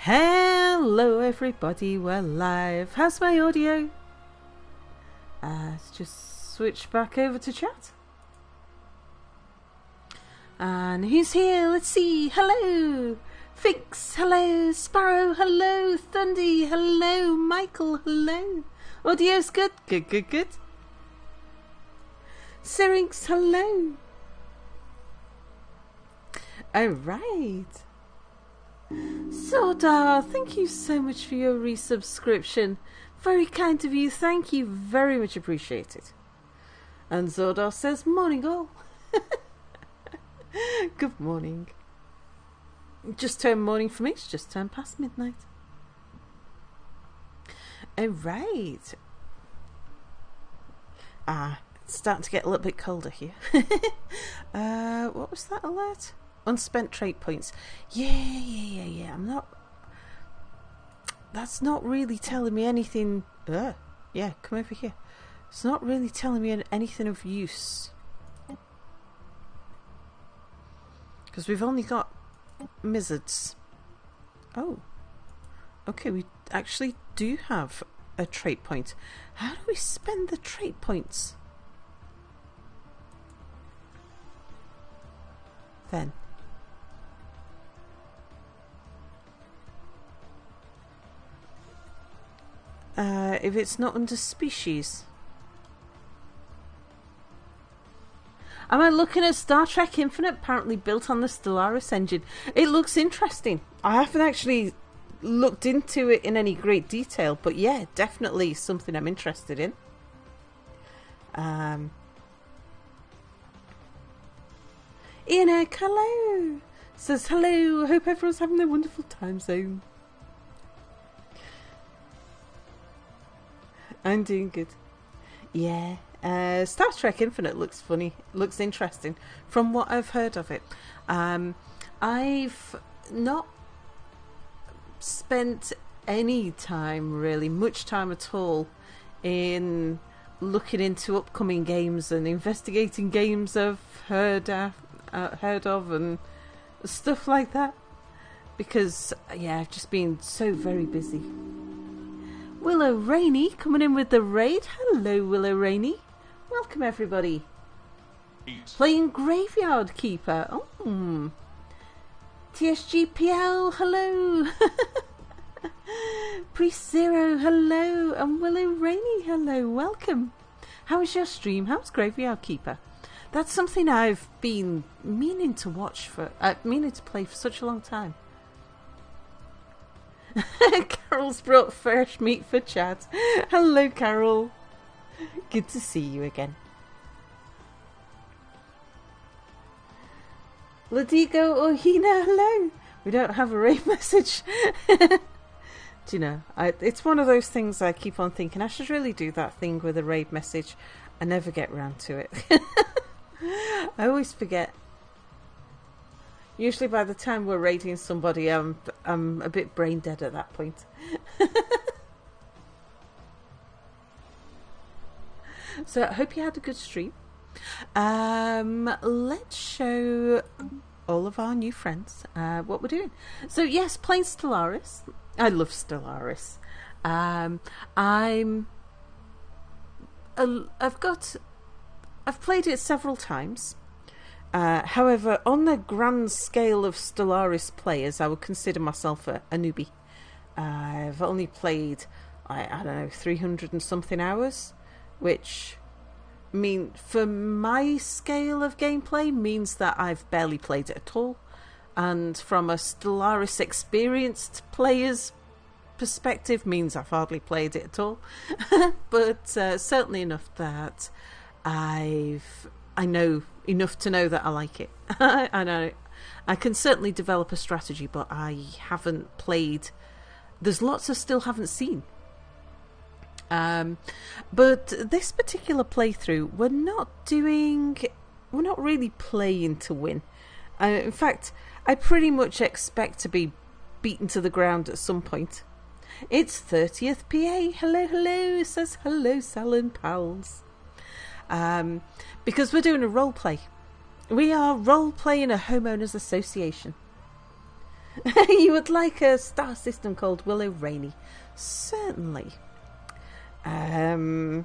Hello everybody, we're live. How's my audio? Let's just switch back over to chat. And who's here? Let's see. Hello Finks, hello Sparrow, hello Thundy, hello Michael, hello. Audio's good, good. Syrinx, hello. Alright. Zordar, thank you so much for your resubscription. Very kind of you, thank you, very much appreciated. And Zordar says, morning all. Good morning. Just turned morning for me, it's just turned past midnight. Alright. It's starting to get a little bit colder here. What was that alert? Unspent trait points. Yeah. I'm not... That's not really telling me anything... yeah, come over here. It's not really telling me anything of use. Because we've only got Mizzards. Oh. Okay, we actually do have a trait point. How do we spend the trait points? Then. If it's not under species. Am I looking at Star Trek Infinite, apparently built on the Stellaris engine? It looks interesting. I haven't actually looked into it in any great detail, but yeah, definitely something I'm interested in. Ian, hello! Says hello, hope everyone's having a wonderful time zone. I'm doing good. Yeah. Star Trek Infinite looks funny. Looks interesting from what I've heard of it. I've not spent any time, really, much time at all, in looking into upcoming games and investigating games I've heard of and stuff like that. Because, yeah, I've just been so very busy. Willow Rainey coming in with the raid. Hello, Willow Rainey. Welcome, everybody. Playing Graveyard Keeper. Oh. TSGPL, hello. Priest Zero, hello. And Willow Rainey, hello. Welcome. How was your stream? How's Graveyard Keeper? That's something I've been meaning to watch for, meaning to play for such a long time. Carol's brought fresh meat for chat. Hello, Carol. Good to see you again. Ladigo Ohina, hello. We don't have a raid message. Do you know, it's one of those things I keep on thinking, I should really do that thing with a raid message. I never get round to it. I always forget. Usually by the time we're raiding somebody, I'm a bit brain dead at that point. So I hope you had a good stream. Let's show all of our new friends what we're doing. So yes, playing Stellaris. I love Stellaris. I've played it several times. However, on the grand scale of Stellaris players, I would consider myself a newbie. I've only played, I don't know, 300 and something hours, which for my scale of gameplay means that I've barely played it at all. And from a Stellaris experienced player's perspective means I've hardly played it at all. But certainly enough that I know enough to know that I like it. I know I can certainly develop a strategy, but I haven't played. There's lots I still haven't seen. But this particular playthrough, we're not really playing to win. In fact, I pretty much expect to be beaten to the ground at some point. It's 30th PA. Hello, says hello, Sal pals. Because we're doing a role play. We are role playing a homeowners association. You would like a star system called Willow Rainy? Certainly. How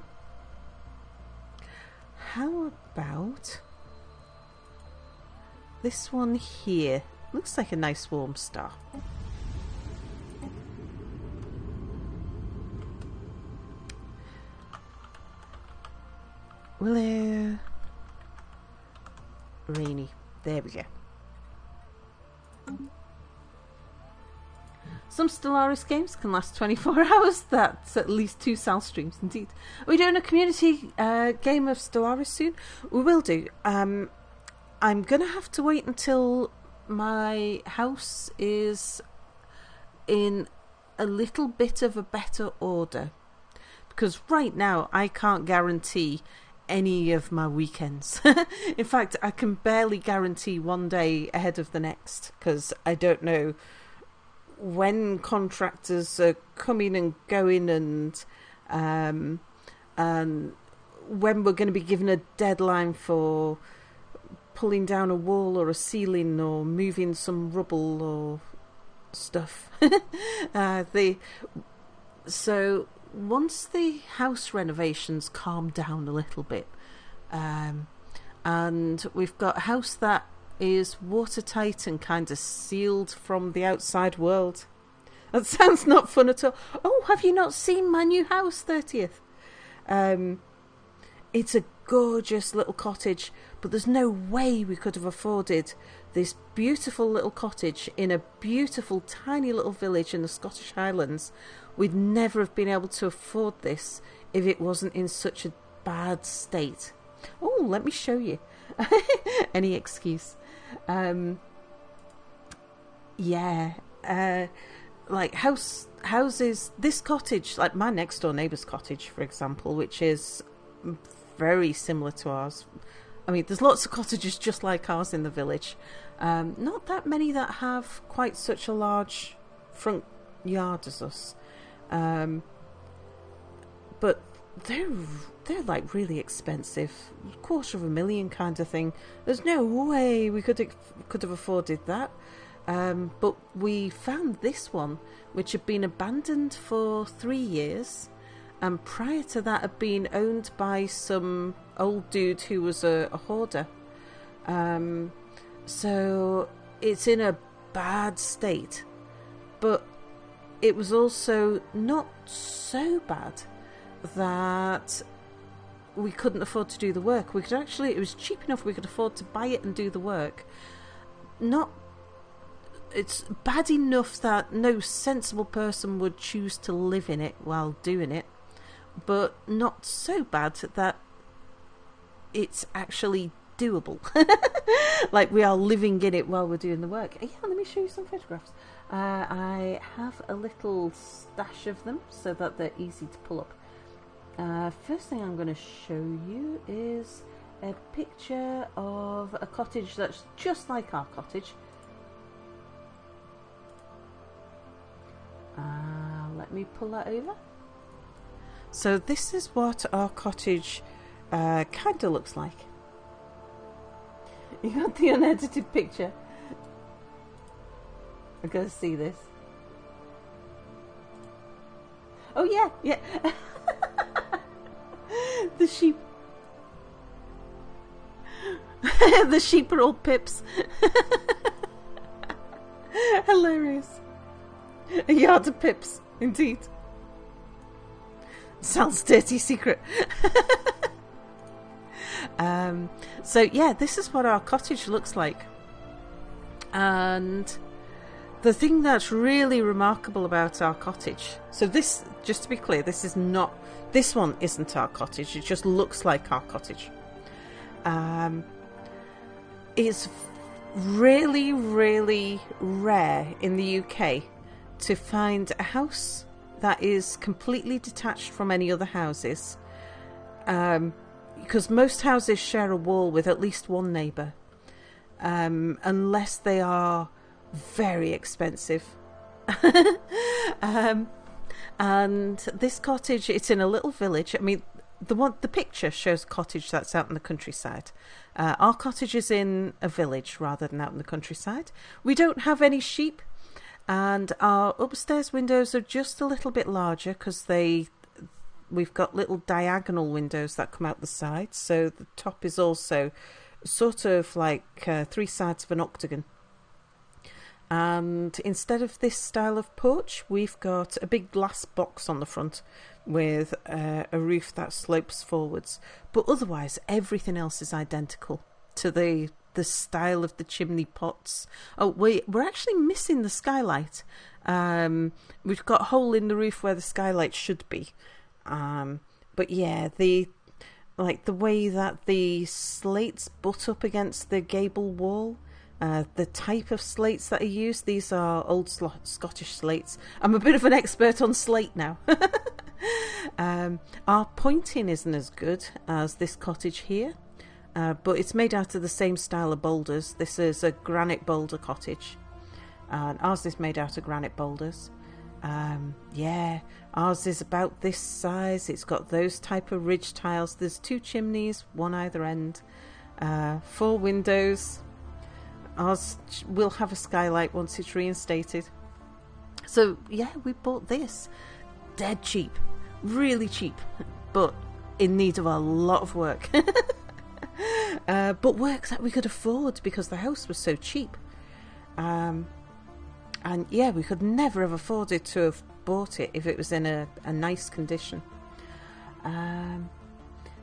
about this one here? Looks like a nice warm star. Willow Rainy. There we go. Some Stellaris games can last 24 hours. That's at least 2 Sal streams, indeed. Are we doing a community game of Stellaris soon? We will do. I'm going to have to wait until my house is in a little bit of a better order. Because right now, I can't guarantee any of my weekends. In fact, I can barely guarantee one day ahead of the next. Because I don't know when contractors are coming and going, and when we're going to be given a deadline for pulling down a wall or a ceiling or moving some rubble or stuff. So once the house renovations calm down a little bit, and we've got a house that is watertight and kind of sealed from the outside world. That sounds not fun at all. Oh, have you not seen my new house, 30th? It's a gorgeous little cottage, but there's no way we could have afforded this beautiful little cottage in a beautiful tiny little village in the Scottish Highlands. We'd never have been able to afford this if it wasn't in such a bad state. Oh, let me show you. Any excuse. Like houses, this cottage, like my next door neighbour's cottage, for example, which is very similar to ours. I mean, there's lots of cottages just like ours in the village. Not that many that have quite such a large front yard as us. But they're like really expensive, $250,000 kind of thing. There's no way we could have afforded that. But we found this one, which had been abandoned for 3 years, and prior to that had been owned by some old dude who was a hoarder. So it's in a bad state, but it was also not so bad that we couldn't afford to do the work. We could actually, it was cheap enough we could afford to buy it and do the work. It's bad enough that no sensible person would choose to live in it while doing it, but not so bad that it's actually doable. Like we are living in it while we're doing the work. Yeah, let me show you some photographs. I have a little stash of them so that they're easy to pull up. First thing I'm going to show you is a picture of a cottage that's just like our cottage. Let me pull that over. So this is what our cottage kind of looks like. You got the unedited picture. I'm going to see this. Oh yeah. The sheep. The sheep are all pips. Hilarious. A yard of pips, indeed. Sounds dirty secret. So yeah, this is what our cottage looks like. And the thing that's really remarkable about our cottage, so this, just to be clear, this one isn't our cottage, it just looks like our cottage. It's really, really rare in the UK to find a house that is completely detached from any other houses, because most houses share a wall with at least one neighbour, unless they are very expensive. And this cottage, it's in a little village. I mean, the picture shows a cottage that's out in the countryside. Our cottage is in a village rather than out in the countryside. We don't have any sheep. And our upstairs windows are just a little bit larger because we've got little diagonal windows that come out the sides. So the top is also sort of like 3 sides of an octagon. And instead of this style of porch, we've got a big glass box on the front with a roof that slopes forwards. But otherwise, everything else is identical to the style of the chimney pots. Oh, we're actually missing the skylight. We've got a hole in the roof where the skylight should be. But yeah, the way that the slates butt up against the gable wall, the type of slates that are used, these are old Scottish slates. I'm a bit of an expert on slate now. Our pointing isn't as good as this cottage here, but it's made out of the same style of boulders. This is a granite boulder cottage, and ours is made out of granite boulders. Yeah, ours is about this size. It's got those type of ridge tiles. There's 2 chimneys, one either end, 4 windows. Ours will have a skylight once it's reinstated. So yeah, we bought this dead cheap, really cheap, but in need of a lot of work. But work that we could afford because the house was so cheap. And yeah, we could never have afforded to have bought it if it was in a nice condition.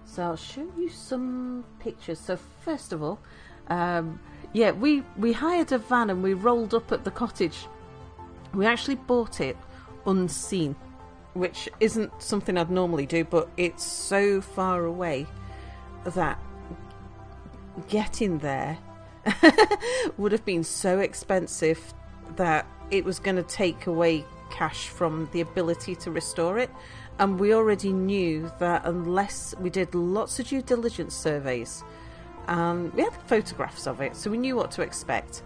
So I'll show you some pictures. So first of all, yeah, we hired a van and we rolled up at the cottage. We actually bought it unseen, which isn't something I'd normally do, but it's so far away that getting there would have been so expensive that it was going to take away cash from the ability to restore it. And we already knew that unless we did lots of due diligence surveys, and we had photographs of it, so we knew what to expect,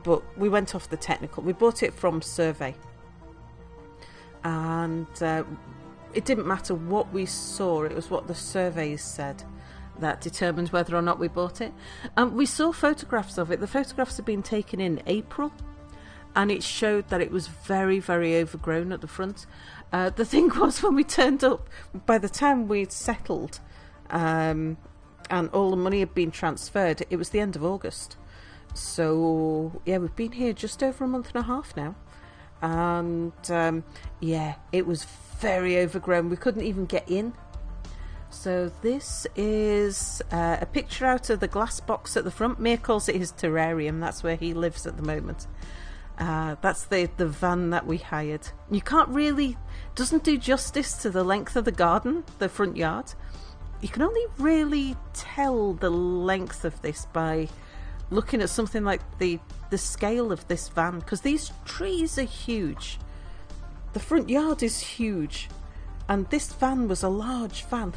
but we went off the technical. We bought it from survey, and it didn't matter what we saw, it was what the surveys said that determined whether or not we bought it. And we saw photographs of it. The photographs had been taken in April, and it showed that it was very, very overgrown at the front. The thing was, when we turned up, by the time we'd settled and all the money had been transferred, it was the end of August. So yeah, we've been here just over a month and a half now, and yeah, it was very overgrown. We couldn't even get in. So this is a picture out of the glass box at the front. Mir calls it his terrarium. That's where he lives at the moment. That's the van that we hired. You can't really, doesn't do justice to the length of the garden, the front yard. You can only really tell the length of this by looking at something like the scale of this van, because these trees are huge. The front yard is huge, and this van was a large van.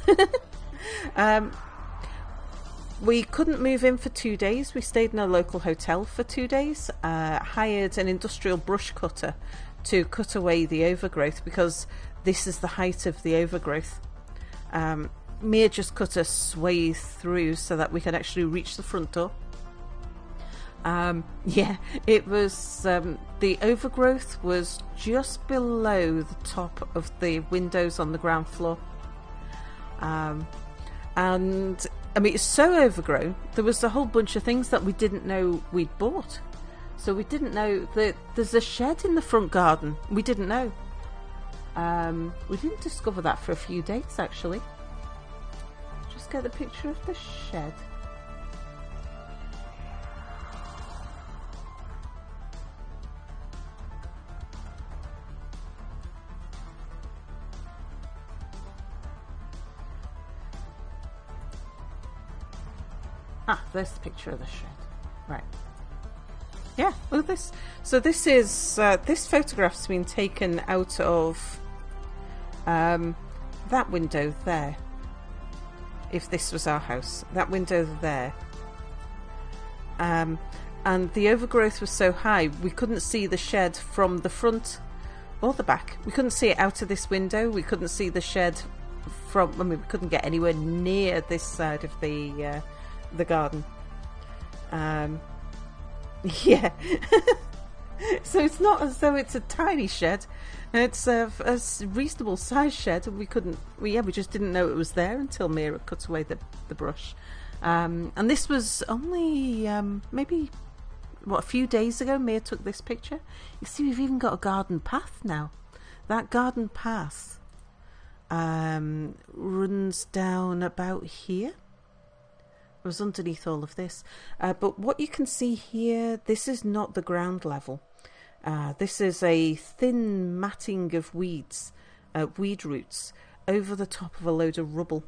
We couldn't move in for 2 days. We stayed in a local hotel for 2 days, hired an industrial brush cutter to cut away the overgrowth, because this is the height of the overgrowth. Mia just cut a swathe through so that we could actually reach the front door. Yeah, it was, the overgrowth was just below the top of the windows on the ground floor. And I mean, it's so overgrown, there was a whole bunch of things that we didn't know we'd bought. So we didn't know that there's a shed in the front garden. We didn't know. We didn't discover that for a few days, actually. Just get the picture of the shed. Ah, there's the picture of the shed. Right. Yeah, look at this. So this is this photograph's been taken out of that window there. If this was our house, that window there. And the overgrowth was so high we couldn't see the shed from the front or the back. We couldn't see it out of this window. We couldn't see the shed from. I mean, we couldn't get anywhere near this side of the garden. Yeah. So it's not as though it's a tiny shed. It's a reasonable size shed. We just didn't know it was there until Mira cut away the brush. And this was only maybe a few days ago. Mira took this picture. You see, we've even got a garden path now. That garden path runs down about here. It was underneath all of this. But what you can see here, this is not the ground level. This is a thin matting of weeds, weed roots, over the top of a load of rubble.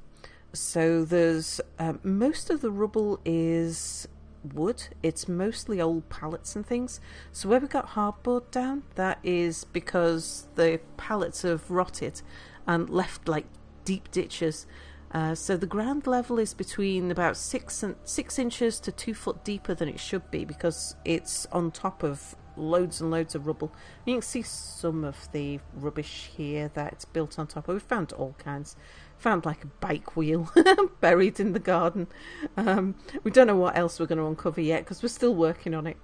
So there's most of the rubble is wood. It's mostly old pallets and things. So where we got hardboard down, that is because the pallets have rotted and left like deep ditches. So the ground level is between about 6 inches to 2 foot deeper than it should be, because it's on top of loads and loads of rubble. You can see some of the rubbish here that it's built on top of. We found all kinds. Found like a bike wheel buried in the garden. We don't know what else we're going to uncover yet, because we're still working on it.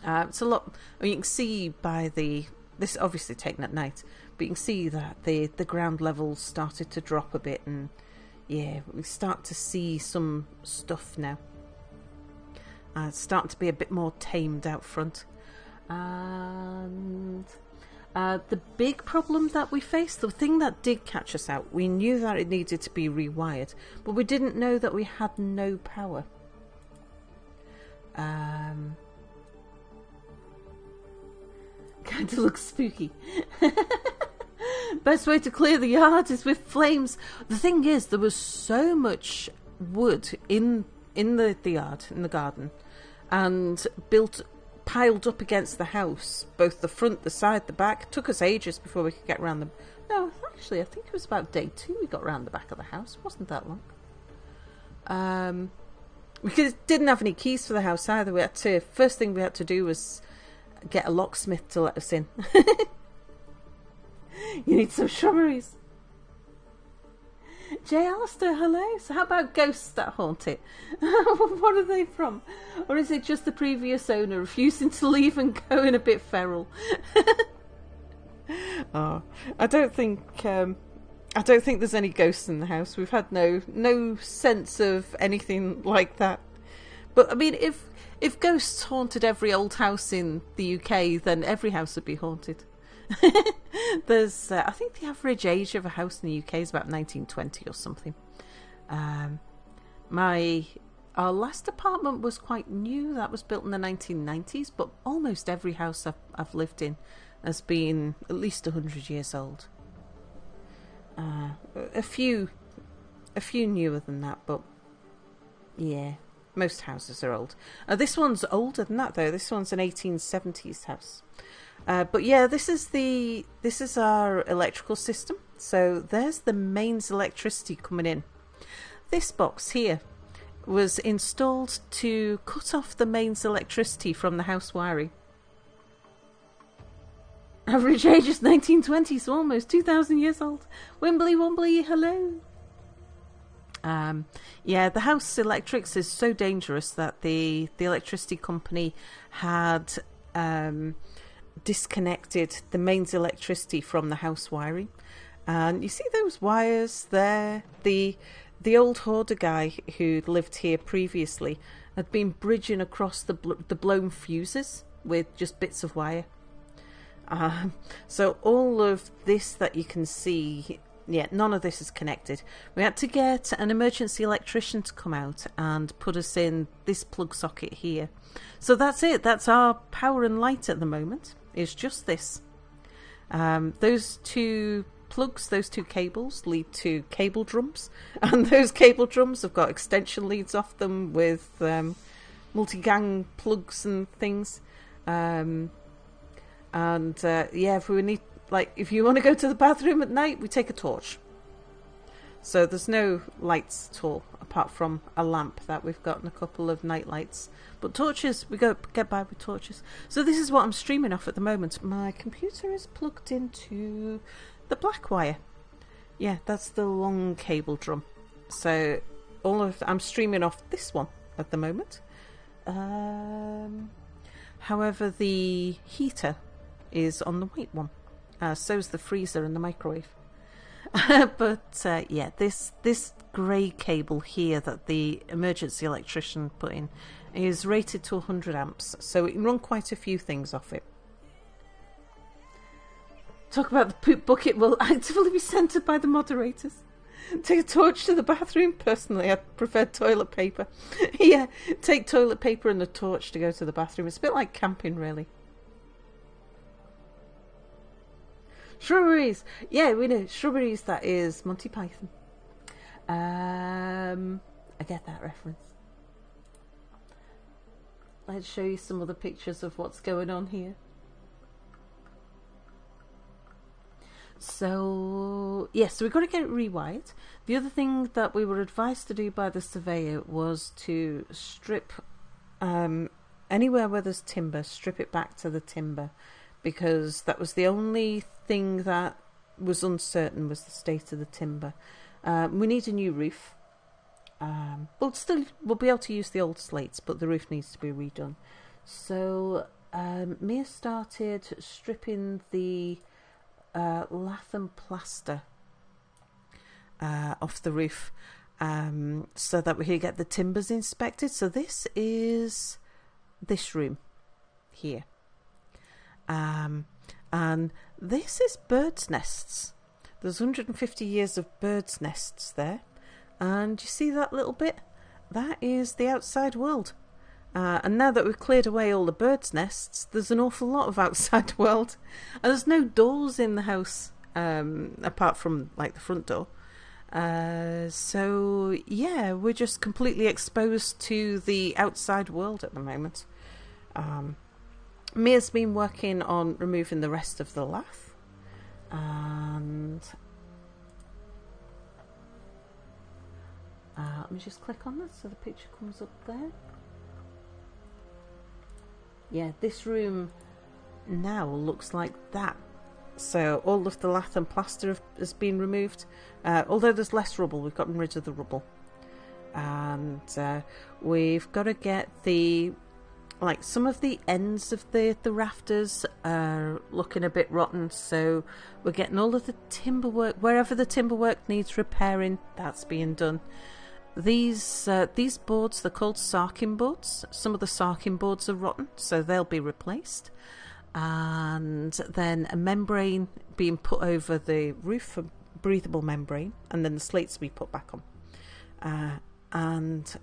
It's a lot. You can see by this obviously taken at night, but you can see that the ground level started to drop a bit, and yeah, we start to see some stuff now. It's starting to be a bit more tamed out front. And the big problem that we faced, the thing that did catch us out, we knew that it needed to be rewired, but we didn't know that we had no power. Kind of looks spooky. Best way to clear the yard is with flames. The thing is, there was so much wood in the yard, in the garden, and piled up against the house, both the front, the side, the back. It took us ages before we could get around them. No, actually, I think it was about day 2 we got around the back of the house. It wasn't that long. We didn't have any keys for the house either. First thing we had to do was get a locksmith to let us in. You need some shrubberies. Jay Alistair, hello. So how about ghosts that haunt it? What are they from? Or is it just the previous owner refusing to leave and going a bit feral? Oh, I don't think there's any ghosts in the house. We've had no sense of anything like that. But I mean, if ghosts haunted every old house in the UK, then every house would be haunted. There's, I think the average age of a house in the UK is about 1920 or something. Our last apartment was quite new. That was built in the 1990s, but almost every house I've lived in has been at least 100 years old. A few newer than that, but yeah, most houses are old. This one's older than that though. This one's an 1870s house. But yeah, this is our electrical system. So there's the mains electricity coming in. This box here was installed to cut off the mains electricity from the house wiring. Average age is 1920, so almost 2,000 years old. Wimbly Wombly, hello. Yeah, the house electrics is so dangerous that the electricity company had disconnected the mains electricity from the house wiring. And you see those wires there? The old hoarder guy who lived here previously had been bridging across the blown fuses with just bits of wire. So all of this that you can see, yeah, none of this is connected. We had to get an emergency electrician to come out and put us in this plug socket here. So that's it. That's our power and light at the moment. It's just this. Those two plugs, those two cables lead to cable drums, and those cable drums have got extension leads off them with multi-gang plugs and things. Yeah, if you want to go to the bathroom at night, we take a torch. So there's no lights at all, apart from a lamp that we've got and a couple of night lights. But torches, we get by with torches. So this is what I'm streaming off at the moment. My computer is plugged into the black wire. Yeah, that's the long cable drum. So I'm streaming off this one at the moment. However, the heater is on the white one. So's the freezer and the microwave. But yeah, this grey cable here that the emergency electrician put in is rated to 100 amps, so it can run quite a few things off it. Talk about the poop bucket will actively be censored by the moderators. Take a torch to the bathroom. Personally, I prefer toilet paper. Yeah, take toilet paper and the torch to go to the bathroom. It's a bit like camping, really. Shrubberies. Yeah, we know. Shrubberies, that is Monty Python. I get that reference. Let's show you some other pictures of what's going on here. So, yes, so we've got to get it rewired. The other thing that we were advised to do by the surveyor was to strip anywhere where there's timber, strip it back to the timber, because that was the only thing that was uncertain, was the state of the timber. We need a new roof. We'll be able to use the old slates, but the roof needs to be redone. So Mia started stripping the lath and plaster off the roof so that we could get the timbers inspected. So this is this room here, and this is birds' nests. There's 150 years of birds' nests there, and you see that little bit? That is the outside world. And now that we've cleared away all the birds' nests, there's an awful lot of outside world. And there's no doors in the house, apart from like the front door. So yeah, we're just completely exposed to the outside world at the moment. Mia's been working on removing the rest of the lath. And let me just click on that so the picture comes up there. Yeah, this room now looks like that. So all of the lath and plaster has been removed. Although there's less rubble, we've gotten rid of the rubble. And we've got to get some of the ends of the rafters are looking a bit rotten. So we're getting all of the timber work, wherever the timber work needs repairing, that's being done. These boards, they're called sarking boards. Some of the sarking boards are rotten, so they'll be replaced. And then a membrane being put over the roof, a breathable membrane, and then the slates will be put back on. And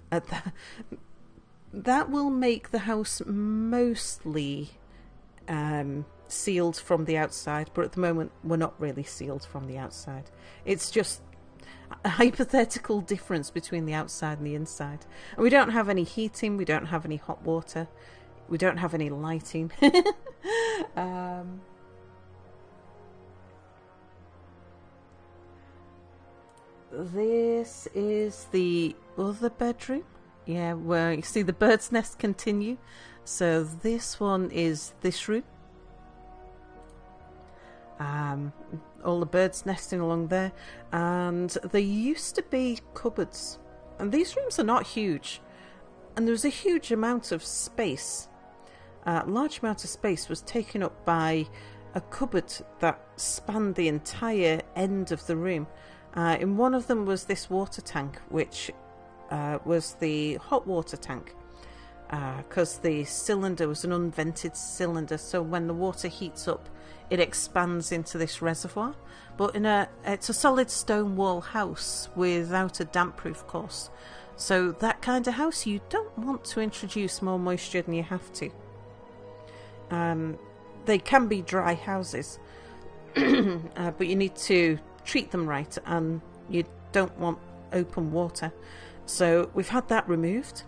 that will make the house mostly sealed from the outside, but at the moment we're not really sealed from the outside. It's just a hypothetical difference between the outside and the inside. And we don't have any heating, we don't have any hot water, we don't have any lighting. This is the other bedroom. Yeah, where you see the bird's nest continue. So this one is this room. All the birds nesting along there, and there used to be cupboards, and these rooms are not huge, and there was a huge amount of space. Large amount of space was taken up by a cupboard that spanned the entire end of the room. In one of them was this water tank, which was the hot water tank, because the cylinder was an unvented cylinder, so when the water heats up it expands into this reservoir. But it's a solid stone wall house without a damp proof course, so that kind of house you don't want to introduce more moisture than you have to. They can be dry houses, but you need to treat them right, and you don't want open water. So we've had that removed.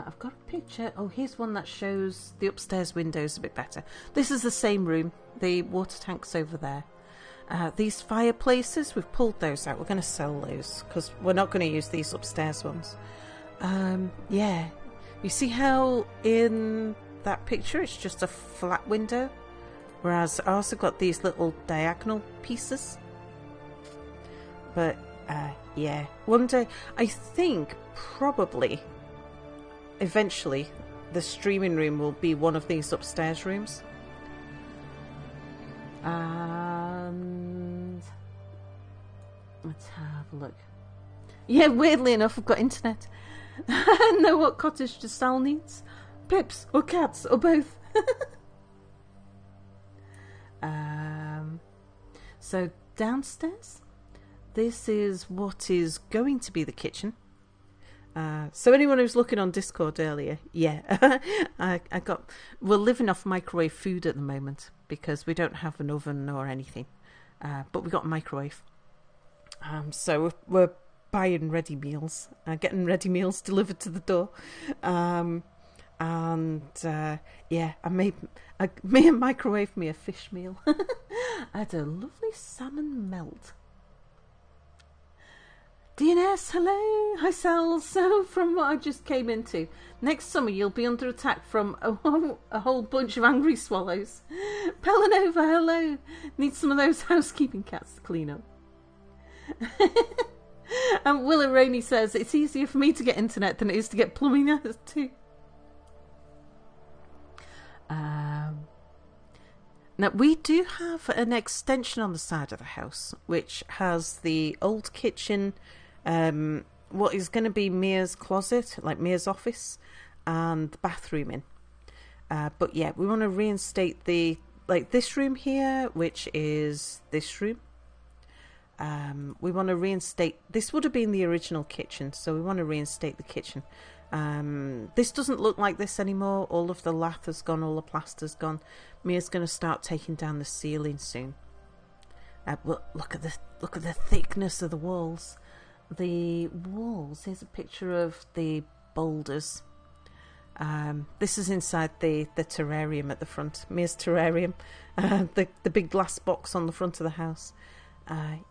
I've got a picture. Oh, here's one that shows the upstairs windows a bit better. This is the same room. The water tank's over there. These fireplaces, we've pulled those out. We're going to sell those because we're not going to use these upstairs ones. Yeah. You see how in that picture it's just a flat window? Whereas ours have got these little diagonal pieces. But, yeah. One day, I think probably eventually the streaming room will be one of these upstairs rooms. And let's have a look. Yeah, weirdly enough, I've got internet. I know what cottage to Sal needs. Pips or cats or both. So downstairs, this is what is going to be the kitchen. So anyone who's looking on Discord earlier, yeah, we're living off microwave food at the moment because we don't have an oven or anything, but we got a microwave. So we're buying ready meals, getting ready meals delivered to the door. Yeah, I made a microwave me a fish meal. I had a lovely salmon melt. DNS, hello, hi Sal. So from what I just came into, next summer you'll be under attack from a whole bunch of angry swallows. Pelanova, hello. Need some of those housekeeping cats to clean up. And Willow Rainey says it's easier for me to get internet than it is to get plumbing too. Now we do have an extension on the side of the house which has the old kitchen, what is going to be Mia's closet, like Mia's office, and the bathroom in. But yeah, we want to reinstate this room here, which is this room. We want to reinstate, this would have been the original kitchen, so we want to reinstate the kitchen. This doesn't look like this anymore. All of the lath has gone, all the plaster's gone. Mia's going to start taking down the ceiling soon. Look at the thickness of the walls. The walls, here's a picture of the boulders. This is inside the terrarium at the front. Mia's terrarium. The big glass box on the front of the house.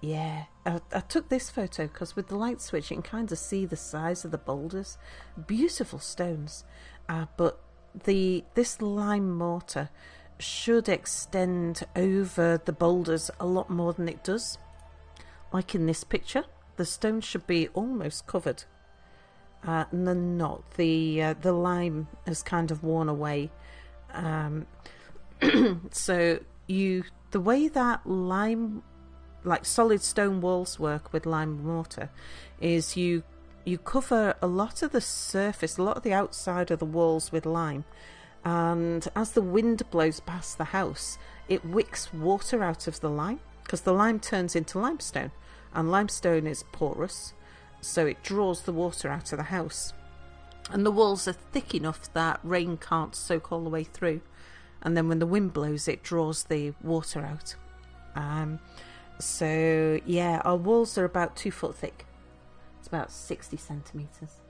Yeah, I took this photo because with the light switch you can kind of see the size of the boulders. Beautiful stones, but this lime mortar should extend over the boulders a lot more than it does. Like in this picture, the stones should be almost covered, and they're not. The lime has kind of worn away. So the way that lime, like solid stone walls, work with lime mortar is you cover a lot of the surface, a lot of the outside of the walls with lime, and as the wind blows past the house it wicks water out of the lime because the lime turns into limestone, and limestone is porous, so it draws the water out of the house, and the walls are thick enough that rain can't soak all the way through, and then when the wind blows it draws the water out. So yeah, our walls are about 2 foot thick. It's about 60 centimetres.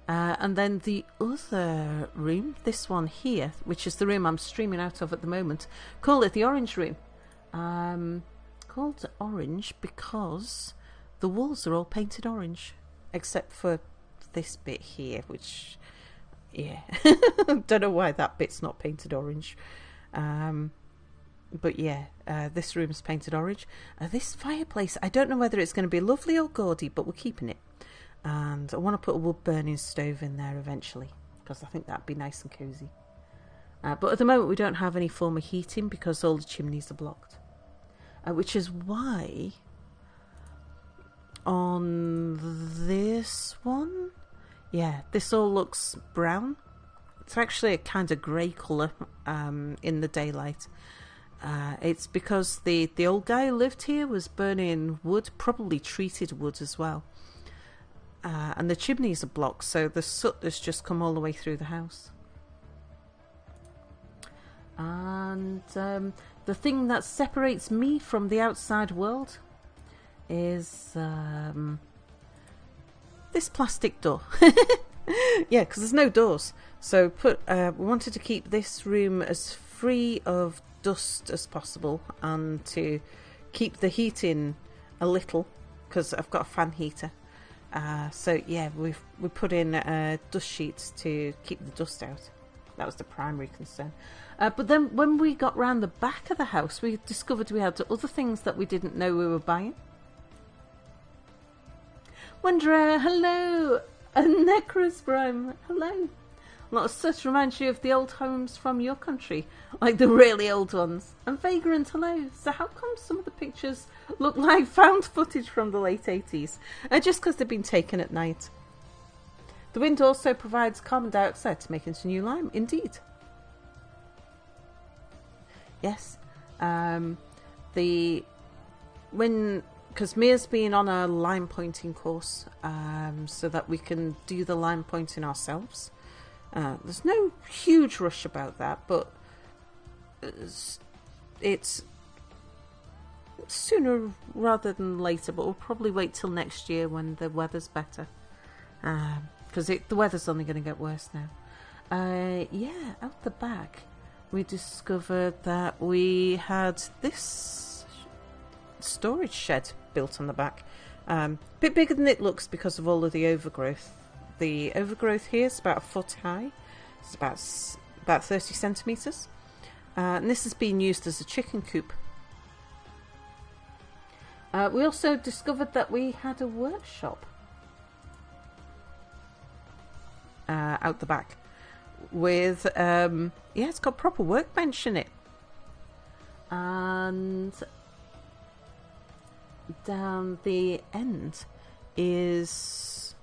And then the other room, this one here, which is the room I'm streaming out of at the moment, call it the orange room. Called orange because the walls are all painted orange, except for this bit here, which, yeah, don't know why that bit's not painted orange. But yeah, this room's painted orange. This fireplace, I don't know whether it's going to be lovely or gaudy, but we're keeping it. And I want to put a wood burning stove in there eventually, because I think that'd be nice and cosy. But at the moment we don't have any form of heating because all the chimneys are blocked. Which is why on this one, yeah, this all looks brown. It's actually a kind of grey colour in the daylight. It's because the old guy who lived here was burning wood, probably treated wood as well. And the chimneys are blocked, so the soot has just come all the way through the house. And the thing that separates me from the outside world is this plastic door. Yeah, because there's no doors. So we wanted to keep this room as free of dust as possible and to keep the heating a little, because I've got a fan heater. So yeah, we put in dust sheets to keep the dust out. That was the primary concern. But then when we got round the back of the house, we discovered we had other things that we didn't know we were buying. Wanderer, hello! A Necrosbrim, hello. A lot of such reminds you of the old homes from your country, like the really old ones. And Vagrant, hello. So how come some of the pictures look like found footage from the late 80s? Just because they've been taken at night. The wind also provides carbon dioxide to make into new lime. Indeed. Yes. Because Mia's been on a lime pointing course, so that we can do the lime pointing ourselves. There's no huge rush about that, but it's sooner rather than later. But we'll probably wait till next year when the weather's better, because the weather's only going to get worse now. Yeah, out the back, we discovered that we had this storage shed built on the back. Bit bigger than it looks because of all of the overgrowth. The overgrowth here is about a foot high. It's about 30 centimetres. And this has been used as a chicken coop. We also discovered that we had a workshop out the back with, it's got proper workbench in it. And down the end is,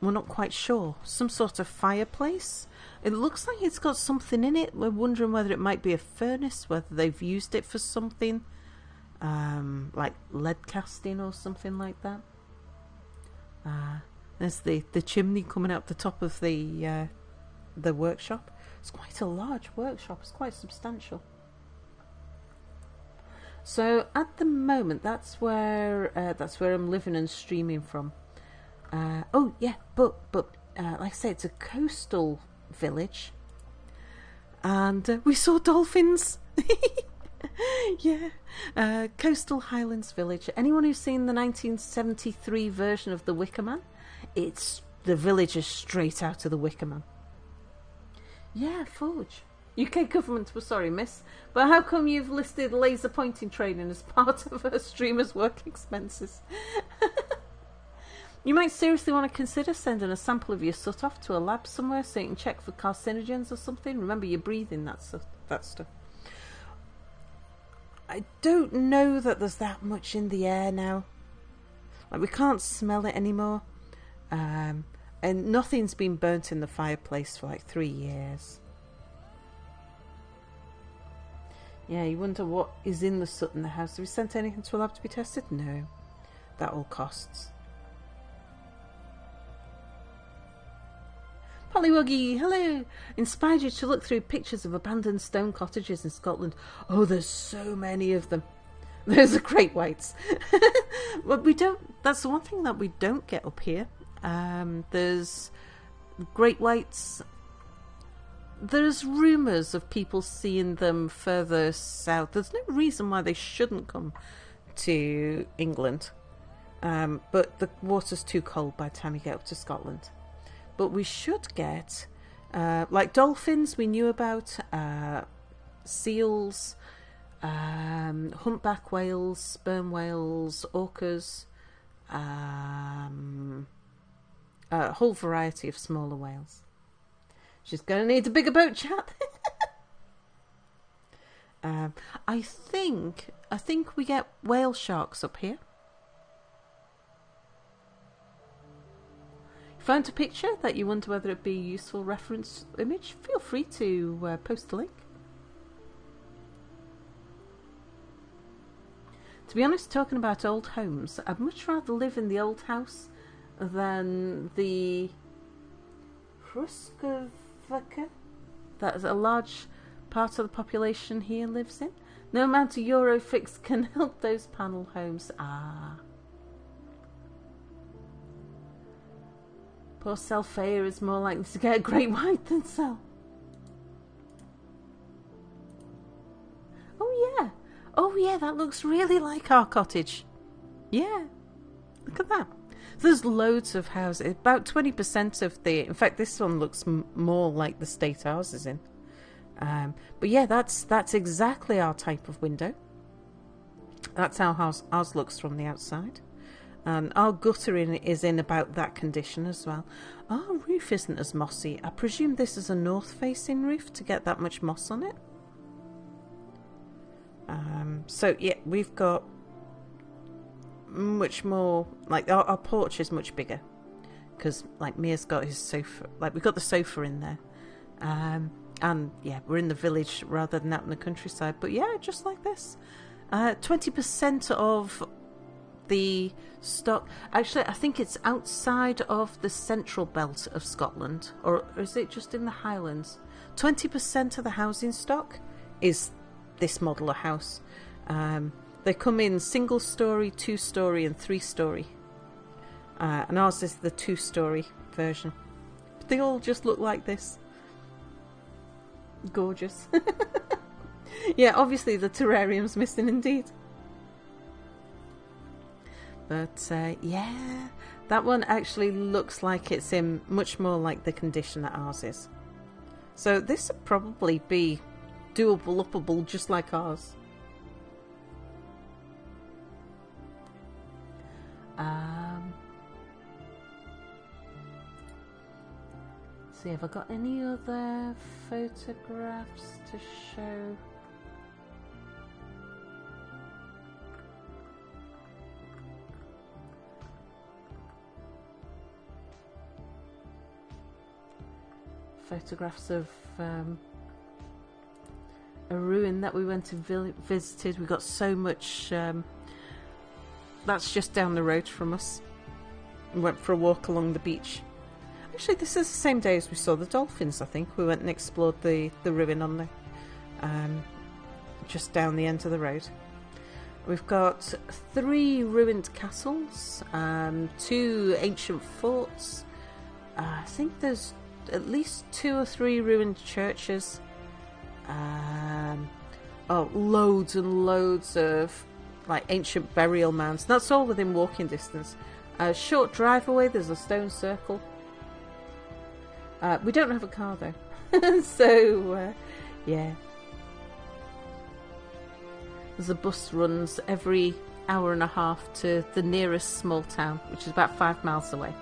we're not quite sure, some sort of fireplace. It looks like it's got something in it. We're wondering whether it might be a furnace, whether they've used it for something, like lead casting or something like that. There's the chimney coming out the top of the workshop. It's quite a large workshop. It's quite substantial. So at the moment, that's where I'm living and streaming from. But like I say, it's a coastal village, and we saw dolphins. Yeah, Coastal Highlands Village. Anyone who's seen the 1973 version of The Wicker Man, the village is straight out of The Wicker Man. Yeah, Forge. UK government, we're sorry, miss, but how come you've listed laser pointing training as part of a streamer's work expenses? You might seriously want to consider sending a sample of your soot off to a lab somewhere so you can check for carcinogens or something. Remember, you're breathing that stuff. I don't know that there's that much in the air now. Like, we can't smell it anymore. And nothing's been burnt in the fireplace for like 3 years. Yeah, you wonder what is in the soot in the house. Have we sent anything to a lab to be tested? No. That all costs. Pollywuggy, hello! Inspired you to look through pictures of abandoned stone cottages in Scotland. Oh, there's so many of them. Those are great whites. But that's the one thing that we don't get up here. There's great whites. There's rumours of people seeing them further south. There's no reason why they shouldn't come to England. But the water's too cold by the time you get up to Scotland. But we should get, like dolphins we knew about, seals, humpback whales, sperm whales, orcas, a whole variety of smaller whales. She's going to need a bigger boat, chat. I think we get whale sharks up here. Found a picture that you wonder whether it'd be a useful reference image? Feel free to post a link. To be honest, talking about old homes, I'd much rather live in the old house than the Hruskovica that a large part of the population here lives in. No amount of Eurofix can help those panel homes. Poor Selphia is more likely to get a great white than Sel. Oh yeah, that looks really like our cottage. Yeah, look at that. There's loads of houses. About 20% of in fact, this one looks more like the state ours is in. But yeah, that's exactly our type of window. That's how ours looks from the outside. And our guttering is in about that condition as well. Our roof isn't as mossy. I presume this is a north-facing roof to get that much moss on it. So yeah, we've got much more, like our porch is much bigger because like Mia's got his sofa, like we've got the sofa in there, and yeah, we're in the village rather than out in the countryside. But yeah, just like this, 20% of the stock, actually I think it's outside of the central belt of Scotland, or is it just in the Highlands? 20% of the housing stock is this model of house. They come in single story, 2-story and 3-story, and ours is the 2-story version. But they all just look like this. Gorgeous. Yeah, obviously the terrarium's missing indeed. But yeah, that one actually looks like it's in much more like the condition that ours is. So this would probably be doable, uppable, just like ours. See, have I got any other photographs to show? Photographs of a ruin that we went and visited. We got so much. That's just down the road from us. We went for a walk along the beach. Actually, this is the same day as we saw the dolphins. I think we went and explored the ruin on the just down the end of the road. We've got 3 ruined castles, 2 ancient forts. I think there's at least 2 or 3 ruined churches. Loads and loads of like ancient burial mounds. That's all within walking distance. A short drive away, there's a stone circle. We don't have a car though, so yeah. There's a bus runs every hour and a half to the nearest small town, which is about 5 miles away,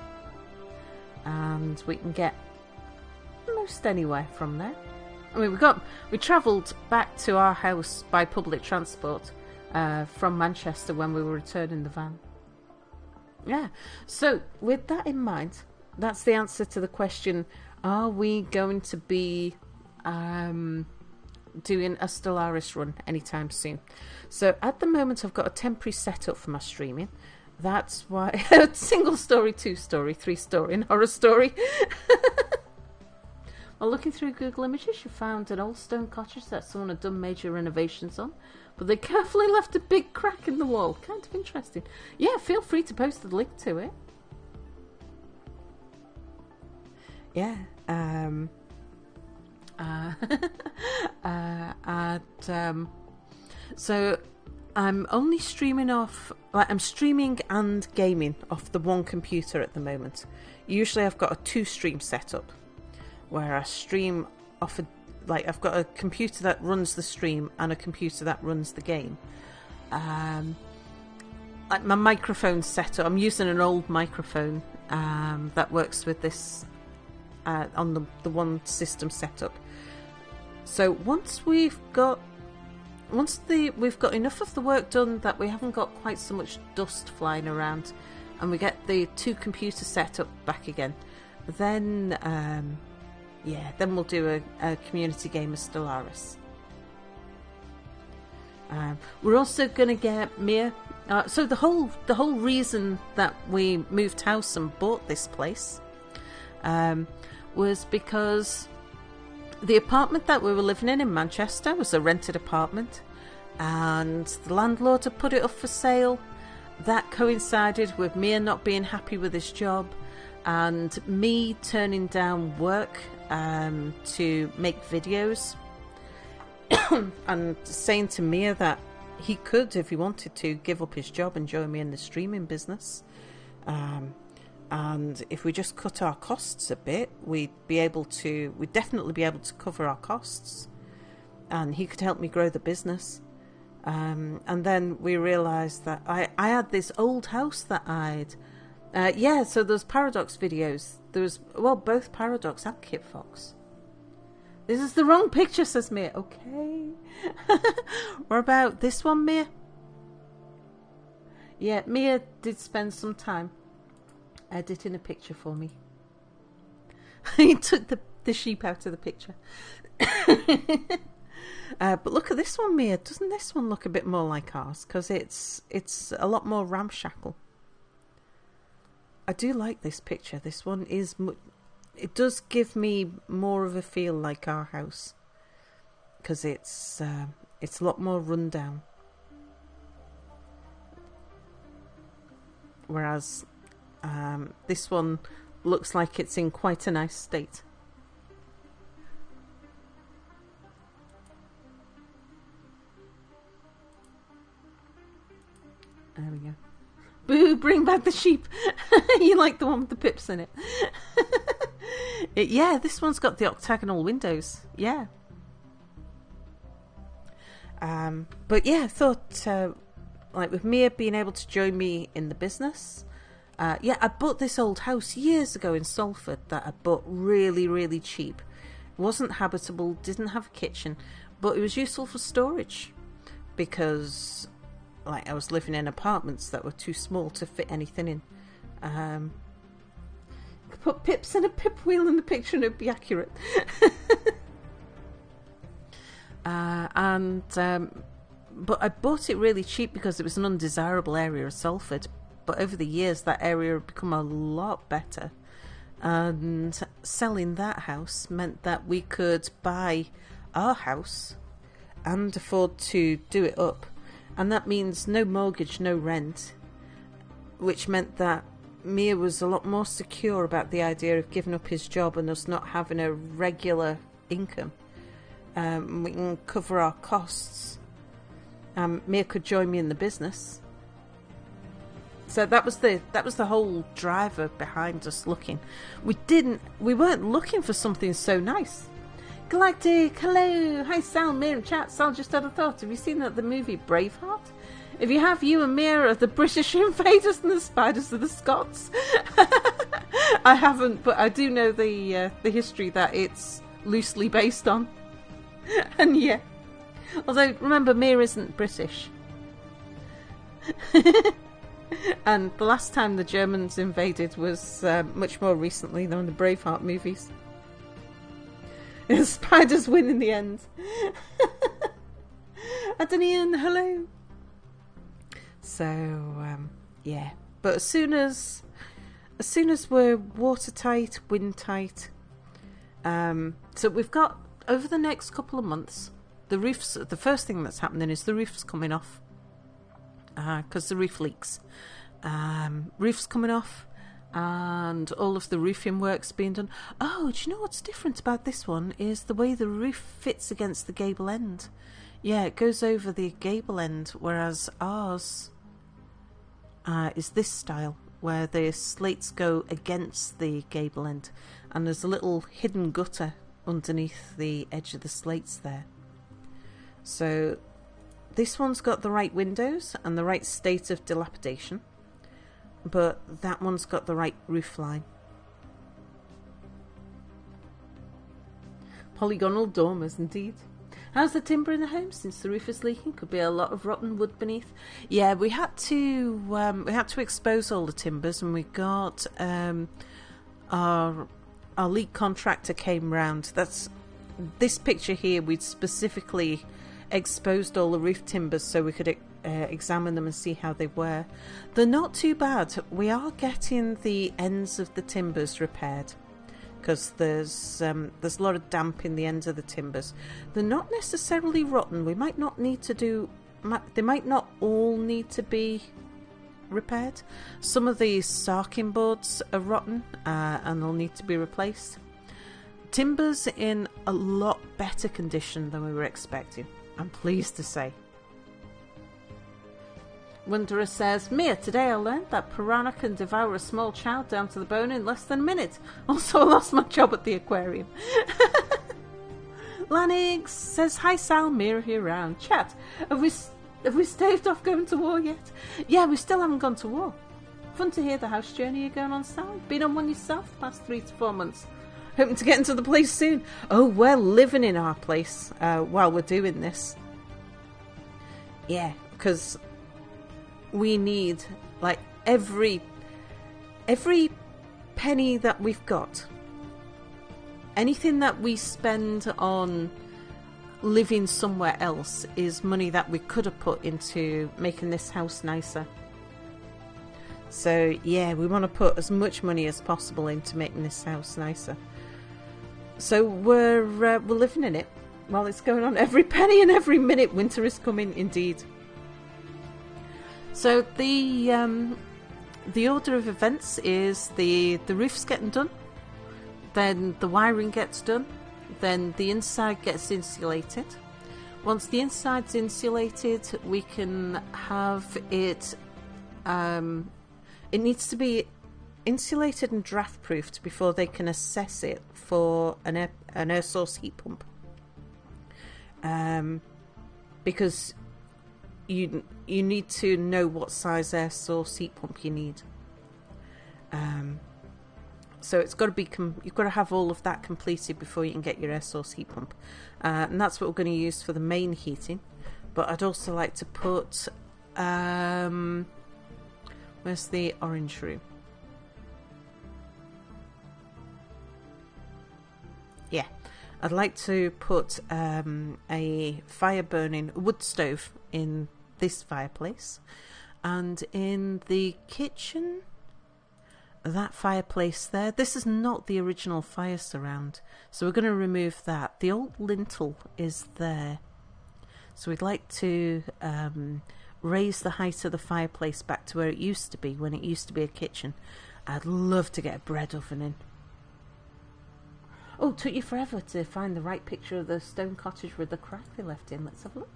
and we can get most anywhere from there. I mean, we travelled back to our house by public transport from Manchester when we were returning the van. Yeah, so with that in mind, that's the answer to the question: are we going to be doing a Stellaris run anytime soon? So at the moment, I've got a temporary setup for my streaming. That's why single story, 2-story, 3-story, and horror story. While looking through Google Images, you found an old stone cottage that someone had done major renovations on, but they carefully left a big crack in the wall. Kind of interesting. Yeah, feel free to post the link to it. Yeah. So I'm only streaming off, like I'm streaming and gaming off the one computer at the moment. Usually I've got a 2-stream setup where I stream off I've got a computer that runs the stream and a computer that runs the game. Like my microphone setup, I'm using an old microphone that works with this on the one system setup. So once we've got enough of the work done that we haven't got quite so much dust flying around, and we get the 2 computers set up back again, then then we'll do a community game of Stellaris. We're also going to get Mia. So the whole reason that we moved house and bought this place was because the apartment that we were living in Manchester was a rented apartment, and the landlord had put it up for sale. That coincided with Mia not being happy with his job and me turning down work to make videos and saying to Mia that he could, if he wanted to, give up his job and join me in the streaming business. And if we just cut our costs a bit, we'd definitely be able to cover our costs, and he could help me grow the business. And then we realised that I had this old house that I'd... so those Paradox videos. There was, well, both Paradox and Kit Fox. This is the wrong picture, says Mia. Okay. What about this one, Mia? Yeah, Mia did spend some time editing a picture for me. He took the sheep out of the picture. But look at this one, Mia. Doesn't this one look a bit more like ours? Because it's a lot more ramshackle. I do like this picture. This one is... It does give me more of a feel like our house. Because it's a lot more run down. Whereas this one looks like it's in quite a nice state. There we go. Boo, bring back the sheep. You like the one with the pips in it. Yeah, this one's got the octagonal windows. Yeah. But yeah, I thought, like with Mia being able to join me in the business. I bought this old house years ago in Salford that I bought really, really cheap. It wasn't habitable, didn't have a kitchen, but it was useful for storage because... like I was living in apartments that were too small to fit anything in. Could put pips and a pip wheel in the picture and it'd be accurate. But I bought it really cheap because it was an undesirable area of Salford. But over the years that area had become a lot better. And selling that house meant that we could buy our house and afford to do it up. And that means no mortgage, no rent, which meant that Mia was a lot more secure about the idea of giving up his job and us not having a regular income. We can cover our costs. Mia could join me in the business. So that was the whole driver behind us looking. We weren't looking for something so nice. Galactic, hello, hi Sal, Mia and chat. Sal just had a thought. Have you seen the movie Braveheart? If you have, you and Mia are the British invaders and the spiders are the Scots. I haven't, but I do know the history that it's loosely based on. And yeah, although remember, Mia isn't British. And the last time the Germans invaded was much more recently than the Braveheart movies. The spiders win in the end. Adonian, hello. So yeah, but as soon as we're watertight, wind-tight, so we've got over the next couple of months, the roofs. The first thing that's happening is the roof's coming off because the roof leaks. Roof's coming off. And all of the roofing work's being done. Oh, do you know what's different about this one is the way the roof fits against the gable end. Yeah, it goes over the gable end, whereas ours is this style, where the slates go against the gable end, and there's a little hidden gutter underneath the edge of the slates there. So this one's got the right windows and the right state of dilapidation. But that one's got the right roof line. Polygonal dormers, indeed. How's the timber in the home since the roof is leaking? Could be a lot of rotten wood beneath. Yeah, we had to expose all the timbers, and we got our lead contractor came round. That's this picture here. We'd specifically exposed all the roof timbers so we could examine them and see how they were. They're not too bad. We are getting the ends of the timbers repaired because there's a lot of damp in the ends of the timbers. They're not necessarily rotten. We might not need to do. They might not all need to be repaired. Some of these sarking boards are rotten and they'll need to be replaced. Timbers in a lot better condition than we were expecting, I'm pleased to say. Wanderer says, Mia, today I learned that piranha can devour a small child down to the bone in less than a minute. Also, I lost my job at the aquarium. Lanix says, hi Sal, Mia here around. Chat, have we Have we staved off going to war yet? Yeah, we still haven't gone to war. Fun to hear the house journey you're going on, Sal. Been on one yourself the past 3 to 4 months. Hoping to get into the place soon. Oh, we're living in our place while we're doing this. Yeah, because we need, like, every penny that we've got. Anything that we spend on living somewhere else is money that we could have put into making this house nicer. So yeah, we want to put as much money as possible into making this house nicer. So we're living in it while it's going on. Every penny and every minute, winter is coming indeed. So the order of events is the roof's getting done, then the wiring gets done, then the inside gets insulated. Once the inside's insulated, we can have it, it needs to be insulated and draft proofed before they can assess it for an air source heat pump. Because you need to know what size air source heat pump you need. So it's got to be you've got to have all of that completed before you can get your air source heat pump, and that's what we're going to use for the main heating. But I'd also like to put where's the orange room? Yeah, I'd like to put a fire burning wood stove in this fireplace, and in the kitchen, that fireplace there, this is not the original fire surround, so we're going to remove that. The old lintel is there, so we'd like to raise the height of the fireplace back to where it used to be, when it used to be a kitchen. I'd love to get a bread oven in. Oh, it took you forever to find the right picture of the stone cottage with the crack they left in. Let's have a look.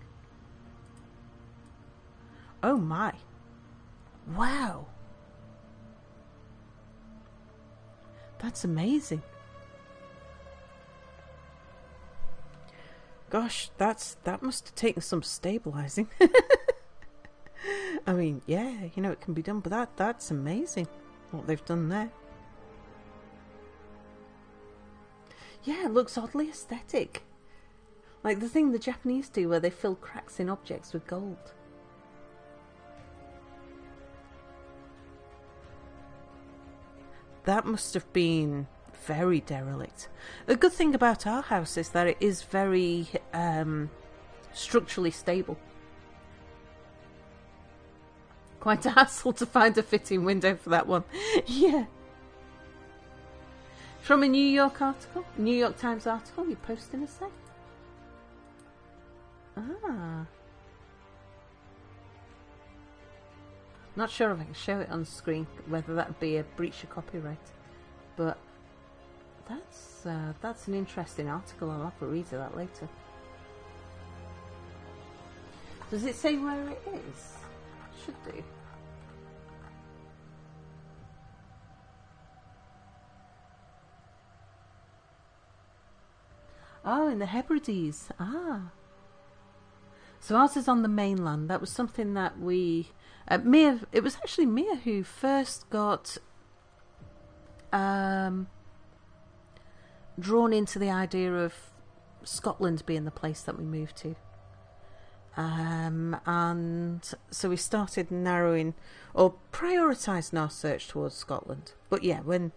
Oh my. Wow. That's amazing. Gosh, that must have taken some stabilizing. I mean, yeah, you know, it can be done, but that's amazing what they've done there. Yeah, it looks oddly aesthetic. Like the thing the Japanese do where they fill cracks in objects with gold. That must have been very derelict. The good thing about our house is that it is very structurally stable. Quite a hassle to find a fitting window for that one. Yeah. From a New York article, New York Times article, you're posting a sec. Ah. Not sure if I can show it on screen, whether that would be a breach of copyright, but that's an interesting article. I'll have a read of that later. Does it say where it is? Should do. Oh, in the Hebrides. Ah. So ours is on the mainland. That was something that we... Mia, it was actually Mia who first got drawn into the idea of Scotland being the place that we moved to. And so we started narrowing or prioritising our search towards Scotland. But yeah, when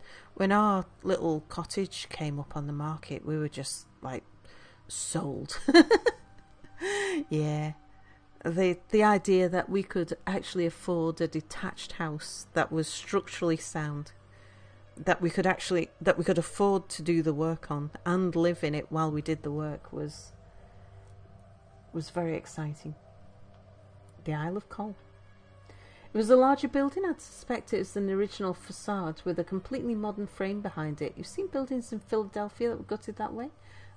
our little cottage came up on the market, we were just like sold. Yeah. The idea that we could actually afford a detached house that was structurally sound, that we could afford to do the work on and live in it while we did the work was very exciting. The Isle of Coll. It was a larger building. I'd suspect it was an original facade with a completely modern frame behind it. You've seen buildings in Philadelphia that were gutted that way.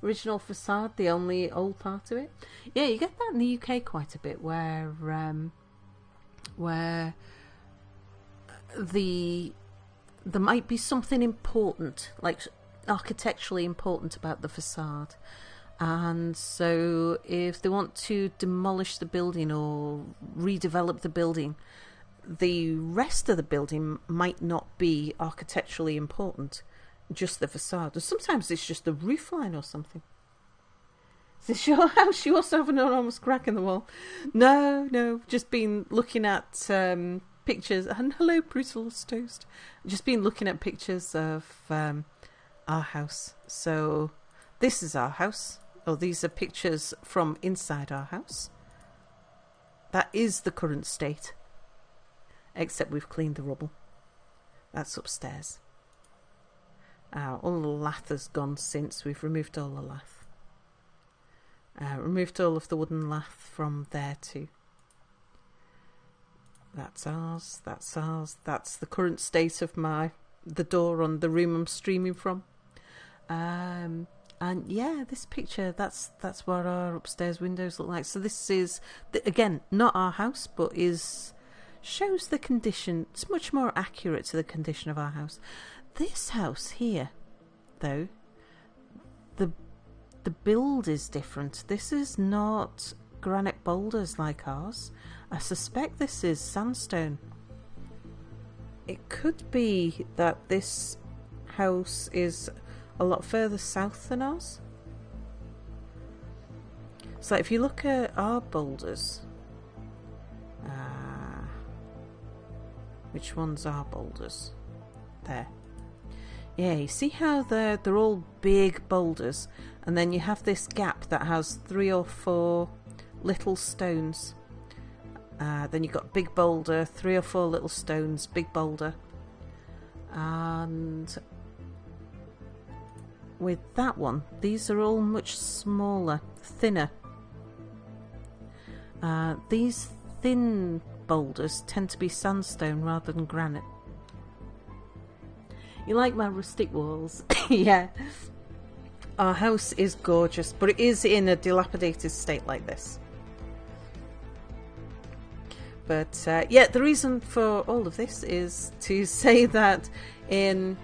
Original facade, the only old part of it. Yeah, you get that in the UK quite a bit, where there might be something important, like architecturally important about the facade, And so if they want to demolish the building or redevelop the building, the rest of the building might not be architecturally important, just the facade. Or sometimes it's just the roof line or something. Is this your house? You also have an enormous crack in the wall. No, just been looking at pictures. And hello, Bruce Willis Toast. Just been looking at pictures of our house. So this is our house. Oh, these are pictures from inside our house. That is the current state. Except we've cleaned the rubble. That's upstairs. All the lath has gone since. We've removed all the lath. Removed all of the wooden lath from there too. That's ours. That's ours. That's the current state of the door on the room I'm streaming from. And yeah, this picture, that's what our upstairs windows look like. So this is, again, not our house, but shows the condition. It's much more accurate to the condition of our house. This house here, though, the build is different. This is not granite boulders like ours. I suspect this is sandstone. It could be that this house is a lot further south than ours. So if you look at our boulders, which ones are boulders? There. Yeah, you see how they're all big boulders, and then you have this gap that has 3 or 4 little stones. Then you've got big boulder, 3 or 4 little stones, big boulder. And with that one, these are all much smaller, thinner. These thin boulders tend to be sandstone rather than granite. You like my rustic walls? Yeah. Our house is gorgeous, but it is in a dilapidated state like this. But yeah, the reason for all of this is to say that in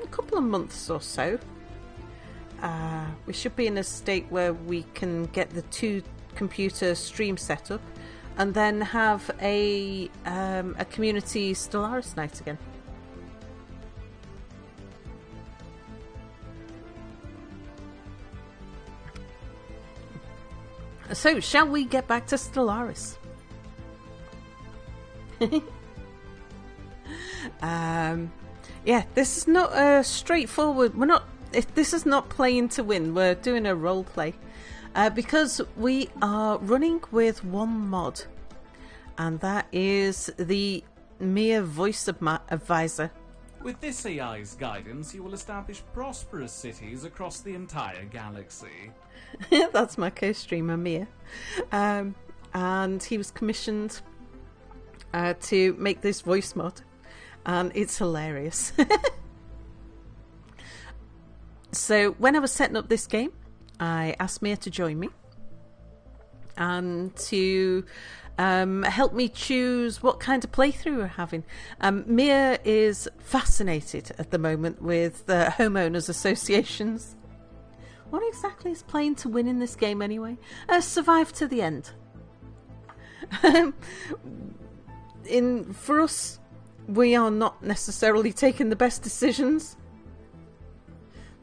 a couple of months or so, we should be in a state where we can get the 2-computer stream set up and then have a community Stellaris night again. So, shall we get back to Stellaris? Yeah, this is not a straightforward. This is not playing to win. We're doing a role play because we are running with one mod, and that is the mere voice advisor. With this AI's guidance, you will establish prosperous cities across the entire galaxy. That's my co-streamer, Mia. And he was commissioned to make this voice mod, and it's hilarious. So when I was setting up this game, I asked Mia to join me and to help me choose what kind of playthrough we're having. Mia is fascinated at the moment with homeowners associations. What exactly is playing to win in this game anyway? Survive to the end. For us, we are not necessarily taking the best decisions.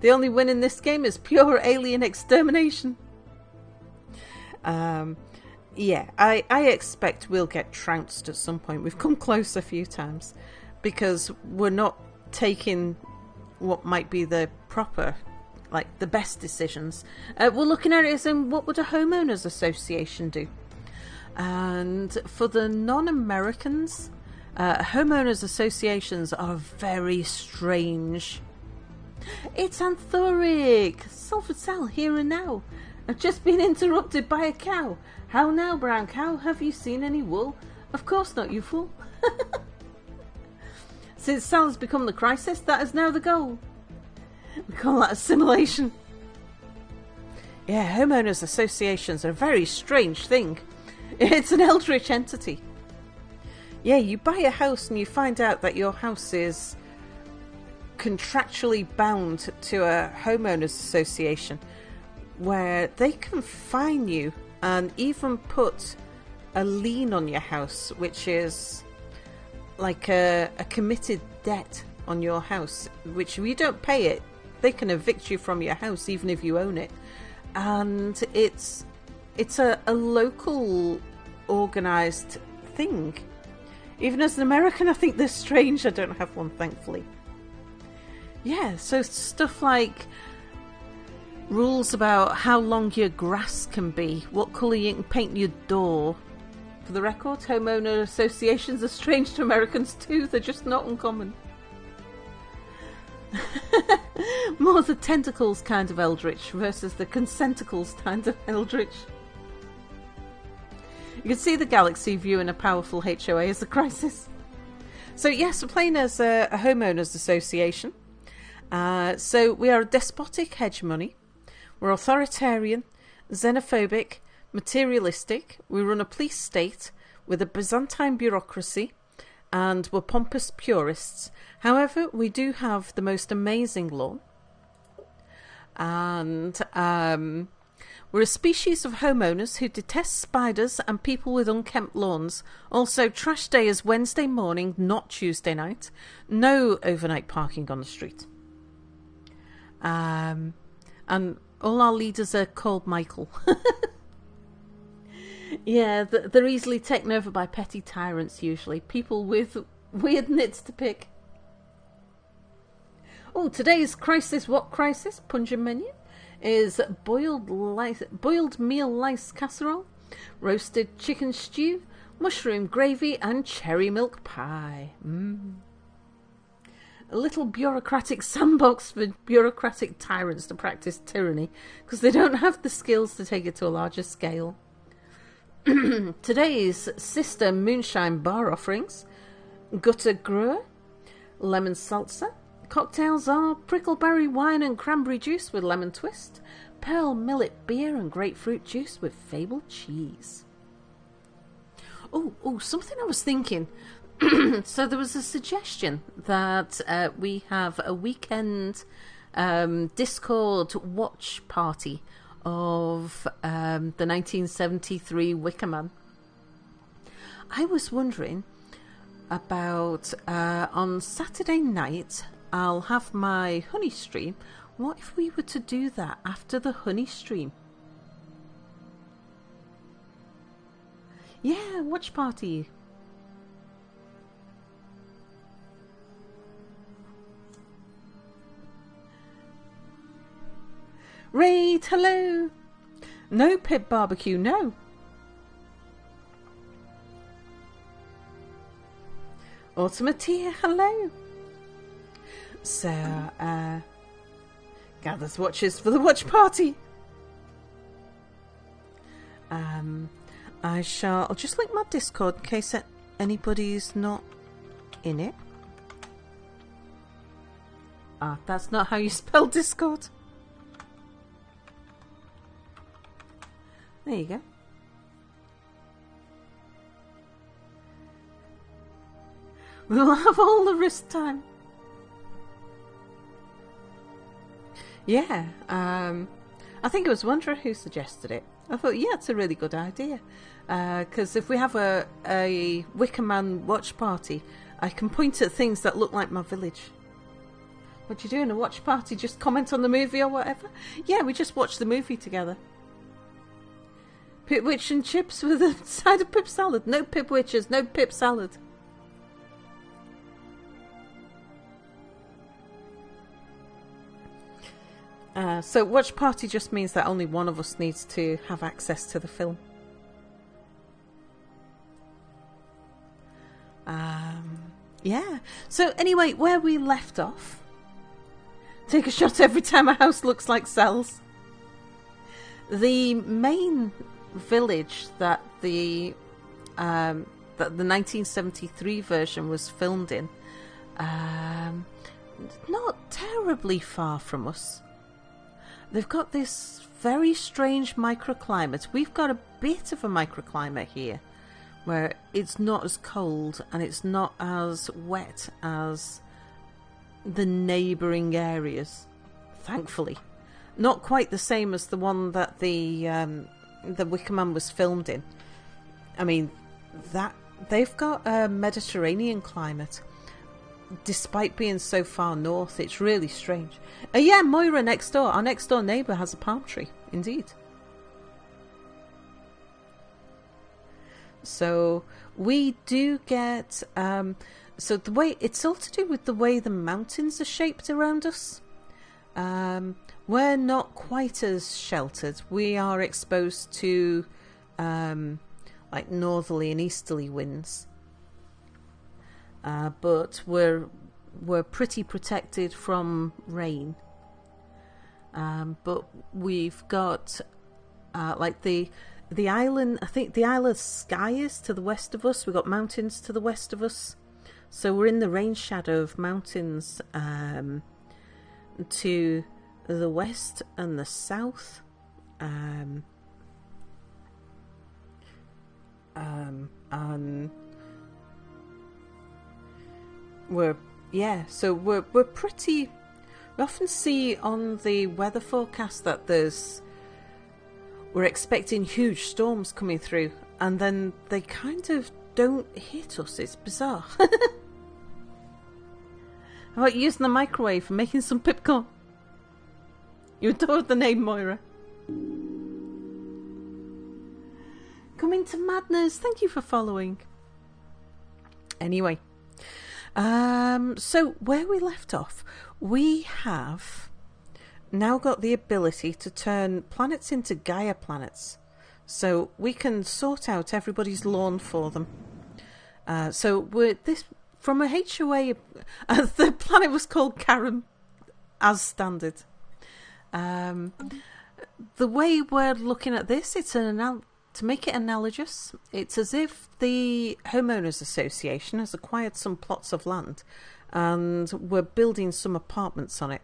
The only win in this game is pure alien extermination. Yeah, I expect we'll get trounced at some point. We've come close a few times because we're not taking what might be the proper, like the best decisions. We're looking at it as in, what would a homeowners association do? And for the non-Americans, homeowners associations are very strange. It's Anthoric! Salford Sal, here and now. I've just been interrupted by a cow. How now, brown cow? Have you seen any wool? Of course not, you fool. Since Sal has become the crisis, that is now the goal. We call that assimilation. Yeah, homeowners associations are a very strange thing. It's an eldritch entity. Yeah, you buy a house and you find out that your house is contractually bound to a homeowners association. where they can fine you and even put a lien on your house, which is like a committed debt on your house, which if you don't pay it, they can evict you from your house even if you own it. And it's a local organised thing. Even as an American, I think they're strange. I don't have one, thankfully. Yeah, so stuff like rules about how long your grass can be, what colour you can paint your door. For the record, homeowner associations are strange to Americans too. They're just not uncommon. More the tentacles kind of eldritch versus the consenticles kind of eldritch. You can see the galaxy viewing a powerful HOA as a crisis. So yes, we're playing as a homeowners association. So we are a despotic hegemony. We're authoritarian, xenophobic, materialistic. We run a police state with a Byzantine bureaucracy, and we're pompous purists. However, we do have the most amazing law. And we're a species of homeowners who detest spiders and people with unkempt lawns. Also, trash day is Wednesday morning, not Tuesday night. No overnight parking on the street. And all our leaders are called Michael. Yeah, they're easily taken over by petty tyrants, usually. People with weird nits to pick. Oh, today's crisis, what crisis? Punja menu is boiled meal lice casserole, roasted chicken stew, mushroom gravy, and cherry milk pie. A little bureaucratic sandbox for bureaucratic tyrants to practice tyranny, because they don't have the skills to take it to a larger scale. Today's sister moonshine bar offerings: gutter grue, lemon salsa. Cocktails are prickleberry wine and cranberry juice with lemon twist, pearl millet beer and grapefruit juice with fable cheese. Oh, something I was thinking. So there was a suggestion that we have a weekend Discord watch party of the 1973 Wicker Man. I was wondering about on Saturday night I'll have my honey stream. What if we were to do that after the honey stream? Yeah, watch party. Raid, hello. No pib barbecue, no. Automatia, hello. So, gathers watches for the watch party. I'll just link my Discord in case anybody's not in it. That's not how you spell Discord. There you go. We'll have all the wrist time. Yeah, I think it was Wanderer who suggested it. I thought, yeah, it's a really good idea. Because if we have a Wicker Man watch party, I can point at things that look like my village. What do you do in a watch party? Just comment on the movie or whatever? Yeah, we just watch the movie together. Pipwitch and chips with a side of pip salad. No pipwitches, no pip salad. So watch party just means that only one of us needs to have access to the film. Yeah. So anyway, where we left off. Take a shot every time a house looks like cells. The main village that the 1973 version was filmed in, not terribly far from us. They've got this very strange microclimate. We've got a bit of a microclimate here, where it's not as cold and it's not as wet as the neighbouring areas, thankfully. Not quite the same as the one that the Wicker Man was filmed in. I mean, that they've got a Mediterranean climate. Despite being so far north, it's really strange. Yeah, Moira next door. Our next door neighbour has a palm tree, indeed. So we do get... so the way... It's all to do with the way the mountains are shaped around us. We're not quite as sheltered. We are exposed to like northerly and easterly winds. But we're pretty protected from rain. But we've got like the island. I think the Isle of Skye is to the west of us. We've got mountains to the west of us, so we're in the rain shadow of mountains to the west and the south. And we're pretty. We often see on the weather forecast that we're expecting huge storms coming through, and then they kind of don't hit us. It's bizarre. How about using the microwave for making some pipcorn? You adored the name, Moira. Coming to Madness, thank you for following. Anyway, so where we left off, we have now got the ability to turn planets into Gaia planets. So we can sort out everybody's lawn for them. So we're this from a HOA. The planet was called Karen, as standard. The way we're looking at this, it's to make it analogous, it's as if the Homeowners Association has acquired some plots of land and we're building some apartments on it.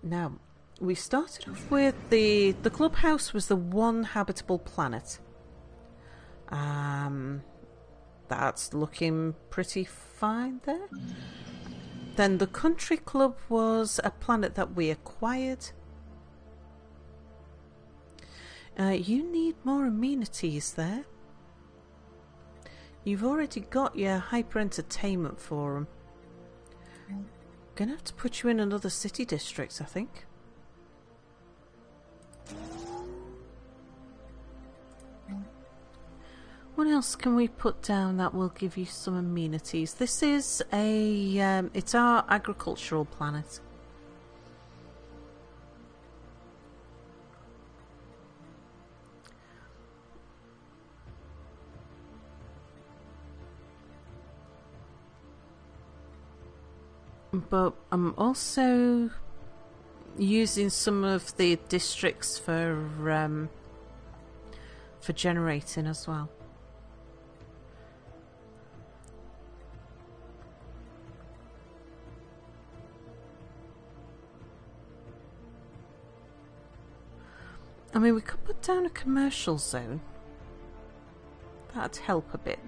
Now, we started off with the clubhouse was the one habitable planet. That's looking pretty fine there. Then the country club was a planet that we acquired. You need more amenities there. You've already got your hyper entertainment forum. Gonna have to put you in another city district, I think. What else can we put down that will give you some amenities? This is it's our agricultural planet. But I'm also using some of the districts for generating as well. I mean, we could put down a commercial zone. That'd help a bit.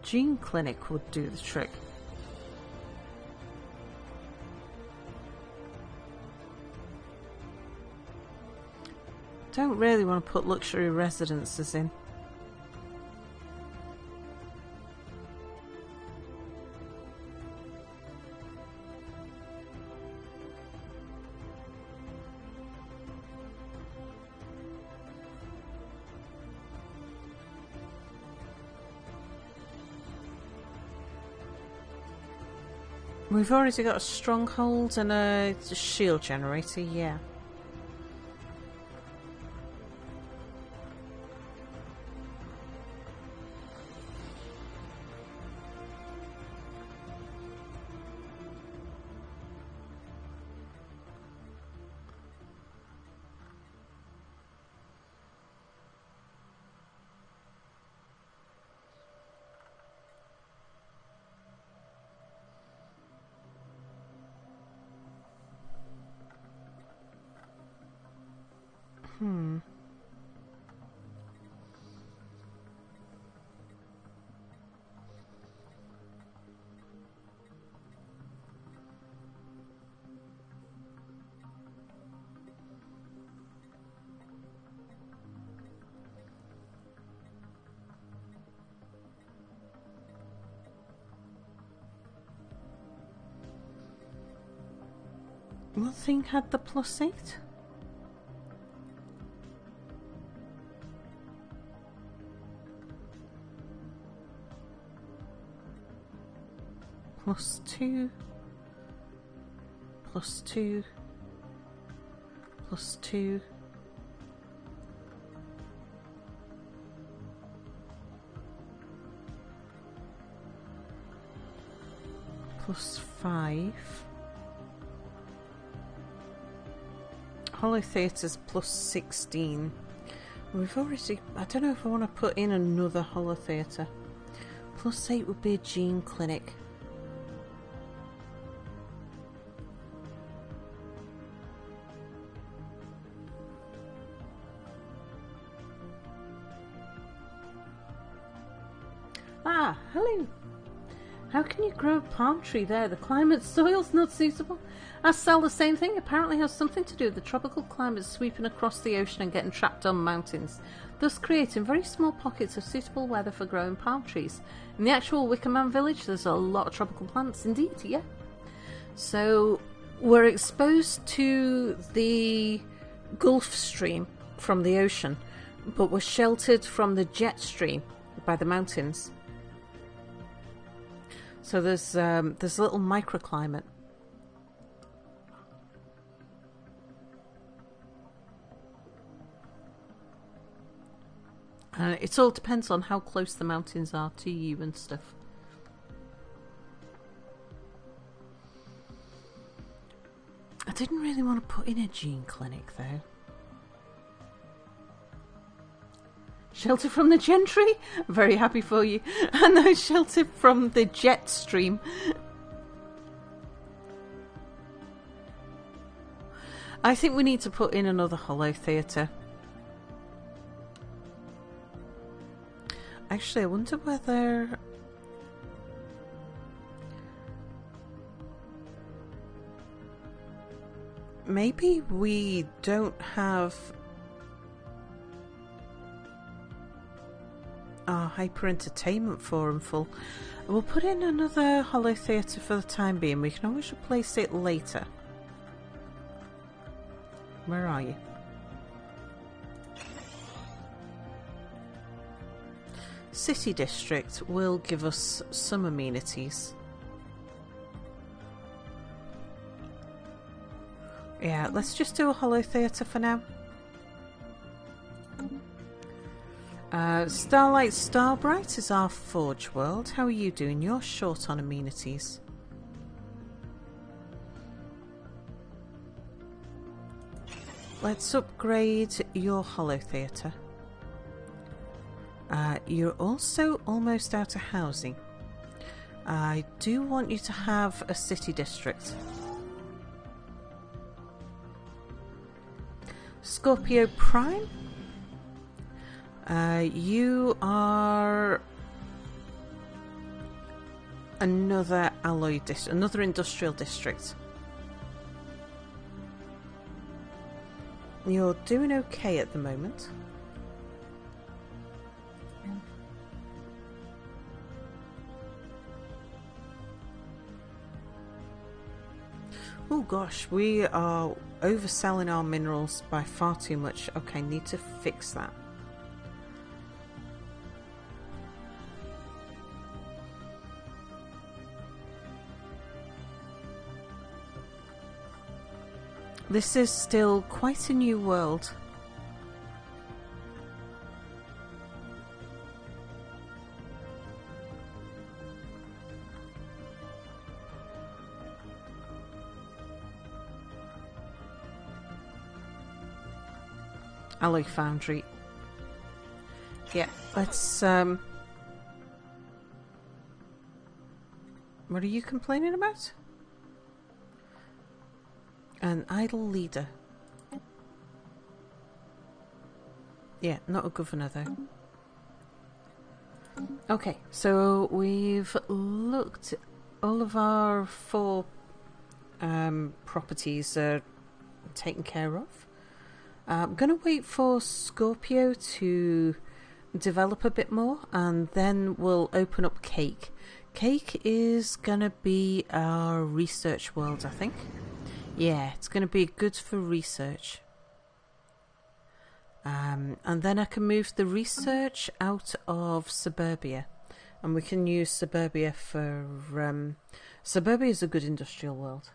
Gene Clinic would do the trick. Don't really want to put luxury residences in. We've already got a stronghold and a shield generator, yeah. What thing had the +8? +2, +2, +2. +5. Hollow Theatre's +16. We've already... I don't know if I want to put in another Hollow Theatre. +8 would be a gene clinic. Ah, hello. How can you grow a palm tree there? The climate soil's not suitable. Ask Sal the same thing. Apparently has something to do with the tropical climate sweeping across the ocean and getting trapped on mountains, thus creating very small pockets of suitable weather for growing palm trees. In the actual Wickerman village, there's a lot of tropical plants indeed, yeah. So we're exposed to the Gulf Stream from the ocean, but we're sheltered from the jet stream by the mountains. So there's a little microclimate. It all depends on how close the mountains are to you and stuff. I didn't really want to put in a gene clinic though. Shelter from the gentry? Very happy for you. And no shelter from the jet stream. I think we need to put in another Hollow Theatre. Actually, I wonder whether... maybe we don't have... our hyper entertainment forum full. We'll put in another Hollow Theatre for the time being. We can always replace it later. Where are you? City District will give us some amenities. Yeah, let's just do a Hollow Theatre for now. Starlight Starbright is our Forge World. How are you doing? You're short on amenities. Let's upgrade your Hollow Theatre. You're also almost out of housing. I do want you to have a city district. Scorpio Prime. You are another alloy district, another industrial district. You're doing okay at the moment. Oh gosh, we are overselling our minerals by far too much. Okay, need to fix that. This is still quite a new world. Alloy Foundry. Yeah, let's what are you complaining about? An idle leader. Yeah, not a governor though. Okay, so we've looked. All of our 4 properties are taken care of. I'm going to wait for Scorpio to develop a bit more, and then we'll open up Cake. Cake is going to be our research world, I think. Yeah, it's going to be good for research. And then I can move the research out of Suburbia. And we can use Suburbia for... Suburbia is a good industrial world.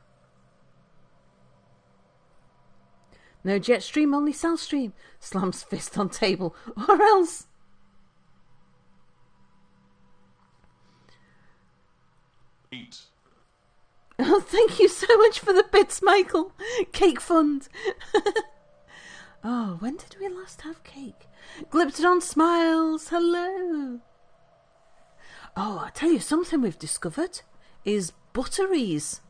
No jet stream, only South Stream. Slams fist on table. Or else... Eat. Oh, thank you so much for the bits, Michael. Cake fund. Oh, when did we last have cake? Gliptodon smiles. Hello. Oh, I tell you something we've discovered is butteries.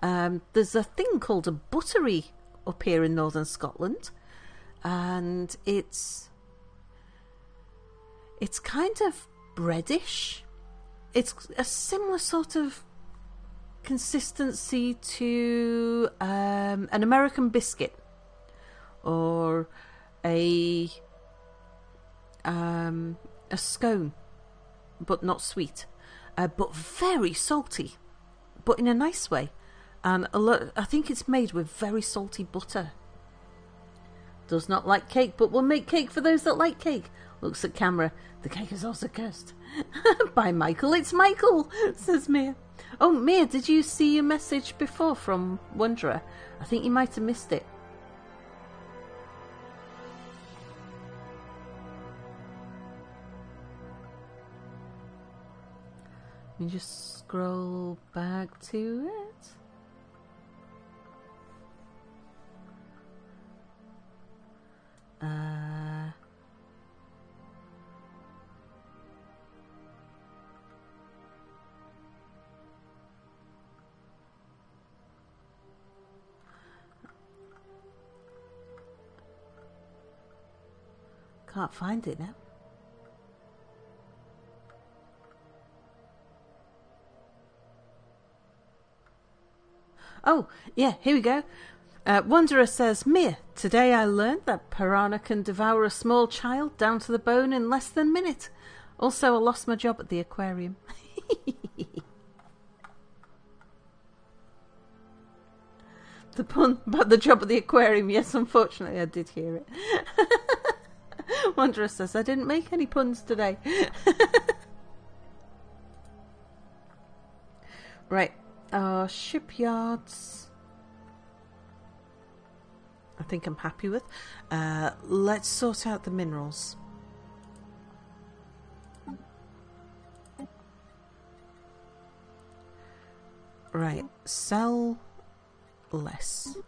There's a thing called a buttery up here in northern Scotland, and it's kind of breadish. It's a similar sort of consistency to an American biscuit or a scone, but not sweet, but very salty, but in a nice way. And I think it's made with very salty butter. Does not like cake, but will make cake for those that like cake. Looks at camera. The cake is also cursed. By Michael. It's Michael, says Mia. Oh, Mia, did you see your message before from Wanderer? I think you might have missed it. Let me just scroll back to it. Can't find it now. Oh, yeah, here we go. Wanderer says, Mia, today I learned that piranha can devour a small child down to the bone in less than a minute. Also, I lost my job at the aquarium. The pun about the job at the aquarium, yes, unfortunately I did hear it. Wanderer says, I didn't make any puns today. Right, our shipyards... I think I'm happy with. Let's sort out the minerals. Right, sell less.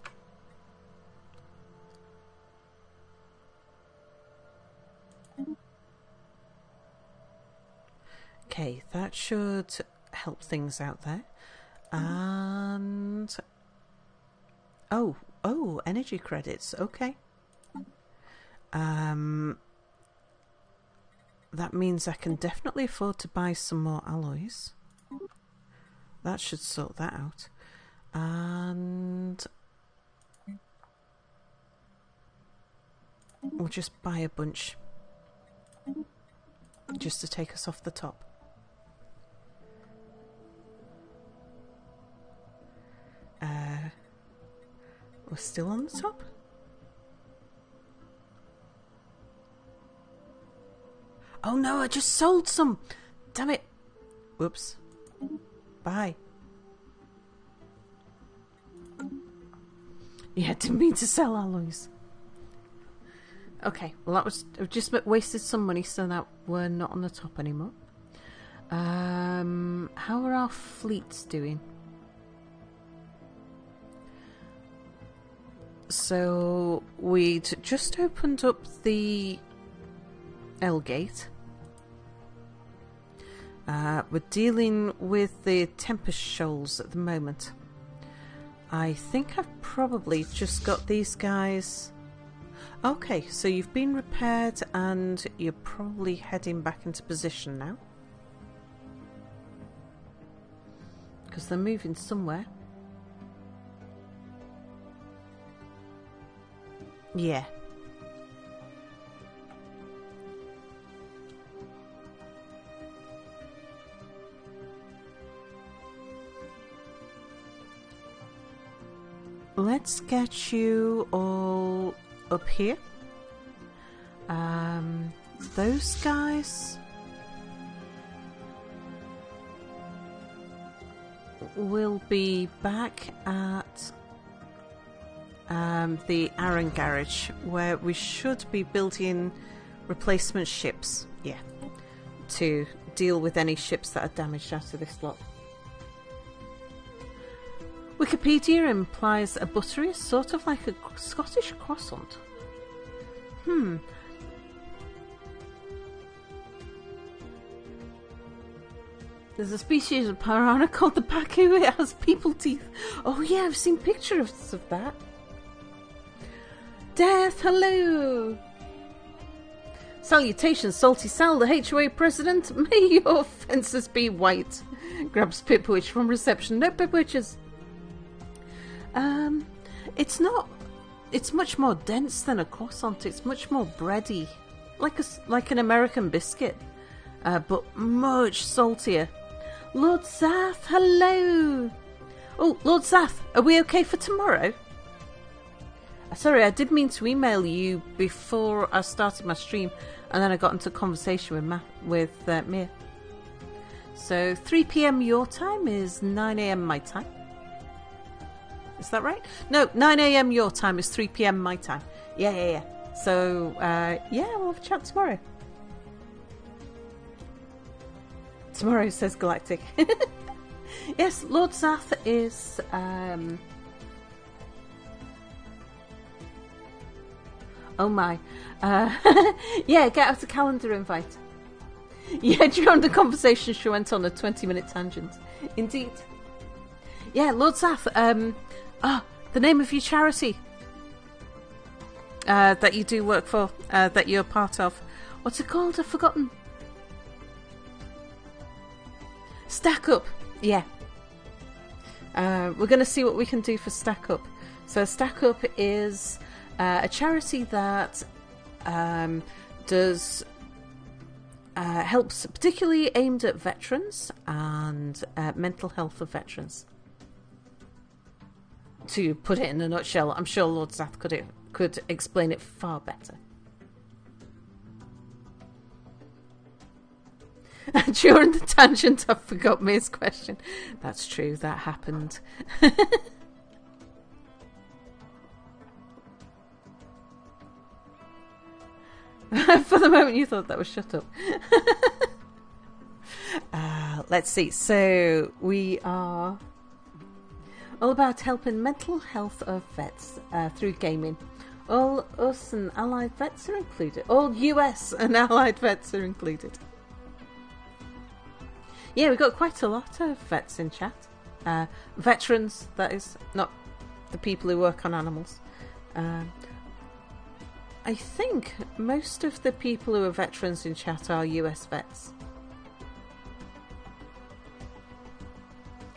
Okay, that should help things out there. And... Oh, energy credits. Okay. That means I can definitely afford to buy some more alloys. That should sort that out. And we'll just buy a bunch just to take us off the top. We're still on the top? Oh no, I just sold some! Damn it! Whoops. Bye. Yeah, didn't mean to sell alloys. Okay, well that was... I've just wasted some money so that we're not on the top anymore. How are our fleets doing? So we'd just opened up the L gate. We're dealing with the Tempest Shoals at the moment. I think I've probably just got these guys... Okay, so you've been repaired and you're probably heading back into position now. Because they're moving somewhere. Yeah. let's get you all up here. Those guys will be back at the Aaron garage, where we should be building replacement ships, to deal with any ships that are damaged out of this lot. Wikipedia implies a buttery is sort of like a Scottish croissant. There's a species of piranha called the Baku. It has people teeth. Oh yeah, I've seen pictures of that. Death, hello! Salutations, Salty Sal, the HOA president. May your fences be white. Grabs Pipwitch from reception. No Pipwitches. It's not... It's much more dense than a croissant. It's much more bready. Like an American biscuit. But much saltier. Lord Zath, hello! Oh, Lord Zath, are we okay for tomorrow? Sorry, I did mean to email you before I started my stream, and then I got into conversation with Mia. So 3 PM your time is 9 AM my time. Is that right? No, 9 AM your time is 3 PM my time. Yeah. So, we'll have a chat tomorrow. Tomorrow, says Galactic. Yes, Lord Zath is... Oh my. Yeah, get out a calendar invite. Yeah, during the conversation she went on a 20-minute tangent. Indeed. Yeah, Lord Zath, the name of your charity that you do work for, that you're part of. What's it called? I've forgotten. Stack Up. Yeah. We're going to see what we can do for Stack Up. So Stack Up is... a charity that does helps particularly aimed at veterans and mental health of veterans. To put it in a nutshell, I'm sure Lord Zath could explain it far better. During the tangent, I forgot Mia's question. That's true, that happened. For the moment you thought that was shut up. Let's see. So we are all about helping mental health of vets through gaming. All us and allied vets are included. All US and allied vets are included. Yeah, we've got quite a lot of vets in chat. Veterans, that is, not the people who work on animals. I think most of the people who are veterans in chat are US vets.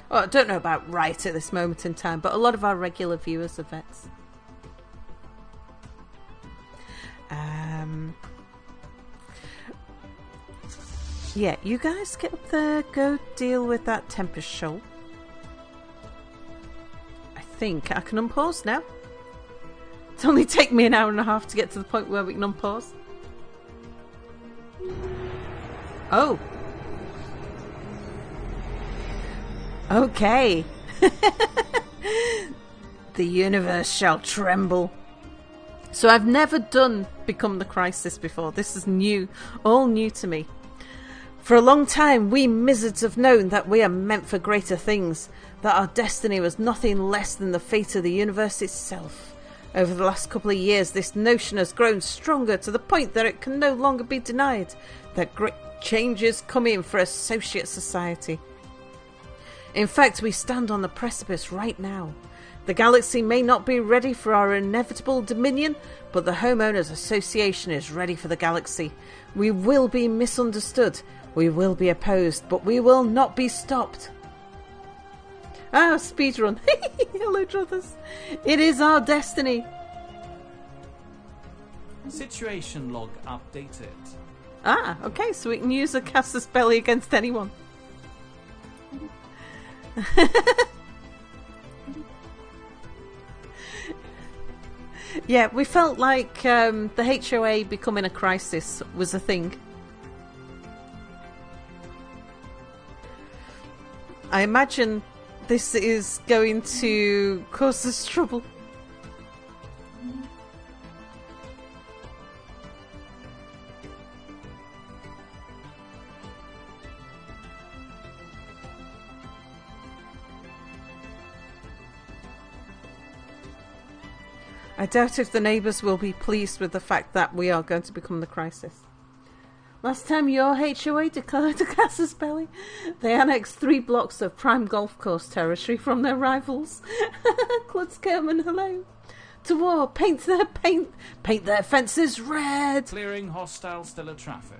Well, I don't know about right at this moment in time, but a lot of our regular viewers are vets. Yeah, you guys get up there, go deal with that Tempest Shoal. I think I can unpause now. It's only taken me an hour and a half to get to the point where we can unpause. Oh. Okay. The universe shall tremble. So I've never done Become the Crisis before. This is new, all new to me. For a long time, we Mizzards have known that we are meant for greater things, that our destiny was nothing less than the fate of the universe itself. Over the last couple of years, this notion has grown stronger to the point that it can no longer be denied that great change is coming for Associate Society. In fact, we stand on the precipice right now. The galaxy may not be ready for our inevitable dominion, but the Homeowners Association is ready for the galaxy. We will be misunderstood, we will be opposed, but we will not be stopped. Ah, speedrun. Hello, brothers. It is our destiny. Situation log updated. Ah, okay, so we can use a caster's belly against anyone. Yeah, we felt like the HOA becoming a crisis was a thing. I imagine this is going to cause us trouble. I doubt if the neighbours will be pleased with the fact that we are going to become the crisis. Last time your HOA declared a casus belli, they annexed 3 blocks of prime golf course territory from their rivals. Klutzkerman, hello. To war, paint their fences red. Clearing hostile stellar traffic.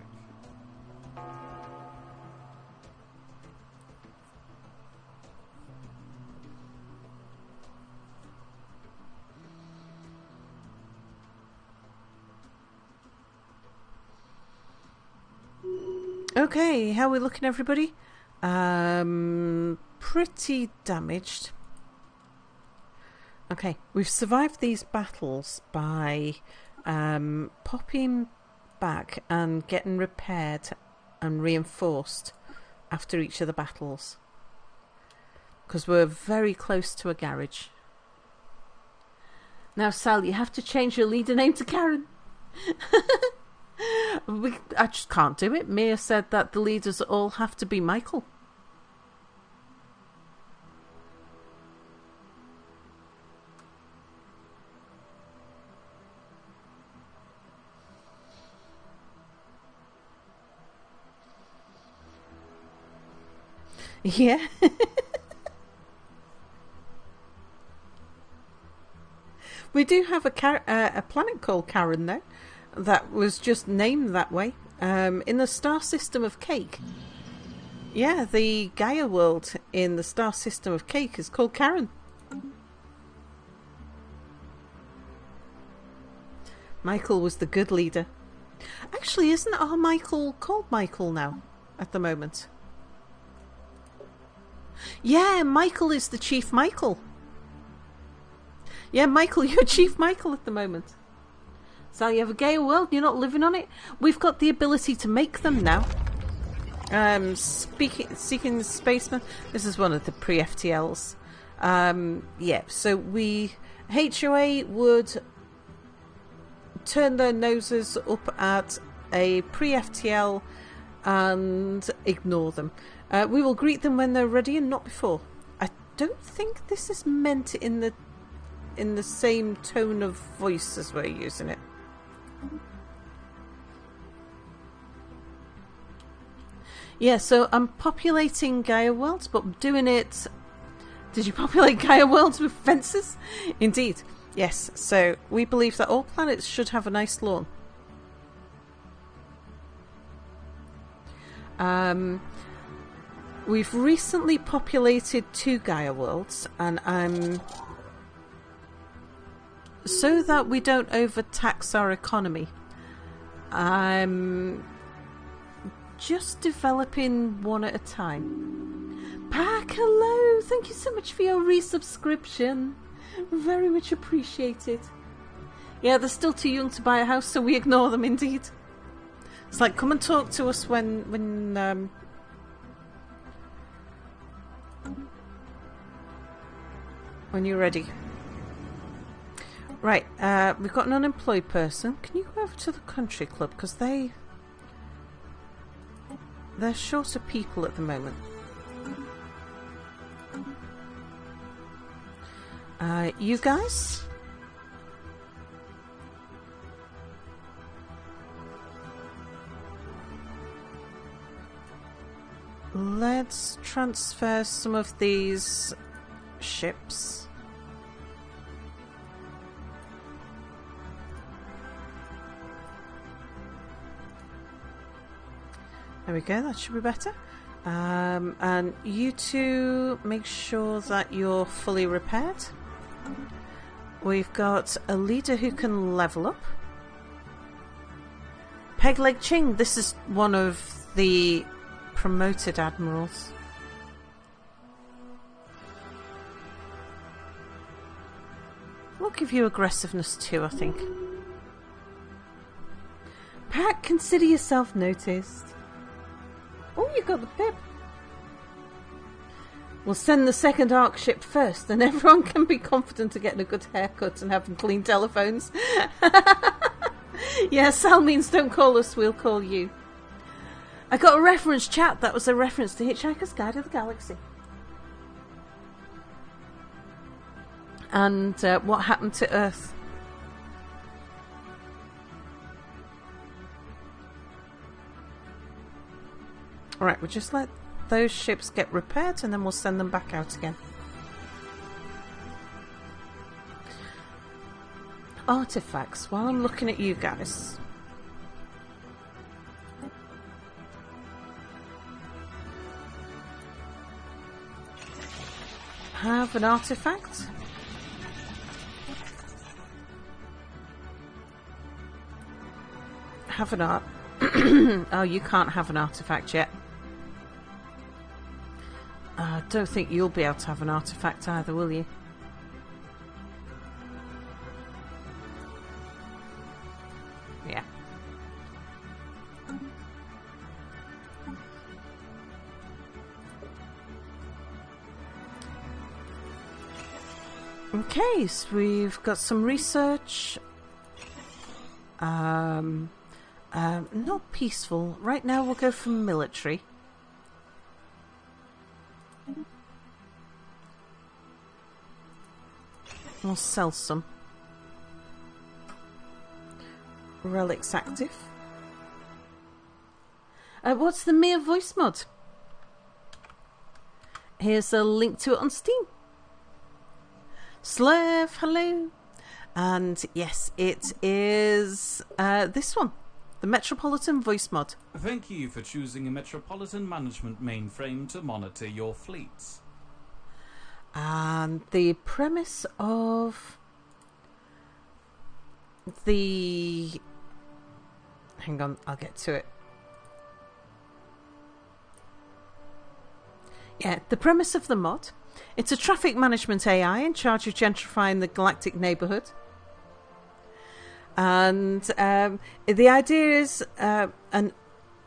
Okay, how are we looking, everybody? Pretty damaged. Okay, we've survived these battles by popping back and getting repaired and reinforced after each of the battles. Because we're very close to a garage. Now, Sal, you have to change your leader name to Karen. I just can't do it. Mia said that the leaders all have to be Michael. Yeah. We do have a planet called Karen, though. That was just named that way. In the star system of Cake. Yeah, the Gaia world in the star system of Cake is called Karen. Michael was the good leader. Actually, isn't our Michael called Michael now at the moment? Yeah, Michael is the Chief Michael. Yeah, Michael, you're Chief Michael at the moment. So you have a Gaia world, you're not living on it. We've got the ability to make them now. Seeking Spaceman. This is one of the pre-FTLs. Yeah, so HOA would turn their noses up at a pre-FTL and ignore them. We will greet them when they're ready and not before. I don't think this is meant in the same tone of voice as we're using it. Yeah, so I'm populating Gaia worlds, but I'm doing it... Did you populate Gaia worlds with fences? Indeed, yes. So we believe that all planets should have a nice lawn. We've recently populated 2 Gaia worlds, and so that we don't overtax our economy, I'm just developing one at a time. Pack, hello! Thank you so much for your resubscription. Very much appreciated. Yeah, they're still too young to buy a house, so we ignore them indeed. It's like, come and talk to us when you're ready. Right, we've got an unemployed person. Can you go over to the country club? Because they're short of people at the moment. You guys? Let's transfer some of these ships. There we go, that should be better. And you two, make sure that you're fully repaired. We've got a leader who can level up. Pegleg Ching, this is one of the promoted admirals. I'll give you aggressiveness too, I think. Pat, consider yourself noticed. Oh, you got the pip. We'll send the second arc ship first, and everyone can be confident of getting a good haircut and having clean telephones. Yeah, Sal means don't call us, we'll call you. I got a reference chat that was a reference to Hitchhiker's Guide to the Galaxy. And what happened to Earth. Alright, we'll just let those ships get repaired and then we'll send them back out again. Artifacts, while I'm looking at you guys. Have an artifact. Have an art. Oh, you can't have an artifact yet. I don't think you'll be able to have an artifact either, will you? Yeah. Okay, so we've got some research. Not peaceful. Right now we'll go for military. We'll sell some. Relics active. What's the mere voice mod? Here's a link to it on Steam. Slurf, hello. And yes, it is this one. The Metropolitan Voice Mod. Thank you for choosing a Metropolitan Management mainframe to monitor your fleets. And the premise of the... Hang on, I'll get to it. Yeah, the premise of the mod. It's a traffic management AI in charge of gentrifying the galactic neighbourhood. And the idea is, and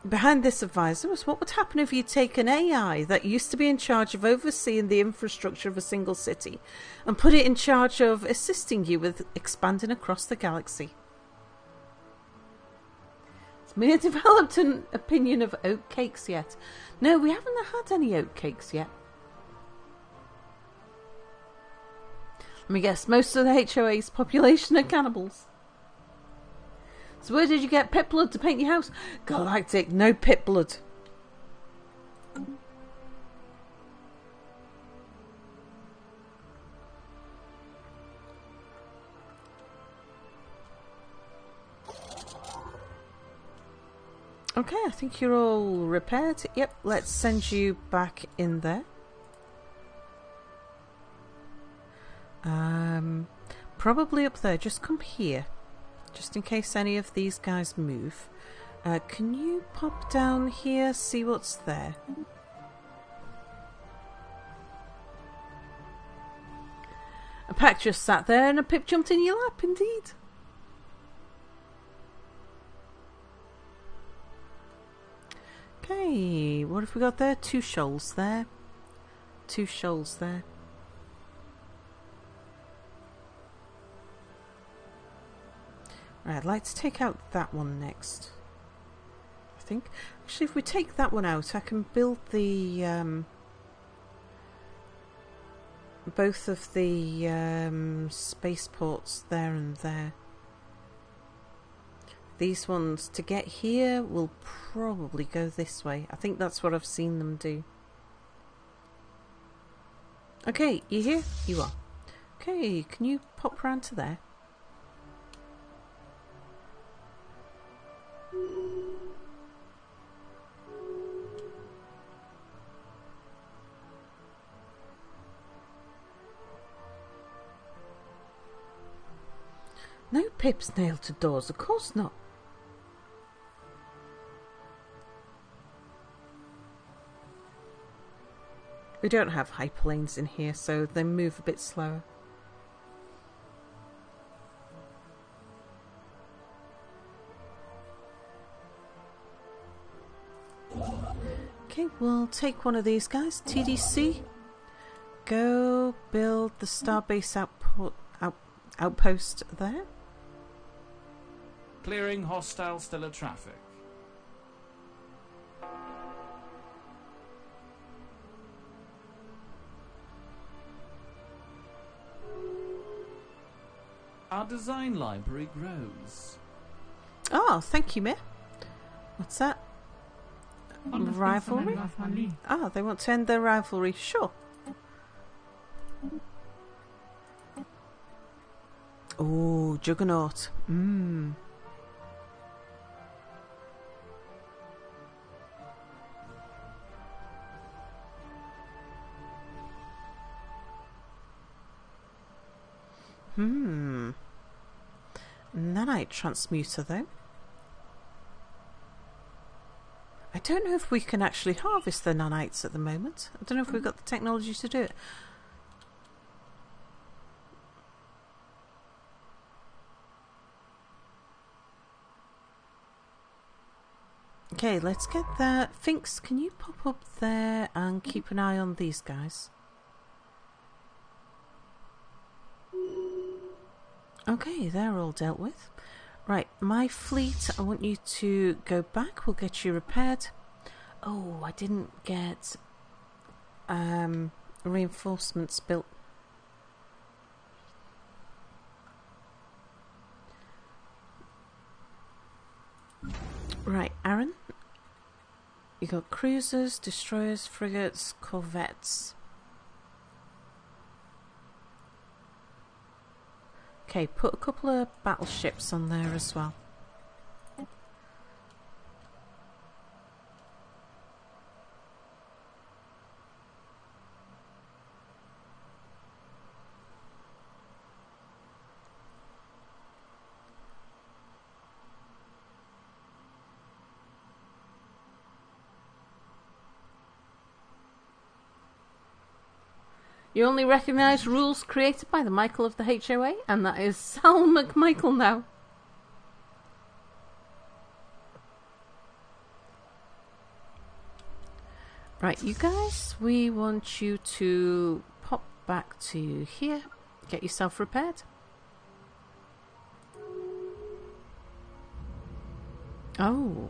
behind this advisor was what would happen if you take an AI that used to be in charge of overseeing the infrastructure of a single city and put it in charge of assisting you with expanding across the galaxy. It's me developed an opinion of oatcakes yet. No, we haven't had any oatcakes yet. Let me guess, most of the HOA's population are cannibals. So where did you get pit blood to paint your house? Galactic, no pit blood. Okay, I think you're all repaired. Yep, let's send you back in there. Probably up there. Just come here. Just in case any of these guys move. Can you pop down here, see what's there? A pack just sat there and a pip jumped in your lap, indeed. Okay, what have we got there? 2 shoals there. 2 shoals there. Right, I'd like to take out that one next. I think. Actually, if we take that one out, I can build the both of the spaceports there and there. These ones to get here will probably go this way. I think that's what I've seen them do. Okay, you here? You are. Okay, can you pop round to there? No pips nailed to doors, of course not. We don't have hyperlanes in here, so they move a bit slower. we'll take one of these guys. TDC. Go build the Starbase outpost there. Clearing hostile stellar traffic. Our design library grows. Oh, thank you, Mir. What's that? Rivalry? Ah, they want to end their rivalry. Sure. Oh, Juggernaut. Nanite transmuter, though. I don't know if we can actually harvest the nanites at the moment. I don't know if we've got the technology to do it. Okay, let's get that. Finks, can you pop up there and keep an eye on these guys? Okay, they're all dealt with. Right, my fleet, I want you to go back. We'll get you repaired. Oh, I didn't get reinforcements built. Right, Aaron. You got cruisers, destroyers, frigates, corvettes. Okay, put a couple of battleships on there as well. You only recognise rules created by the Michael of the HOA, and that is Sal McMichael now. Right, you guys, we want you to pop back to here, get yourself repaired. Oh,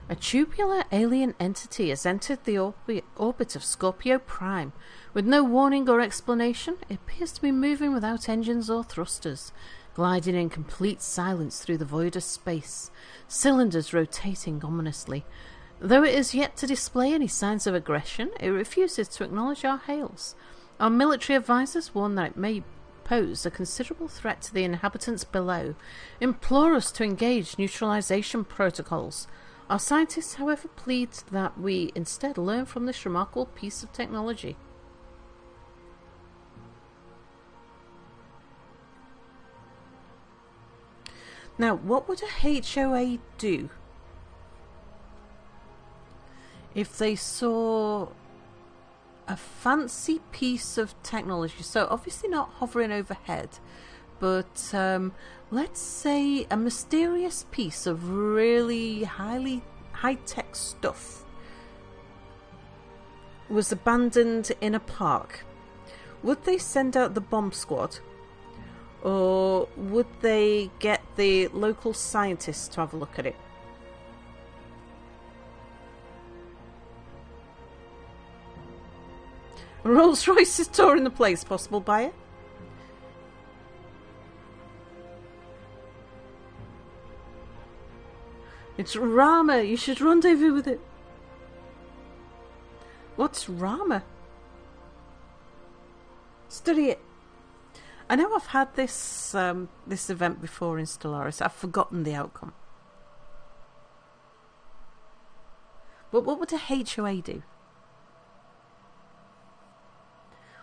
a tubular alien entity has entered the orbit of Scorpio Prime. With no warning or explanation, it appears to be moving without engines or thrusters, gliding in complete silence through the void of space, cylinders rotating ominously. Though it is yet to display any signs of aggression, it refuses to acknowledge our hails. Our military advisors warn that it may pose a considerable threat to the inhabitants below, implore us to engage neutralization protocols. Our scientists, however, plead that we instead learn from this remarkable piece of technology. Now, what would a HOA do if they saw a fancy piece of technology? So obviously not hovering overhead, but let's say a mysterious piece of really highly high-tech stuff was abandoned in a park. Would they send out the bomb squad? Or would they get the local scientists to have a look at it? Rolls-Royce is touring the place, possible buyer? It's Rama, you should rendezvous with it. What's Rama? Study it. I know I've had this this event before in Stellaris. I've forgotten the outcome. But what would a HOA do?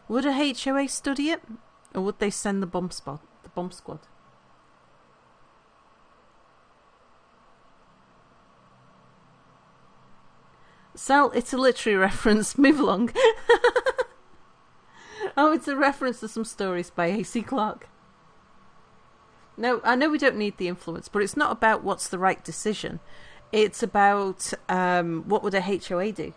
Would a HOA study it? Or would they send the bomb squad? Sal, it's a literary reference. Move along. Oh, it's a reference to some stories by A.C. Clarke. No, I know we don't need the influence, but it's not about what's the right decision. It's about what would a HOA do?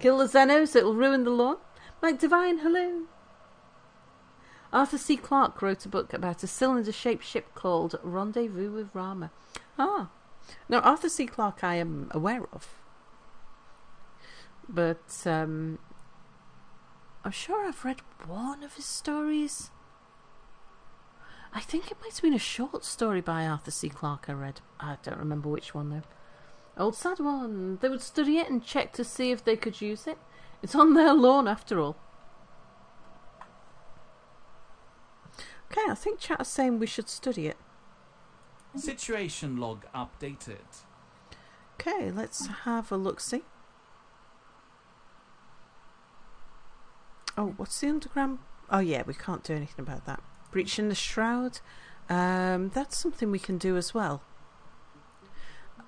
Kill the Xenos, it'll ruin the lawn. Mike Devine, hello. Arthur C. Clarke wrote a book about a cylinder-shaped ship called Rendezvous with Rama. Ah. Now, Arthur C. Clarke I am aware of. But I'm sure I've read one of his stories. I think it might have been a short story by Arthur C. Clarke I read. I don't remember which one, though. Old sad one. They would study it and check to see if they could use it. It's on their lawn, after all. Okay, I think chat is saying we should study it. Situation log updated. Okay, let's have a look-see. Oh, what's the underground? Oh yeah, we can't do anything about that. Breaching the shroud. That's something we can do as well.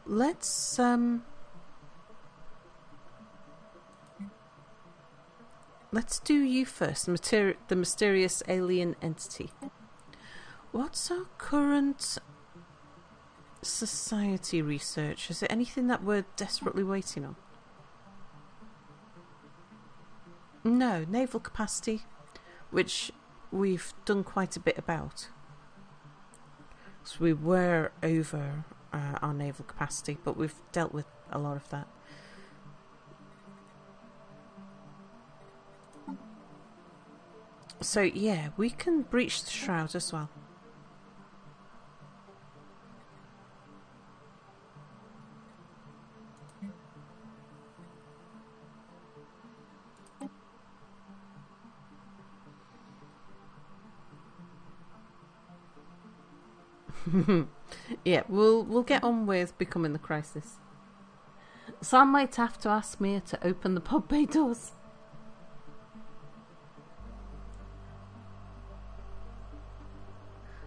Let's do you first. The mysterious alien entity. What's our current society research? Is there anything that we're desperately waiting on? No, naval capacity, which we've done quite a bit about. So we were over our naval capacity, but we've dealt with a lot of that. So yeah, we can breach the shroud as well. Yeah, we'll get on with becoming the crisis. Sam might have to ask Mia to open the pod bay doors.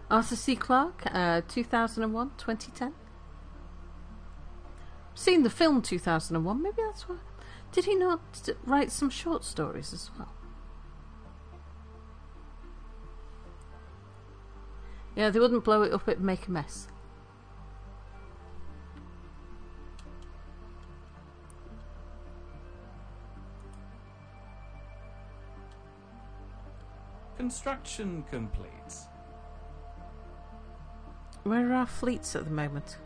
Arthur C. Clarke, 2001, 2010. Seen the film 2001, maybe that's why. Did he not write some short stories as well? Yeah, they wouldn't blow it up, it'd make a mess. Construction complete. Where are our fleets at the moment?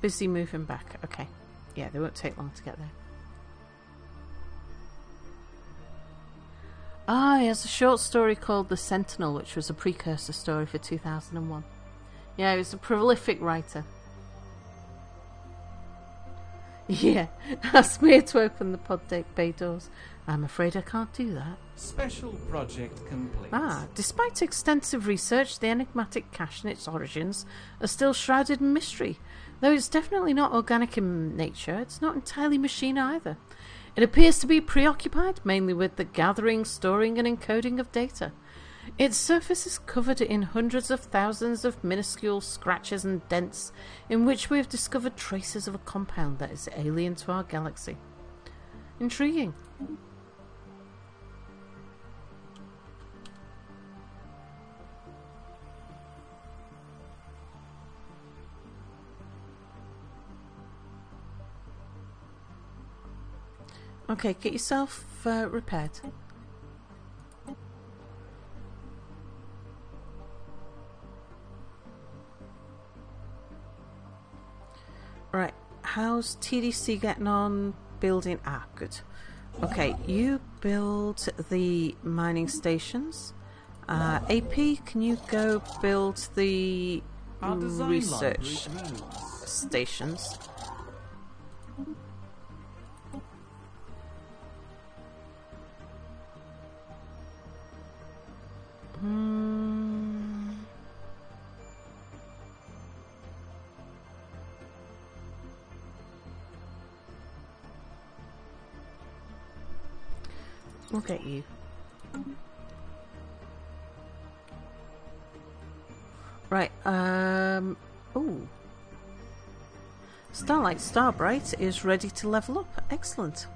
Busy moving back. Okay. Yeah, they won't take long to get there. Ah, he has a short story called The Sentinel, which was a precursor story for 2001. Yeah, he was a prolific writer. Yeah, ask me to open the pod bay doors. I'm afraid I can't do that. Special project complete. Ah, despite extensive research, the enigmatic cache and its origins are still shrouded in mystery. Though it's definitely not organic in nature, it's not entirely machine either. It appears to be preoccupied mainly with the gathering, storing and encoding of data. Its surface is covered in hundreds of thousands of minuscule scratches and dents in which we have discovered traces of a compound that is alien to our galaxy. Intriguing. Okay, get yourself repaired. Right, how's TDC getting on building? Ah, good. Okay, you build the mining stations. AP, can you go build the research stations? We'll get you. Right, ooh. Starlight Starbright is ready to level up. Excellent.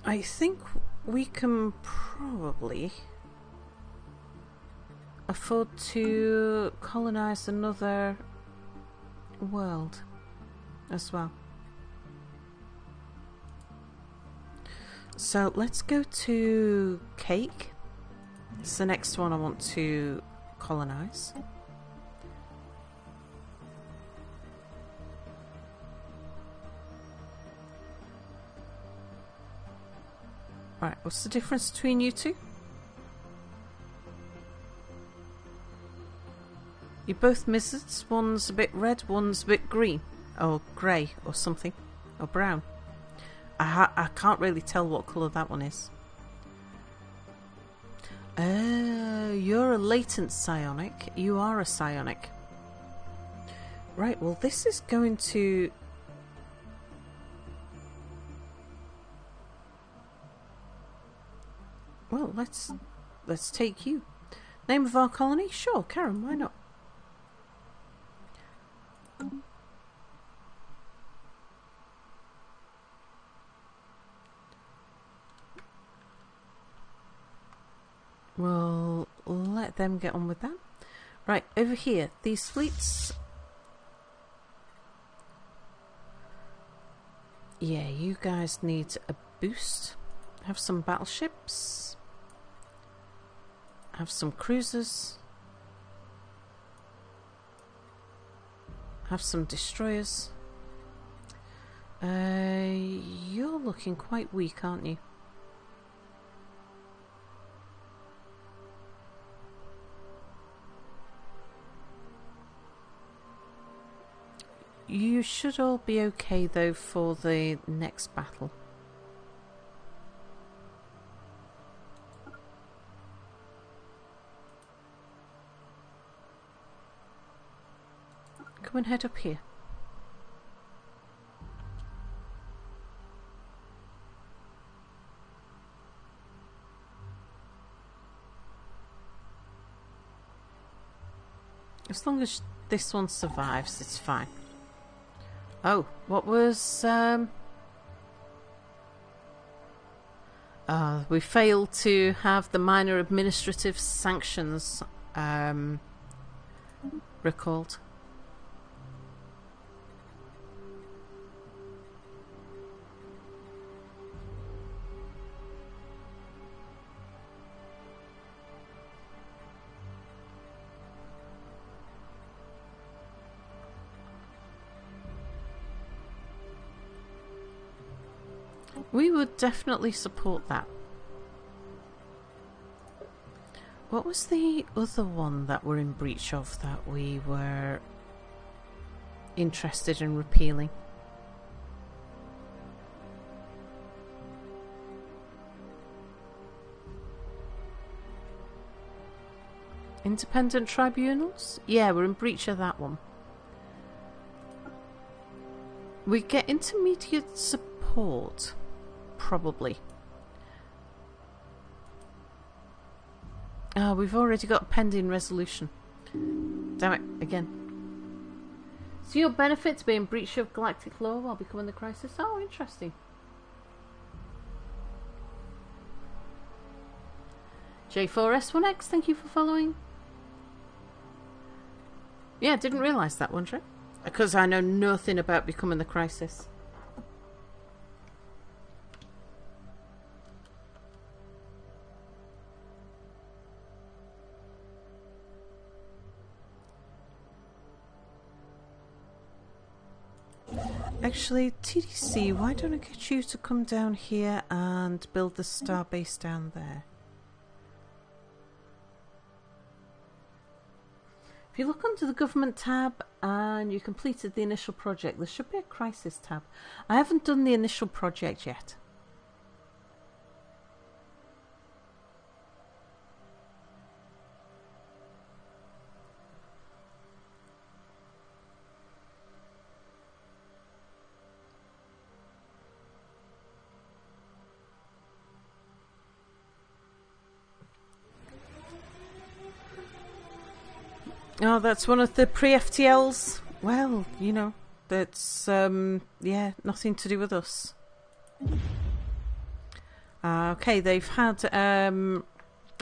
I think we can probably afford to colonize another world as well. So let's go to Cake. It's the next one I want to colonize. Right, what's the difference between you two? You're both lizards. One's a bit red, one's a bit green. Or grey, or something. Or brown. I can't really tell what colour that one is. You're a latent psionic. You are a psionic. Right, well this is going to... Well, let's take you. Name of our colony? Sure, Karen, why not? We'll let them get on with that. Right, over here, these fleets... Yeah, you guys need a boost. Have some battleships. Have some cruisers. Have some destroyers. You're looking quite weak, aren't you? You should all be okay though for the next battle. Come and head up here. As long as this one survives, it's fine. Oh, what was... we failed to have the minor administrative sanctions recalled. We would definitely support that. What was the other one that we're in breach of that we were interested in repealing? Independent tribunals? Yeah, we're in breach of that one. We get intermediate support. Probably. Ah, we've already got a pending resolution. Damn it, again. So your benefit to be in breach of galactic law while becoming the crisis? Oh, interesting. J4S1X, thank you for following. Yeah, didn't realise that one, Trey. Because I know nothing about becoming the crisis. Actually, TDC, why don't I get you to come down here and build the star base down there? If you look under the government tab and you completed the initial project, there should be a crisis tab. I haven't done the initial project yet. Oh, that's one of the pre-FTLs. Well, you know, that's, yeah, nothing to do with us. Okay, they've had a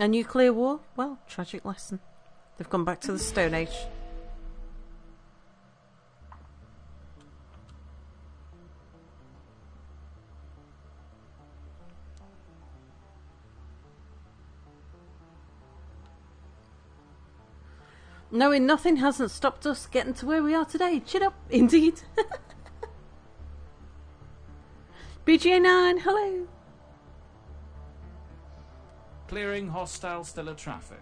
nuclear war. Well, tragic lesson. They've gone back to the Stone Age. Knowing nothing hasn't stopped us getting to where we are today. Chin up, indeed. BGA9, hello. Clearing hostile stellar traffic.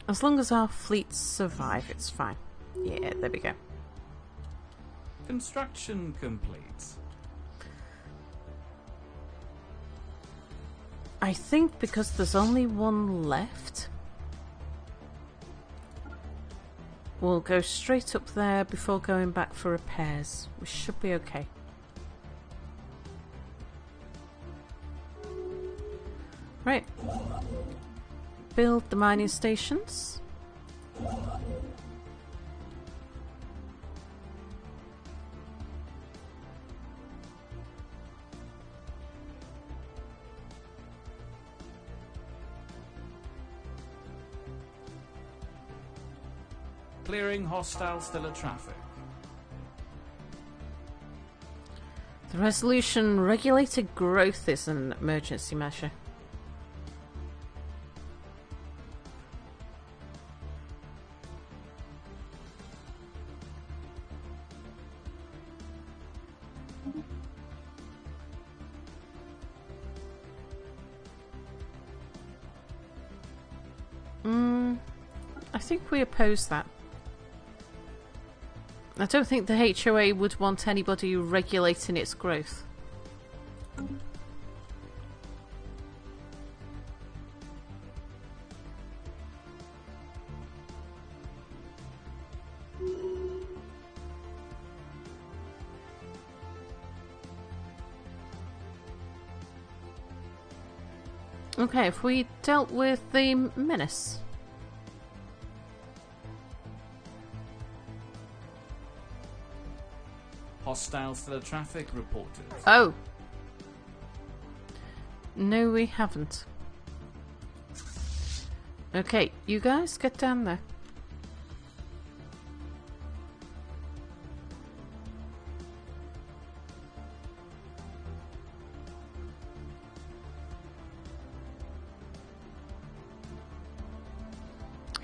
As long as our fleets survive, it's fine. Yeah, there we go. Construction complete. I think because there's only one left, we'll go straight up there before going back for repairs. We should be okay. Right. Build the mining stations. Clearing hostile stellar traffic. The resolution regulated growth is an emergency measure. I think we oppose that. I don't think the HOA would want anybody regulating its growth. Okay, if we dealt with the menace. Hostile stellar traffic reported. Oh. No, we haven't. Okay, you guys get down there.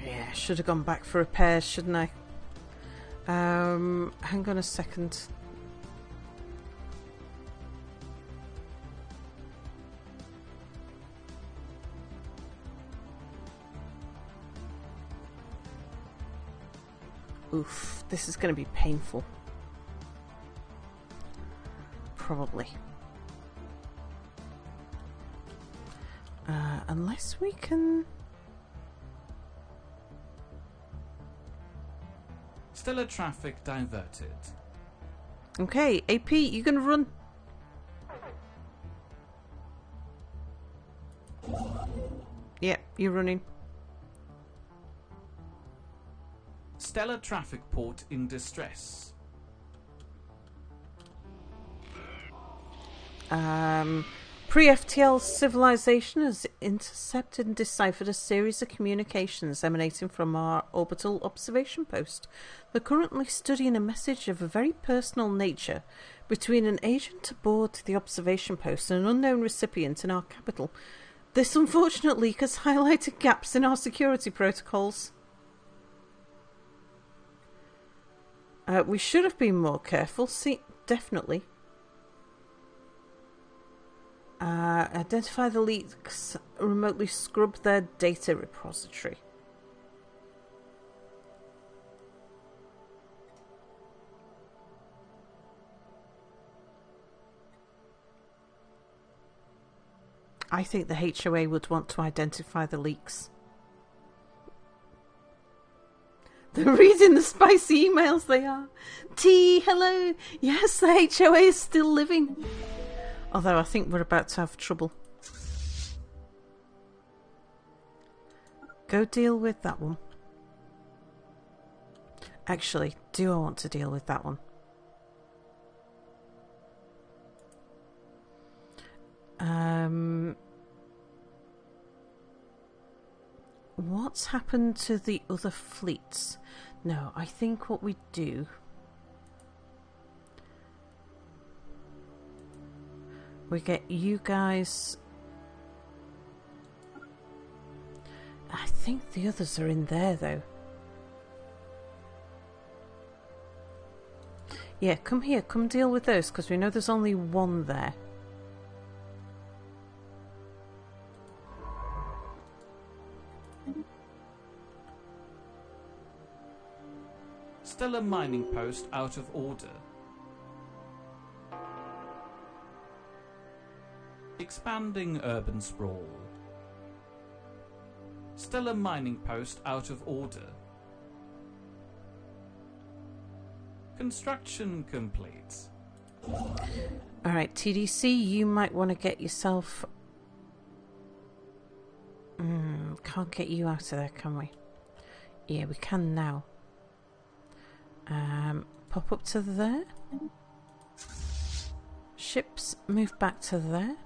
Yeah, should have gone back for repairs, shouldn't I? Hang on a second. Oof, this is going to be painful. Probably. Unless we can... Stellar traffic diverted. Okay, AP, you gonna run? Yeah, you're running. Stellar traffic port in distress. Pre-FTL civilization has intercepted and deciphered a series of communications emanating from our orbital observation post. They're currently studying a message of a very personal nature between an agent aboard the observation post and an unknown recipient in our capital. This unfortunate leak has highlighted gaps in our security protocols. We should have been more careful. See, definitely. Identify the leaks. Remotely scrub their data repository. I think the HOA would want to identify the leaks. They're reading the spicy emails, they are. T, hello. Yes, the HOA is still living. Although I think we're about to have trouble. Go deal with that one. Actually, do I want to deal with that one? What's happened to the other fleets? No, I think what we do... we get you guys... I think the others are in there, though. Yeah, come here. Come deal with those, because we know there's only one there. Stellar mining post out of order. Expanding urban sprawl. Stellar mining post out of order. Construction complete. Alright, TDC, you might want to get yourself... can't get you out of there, can we? Yeah, we can now. Pop up to there. Ships move back to there.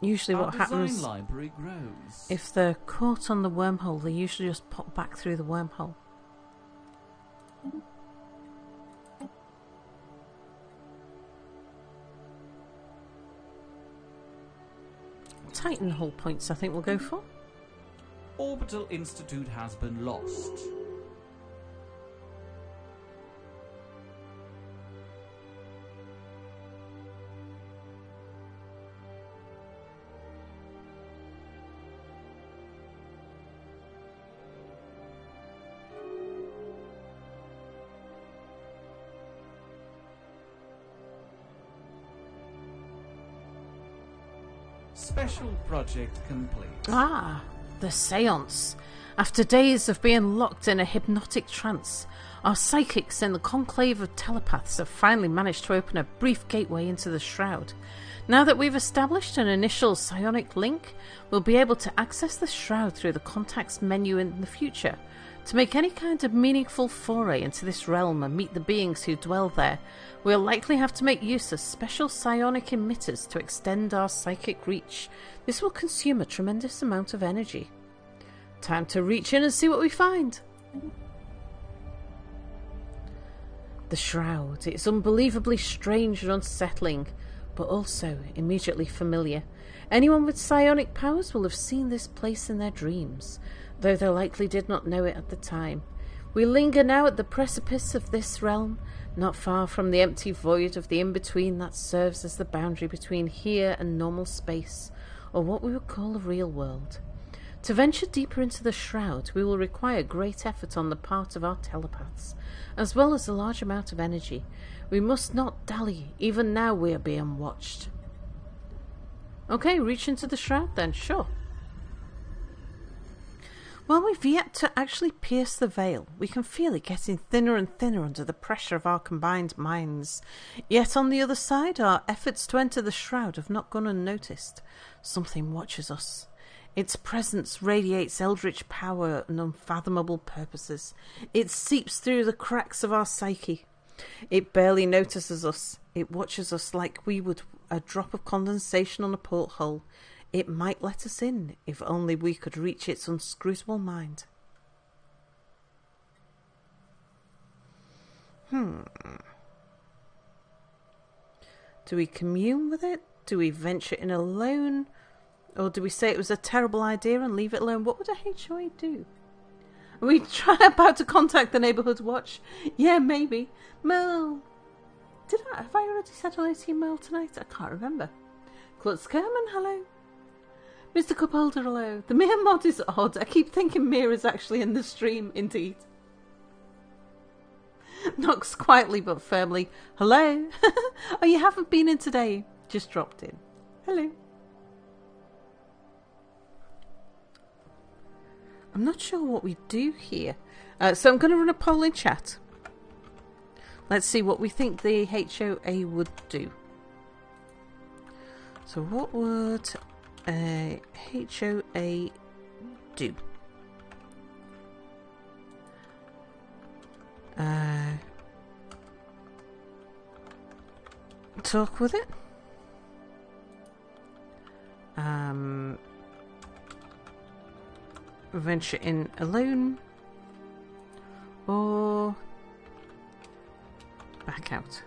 Usually what happens library grows. if they're caught on the wormhole, they usually just pop back through the wormhole. Titan hull points I think we'll go for. Orbital Institute has been lost. Special project complete. Ah, the seance. After days of being locked in a hypnotic trance, our psychics in the conclave of telepaths have finally managed to open a brief gateway into the shroud. Now that we've established an initial psionic link, we'll be able to access the shroud through the contacts menu in the future. To make any kind of meaningful foray into this realm and meet the beings who dwell there, we'll likely have to make use of special psionic emitters to extend our psychic reach. This will consume a tremendous amount of energy. Time to reach in and see what we find. The shroud. It's unbelievably strange and unsettling, but also immediately familiar. Anyone with psionic powers will have seen this place in their dreams, though they likely did not know it at the time. We linger now at the precipice of this realm, not far from the empty void of the in-between that serves as the boundary between here and normal space, or what we would call a real world. To venture deeper into the shroud, we will require great effort on the part of our telepaths, as well as a large amount of energy. We must not dally, even now we are being watched. Okay, reach into the shroud then, sure. Well, we've yet to actually pierce the veil. We can feel it getting thinner and thinner under the pressure of our combined minds. Yet on the other side, our efforts to enter the shroud have not gone unnoticed. Something watches us. Its presence radiates eldritch power and unfathomable purposes. It seeps through the cracks of our psyche. It barely notices us. It watches us like we would a drop of condensation on a porthole. It might let us in, if only we could reach its inscrutable mind. Do we commune with it? Do we venture in alone? Or do we say it was a terrible idea and leave it alone? What would a HOA do? Are we about to contact the neighbourhood watch? Yeah, maybe. Mel. Have I already said hello to you, Mel, tonight? I can't remember. Klutz Kerman, hello. Mr. Cupholder, hello. The mere mod is odd. I keep thinking Mira's actually in the stream, indeed. Knocks quietly but firmly. Hello. Oh, you haven't been in today. Just dropped in. Hello. I'm not sure what we do here. So I'm going to run a poll in chat. Let's see what we think the HOA would do. So what would a HOA do? Talk with it. Venture in alone, or back out.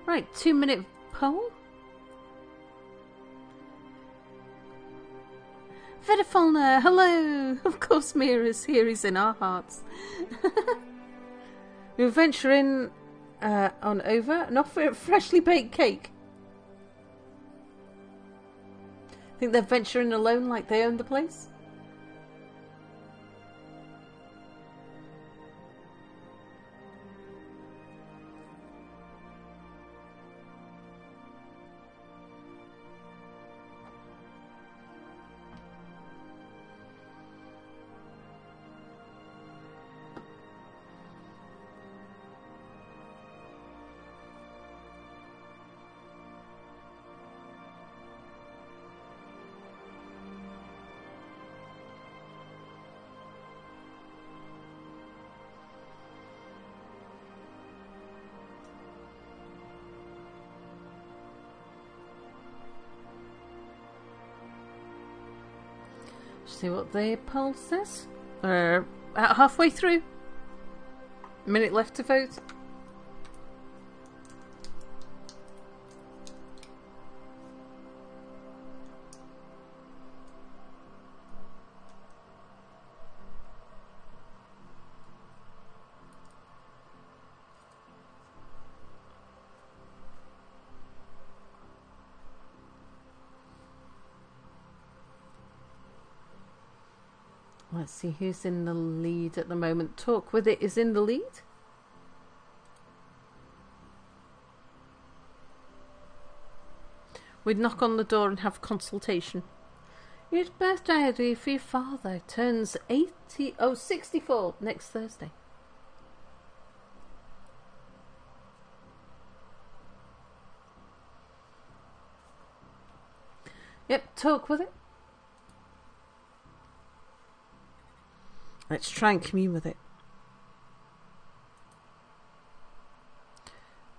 Right, 2-minute poll. Vidafalna, hello! Of course Mira's here, he's in our hearts. We'll venture in on over and offer a freshly baked cake. Think they're venturing alone like they own the place? See what the poll says. About halfway through. A minute left to vote. Let's see who's in the lead at the moment. Talk with it is in the lead. We'd knock on the door and have consultation. His birthday idea for your father turns 64 next Thursday. Yep, talk with it. Let's try and commune with it.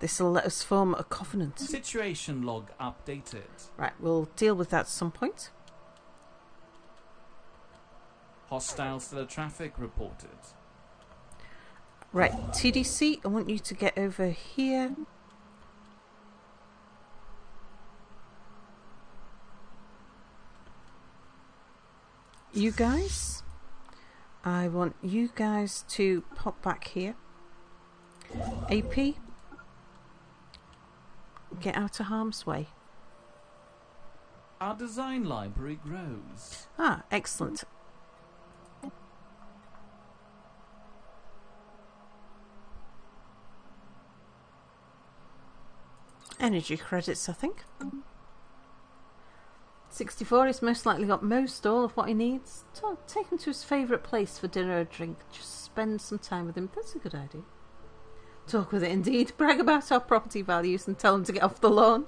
This will let us form a covenant. Situation log updated. Right, we'll deal with that at some point. Hostiles to the traffic reported. Right, TDC, I want you to get over here. You guys, I want you guys to pop back here. AP, get out of harm's way. Our design library grows. Ah, excellent. Energy credits, I think. 64, he's most likely got most all of what he needs. Take him to his favourite place for dinner or drink. Just spend some time with him. That's a good idea. Talk with it indeed. Brag about our property values and tell him to get off the lawn.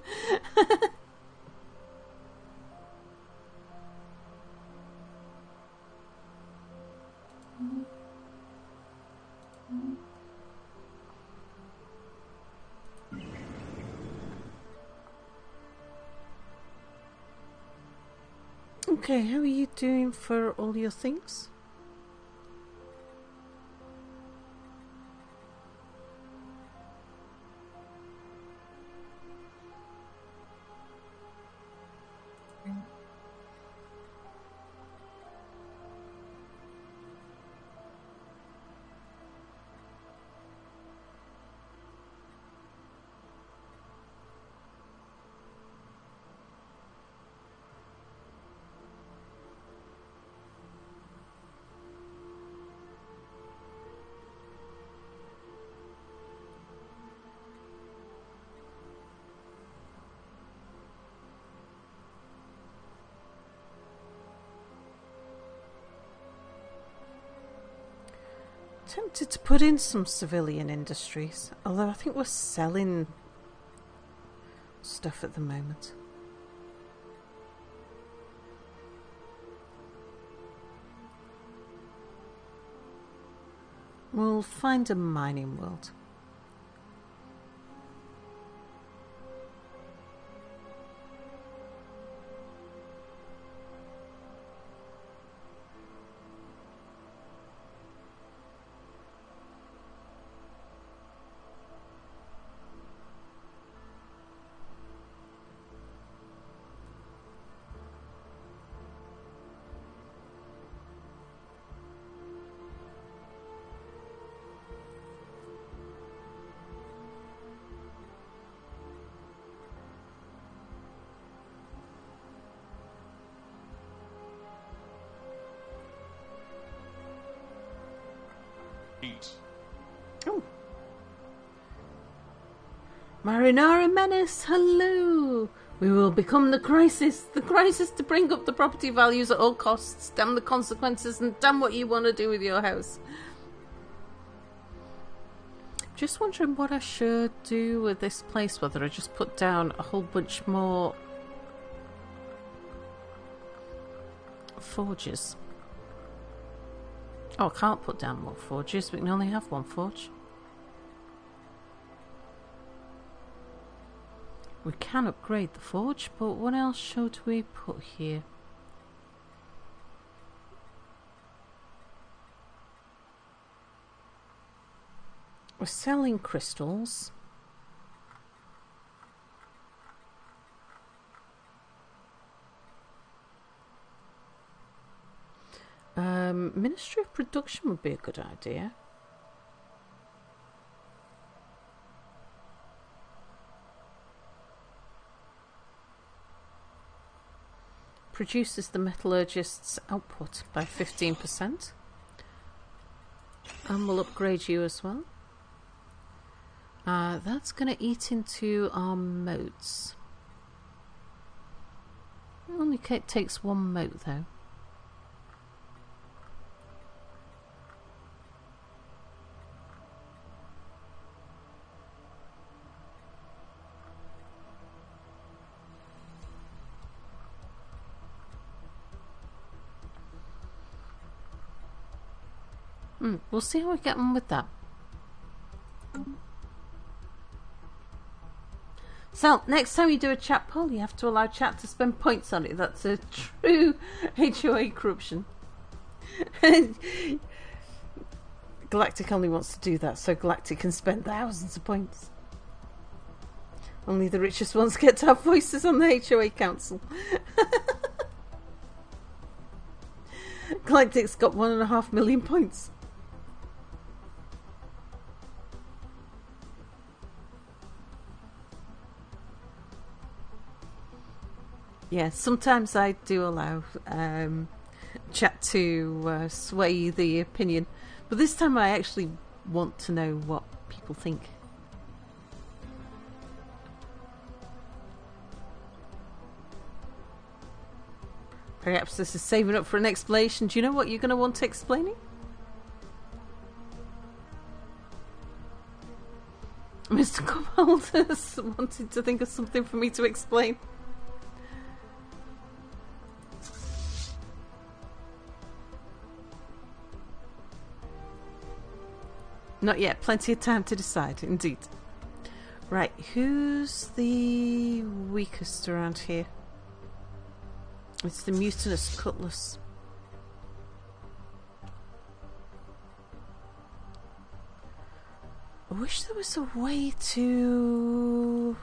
Okay, how are you doing for all your things? Tempted to put in some civilian industries, although I think we're selling stuff at the moment. We'll find a mining world. Oh. Marinara Menace, hello! We will become the crisis to bring up the property values at all costs. Damn the consequences and damn what you want to do with your house. Just wondering what I should do with this place, whether I just put down a whole bunch more forges. Oh, I can't put down more forges. We can only have one forge. We can upgrade the forge, but what else should we put here? We're selling crystals. Ministry of Production would be a good idea. Produces the metallurgist's output by 15%. And we'll upgrade you as well. That's going to eat into our moats. It only takes one moat though. We'll see how we get on with that. So, next time you do a chat poll, you have to allow chat to spend points on it. That's a true HOA corruption. Galactic only wants to do that, so Galactic can spend thousands of points. Only the richest ones get to have voices on the HOA council. Galactic's got 1.5 million points. Yeah, sometimes I do allow chat to sway the opinion, but this time I actually want to know what people think. Perhaps this is saving up for an explanation. Do you know what you're going to want explaining? Mr. Cobalt has wanted to think of something for me to explain. Not yet. Plenty of time to decide, indeed. Right, who's the weakest around here? It's the mutinous cutlass. I wish there was a way to...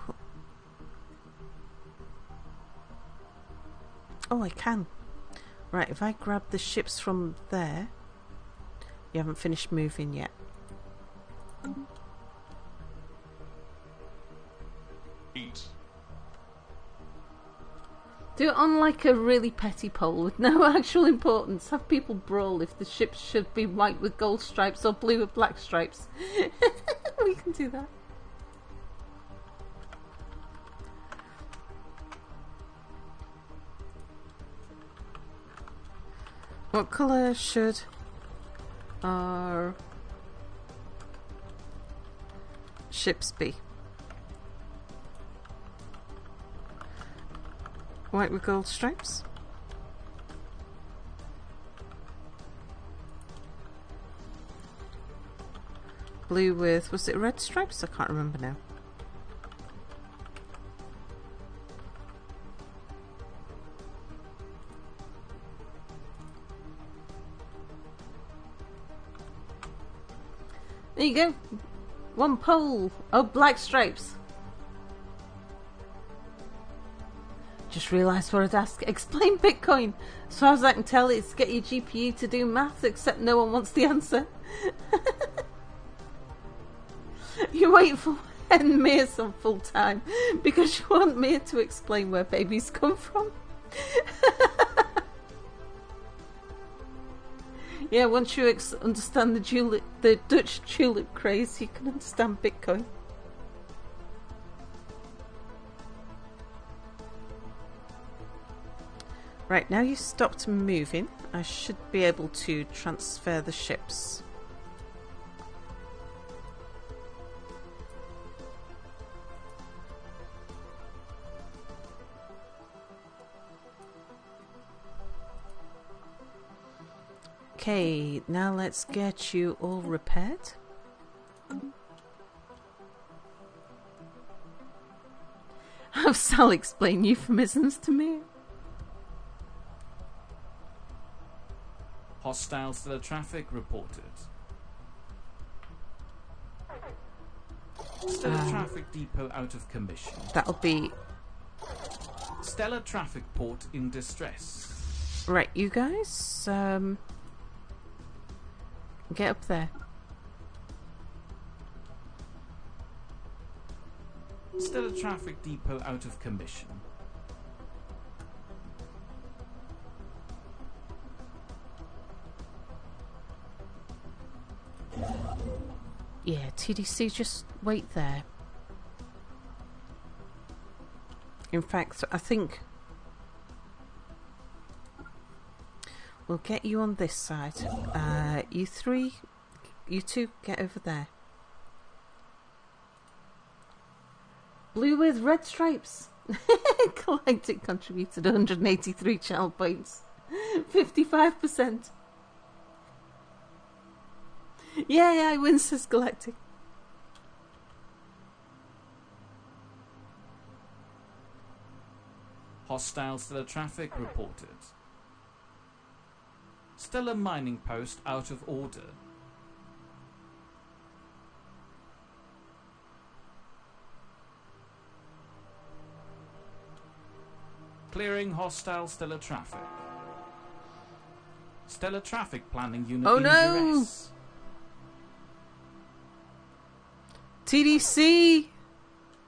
Oh, I can. Right, if I grab the ships from there... You haven't finished moving yet. Do it on like a really petty pole with no actual importance. Have people brawl if the ships should be white with gold stripes or blue with black stripes. We can do that. What colour should our ships be? White with gold stripes. Blue with, was it red stripes? I can't remember now. There you go. One pole. Oh, black stripes. Just realised what I'd ask. Explain Bitcoin. As far as I can tell, it's get your GPU to do maths, except no one wants the answer. You wait for when Mia's on full time because you want Mia to explain where babies come from. Yeah, once you understand the Dutch tulip craze, you can understand Bitcoin. Right, now you've stopped moving, I should be able to transfer the ships. Okay, now let's get you all repaired. Have Sal explain euphemisms to me. Hostiles to the traffic reported. Stellar Traffic Depot out of commission. That'll be... Stellar Traffic Port in distress. Right, you guys, get up there. Stellar Traffic Depot out of commission. Yeah, TDC, just wait there. In fact, I think we'll get you on this side. You two, get over there. Blue with red stripes. Galactic contributed 183 channel points. 55%. Yeah, I win, says Galactic. Hostiles to the traffic reported. Stellar mining post out of order. Clearing hostile stellar traffic. Stellar traffic planning unit in duress. TDC!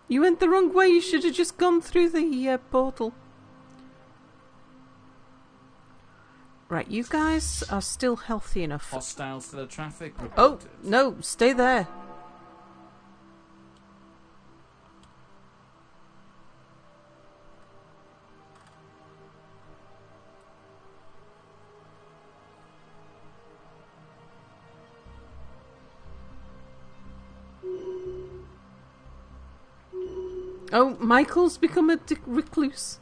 You went the wrong way, you should have just gone through the portal. Right, you guys are still healthy enough. Hostiles to the traffic reported. Oh, no, stay there. Oh, Michael's become a recluse.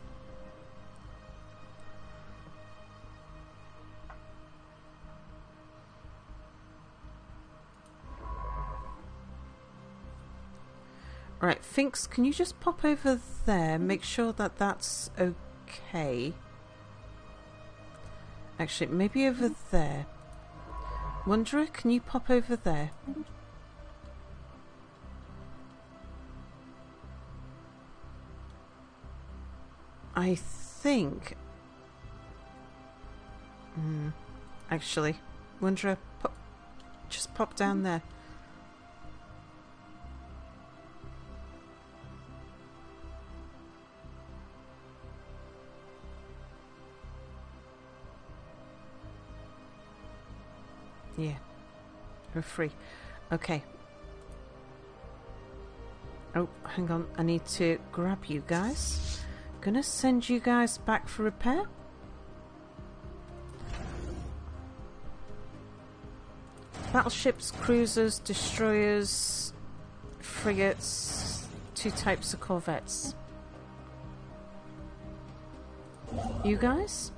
Right, Finks, can you just pop over there? Make sure that that's okay. Actually, maybe over there. Wanderer, can you pop over there? I think... actually, Wanderer, just pop down there. Yeah, we're free. Okay. Oh, hang on. I need to grab you guys. Gonna send you guys back for repair. Battleships, cruisers, destroyers, frigates, 2 types of corvettes. you guys.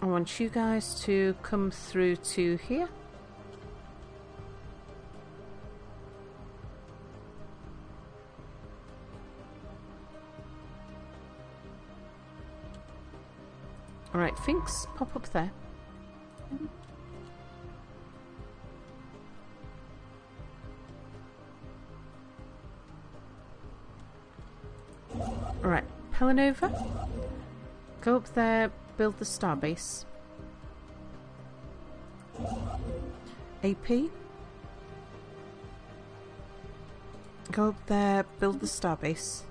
I want you guys to come through to here. Alright, Finks, pop up there. Alright, Pelanova. Go up there, build the starbase. AP. Go up there, build the starbase.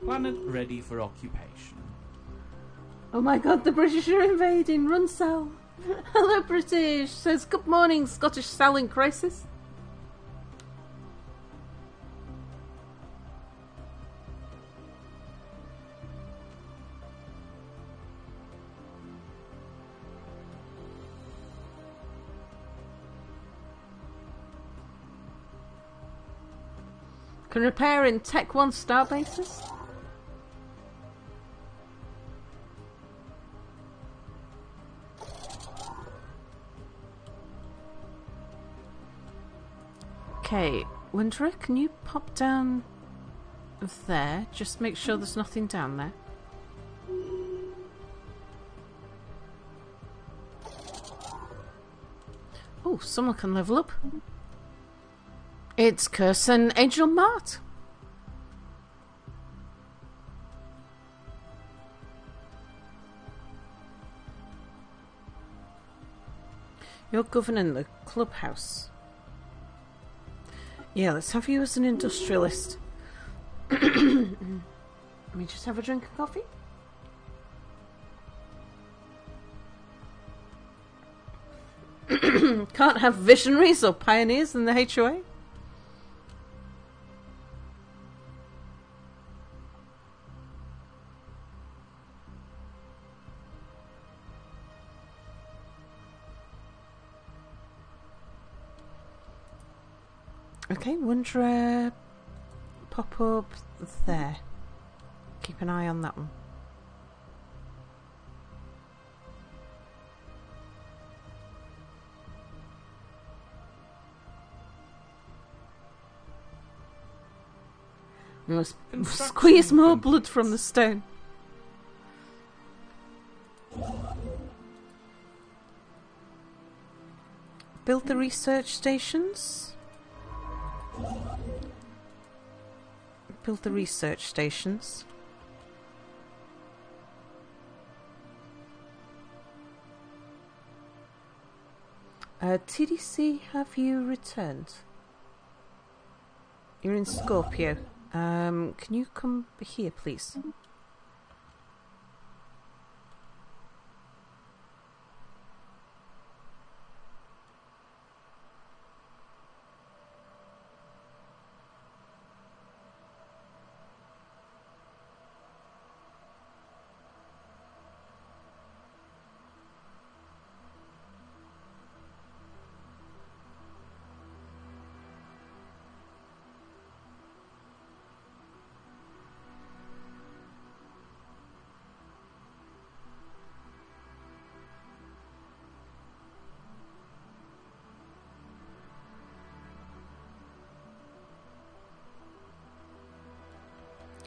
Planet ready for occupation. Oh my god, the British are invading! Run, Sal! Hello, British! Says, good morning, Scottish Sal in crisis. Can repair in Tech 1 starbases? Okay, Windra, can you pop down there? Just make sure there's nothing down there. Oh, someone can level up. It's Curse and Angel Mart. You're governing the clubhouse. Yeah, let's have you as an industrialist. Let me just have a drink of coffee. Can't have visionaries or pioneers in the HOA? Okay, Wondra, pop up there. Keep an eye on that one. We must squeeze more blood from the stone. Build the research stations. Build the research stations. TDC, have you returned? You're in Scorpio. Can you come here, please?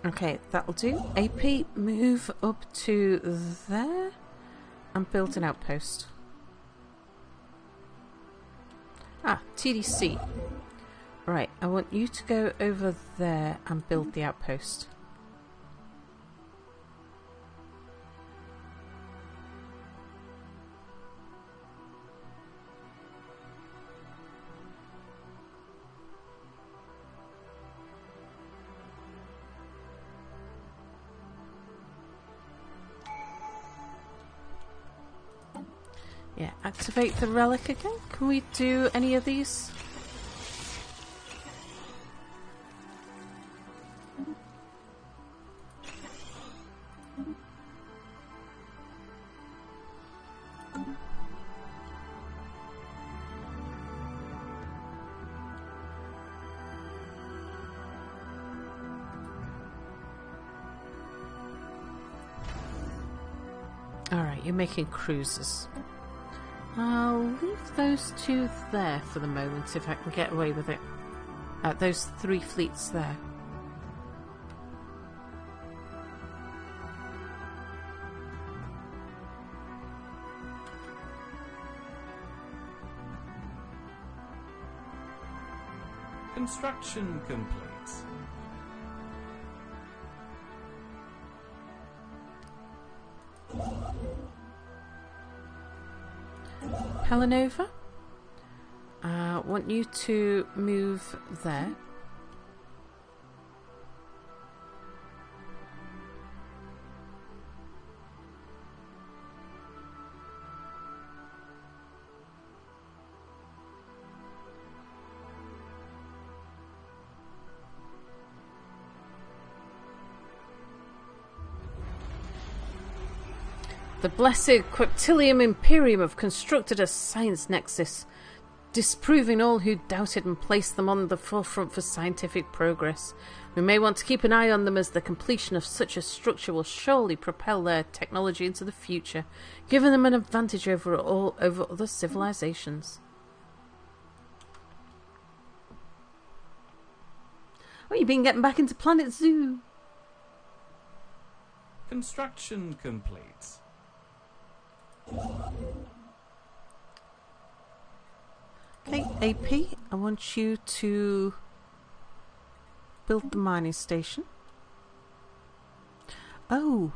Okay, that'll do. AP, move up to there and build an outpost. Ah, TDC. Right, I want you to go over there and build the outpost. Yeah, activate the relic again. Can we do any of these? you're making cruisers. I'll leave those 2 there for the moment if I can get away with it. Those 3 fleets there. Construction complete. Helenova, I want you to move there. The blessed Queptilium Imperium have constructed a science nexus, disproving all who doubted and placed them on the forefront for scientific progress. We may want to keep an eye on them, as the completion of such a structure will surely propel their technology into the future, giving them an advantage over other civilizations. Oh, you've been getting back into Planet Zoo. Construction complete. Okay, AP, I want you to build the mining station. Oh.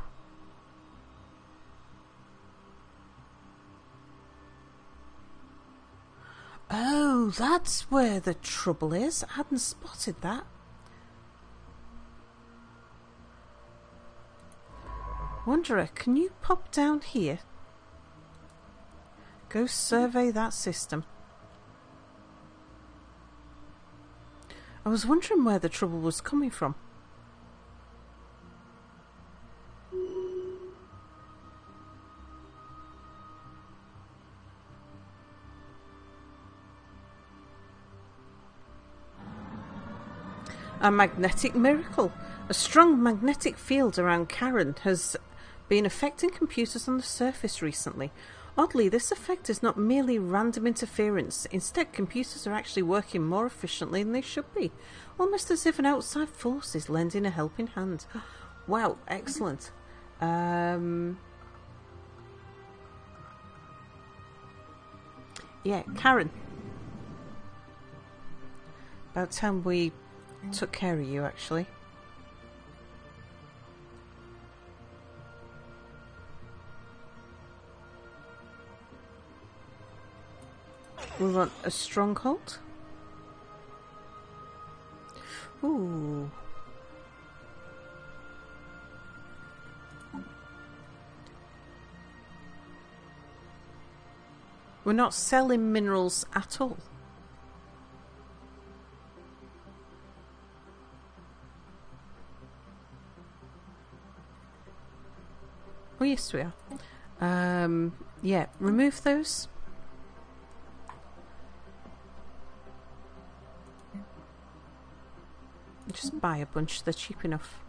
Oh, that's where the trouble is. I hadn't spotted that. Wanderer, can you pop down here? Go survey that system. I was wondering where the trouble was coming from. A magnetic miracle. A strong magnetic field around Karen has been affecting computers on the surface recently. Oddly, this effect is not merely random interference. Instead, computers are actually working more efficiently than they should be, almost as if an outside force is lending a helping hand. Wow, excellent. Yeah, Karen. About time we took care of you, actually. We want a stronghold. Ooh. We're not selling minerals at all. Oh yes, we are. Yeah, remove those. Just buy a bunch, they're cheap enough.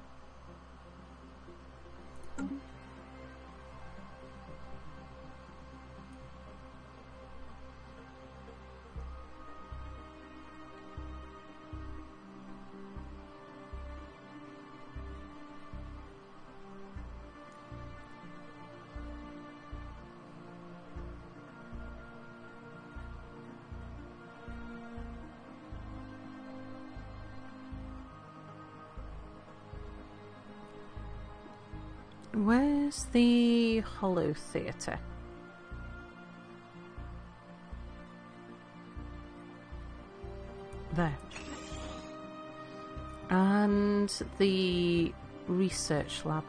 Where's the Hollow Theatre? There. And the research lab.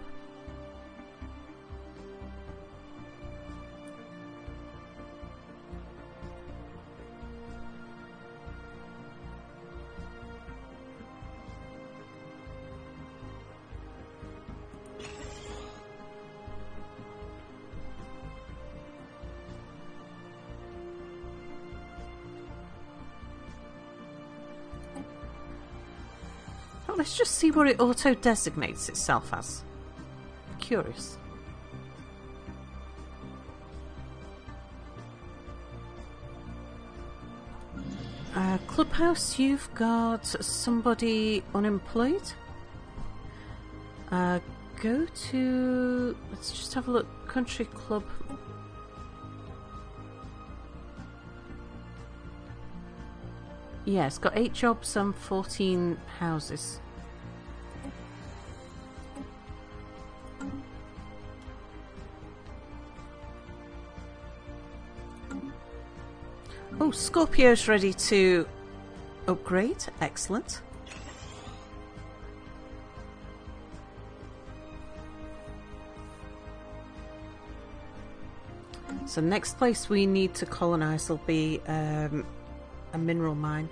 Let's just see what it auto-designates itself as. Curious. Clubhouse, you've got somebody unemployed. Go to... let's just have a look. Country Club. Yeah, it's got 8 jobs and 14 houses. Oh, Scorpio's ready to upgrade. Excellent. So next place we need to colonise will be a mineral mine.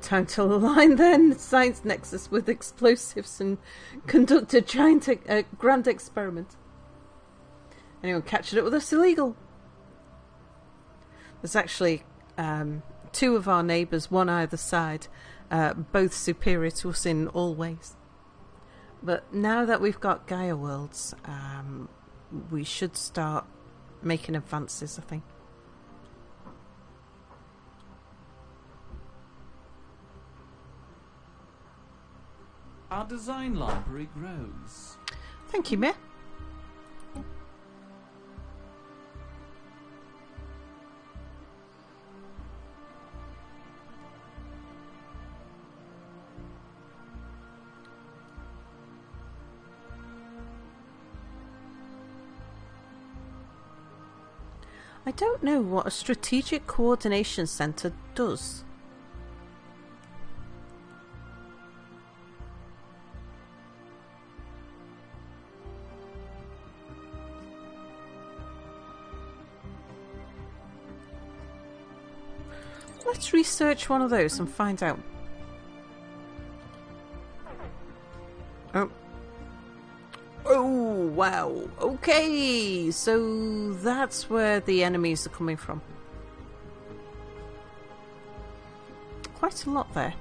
Time to align then science nexus with explosives and conduct a grand experiment. Anyone catching up with us illegal? There's actually 2 of our neighbours, one either side, both superior to us in all ways. But now that we've got Gaia Worlds, we should start making advances, I think. Our design library grows. Thank you, Mia. I don't know what a strategic coordination centre does. Let's research one of those and find out. Oh, wow. Okay, so that's where the enemies are coming from. Quite a lot there.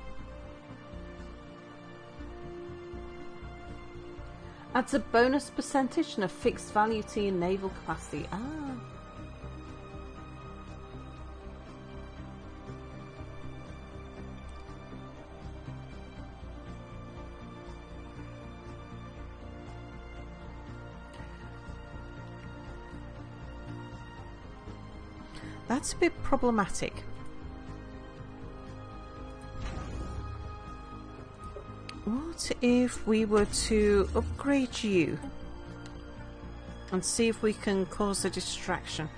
Adds a bonus percentage and a fixed value to your naval capacity. Ah. That's a bit problematic. What if we were to upgrade you and see if we can cause a distraction?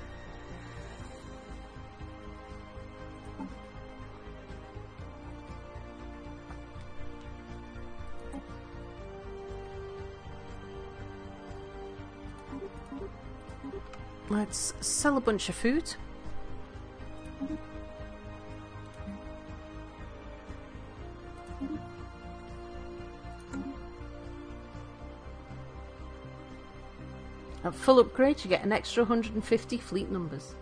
Let's sell a bunch of food. At full upgrade, you get an extra 150 fleet numbers.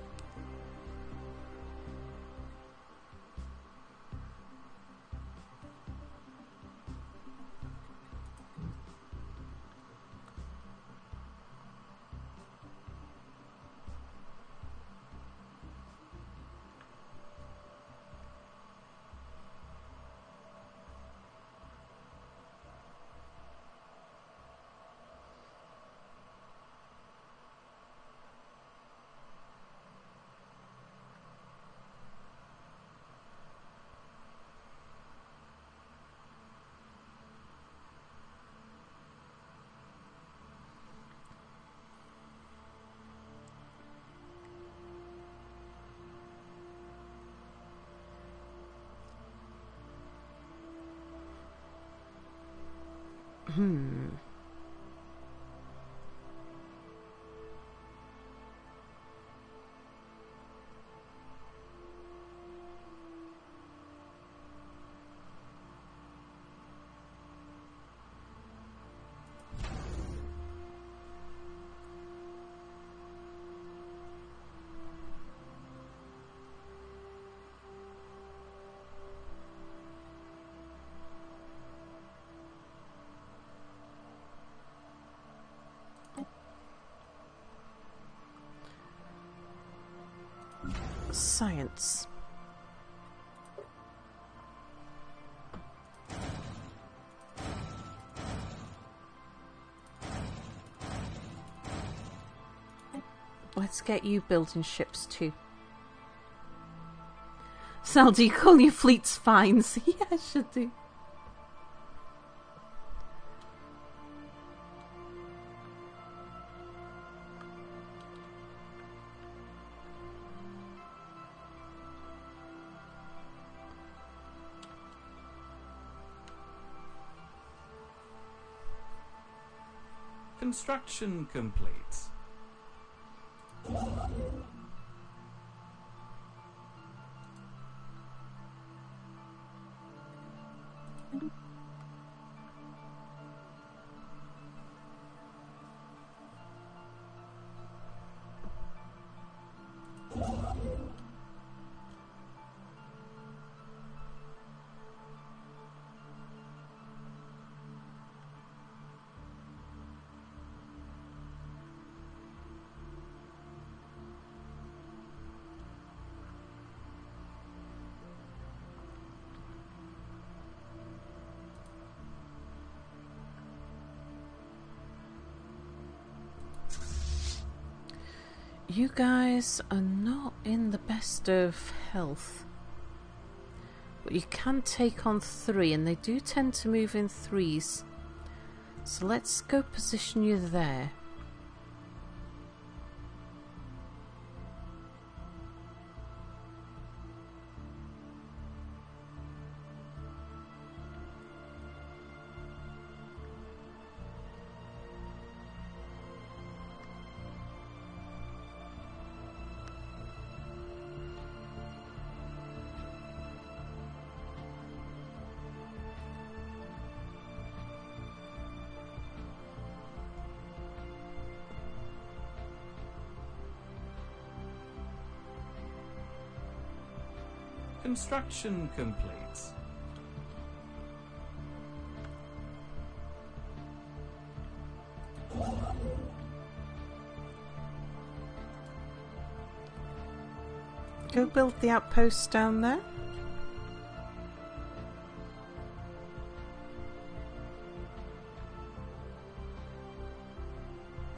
Science. Let's get you building ships too. Sal, do you call your fleets fines? Yeah, I should do. Construction complete. You guys are not in the best of health. But you can take on 3, and they do tend to move in 3s. So let's go position you there. Construction complete. Go build the outposts down there.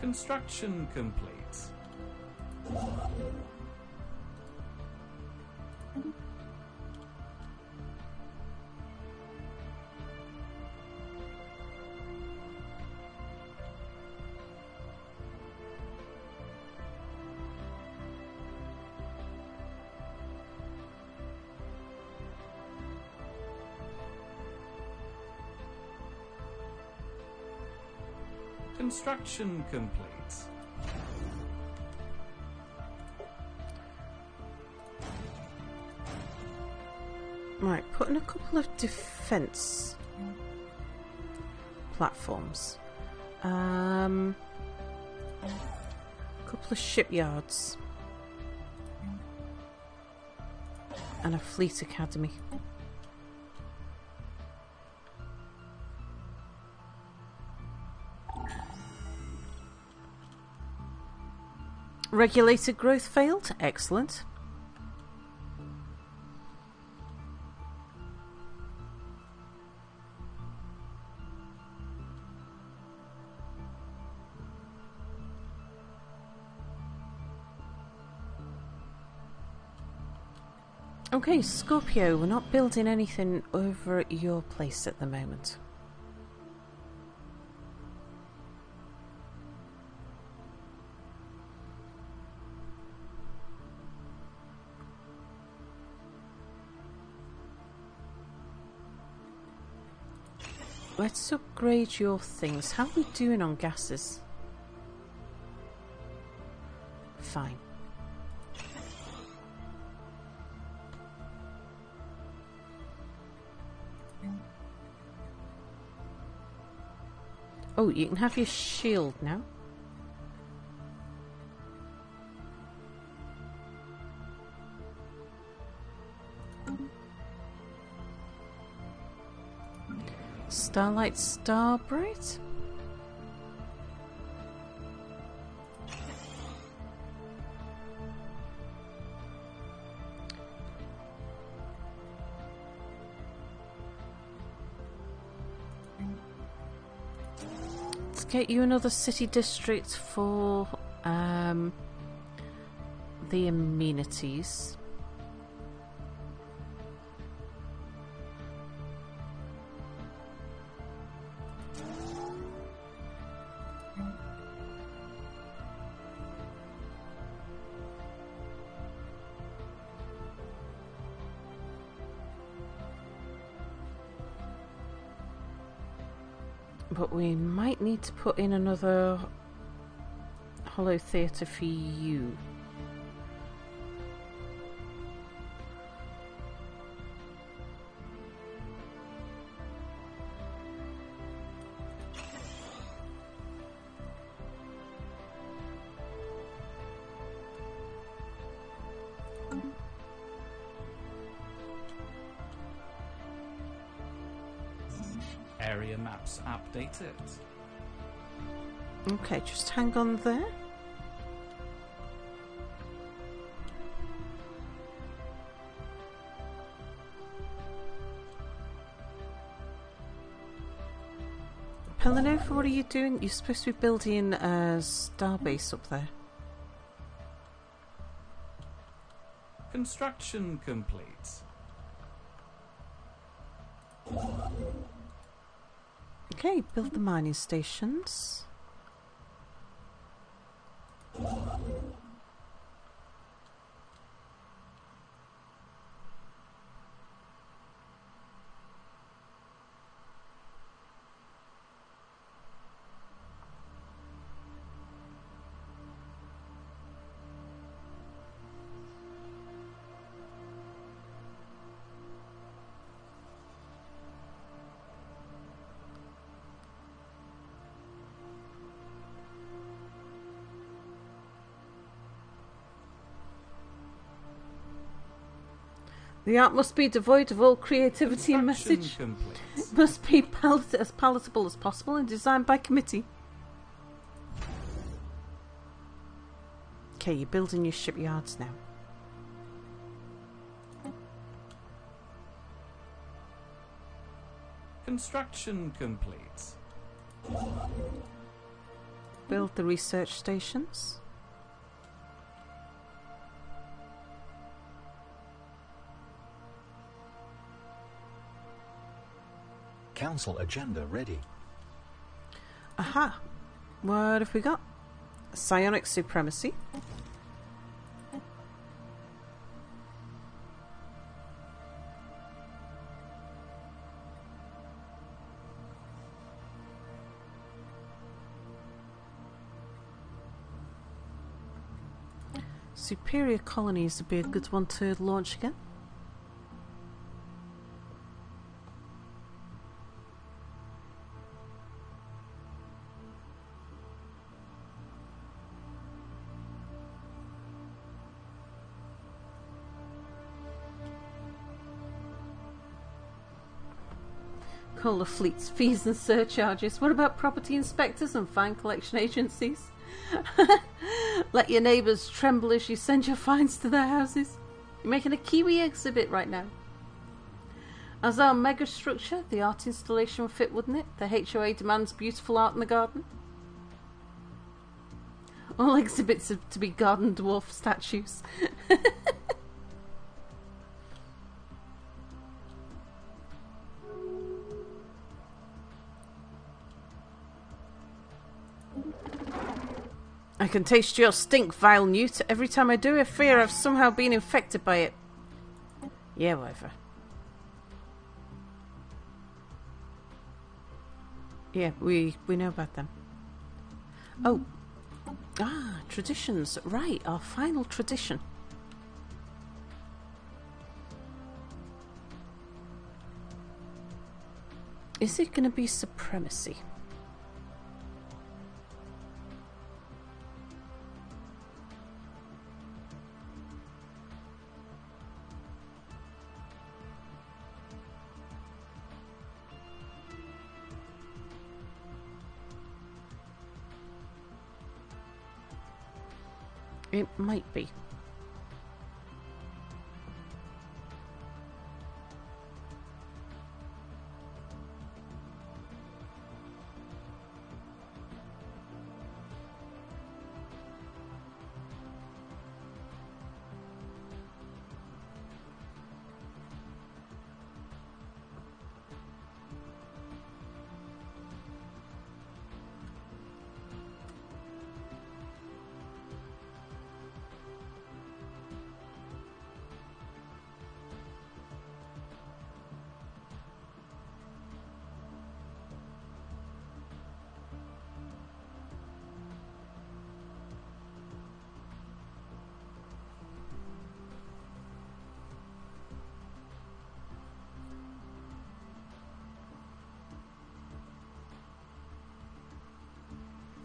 Construction complete. Construction complete. Right, put in a couple of defense platforms. Couple of shipyards. And a fleet academy. Regulated growth failed. Excellent. Okay, Scorpio, we're not building anything over at your place at the moment. Let's upgrade your things. How are we doing on gases? Fine. Oh, you can have your shield now. Starlight Starbright? get you another city district for the amenities. But we might need to put in another hollow theatre for you. Area maps updated. Okay, just hang on there. Pelinova, what are you doing? You're supposed to be building a starbase up there. Construction complete. Okay, build the mining stations. The art must be devoid of all creativity and message. Complete. It must be as palatable as possible and designed by committee. Okay, you're building your shipyards now. Construction complete. Build the research stations. Council agenda ready. Aha! What have we got? Psionic supremacy. Superior colonies would be a good one to launch again. Call the fleet's fees and surcharges. What about property inspectors and fine collection agencies? Let your neighbours tremble as you send your fines to their houses. You're making a Kiwi exhibit right now. As our megastructure, the art installation would fit, wouldn't it? The HOA demands beautiful art in the garden. All exhibits are to be garden dwarf statues. I can taste your stink, vile newt. Every time I do, I fear I've somehow been infected by it. Yeah, whatever. Yeah, we know about them. Oh. Ah, traditions. Right, our final tradition. Is it going to be supremacy? It might be.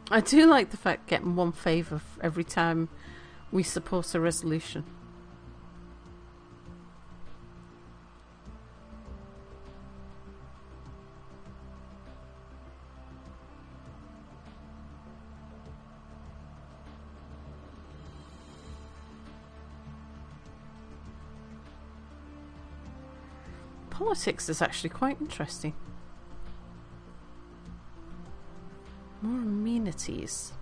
I do like the fact getting one favour every time we support a resolution. Politics is actually quite interesting. More amenities.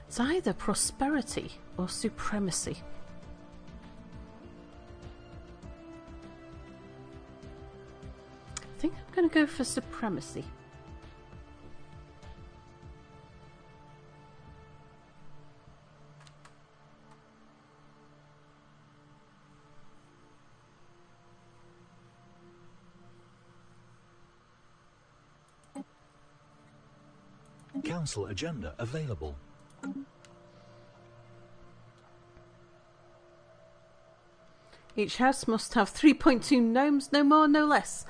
It's either prosperity or supremacy. I think I'm going to go for supremacy. Council agenda available. Each house must have 3.2 gnomes, no more, no less.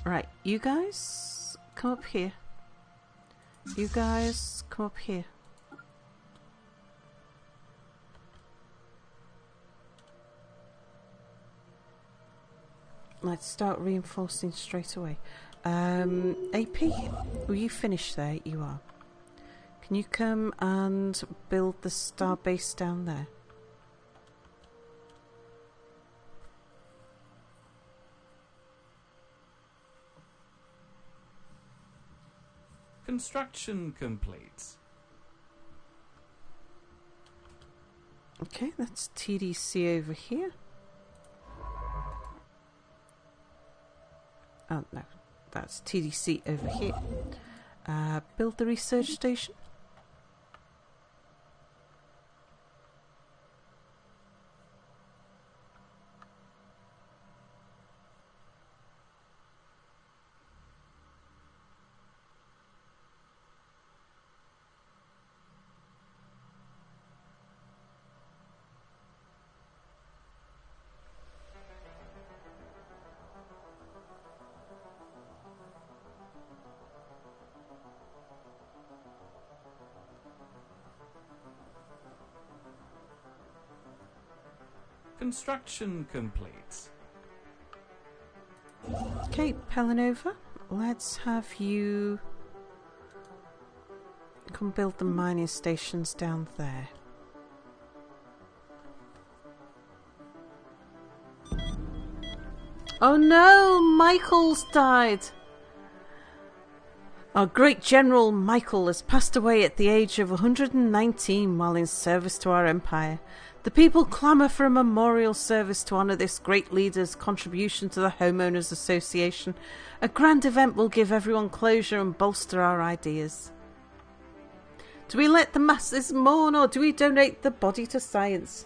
Right, you guys come up here. You guys come up here. Let's start reinforcing straight away. AP, will you finish there? You are. Can you come and build the star base down there? Construction complete. Okay, that's TDC over here. Oh no, that's TDC over here. Build the research station. Construction complete. Okay, Pelanova, let's have you come build the mining stations down there. Oh no, Michael's died. Our great General Michael has passed away at the age of 119 while in service to our empire. The people clamour for a memorial service to honour this great leader's contribution to the Homeowners Association. A grand event will give everyone closure and bolster our ideas. Do we let the masses mourn or do we donate the body to science?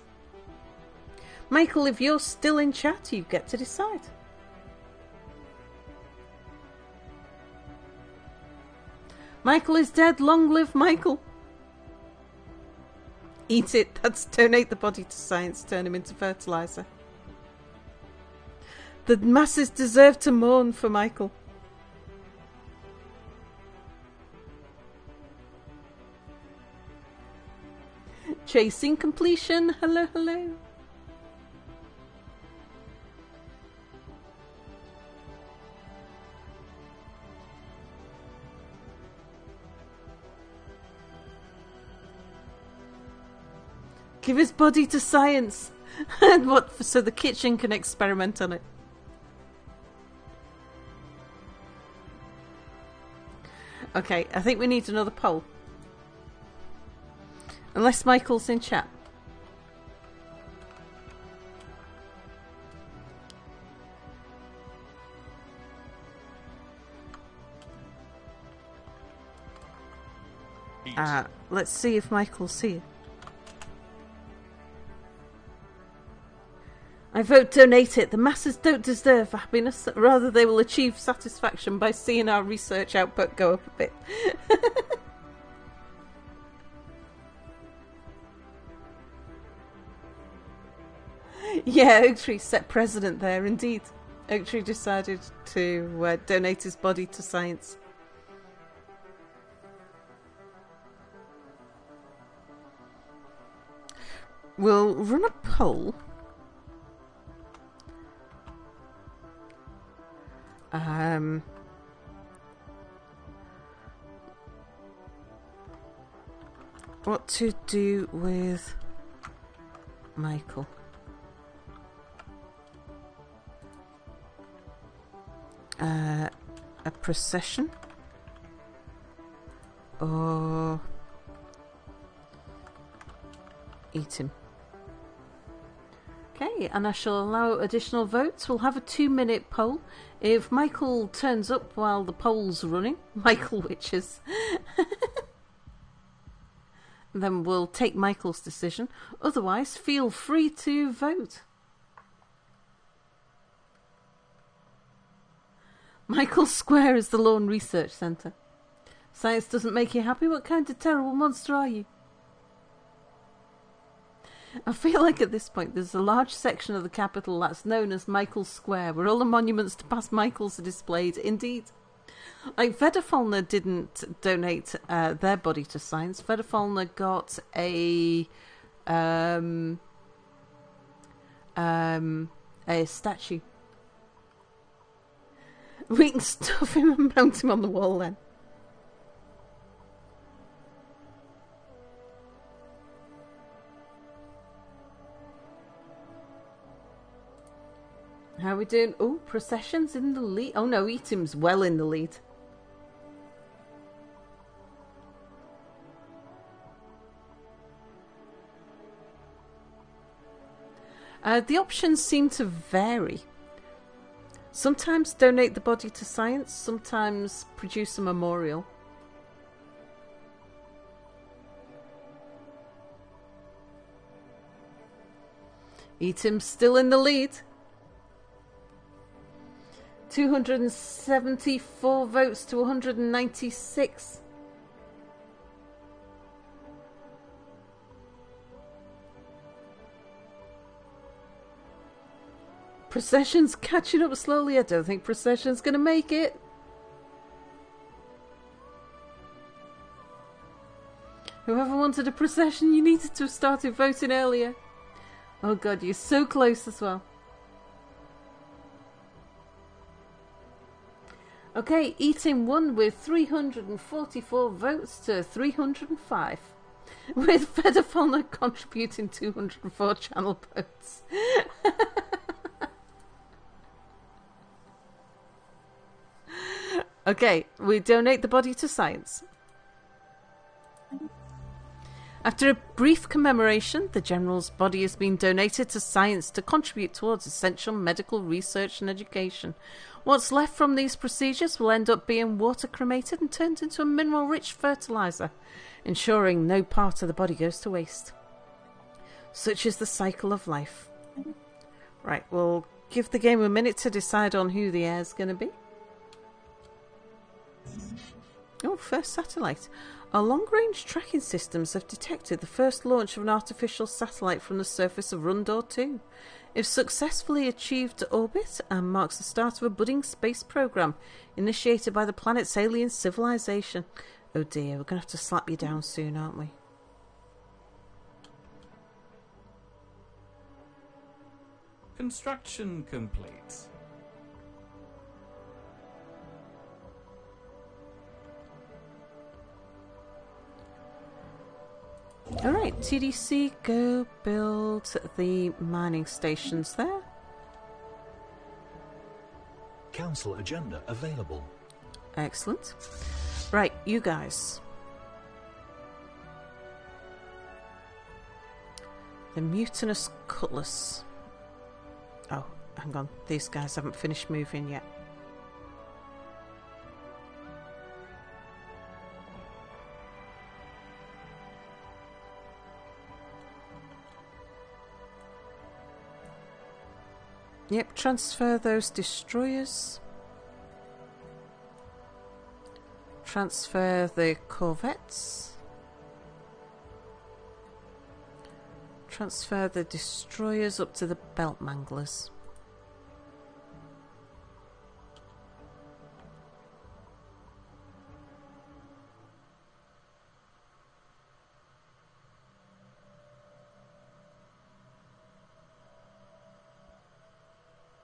Michael, if you're still in chat, you get to decide. Michael is dead, long live Michael. Eat it, that's donate the body to science, turn him into fertiliser. The masses deserve to mourn for Michael. Chasing completion, hello, hello. Give his body to science. And what? So the kitchen can experiment on it. Okay, I think we need another poll. Unless Michael's in chat. Let's see if Michael's here. I vote donate it. The masses don't deserve happiness. Rather, they will achieve satisfaction by seeing our research output go up a bit. Yeah, Oaktree set precedent there, indeed. Oaktree decided to donate his body to science. We'll run a poll. What to do with Michael? A procession? Or eat him? Okay, and I shall allow additional votes. We'll have a 2-minute poll. If Michael turns up while the poll's running, Michael Witches, then we'll take Michael's decision. Otherwise, feel free to vote. Michael Square is the Lawn Research Centre. Science doesn't make you happy? What kind of terrible monster are you? I feel like at this point there's a large section of the capital that's known as Michael Square, where all the monuments to past Michaels are displayed. Indeed. Like, Vedafalna didn't donate their body to science. Vedafalna got a statue. We can stuff him and mount him on the wall then. How are we doing? Oh, Procession's in the lead. Oh no, Eatim's well in the lead. The options seem to vary. Sometimes donate the body to science, sometimes produce a memorial. Eatim's still in the lead. 274 votes to 196. Procession's catching up slowly. I don't think Procession's going to make it. Whoever wanted a procession, you needed to have started voting earlier. Oh god, you're so close as well. Okay, Eating won with 344 votes to 305, with Vedafalna contributing 204 channel votes. Okay, we donate the body to science. After a brief commemoration, the General's body has been donated to science to contribute towards essential medical research and education. What's left from these procedures will end up being water cremated and turned into a mineral-rich fertiliser, ensuring no part of the body goes to waste. Such is the cycle of life. Right, we'll give the game a minute to decide on who the heir's going to be. Oh, first satellite. Our long-range tracking systems have detected the first launch of an artificial satellite from the surface of Rundor 2. If successfully achieved to orbit, and marks the start of a budding space program initiated by the planet's alien civilization. Oh dear, we're going to have to slap you down soon, aren't we? Construction complete. Alright, TDC, go build the mining stations there. Council agenda available. Excellent. Right, you guys. The mutinous cutlass. Oh, hang on. These guys haven't finished moving yet. Yep, transfer those destroyers. Transfer the corvettes. Transfer the destroyers up to the belt manglers.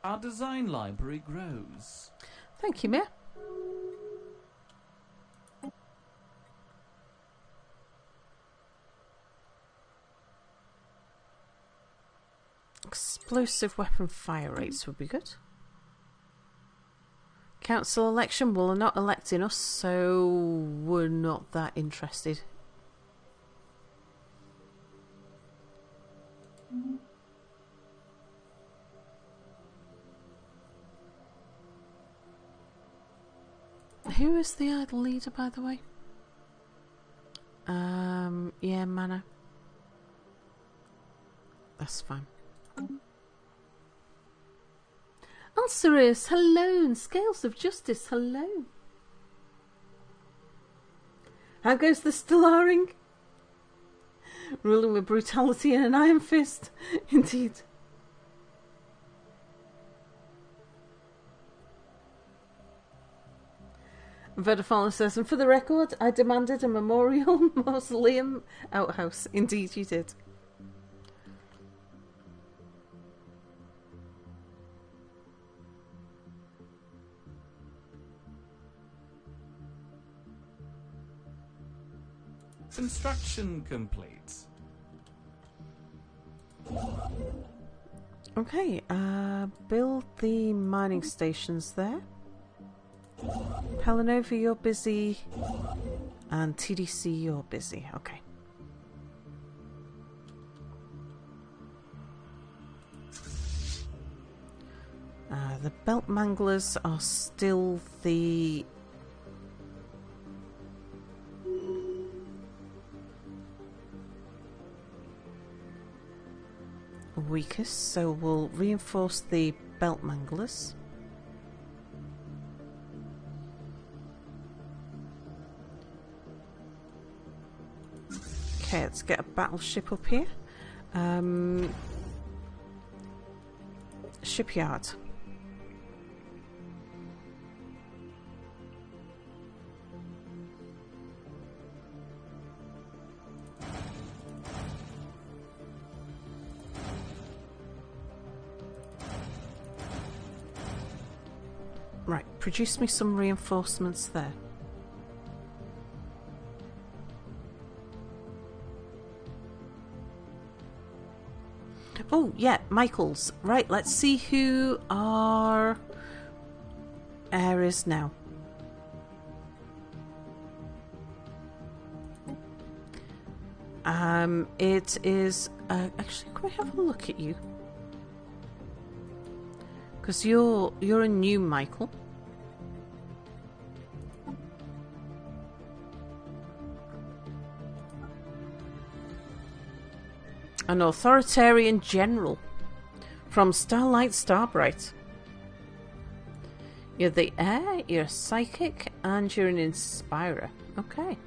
Our design library grows. Thank you, Mia. Explosive weapon fire rates would be good. Council election, well, they're not electing us, so we're not that interested. Who is the idol leader, by the way? Yeah, Mana. That's fine. Ulcerus, hello, and Scales of Justice, hello. How goes the Stellaring? Ruling with brutality and an iron fist, indeed. Vedafallen says, and for the record, I demanded a memorial mausoleum outhouse. Indeed you did. Construction complete. Okay, build the mining stations there. Pelanova, you're busy. And TDC, you're busy. Okay. The belt manglers are still the weakest, so we'll reinforce the belt manglers. Okay, let's get a battleship up here. Shipyard. Right, produce me some reinforcements there. Oh, yeah, Michael's. Right, let's see who our heir is now. It is... actually, can we have a look at you? Because you're a new Michael. An authoritarian general from Starlight Starbright. You're the heir, you're a psychic, and you're an inspirer. Okay.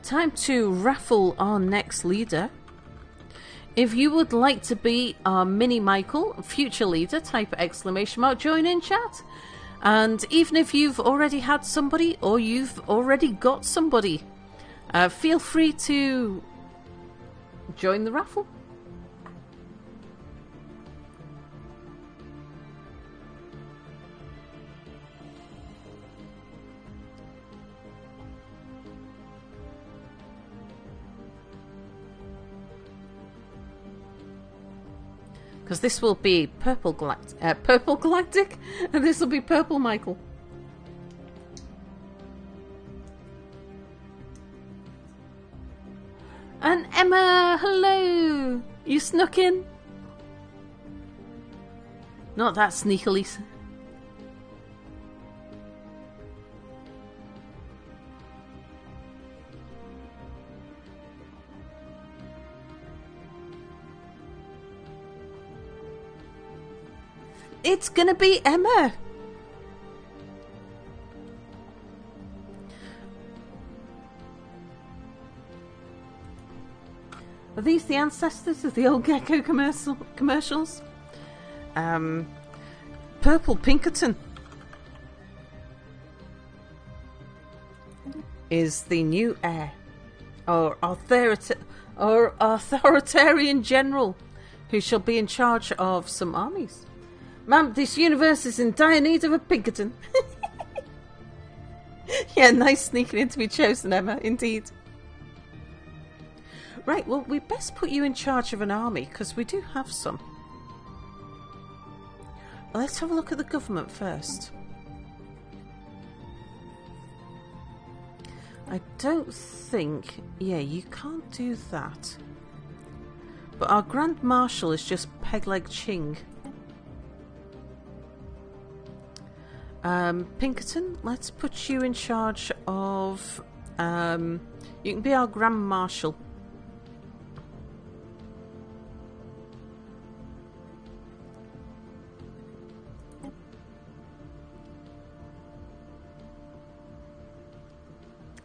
Time to raffle our next leader. If you would like to be our mini Michael, future leader, type exclamation mark, join in chat. And even if you've already had somebody or you've already got somebody, feel free to join the raffle. Because this will be Purple Galactic, and this will be Purple Michael. And Emma, hello! You snuck in? Not that sneakily. It's gonna be Emma! Are these the ancestors of the old Gecko commercials? Purple Pinkerton is the new heir, or authoritarian general, who shall be in charge of some armies. Ma'am, this universe is in dire need of a Pinkerton. Yeah, nice sneaking in to be chosen, Emma, indeed. Right, well, we best put you in charge of an army, because we do have some. Well, let's have a look at the government first. I don't think... Yeah, you can't do that. But our Grand Marshal is just Pegleg Ching. Pinkerton, let's put you in charge of... you can be our Grand Marshal.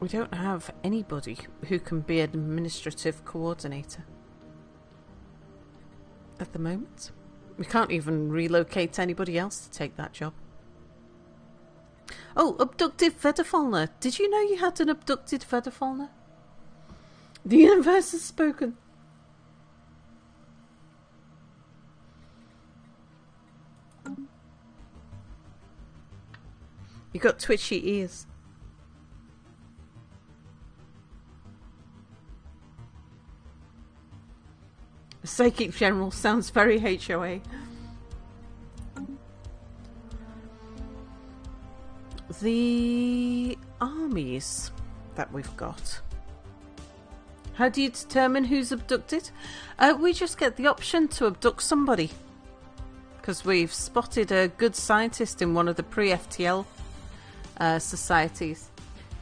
We don't have anybody who can be administrative coordinator at the moment. We can't even relocate anybody else to take that job. Oh, abducted Federfalner. Did you know you had an abducted Federfalner? The universe has spoken. You got twitchy ears. Psychic General sounds very HOA. The armies that we've got. How do you determine who's abducted? We just get the option to abduct somebody. Because we've spotted a good scientist in one of the pre-FTL societies.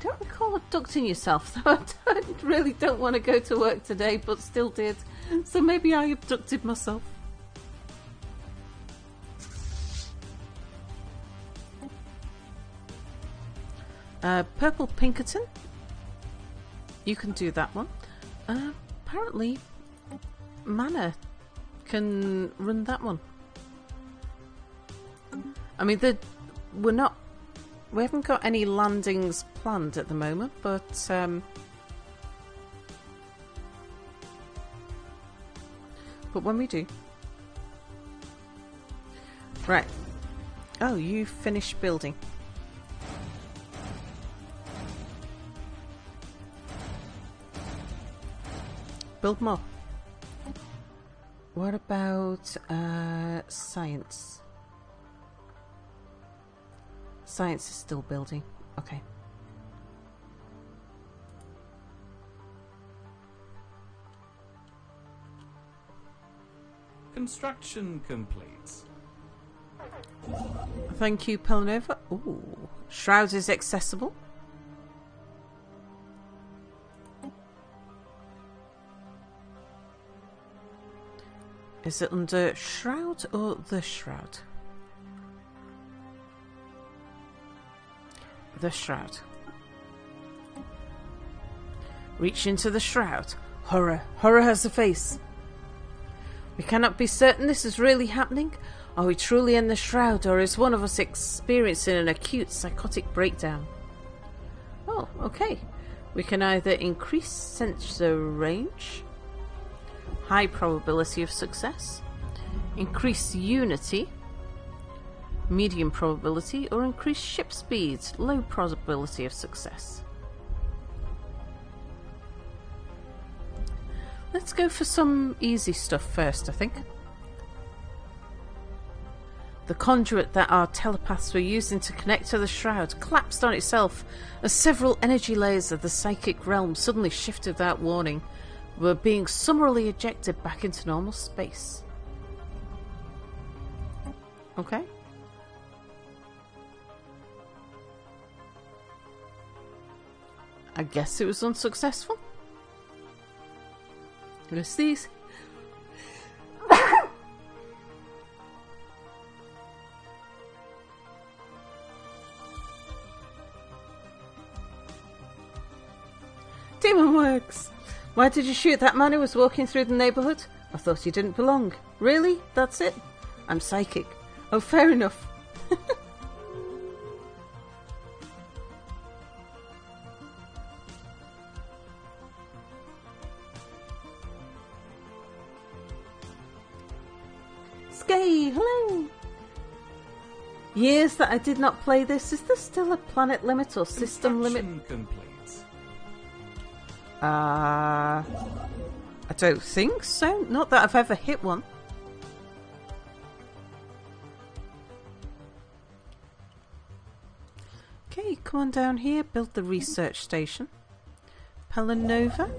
Don't recall abducting yourself, though. I really don't want to go to work today, but still did. So maybe I abducted myself. Purple Pinkerton. You can do that one. Apparently, Mana can run that one. I mean, we haven't got any landings planned at the moment, but when we do. Right. Oh, you finished building. Build more. What about science? Science is still building. Okay. Construction complete. Thank you, Pelanova. Ooh. Shroud is accessible. Is it under Shroud or the Shroud? The Shroud. Reach into the Shroud. Horror. Horror has a face. We cannot be certain this is really happening. Are we truly in the Shroud, or is one of us experiencing an acute psychotic breakdown? Oh, okay. We can either increase sensor range, high probability of success, increase unity, medium probability, or increase ship speed, low probability of success. Let's go for some easy stuff first, I think. The conduit that our telepaths were using to connect to the shroud collapsed on itself as several energy layers of the psychic realm suddenly shifted without warning, were being summarily ejected back into normal space. Okay. I guess it was unsuccessful. Let's these. Demon works! Why did you shoot that man who was walking through the neighbourhood? I thought you didn't belong. Really? That's it? I'm psychic. Oh, fair enough. Skay, hello! Years that I did not play this. Is there still a planet limit or system limit? Complete. I don't think so. Not that I've ever hit one. Okay, come on down here. Build the research station. Pelanova.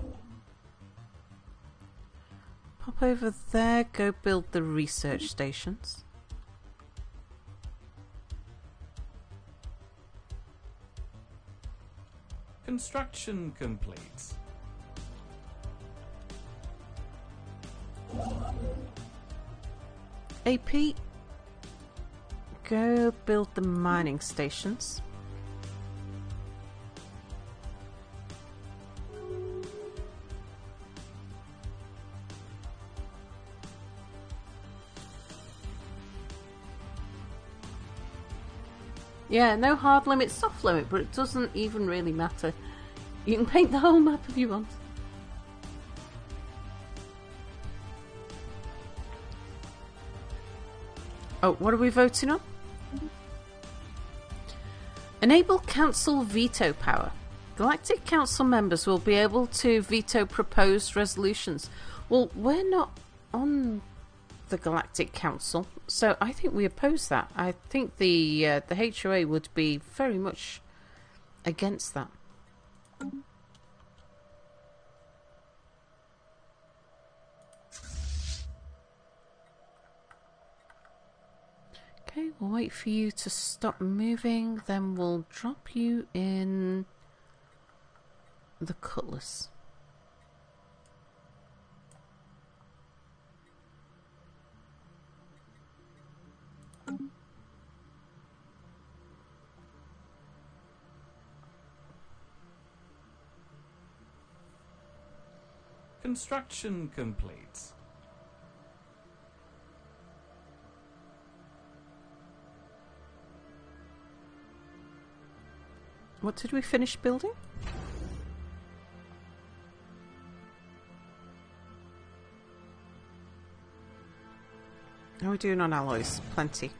Pop over there. Go build the research stations. Construction complete. AP, go build the mining stations. Yeah, no hard limit, soft limit, but it doesn't even really matter. You can paint the whole map if you want. Oh, what are we voting on? Enable Council veto power. Galactic Council members will be able to veto proposed resolutions. Well, we're not on the Galactic Council, so I think we oppose that. I think the HOA would be very much against that. Okay, we'll wait for you to stop moving, then we'll drop you in the Cutlass. Construction complete. What did we finish building? How are we doing on alloys? Plenty.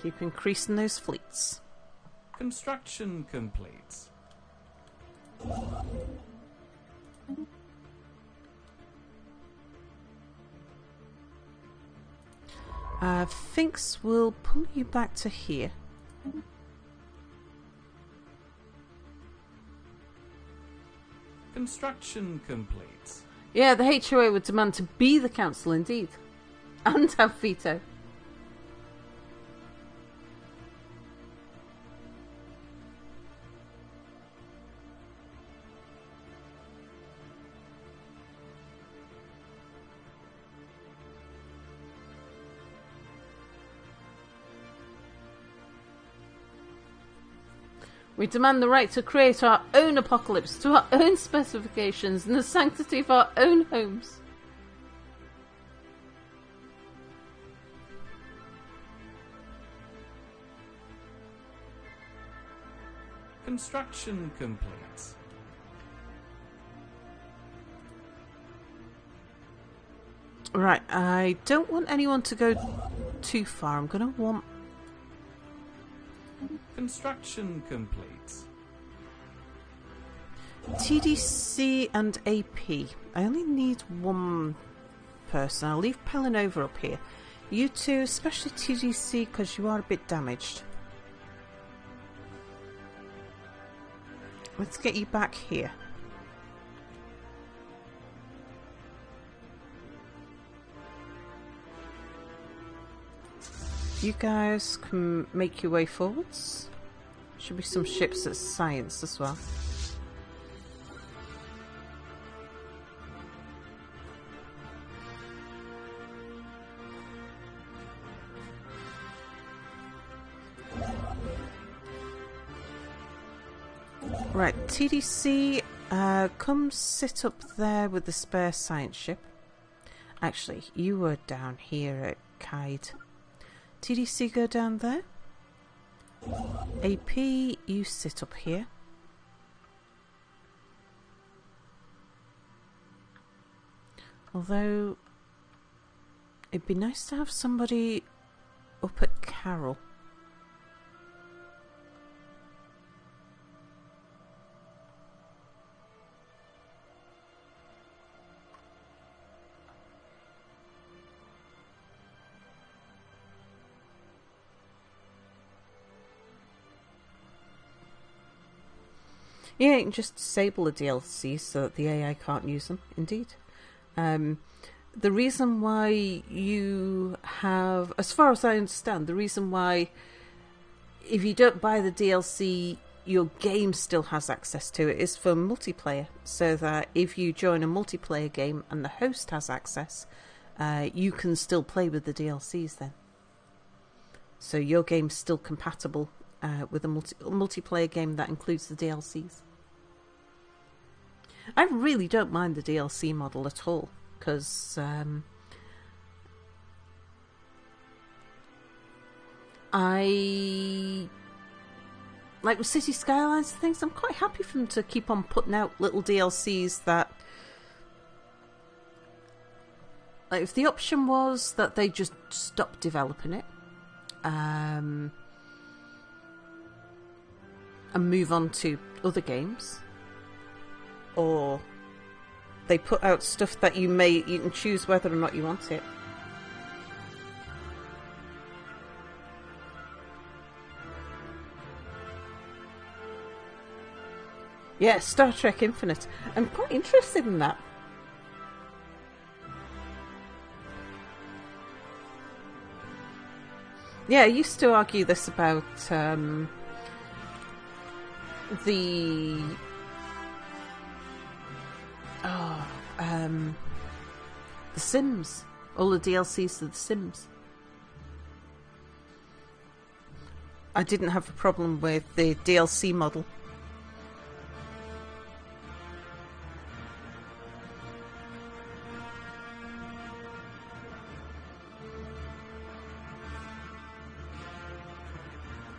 Keep increasing those fleets. Construction complete. Finks will pull you back to here. Construction complete. Yeah, the HOA would demand to be the council indeed. And have veto. We demand the right to create our own apocalypse to our own specifications in the sanctity of our own homes. Construction complete. Right, I don't want anyone to go too far. I'm going to want... Construction complete. TDC and AP. I only need one person. I'll leave Pelinova up here. You two, especially TDC, because you are a bit damaged. Let's get you back here. You guys can make your way forwards. Should be some ships at science as well. Right, TDC, come sit up there with the spare science ship. Actually, you were down here at Kaid. TDC, go down there. AP, you sit up here. Although, it'd be nice to have somebody up at Carol. Yeah, you can just disable the DLC so that the AI can't use them, indeed. The reason why you have, as far as I understand, the reason why if you don't buy the DLC, your game still has access to it is for multiplayer. So that if you join a multiplayer game and the host has access, you can still play with the DLCs then. So your game's still compatible with a multiplayer game that includes the DLCs. I really don't mind the DLC model at all, because I like with City Skylines and things, I'm quite happy for them to keep on putting out little DLCs that, like, if the option was that they just stop developing it and move on to other games, or they put out stuff that you can choose whether or not you want it. Yeah, Star Trek Infinite. I'm quite interested in that. Yeah, I used to argue this about the Sims. All the DLCs to the Sims. I didn't have a problem with the DLC model.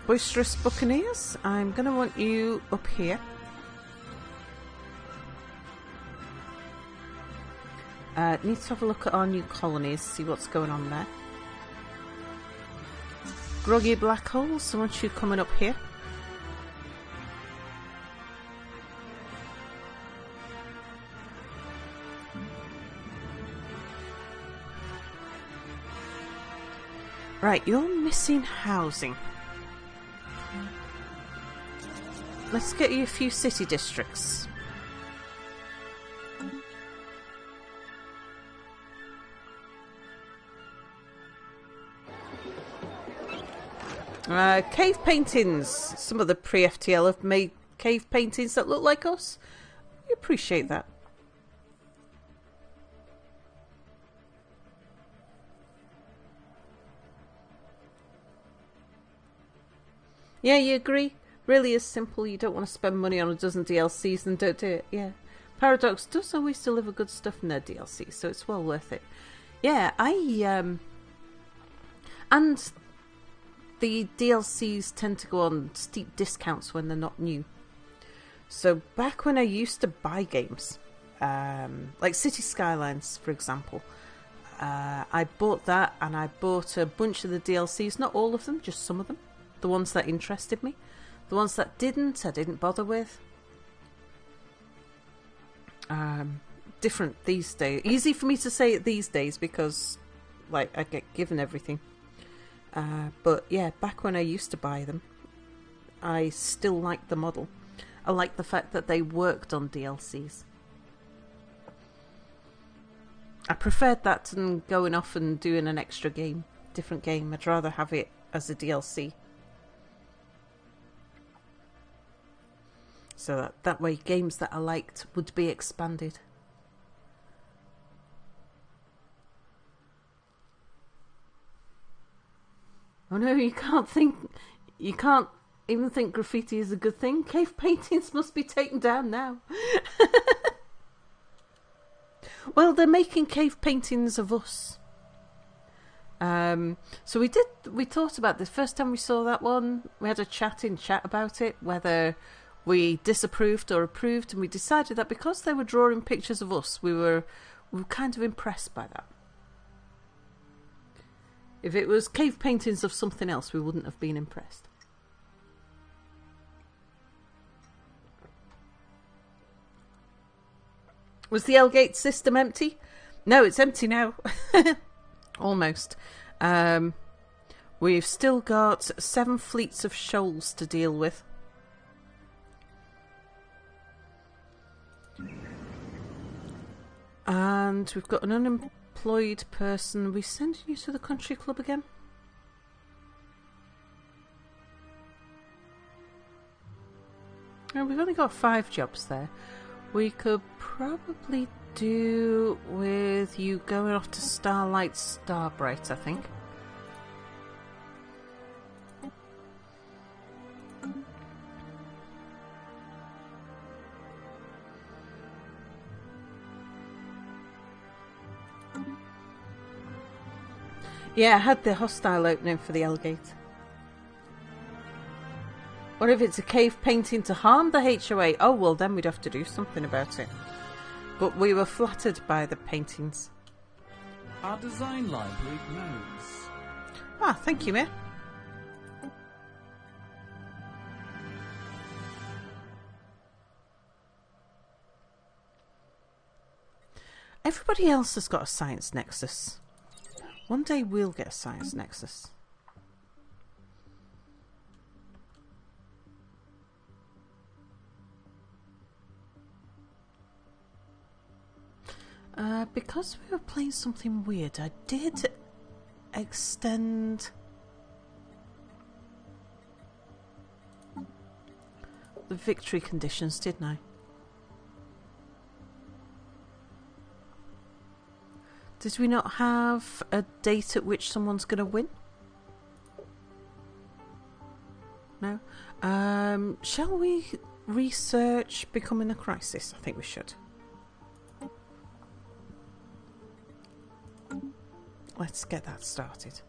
Boisterous Buccaneers, I'm going to want you up here. Need to have a look at our new colonies, see what's going on there. Groggy Black Holes, I want you coming up here. Right, you're missing housing. Let's get you a few city districts. Cave paintings. Some of the pre-FTL have made cave paintings that look like us. We appreciate that. Yeah, you agree? Really is simple. You don't want to spend money on a dozen DLCs and don't do it. Yeah. Paradox does always deliver good stuff in their DLC, so it's well worth it. Yeah, and the DLCs tend to go on steep discounts when they're not new. So back when I used to buy games, like City Skylines, for example, I bought that and I bought a bunch of the DLCs, not all of them, just some of them. The ones that interested me. The ones that didn't, I didn't bother with. Different these days. Easy for me to say it these days because, like, I get given everything. But yeah, back when I used to buy them, I still liked the model. I liked the fact that they worked on DLCs. I preferred that than going off and doing an extra game, different game. I'd rather have it as a DLC. So that way games that I liked would be expanded. Oh no, you can't even think graffiti is a good thing. Cave paintings must be taken down now. Well, they're making cave paintings of us. So we thought about this. First time we saw that one, we had a chat about it, whether we disapproved or approved, and we decided that because they were drawing pictures of us, we were kind of impressed by that. If it was cave paintings of something else, we wouldn't have been impressed. Was the L-gate system empty? No, it's empty now. Almost. We've still got 7 fleets of shoals to deal with. And we've got an unemployed person. Are we sending you to the country club again? Oh, we've only got 5 jobs there. We could probably do with you going off to Starlight Starbright, I think. Yeah, I had the hostile opening for the L-gate. What if it's a cave painting to harm the HOA? Oh, well, then we'd have to do something about it. But we were flattered by the paintings. Our design library grows. Ah, thank you, Mayor. Everybody else has got a science nexus. One day we'll get a science nexus. Because we were playing something weird, I did extend the victory conditions, didn't I? Did we not have a date at which someone's going to win? No? Shall we research becoming a crisis? I think we should. Let's get that started.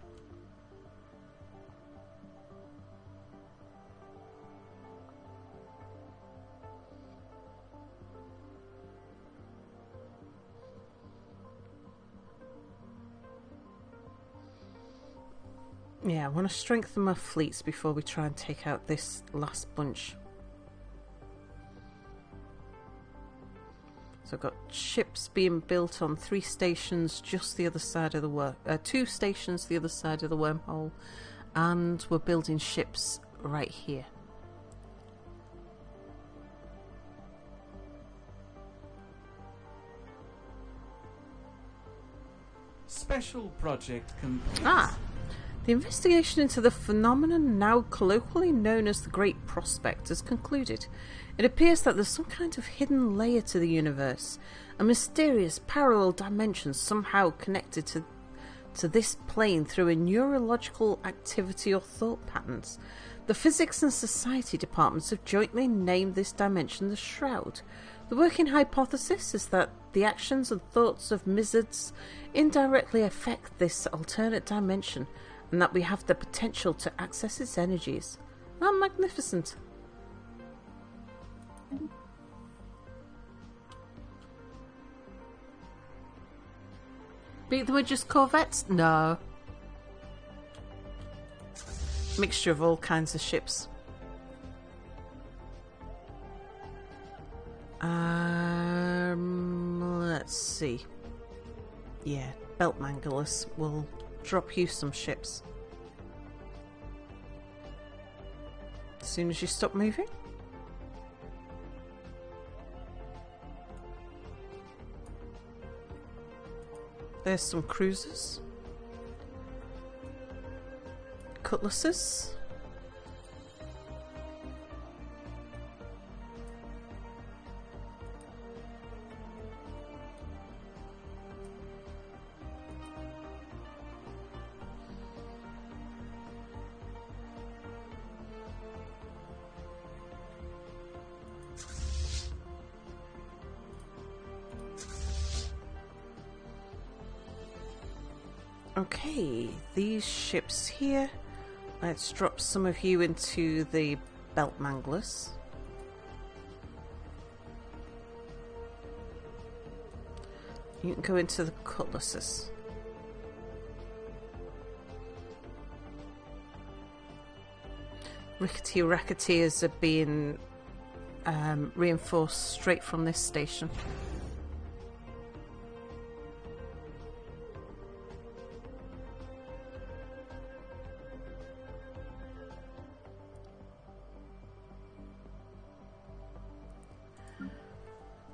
Yeah, I want to strengthen my fleets before we try and take out this last bunch. So I've got ships being built on 3 stations just the other side of the 2 stations the other side of the wormhole, and we're building ships right here. Special project complete. Ah! The investigation into the phenomenon now colloquially known as the Great Prospect has concluded. It appears that there's some kind of hidden layer to the universe, a mysterious parallel dimension somehow connected to this plane through a neurological activity or thought patterns. The physics and society departments have jointly named this dimension the Shroud. The working hypothesis is that the actions and thoughts of Mizzards indirectly affect this alternate dimension, and that we have the potential to access its energies. Oh, magnificent. Beat them with just corvettes? No. Mixture of all kinds of ships. let's see. Yeah, belt manglers will drop you some ships. As soon as you stop moving. There's some cruisers. Cutlasses. Okay, these ships here. Let's drop some of you into the belt manglers. You can go into the cutlasses. Rickety racketeers are being reinforced straight from this station.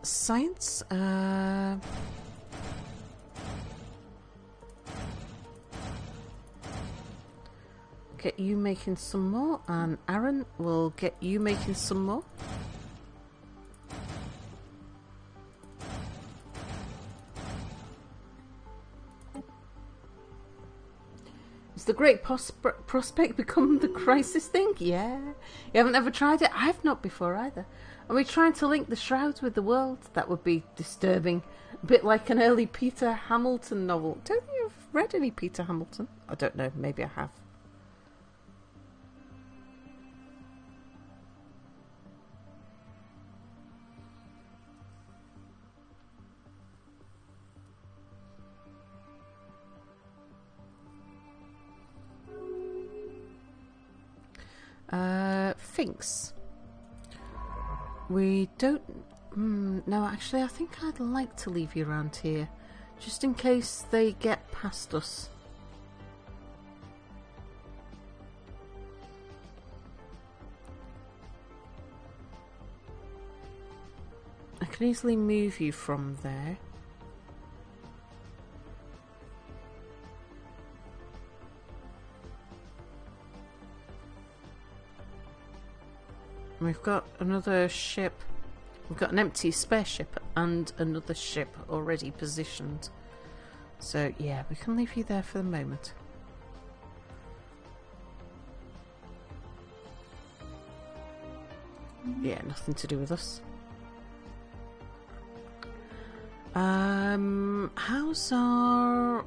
Science, get you making some more, and Aaron will get you making some more. Has the Great Prospect become the Crisis thing? Yeah. You haven't ever tried it? I've not before either. Are we trying to link the shrouds with the world? That would be disturbing. A bit like an early Peter Hamilton novel. Don't you have read any Peter Hamilton? I don't know. Maybe I have. Finks. We don't... no, actually, I think I'd like to leave you around here. Just in case they get past us. I can easily move you from there. We've got another ship. We've got an empty spare ship and another ship already positioned. So yeah, we can leave you there for the moment. Yeah, nothing to do with us. How's our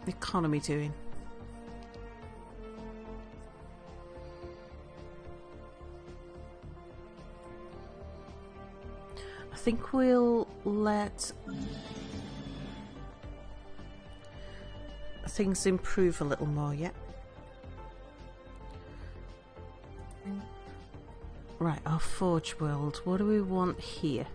economy doing? I think we'll let things improve a little more, yeah? Right, our Forge World. What do we want here?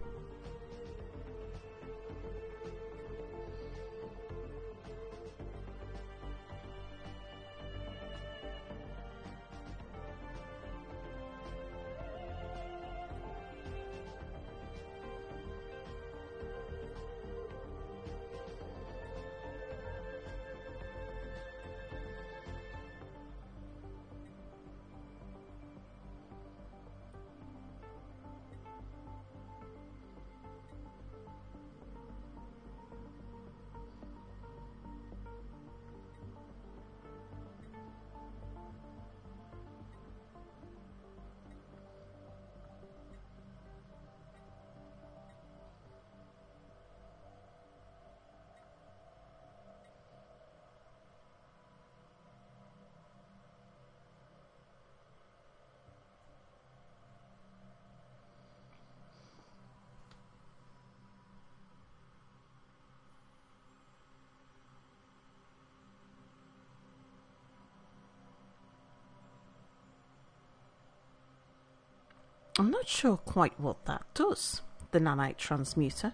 I'm not sure quite what that does. the nanite transmuter.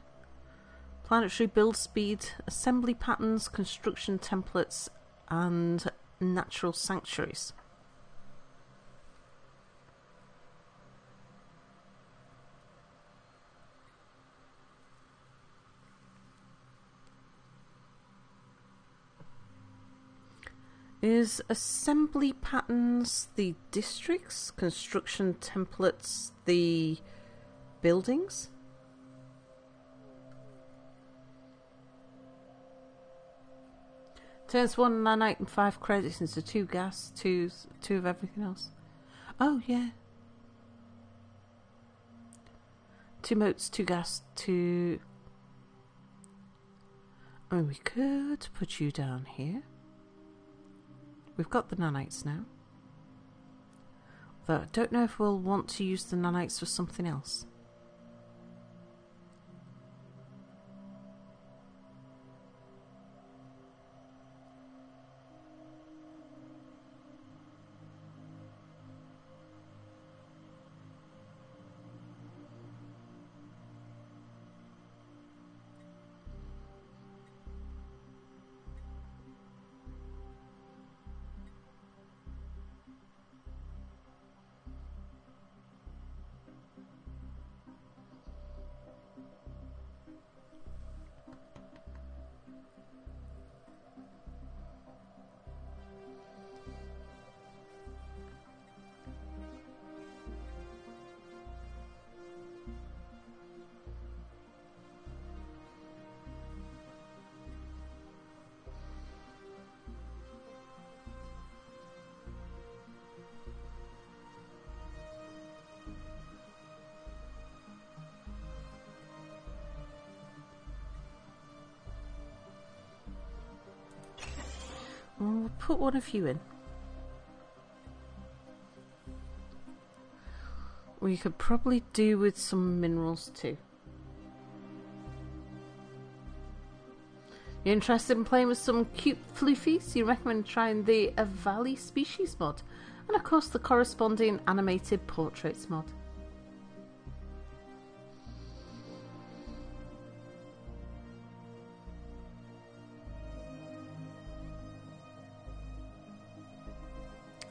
Planetary build speed, assembly patterns, construction templates, and natural sanctuaries. Is assembly patterns the districts, construction templates the buildings? Turns 1 nanite and 5 credits into 2 gas, 2 of everything else. Oh, yeah. 2 motes, 2 gas, 2... I mean, we could put you down here. We've got the nanites now. Though I don't know if we'll want to use the nanites for something else. We'll put one of you in. We could probably do with some minerals too. You're interested in playing with some cute floofies? You recommend trying the Valley Species mod, and of course the corresponding animated portraits mod.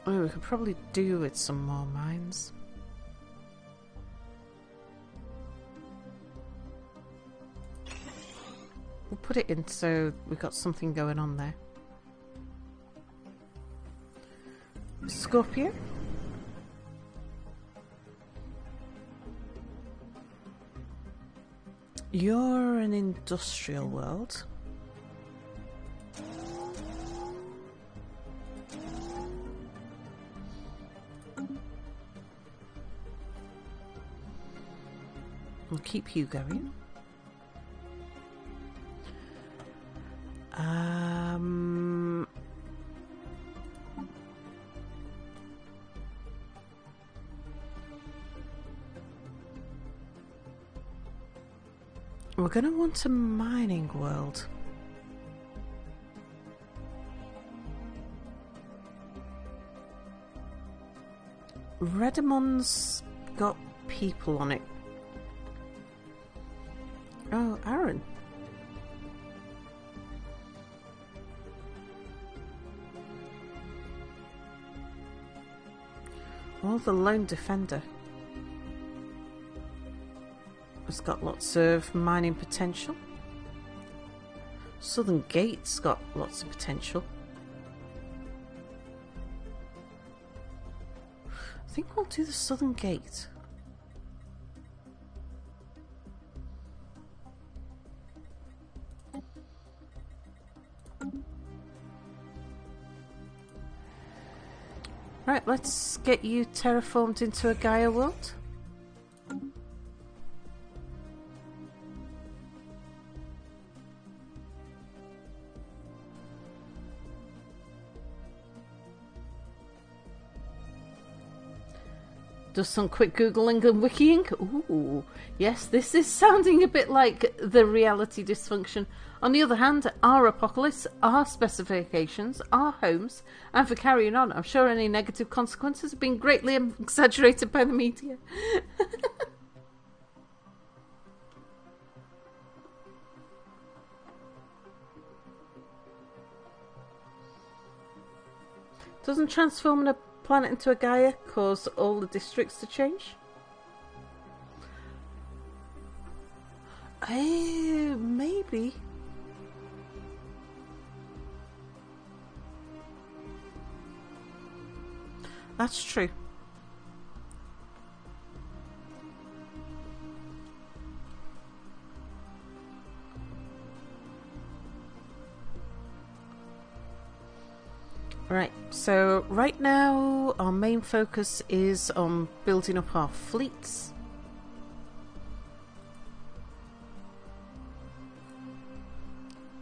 Oh, we could probably do with some more mines. We'll put it in so we've got something going on there. Scorpio. You're an industrial world. We'll keep you going. We're going to want a mining world. Redamon's got people on it. Oh, Aaron. Well, the Lone Defender has got lots of mining potential. Southern Gate's got lots of potential. I think we'll do the Southern Gate. Right, let's get you terraformed into a Gaia world. Does some quick Googling and wikiing. Ooh, yes, this is sounding a bit like the reality dysfunction. On the other hand, our apocalypse, our specifications, our homes, and for carrying on, I'm sure any negative consequences have been greatly exaggerated by the media. Doesn't transforming a planet into a Gaia cause all the districts to change? Maybe. That's true. Right, so right now our main focus is on building up our fleets.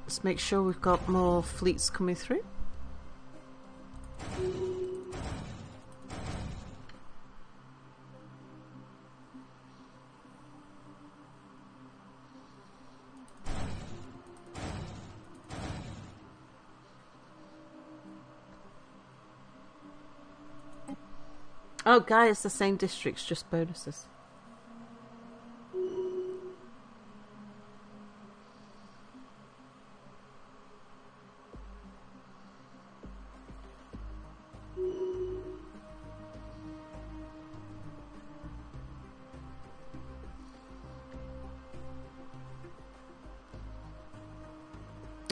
Let's make sure we've got more fleets coming through. Oh, Guy, it's the same districts, just bonuses.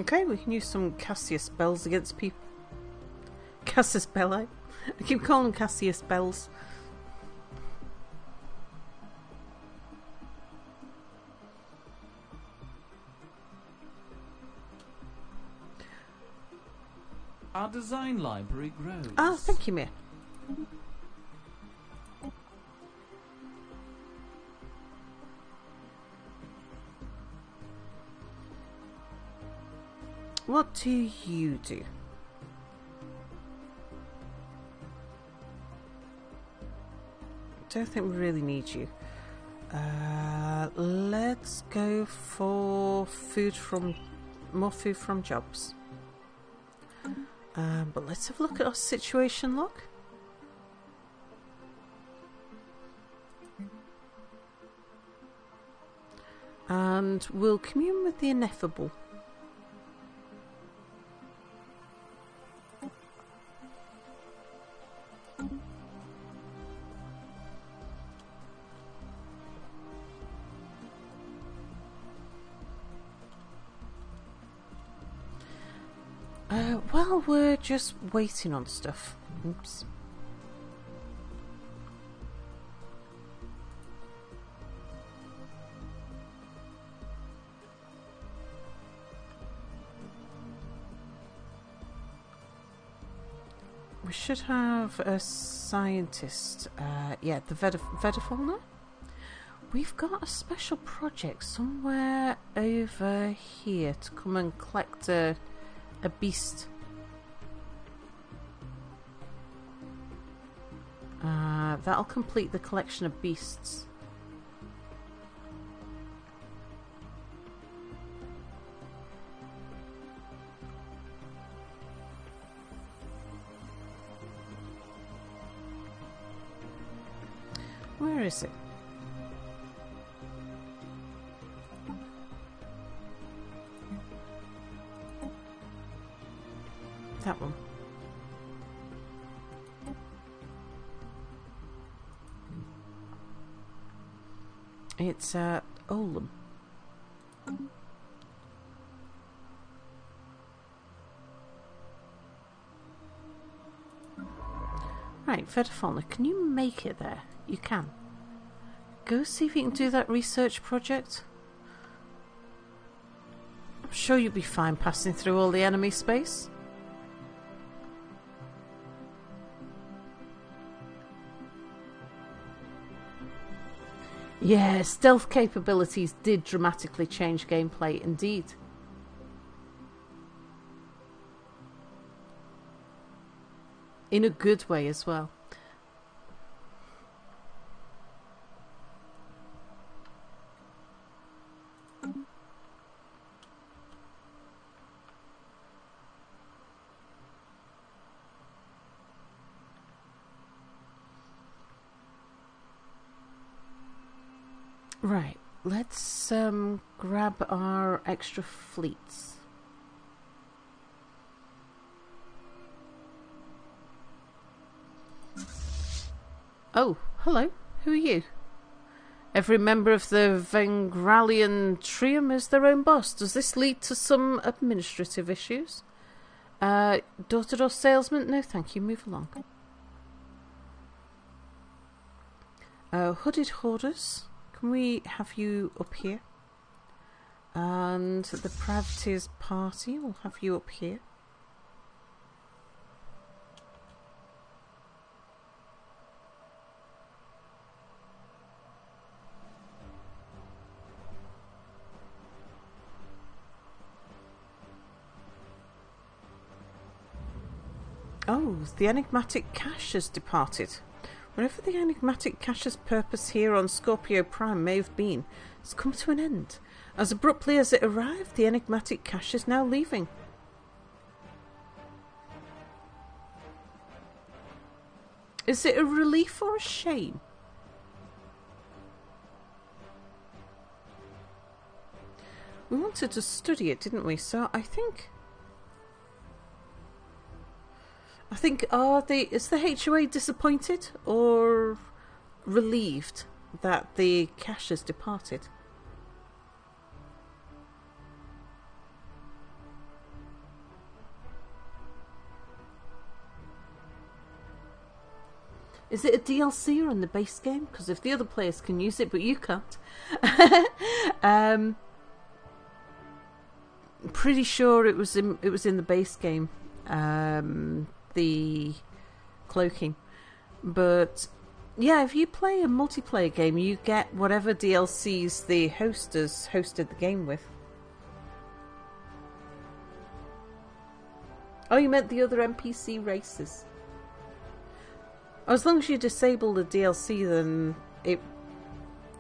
Okay, we can use some Cassius bells against people. Cassius belli. I keep calling them Cassius bells. Our design library grows. Ah, thank you, Mia. What do you do? Don't think we really need you. Let's go for more food from jobs. But let's have a look at our situation log. And we'll commune with the ineffable. Well, we're just waiting on stuff. Oops. We should have a scientist. Yeah, the Vedafauna. We've got a special project somewhere over here to come and collect a beast. That'll complete the collection of beasts. Where is it? That one. It's Olam. Right, Vedafauna, can you make it there? You can. Go see if you can do that research project. I'm sure you'll be fine passing through all the enemy space. Yeah, stealth capabilities did dramatically change gameplay, indeed. In a good way as well. Right, let's grab our extra fleets. Oh, hello. Who are you? Every member of the Vengralian Trium is their own boss. Does this lead to some administrative issues? Door-to-door salesman? No, thank you. Move along. Hooded hoarders? Can we have you up here? And the Privateers Party will have you up here. Oh, the enigmatic cache has departed. Whatever the enigmatic cache's purpose here on Scorpio Prime may have been, has come to an end. As abruptly as it arrived, the enigmatic cache is now leaving. Is it a relief or a shame? We wanted to study it, didn't we? So I think is the HOA disappointed or relieved that the cache has departed? Is it a DLC or in the base game? Because if the other players can use it, but you can't. Pretty sure it was in the base game. The cloaking, but yeah, if you play a multiplayer game, you get whatever DLCs the host has hosted the game with. Oh, you meant the other NPC races. Oh, as long as you disable the DLC, then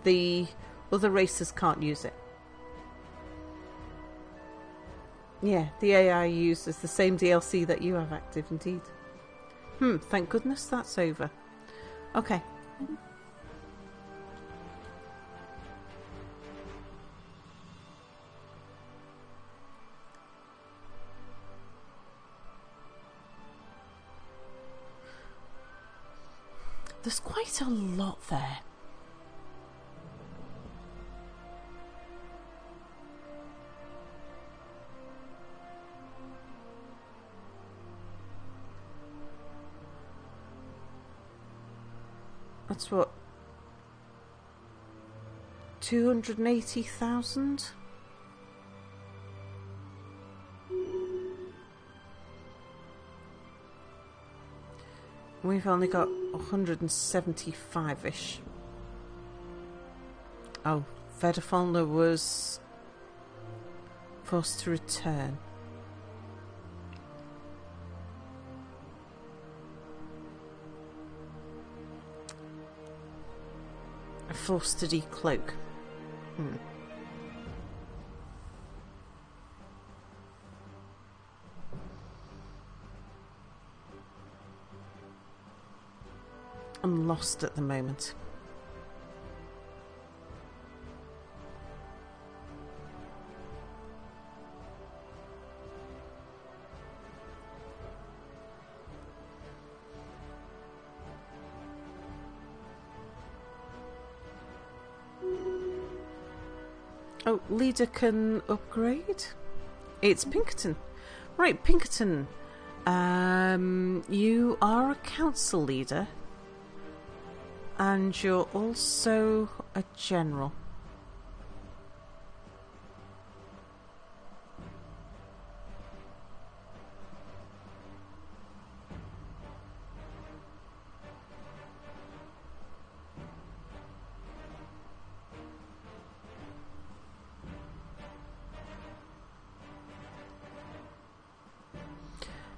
the other races can't use it. Yeah, the AI uses the same DLC that you have active, indeed. Thank goodness that's over. Okay. There's quite a lot there. That's what, 280,000? We've only got 175-ish. Oh, Vedafalna was forced to return. Forced to decloak. I'm lost at the moment. Oh, leader can upgrade? It's Pinkerton. Right, Pinkerton. You are a council leader. And you're also a general.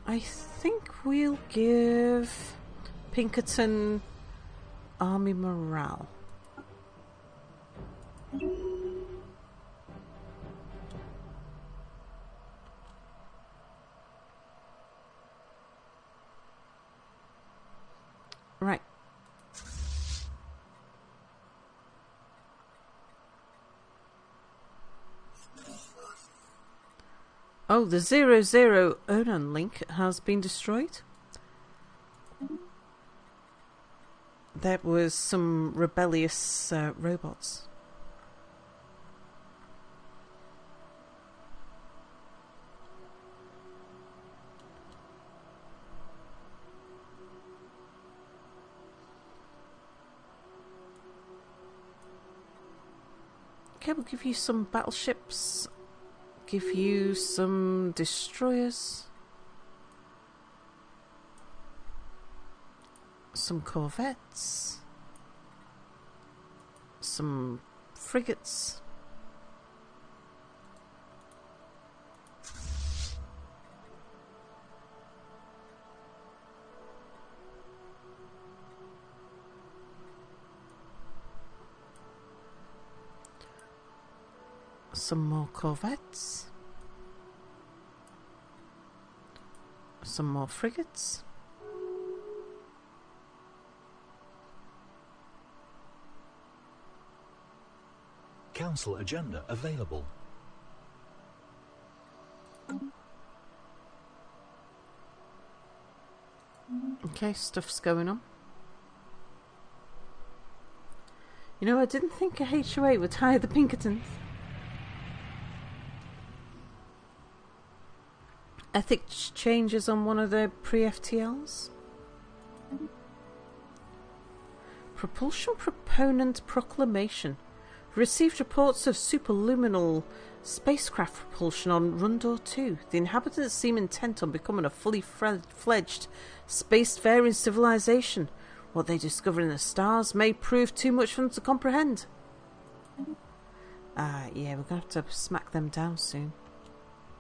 I think we'll give Pinkerton army morale. Right. Oh, the 00 Onan link has been destroyed. there was some rebellious robots. Okay, we'll give you some battleships. Give you some destroyers. Some corvettes. Some frigates. Some more corvettes. Some more frigates. Council agenda available. Okay, stuff's going on. You know, I didn't think a HOA would hire the Pinkertons. Ethics changes on one of their pre-FTLs. Propulsion proponent proclamation. Received reports of superluminal spacecraft propulsion on Rundor 2. The inhabitants seem intent on becoming a fully fledged spacefaring civilization. What they discover in the stars may prove too much for them to comprehend. Yeah, we're going to have to smack them down soon.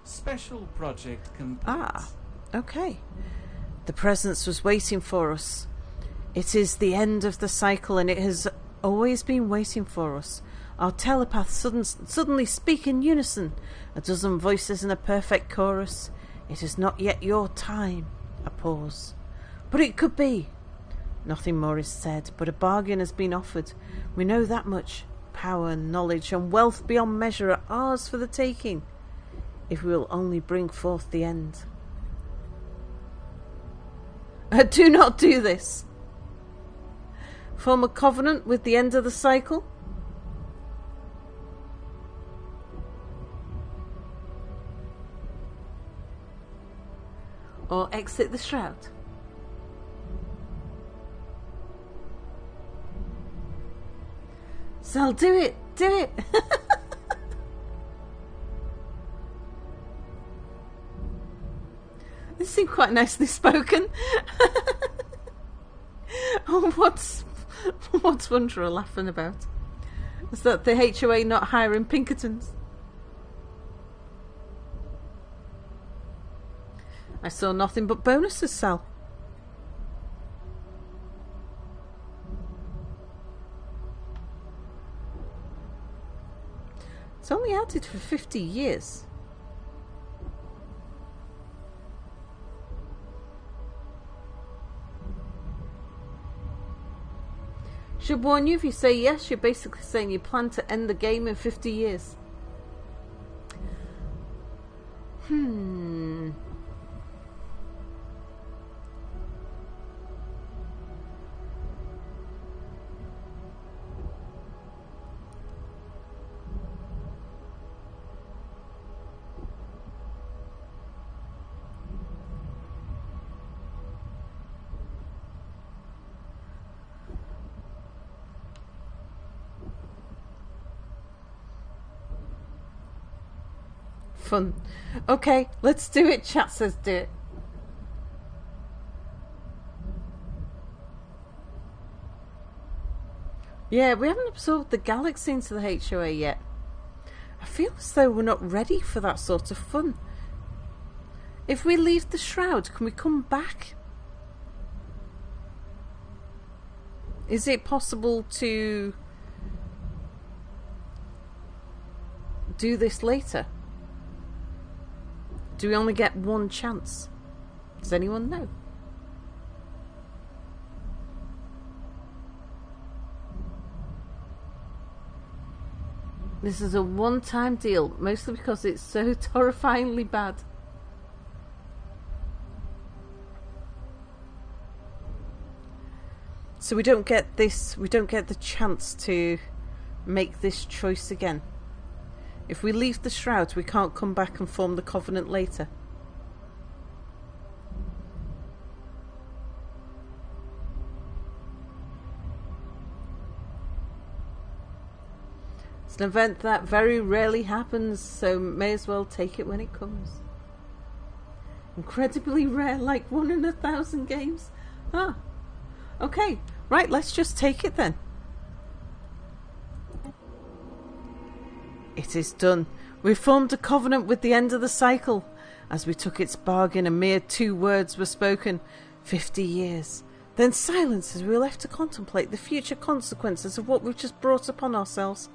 Special project complete. Okay. The presence was waiting for us. It is the end of the cycle, and it has always been waiting for us. Our telepaths suddenly speak in unison, a dozen voices in a perfect chorus. It is not yet your time. A pause. But it could be. Nothing more is said, but a bargain has been offered. We know that much. Power, knowledge, and wealth beyond measure are ours for the taking, if we will only bring forth the end. Do not do this. Form a covenant with the end of the cycle? Or exit the shroud? So do it! Do it! This seemed quite nicely spoken. Oh, what's Wanderer laughing about? Is that the HOA not hiring Pinkertons? I saw nothing but bonuses, Sal. It's only added for 50 years. Should warn you, if you say yes, you're basically saying you plan to end the game in 50 years. Fun. Okay, let's do it. Chat says do it. Yeah, we haven't absorbed the galaxy into the HOA yet. I feel as though we're not ready for that sort of fun. If we leave the shroud, can we come back? Is it possible to do this later? Do we only get one chance? Does anyone know? This is a one-time deal, mostly because it's so horrifyingly bad. So we don't get this, we don't get the chance to make this choice again. If we leave the shroud, we can't come back and form the covenant later. It's an event that very rarely happens, so may as well take it when it comes. Incredibly rare, like 1 in 1,000 games. Ah, okay, right, let's just take it then. It is done. We formed a covenant with the end of the cycle. As we took its bargain, a mere 2 words were spoken. 50 years. Then silence as we were left to contemplate the future consequences of what we've just brought upon ourselves.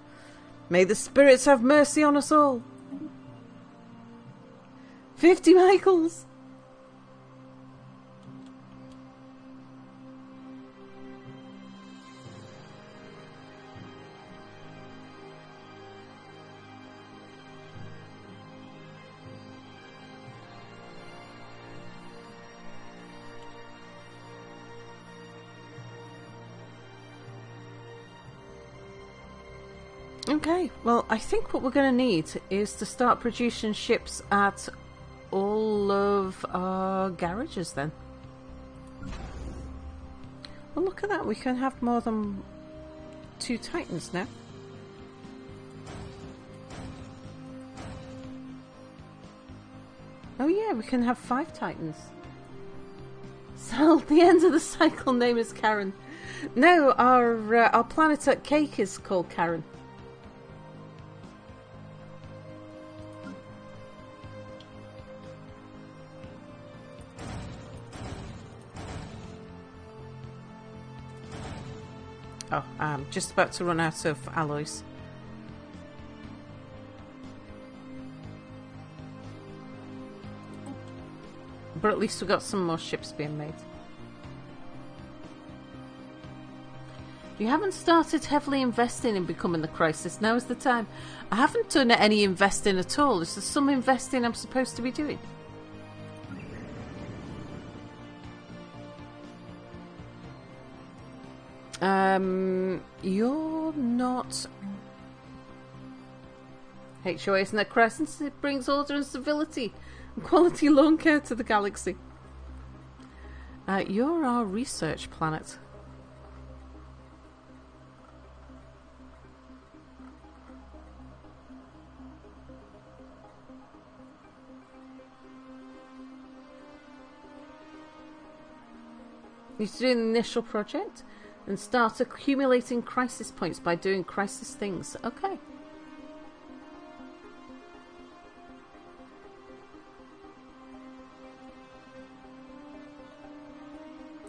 May the spirits have mercy on us all. 50 Michaels! Okay, well, I think what we're going to need is to start producing ships at all of our garages then. Well, look at that, we can have more than 2 Titans now. Oh yeah, we can have 5 Titans. So, the end of the cycle name is Karen. No, our planet at Cake is called Karen. Oh, I'm just about to run out of alloys. But at least we've got some more ships being made. You haven't started heavily investing in becoming the Crisis. Now is the time. I haven't done any investing at all. Is there some investing I'm supposed to be doing? You're not... HOA isn't a crisis. It brings order and civility and quality lawn care to the galaxy. You're our research planet. You're doing the initial project and start accumulating crisis points by doing crisis things. Okay.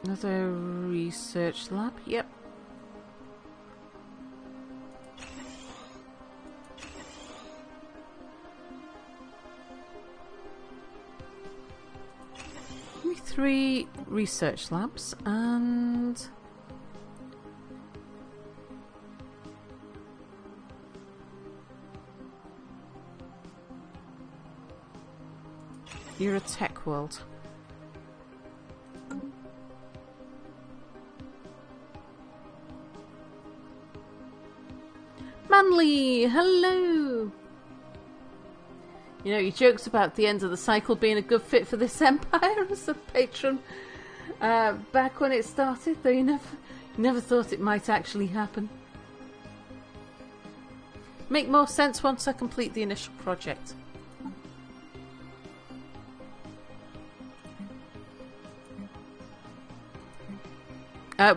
Another research lab. Yep. Give me 3 research labs and... You're a tech world. Manly, hello! You know, your jokes about the end of the cycle being a good fit for this empire as a patron back when it started, though you never thought it might actually happen. Make more sense once I complete the initial project.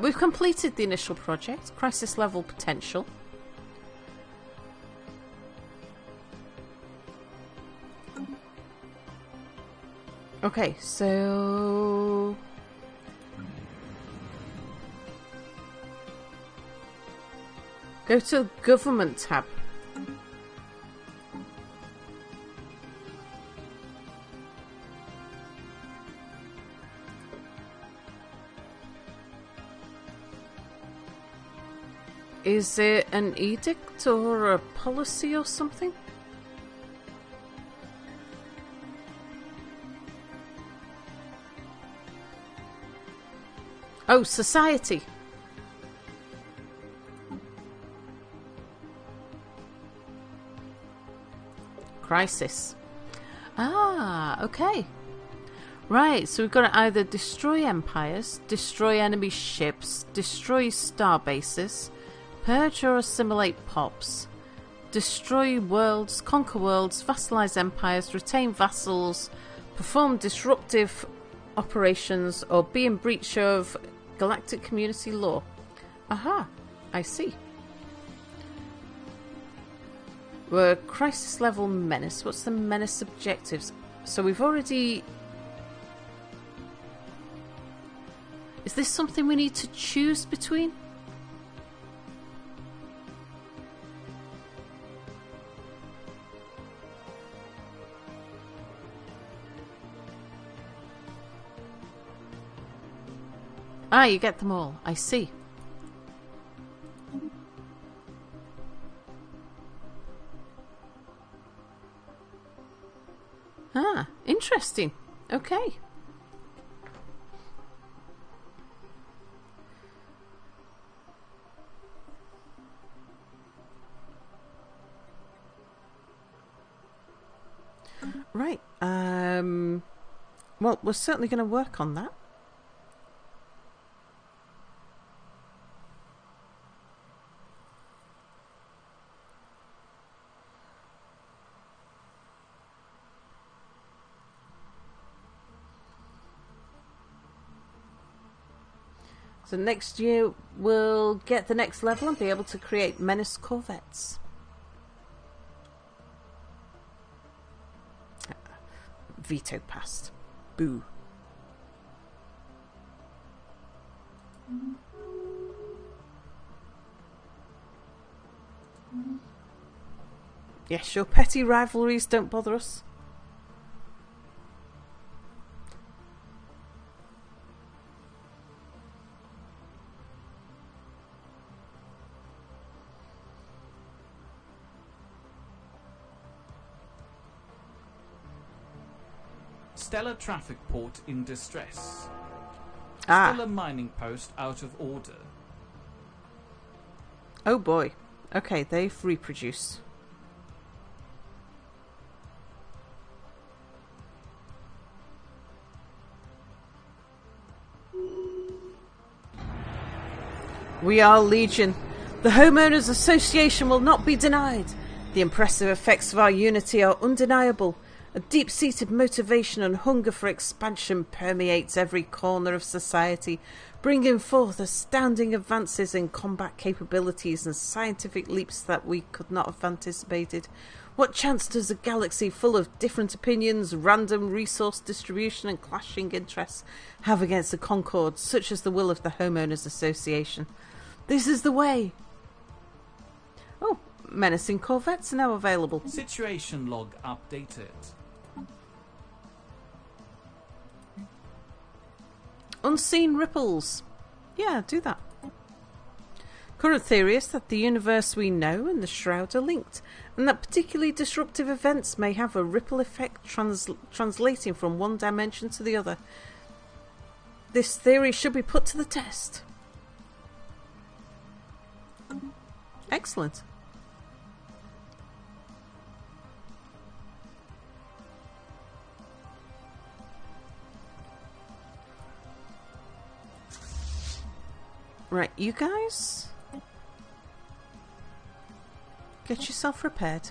We've completed the initial project, crisis level potential. Okay, so... Go to Government tab. Is it an edict or a policy or something? Oh, society. Crisis. Ah, okay. Right, so we've got to either destroy empires, destroy enemy ships, destroy star bases, purge or assimilate pops, destroy worlds, conquer worlds, vassalize empires, retain vassals, perform disruptive operations, or be in breach of galactic community law. Aha, I see. We're crisis level menace. What's the menace objectives? So we've already... Is this something we need to choose between? Ah, you get them all. I see. Ah, interesting. Okay. Right. Well, we're certainly going to work on that. So next year we'll get the next level and be able to create Menace Corvettes. Veto passed. Boo. Yes, your petty rivalries don't bother us. Stellar traffic port in distress. Ah. Stellar mining post out of order. Oh boy. Okay, they've reproduced. We are Legion. The Homeowners Association will not be denied. The impressive effects of our unity are undeniable. A deep-seated motivation and hunger for expansion permeates every corner of society, bringing forth astounding advances in combat capabilities and scientific leaps that we could not have anticipated. What chance does a galaxy full of different opinions, random resource distribution and clashing interests have against a concord such as the will of the Homeowners Association? This is the way! Oh, menacing corvettes are now available. Situation log updated. Unseen ripples. Yeah, do that. Current theory is that the universe we know and the Shroud are linked, and that particularly disruptive events may have a ripple effect translating from one dimension to the other. This theory should be put to the test. Excellent. Right, you guys, get yourself repaired.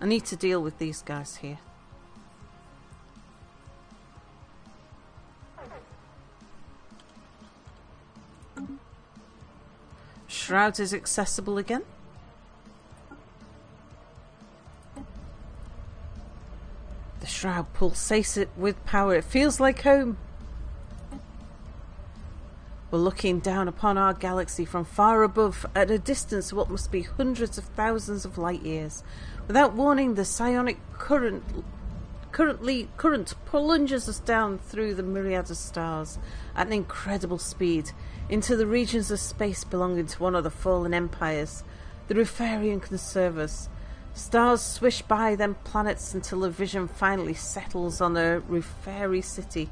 I need to deal with these guys here. Shroud is accessible again. The Shroud pulsates with power. It feels like home. We're looking down upon our galaxy from far above at a distance of what must be hundreds of thousands of light years. Without warning, the psionic current plunges us down through the myriad of stars at an incredible speed into the regions of space belonging to one of the fallen empires, the Rufarian Conservers. Stars swish by, then planets, until the vision finally settles on a Rufari city.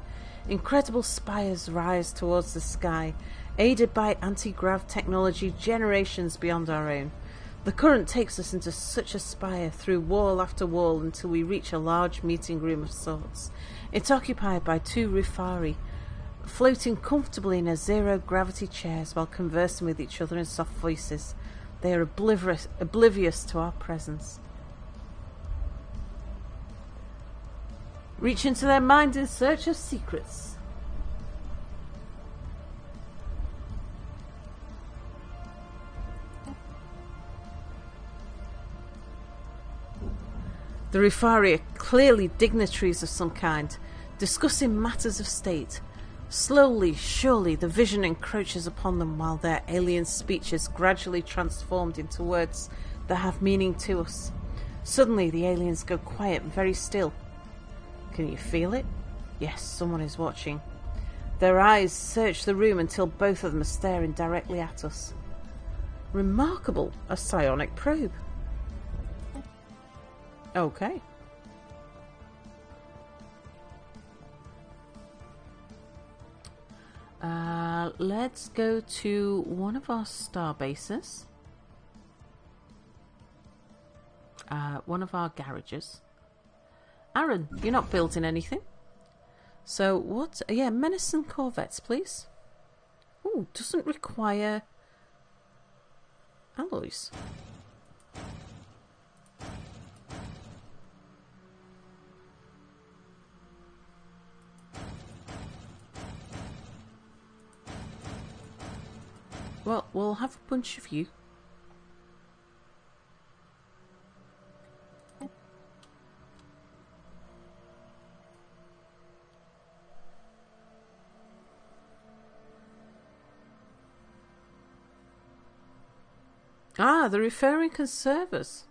Incredible spires rise towards the sky, aided by anti-grav technology generations beyond our own. The current takes us into such a spire, through wall after wall, until we reach a large meeting room of sorts. It's occupied by 2 Rufari, floating comfortably in their zero-gravity chairs while conversing with each other in soft voices. They are oblivious to our presence. Reach into their minds in search of secrets. The Rufari are clearly dignitaries of some kind, discussing matters of state. Slowly, surely, the vision encroaches upon them while their alien speech is gradually transformed into words that have meaning to us. Suddenly, the aliens go quiet and very still. Can you feel it? Yes, someone is watching. Their eyes search the room until both of them are staring directly at us. Remarkable, a psionic probe. Okay. Let's go to one of our star bases. One of our garages. Aaron, you're not building anything. So what? Yeah, menacing corvettes, please. Ooh, doesn't require alloys. Well, we'll have a bunch of you. Ah, the referring conservers.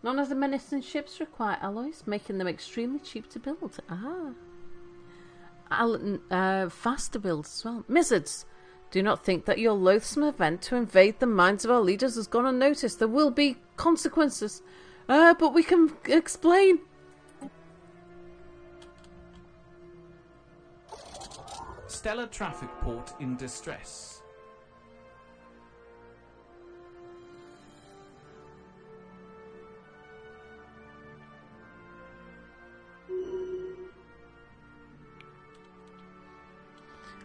None of the menacing ships require alloys, making them extremely cheap to build. Fast to build as well. Mizzards, do not think that your loathsome event to invade the minds of our leaders has gone unnoticed. There will be consequences. But we can explain. Stellar traffic port in distress.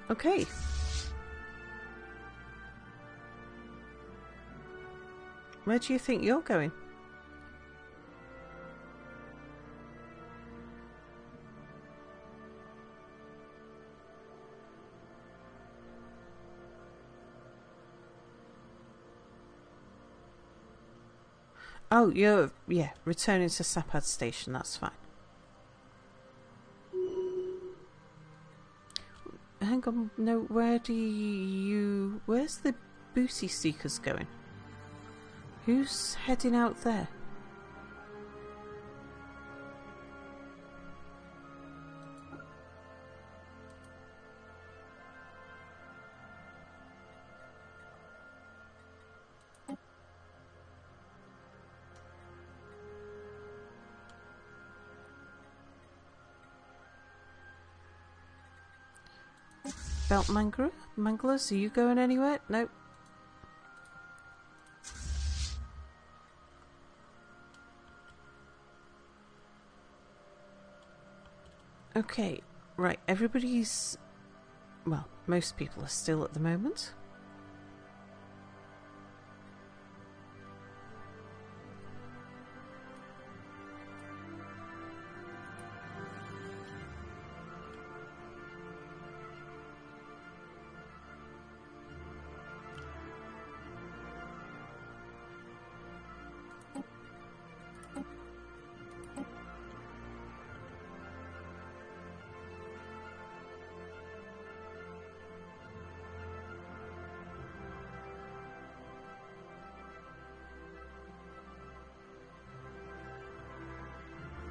Okay. Where do you think you're going? Oh, you're, returning to Sapad Station, that's fine. Hang on, no, where's the booty seekers going? Who's heading out there? Belt Manglers, are you going anywhere? Nope. Okay, right, everybody's... Well, most people are still at the moment.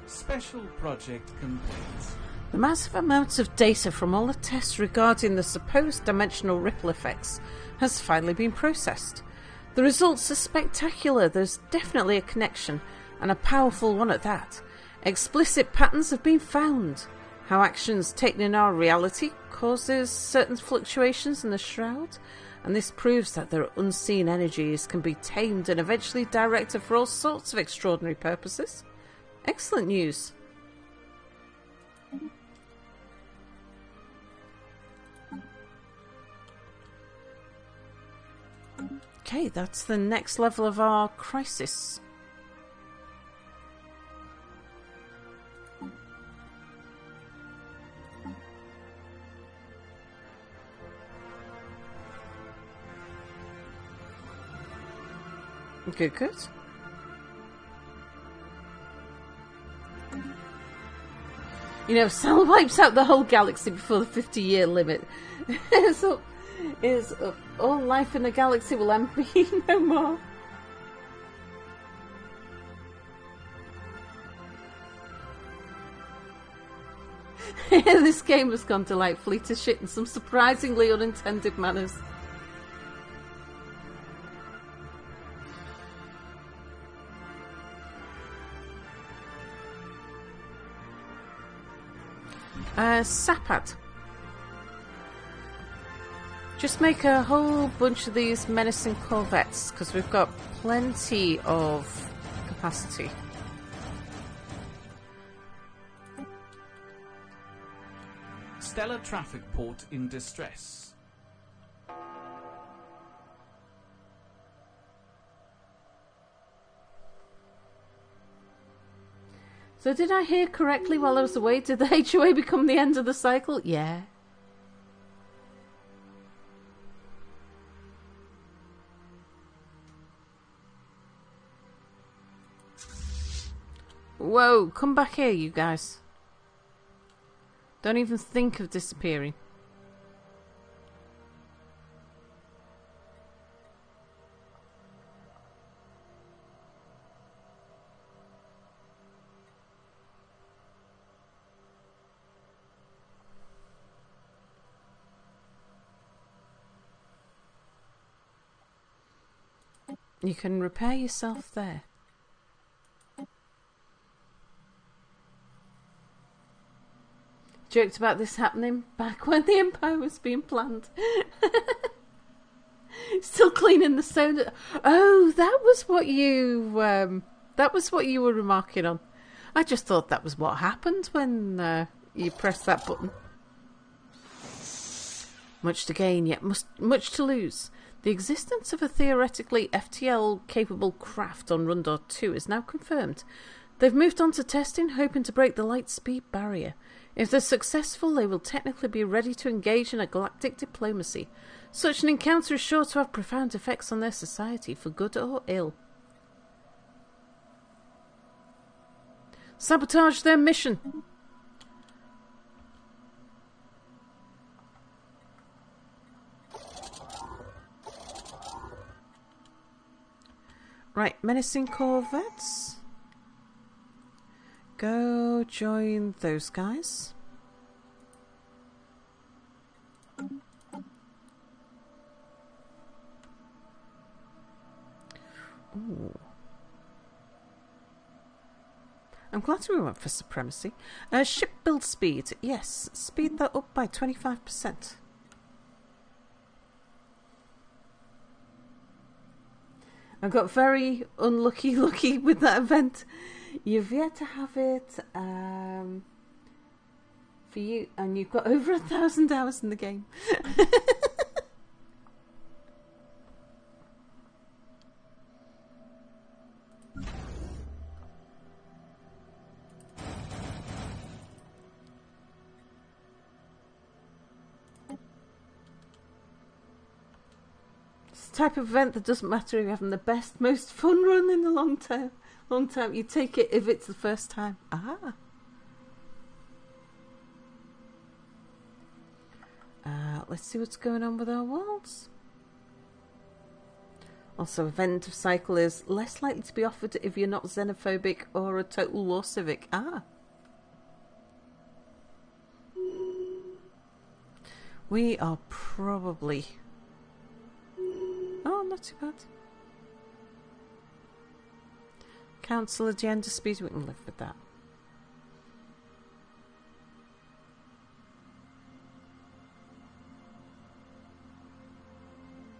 Special project complete. The massive amounts of data from all the tests regarding the supposed dimensional ripple effects has finally been processed. The results are spectacular. There's definitely a connection, and a powerful one at that. Explicit patterns have been found. How actions taken in our reality causes certain fluctuations in the shroud, and this proves that their unseen energies can be tamed and eventually directed for all sorts of extraordinary purposes. Excellent news. Okay, that's the next level of our crisis. Good, good. You know, Sal wipes out the whole galaxy before the 50-year limit. So, all life in the galaxy will be no more. This game has gone delightfully to shit in some surprisingly unintended manners. Sapat. Just make a whole bunch of these menacing corvettes, because we've got plenty of capacity. Stellar traffic port in distress. So did I hear correctly while I was away? Did the HOA become the end of the cycle? Yeah. Whoa, come back here, you guys. Don't even think of disappearing. You can repair yourself there. Joked about this happening back when the Empire was being planned. Still cleaning the soda. Oh, that was what you were remarking on. I just thought that was what happened when you pressed that button. Much to gain, yet much to lose. The existence of a theoretically FTL-capable craft on Rundor 2 is now confirmed. They've moved on to testing, hoping to break the light speed barrier. If they're successful, they will technically be ready to engage in a galactic diplomacy. Such an encounter is sure to have profound effects on their society, for good or ill. Sabotage their mission! Right, menacing corvettes. Go join those guys. Ooh. I'm glad we went for supremacy. Ship build speed. Yes, speed that up by 25%. I got very lucky with that event. You've yet to have it for you, and you've got over 1,000 hours in the game. Type of event that doesn't matter if you're having the best, most fun run in the long term. You take it if it's the first time. Let's see what's going on with our worlds. Also, event of cycle is less likely to be offered if you're not xenophobic or a total law civic. We are probably... Oh, not too bad. Council agenda speed, we can live with that.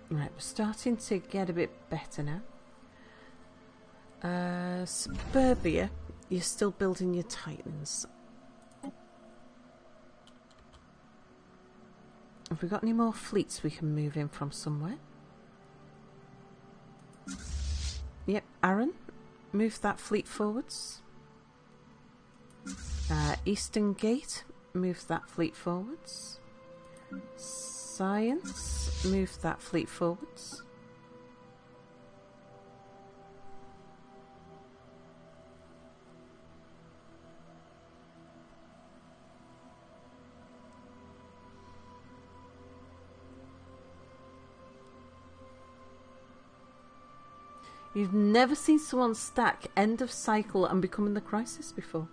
Right, we're starting to get a bit better now. Suburbia, you're still building your Titans. Have we got any more fleets we can move in from somewhere? Yep, Aaron, move that fleet forwards. Eastern Gate, move that fleet forwards. Science, move that fleet forwards. You've never seen someone stack end of cycle and become in the crisis before.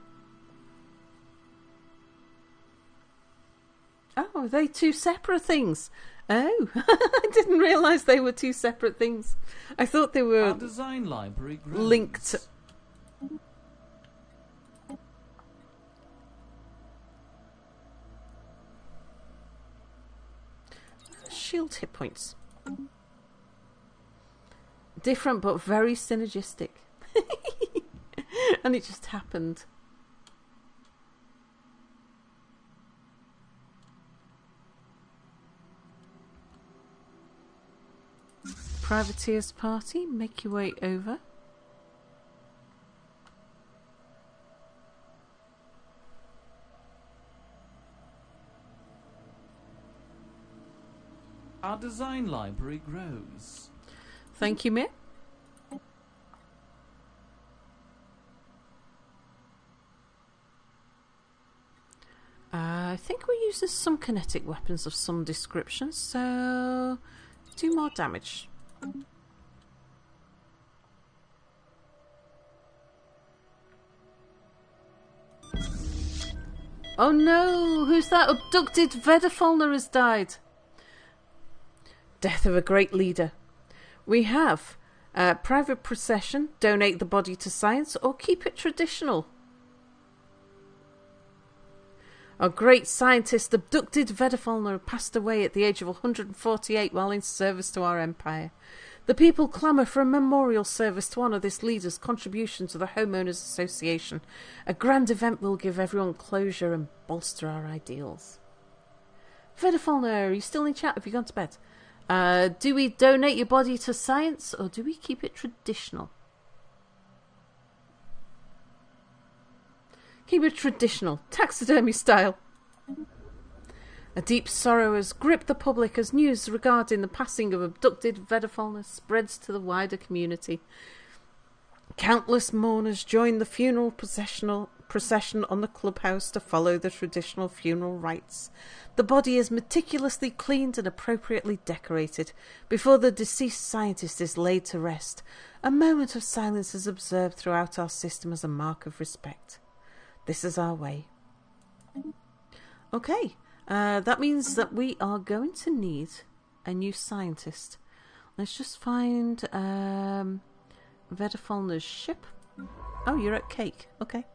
Oh, are they two separate things? Oh, I didn't realise they were two separate things. I thought they were Our design library grows. linked. Shield hit points. Different but very synergistic. And it just happened. Privateers party, make your way over. Our design library grows. Thank you, Mir. I think we're using some kinetic weapons of some description, so do more damage. Oh no! Who's that? Abducted Vedafalna has died. Death of a great leader. We have private procession, donate the body to science, or keep it traditional. A great scientist, abducted Vedafalna, passed away at the age of 148 while in service to our empire. The people clamour for a memorial service to honour this leader's contribution to the Homeowners Association. A grand event will give everyone closure and bolster our ideals. Vedafalna, are you still in chat? Have you gone to bed? Do we donate your body to science, or do we keep it traditional? Keep it traditional, taxidermy style. A deep sorrow has gripped the public as news regarding the passing of abducted Vedafalna spreads to the wider community. Countless mourners join the funeral procession on the clubhouse to follow the traditional funeral rites. The body is meticulously cleaned and appropriately decorated before the deceased scientist is laid to rest. A moment of silence is observed throughout our system as a mark of respect. This is our way. Okay, that means that we are going to need a new scientist. Let's just find Vedafalna's ship. Oh, you're at Cake. Okay.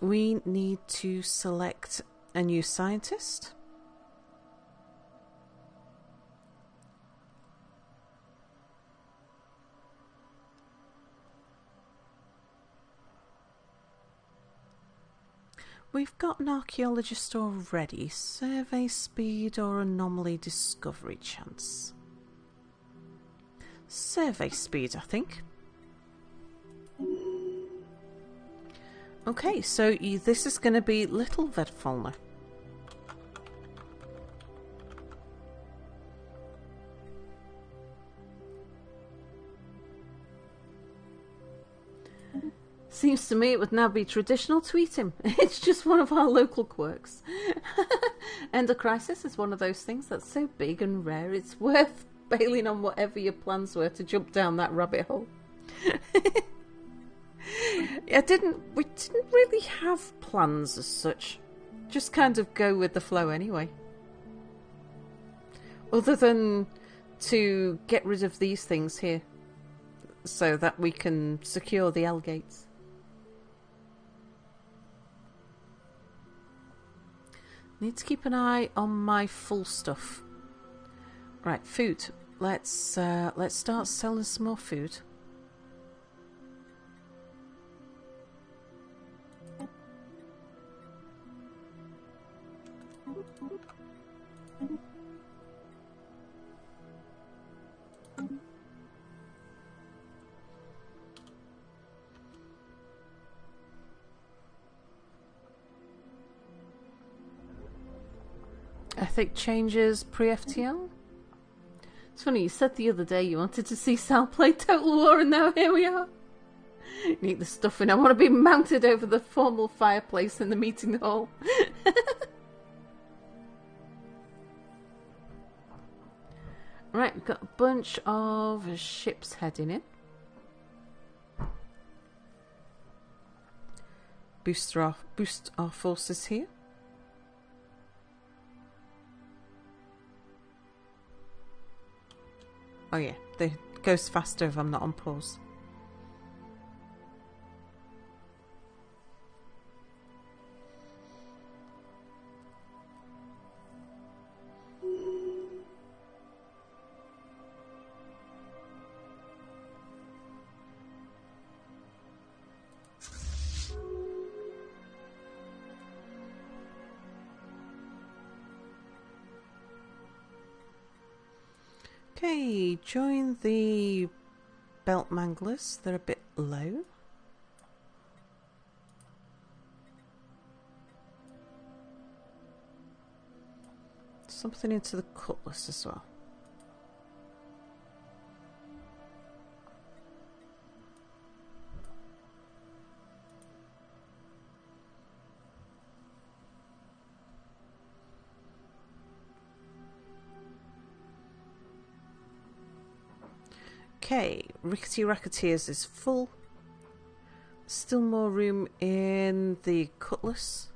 We need to select a new scientist. We've got an archaeologist already. Survey speed or anomaly discovery chance? Survey speed, I think. Okay, so this is going to be Little Vedafalna. Seems to me it would now be traditional to eat him. It's just one of our local quirks. Ender Crisis is one of those things that's so big and rare, it's worth bailing on whatever your plans were to jump down that rabbit hole. We didn't really have plans as such. Just kind of go with the flow anyway. Other than to get rid of these things here, so that we can secure the L gates. Need to keep an eye on my full stuff. Right, food. Let's start selling some more food. Ethic changes pre-FTL? It's funny, you said the other day you wanted to see Sal play Total War, and now here we are. Need the stuff in. I want to be mounted over the formal fireplace in the meeting hall. Right, we've got a bunch of ships heading in. Boost our forces here. Oh yeah, it goes faster if I'm not on pause. Okay, join the belt manglers. They're a bit low. Something into the cutlass as well. Okay, Rickety Racketeers is full. Still more room in the cutlass.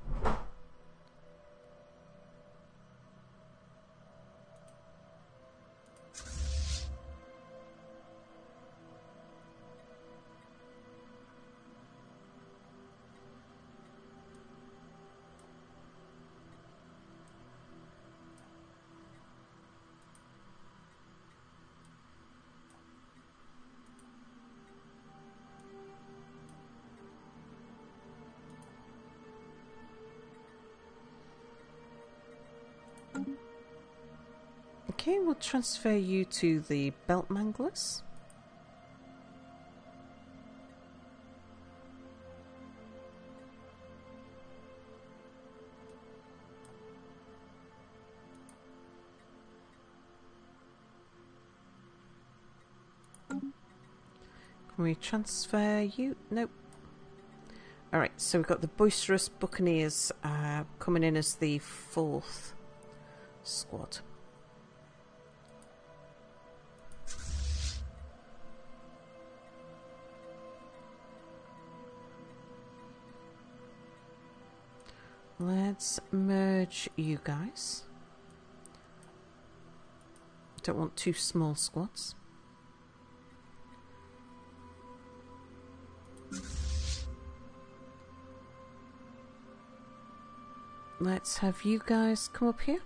Okay, we'll transfer you to the belt manglers. Can we transfer you? Nope. Alright, so we've got the boisterous buccaneers coming in as the 4th squad. Let's merge you guys. Don't want 2 small squads. Let's have you guys come up here.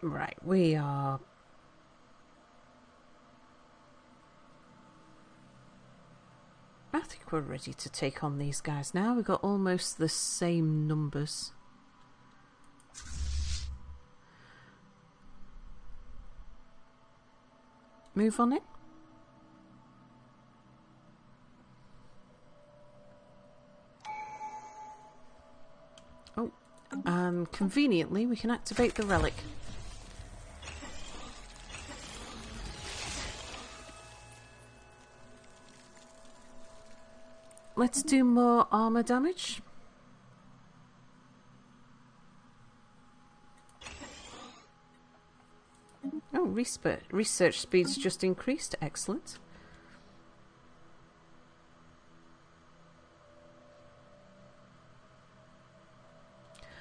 Right, we are... I think we're ready to take on these guys now. We've got almost the same numbers. Move on it. Oh, and conveniently we can activate the relic. Let's do more armor damage. Oh, research speed's just increased. Excellent.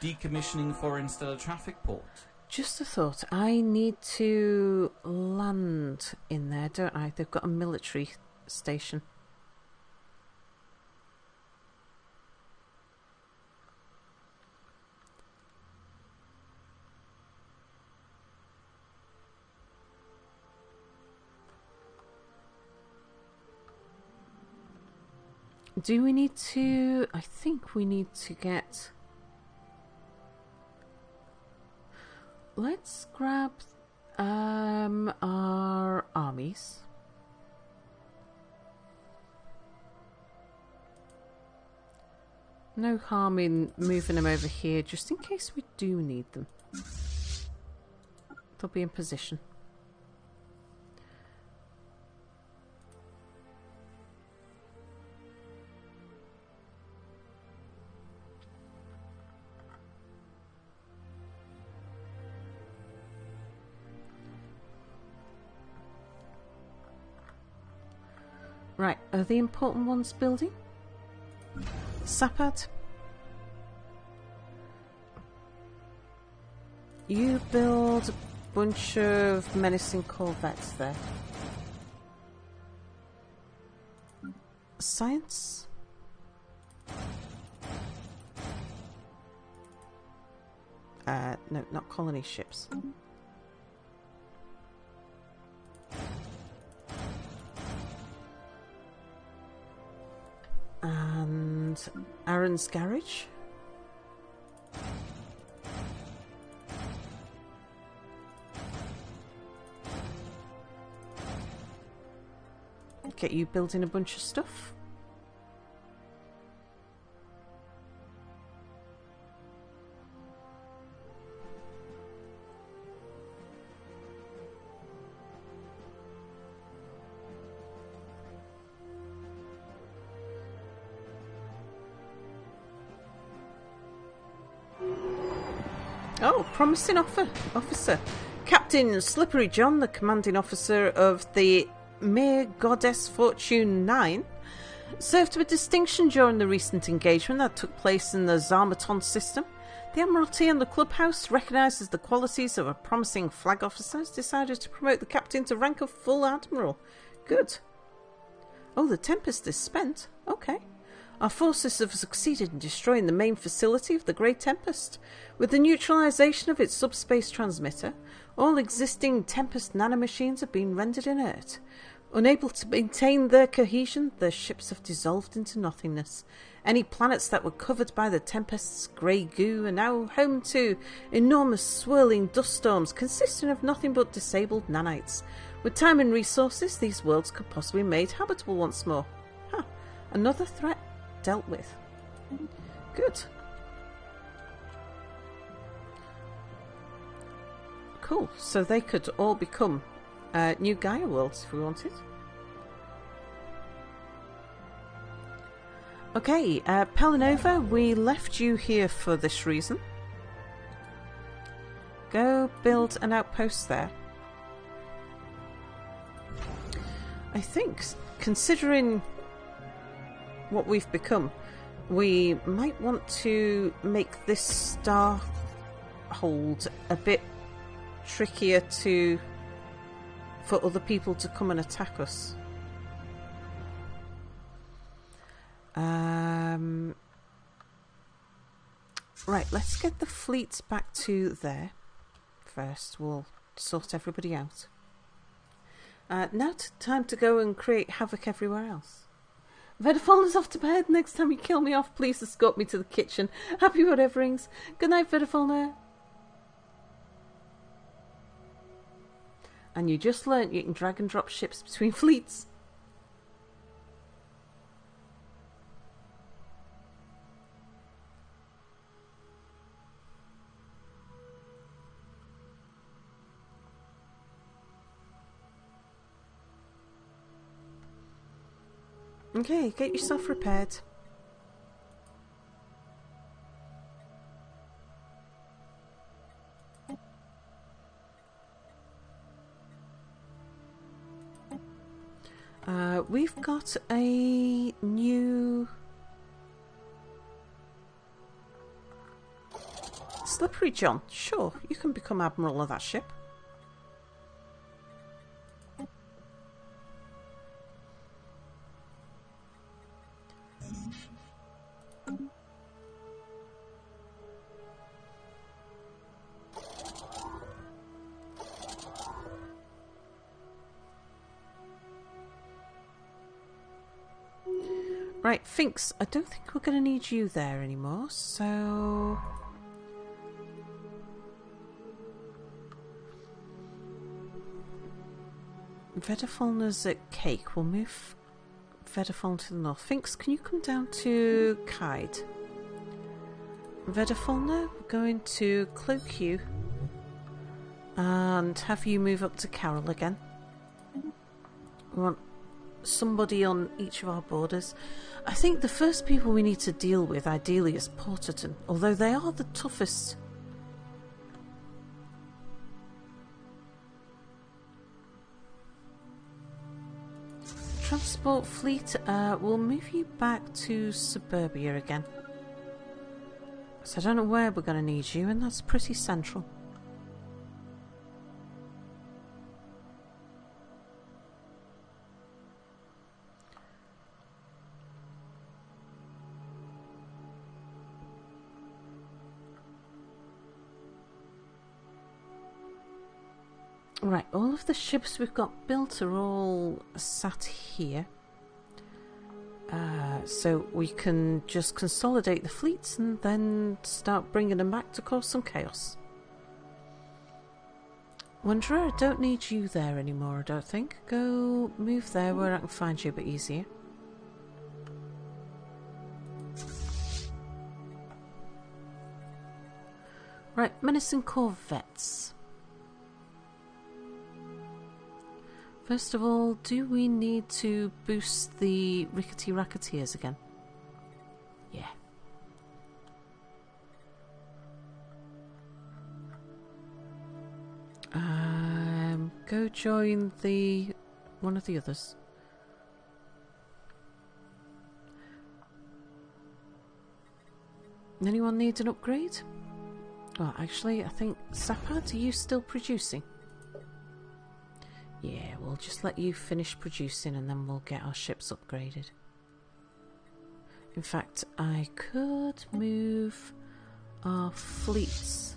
Decommissioning foreign stellar traffic port. Just a thought. I need to land in there, don't I? They've got a military station. Do we need to... I think we need to get... Let's grab our armies. No harm in moving them over here, just in case we do need them. They'll be in position. Right, are the important ones building? Sapad? You build a bunch of menacing corvettes there. Science? No, not colony ships. And Aaron's garage. Get you building a bunch of stuff. Oh, promising officer. Captain Slippery John, the commanding officer of the Mere Goddess Fortune 9, served with distinction during the recent engagement that took place in the Zarmaton system. The Admiralty and the clubhouse, recognised as the qualities of a promising flag officer, has decided to promote the captain to rank of full admiral. Good. Oh, the Tempest is spent. Okay. Our forces have succeeded in destroying the main facility of the Grey Tempest. With the neutralisation of its subspace transmitter, all existing Tempest nanomachines have been rendered inert. Unable to maintain their cohesion, the ships have dissolved into nothingness. Any planets that were covered by the Tempest's grey goo are now home to enormous swirling dust storms consisting of nothing but disabled nanites. With time and resources, these worlds could possibly be made habitable once more. Huh. Another threat dealt with. Good. Cool. So they could all become new Gaia worlds if we wanted. Okay, Pelinova, we left you here for this reason. Go build an outpost there. I think, considering what we've become, we might want to make this star hold a bit trickier for other people to come and attack us. Right, let's get the fleets back to there first. We'll sort everybody out. Now time to go and create havoc everywhere else. Vedafalna's off to bed. Next time you kill me off, please escort me to the kitchen. Happy whateverings. Good night, Vedafalna. And you just learnt you can drag and drop ships between fleets. Okay, get yourself repaired. We've got a new Slippery John. Sure, you can become admiral of that ship. Right, Finks, I don't think we're going to need you there anymore, so... Vedafalna's at Cake. We'll move Vedafalna to the north. Finks, can you come down to Kide? Vedafalna, we're going to cloak you and have you move up to Carol again. We want somebody on each of our borders. I think the first people we need to deal with ideally is Porterton, although they are the toughest. Transport fleet, we'll move you back to Suburbia again. So I don't know where we're going to need you, and that's pretty central. Right, all of the ships we've got built are all sat here. So we can just consolidate the fleets and then start bringing them back to cause some chaos. Wanderer, I don't need you there anymore, I don't think. Go move there where I can find you a bit easier. Right, menacing corvettes. First of all, do we need to boost the rickety racketeers again? Yeah. Go join one of the others. Anyone need an upgrade? Oh, actually, I think Sapad, are you still producing? Yeah, we'll just let you finish producing and then we'll get our ships upgraded. In fact, I could move our fleets.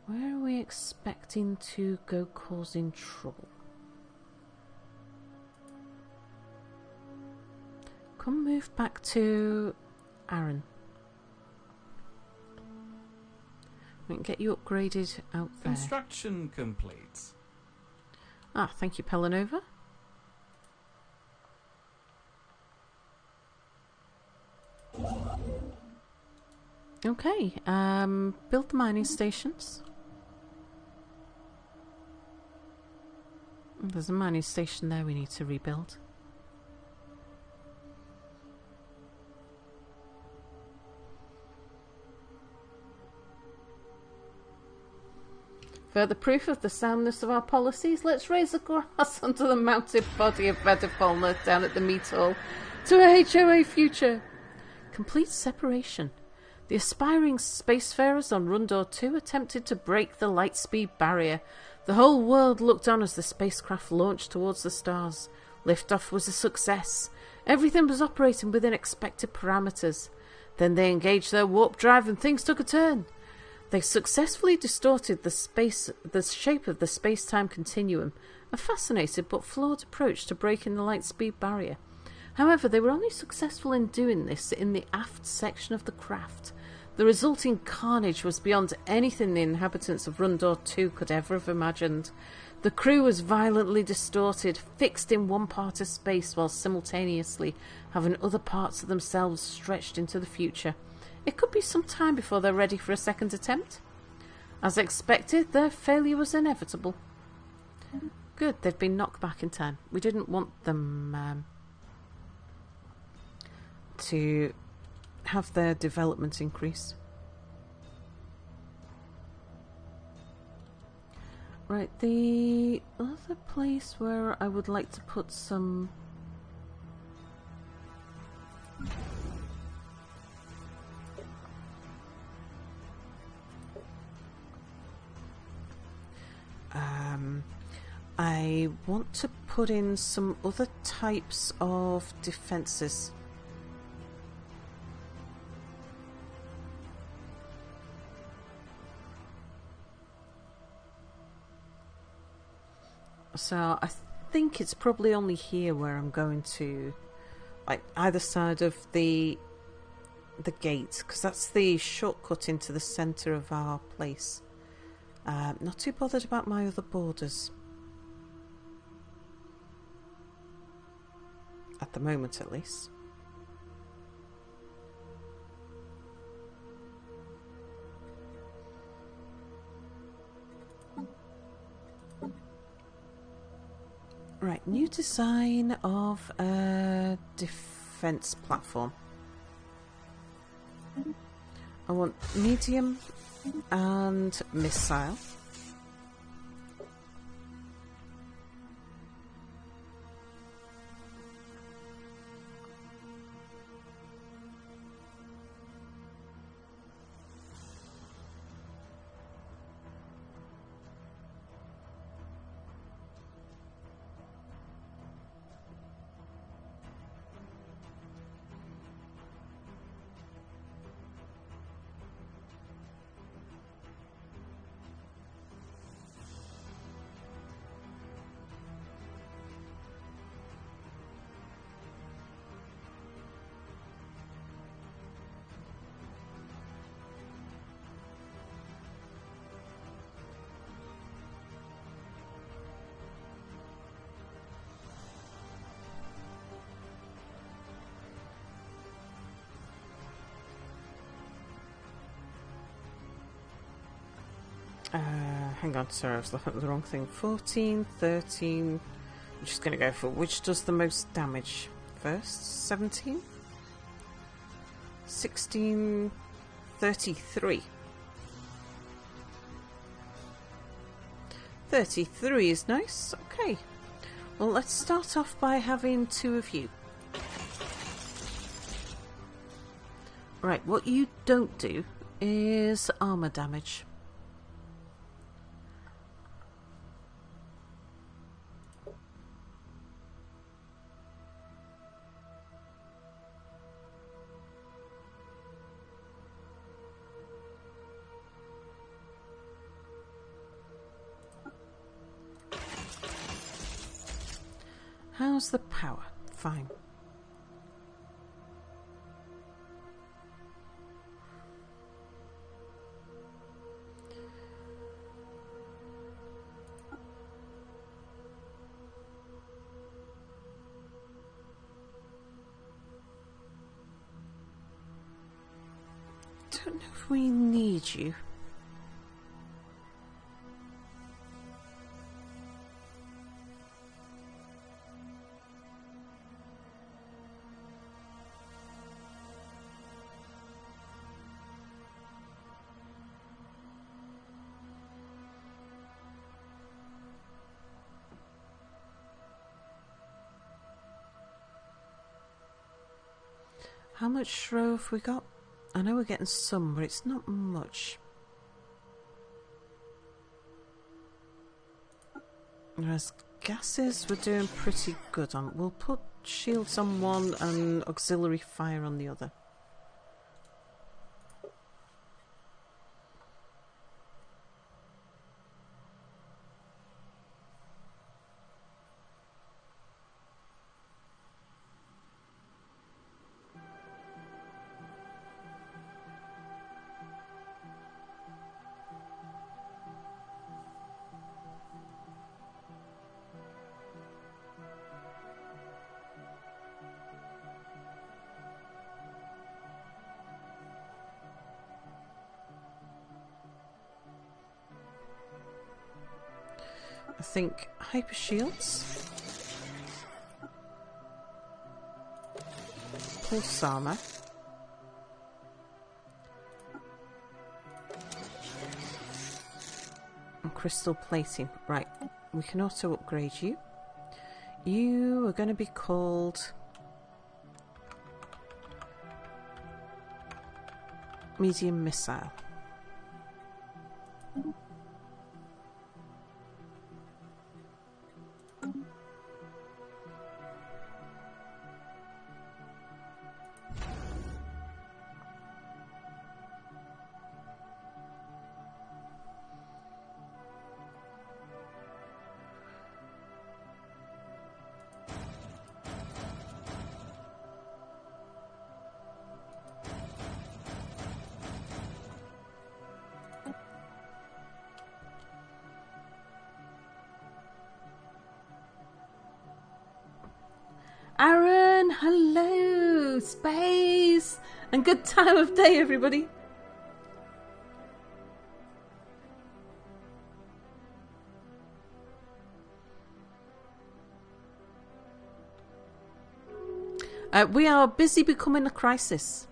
Where are we expecting to go causing trouble? Come move back to Aaron. We can get you upgraded out there. Construction complete. Ah, thank you, Pelanova. Okay, build the mining stations. There's a mining station there we need to rebuild. Further proof of the soundness of our policies, let's raise the grass under the mounted body of Vedafalna down at the meat hall to a HOA future. Complete separation. The aspiring spacefarers on Rundor 2 attempted to break the light-speed barrier. The whole world looked on as the spacecraft launched towards the stars. Liftoff was a success. Everything was operating within expected parameters. Then they engaged their warp drive and things took a turn. They successfully distorted the shape of the space-time continuum, a fascinating but flawed approach to breaking the light-speed barrier. However, they were only successful in doing this in the aft section of the craft. The resulting carnage was beyond anything the inhabitants of Rundor 2 could ever have imagined. The crew was violently distorted, fixed in one part of space while simultaneously having other parts of themselves stretched into the future. It could be some time before they're ready for a second attempt. As expected, their failure was inevitable. Good, they've been knocked back in time. We didn't want them to have their development increase. Right, the other place where I would like to put some... I want to put in some other types of defences. So I think it's probably only here where I'm going to, like, either side of the gate, because that's the shortcut into the centre of our place. Not too bothered about my other borders. At the moment, at least. Right, new design of a defence platform. I want medium and missile. Hang on, sorry, I was looking at the wrong thing. 14, 13. I'm just going to go for which does the most damage first. 17? 16, 33. 33 is nice. Okay. Well, let's start off by having 2 of you. Right, what you don't do is armour damage. How's the power? Fine. Don't know if we need you. How much shrow have we got? I know we're getting some, but it's not much. Whereas gases we're doing pretty good on. We'll put shields on one and auxiliary fire on the other. I think hyper shields, pulse armor, and crystal plating. Right, we can auto upgrade you. You are going to be called medium missile. Aaron, hello, space, and good time of day, everybody. We are busy becoming a crisis.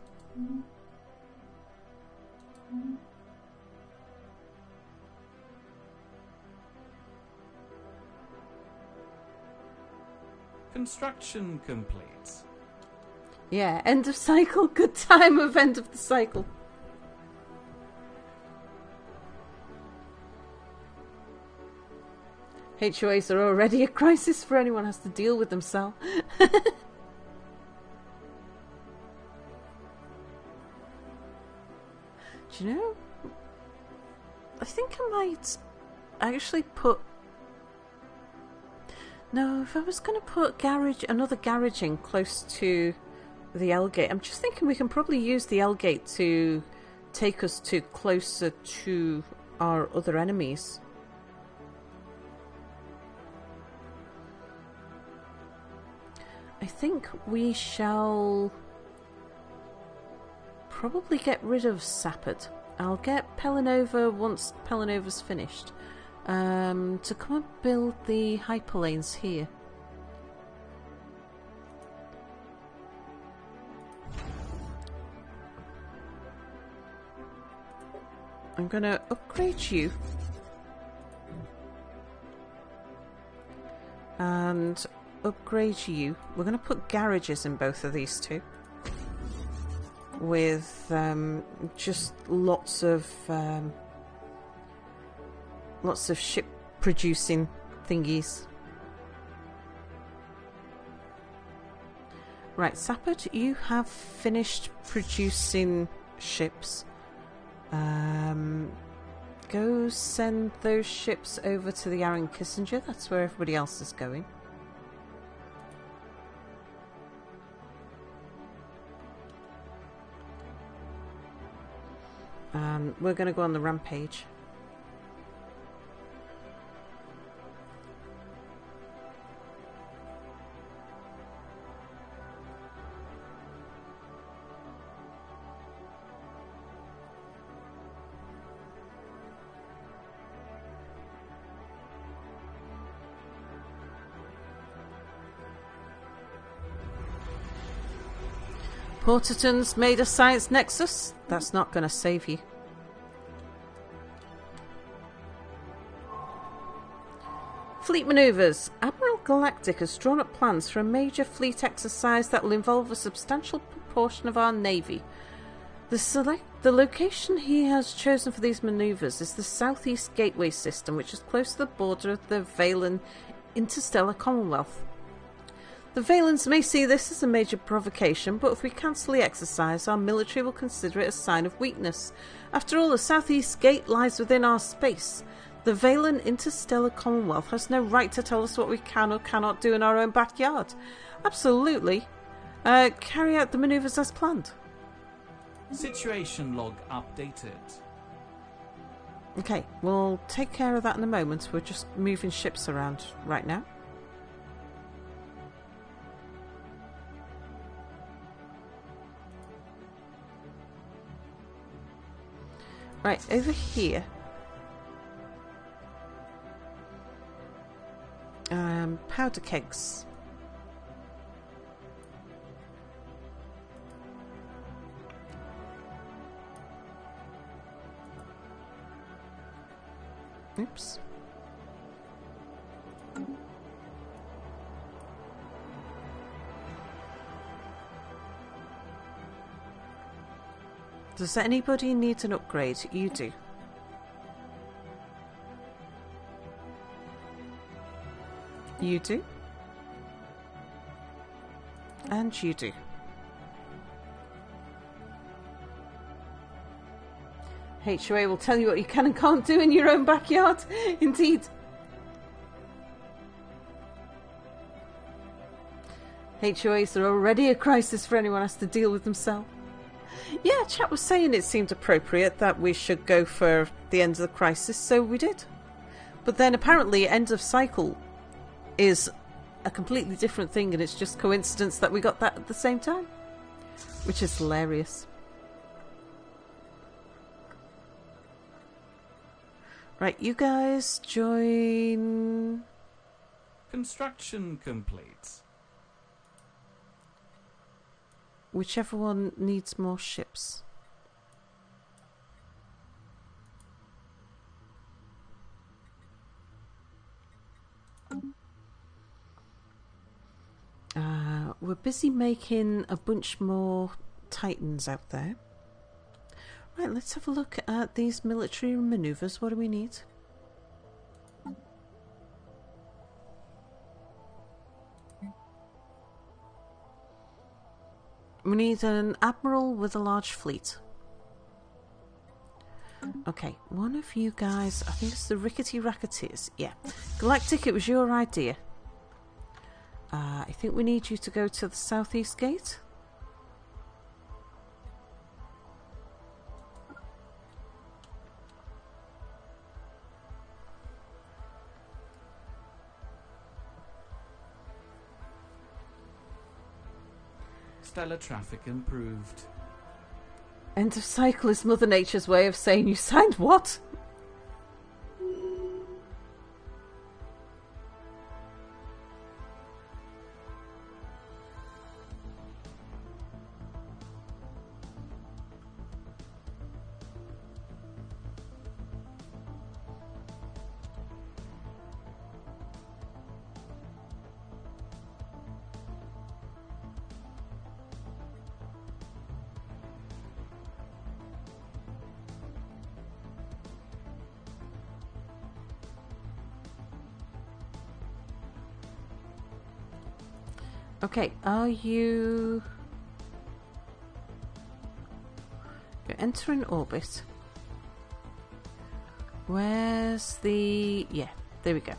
Construction complete. Yeah, end of cycle. Good time of end of the cycle. HOAs are already a crisis for anyone who has to deal with themselves. Do you know? I think I might actually put... No, if I was going to put another garage in close to the L gate, I'm just thinking we can probably use the L gate to take us to closer to our other enemies. I think we shall probably get rid of Sapid. I'll get Pelinova once Pelinova's finished. To come and build the hyperlanes here. I'm going to upgrade you. And upgrade you. We're going to put garages in both of these two. With just lots of ship producing thingies. Right, Sapid, you have finished producing ships. Go send those ships over to the Aaron Kissinger. That's where everybody else is going. We're going to go on the rampage. Porterton's made a science nexus. That's not going to save you. Fleet manoeuvres. Admiral Galactic has drawn up plans for a major fleet exercise that will involve a substantial proportion of our navy. The location he has chosen for these manoeuvres is the Southeast Gateway system, which is close to the border of the Valen Interstellar Commonwealth. The Valens may see this as a major provocation, but if we cancel the exercise, our military will consider it a sign of weakness. After all, the Southeast Gate lies within our space. The Valen Interstellar Commonwealth has no right to tell us what we can or cannot do in our own backyard. Absolutely. Carry out the manoeuvres as planned. Situation log updated. Okay, we'll take care of that in a moment. We're just moving ships around right now. Right, over here. Powder kegs. Oops. Does anybody need an upgrade? You do. You do. And you do. HOA will tell you what you can and can't do in your own backyard. Indeed. HOAs are already a crisis for anyone who has to deal with themselves. Yeah, chat was saying it seemed appropriate that we should go for the end of the crisis, so we did. But then apparently end of cycle is a completely different thing, and it's just coincidence that we got that at the same time, which is hilarious. Right, you guys join. Construction complete. Whichever one needs more ships. We're busy making a bunch more Titans out there. Right, let's have a look at these military maneuvers. What do we need? We need an admiral with a large fleet. Okay, one of you guys, I think it's the Rickety Racketeers. Yeah. Galactic, it was your idea. I think we need you to go to the southeast gate. Stellar traffic improved. End of cycle is Mother Nature's way of saying you signed what? Okay, are you... You're entering orbit. Where's the... Yeah, there we go.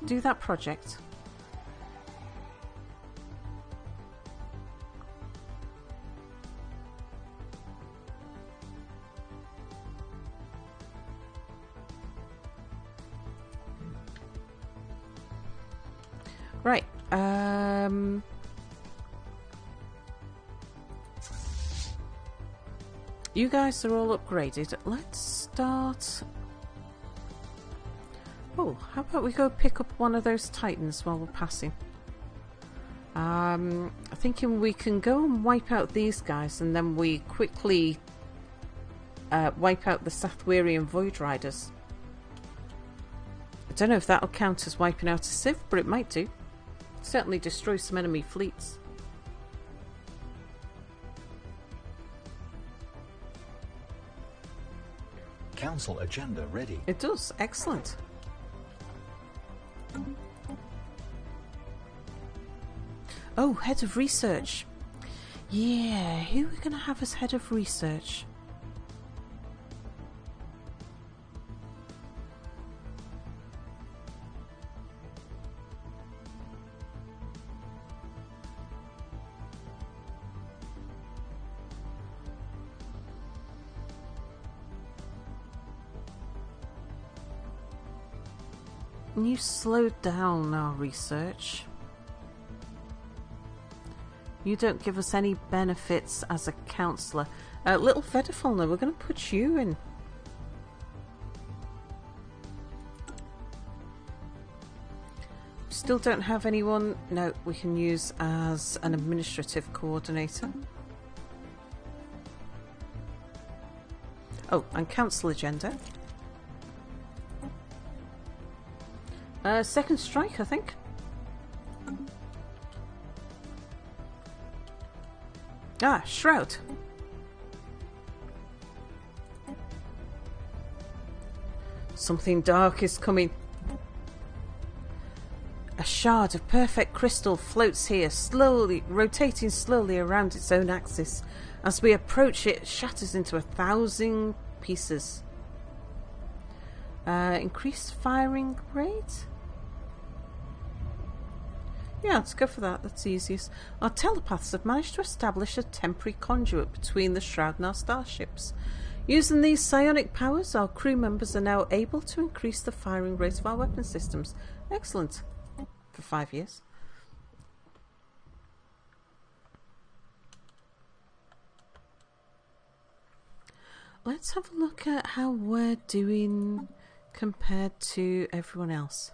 Do that project. Right, you guys are all upgraded. Let's start... Oh, how about we go pick up one of those Titans while we're passing? Thinking we can go and wipe out these guys, and then we quickly wipe out the Sathwerian Void Riders. I don't know if that'll count as wiping out a Civ, but it might do. Certainly destroy some enemy fleets. Council agenda ready. It does. Excellent. Oh, head of research. Yeah, who are we going to have as head of research? You slowed down our research. You don't give us any benefits as a counsellor. Little Vedifalna, we're going to put you in. Still don't have anyone. No, we can use as an administrative coordinator. Oh, and council agenda. Second strike, I think. Ah, Shroud. Something dark is coming. A shard of perfect crystal floats here, slowly rotating slowly around its own axis. As we approach it, shatters into 1,000 pieces. Increased firing rate? Yeah, let's go for that. That's easiest. Our telepaths have managed to establish a temporary conduit between the Shroud and our starships. Using these psionic powers, our crew members are now able to increase the firing rate of our weapon systems. Excellent. For 5 years. Let's have a look at how we're doing compared to everyone else.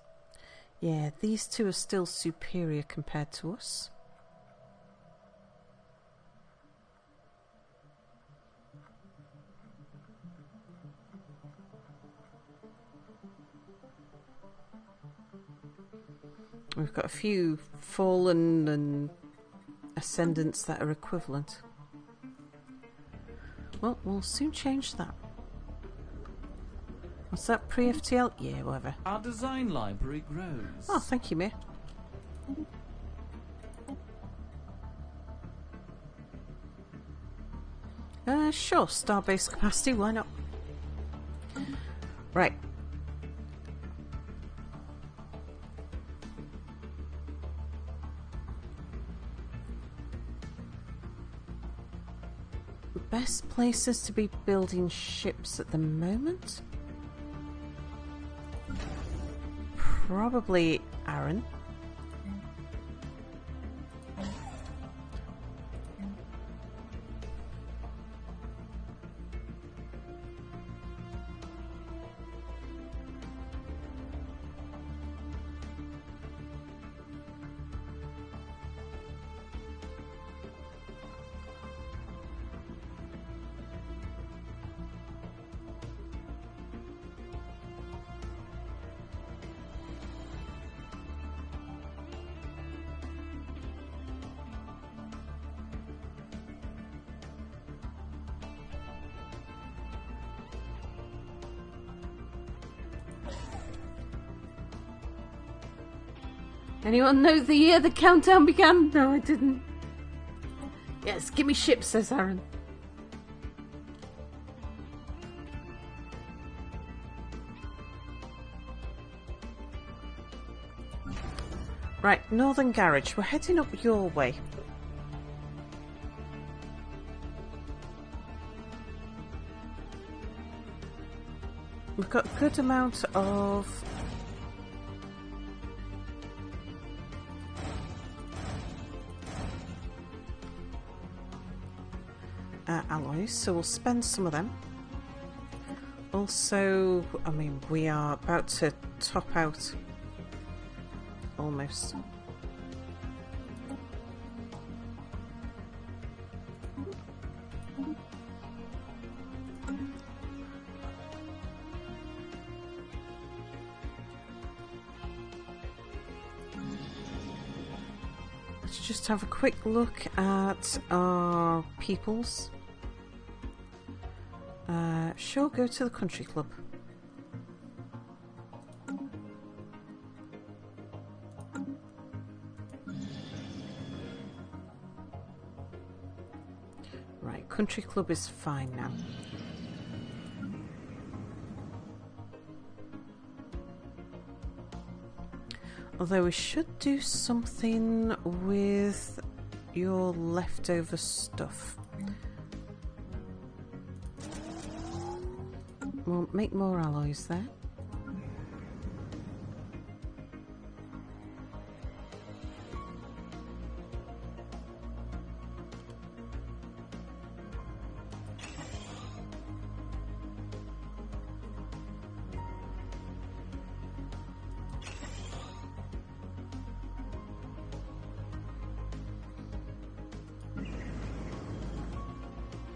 Yeah, these two are still superior compared to us. We've got a few fallen and ascendants that are equivalent. Well, we'll soon change that. What's that, pre-FTL? Yeah, whatever. Our design library grows. Oh, thank you, Mir. Sure, starbase capacity, why not? Right. Best places to be building ships at the moment? Probably Aaron. Anyone know the year the countdown began? No, I didn't. Yes, give me ships, says Aaron. Right, Northern Garage. We're heading up your way. We've got a good amount of alloys, so we'll spend some of them. Also, I mean, we are about to top out. Almost. Let's just have a quick look at our peoples. Sure, go to the country club. Right, country club is fine now. Although we should do something with your leftover stuff. We'll make more alloys there.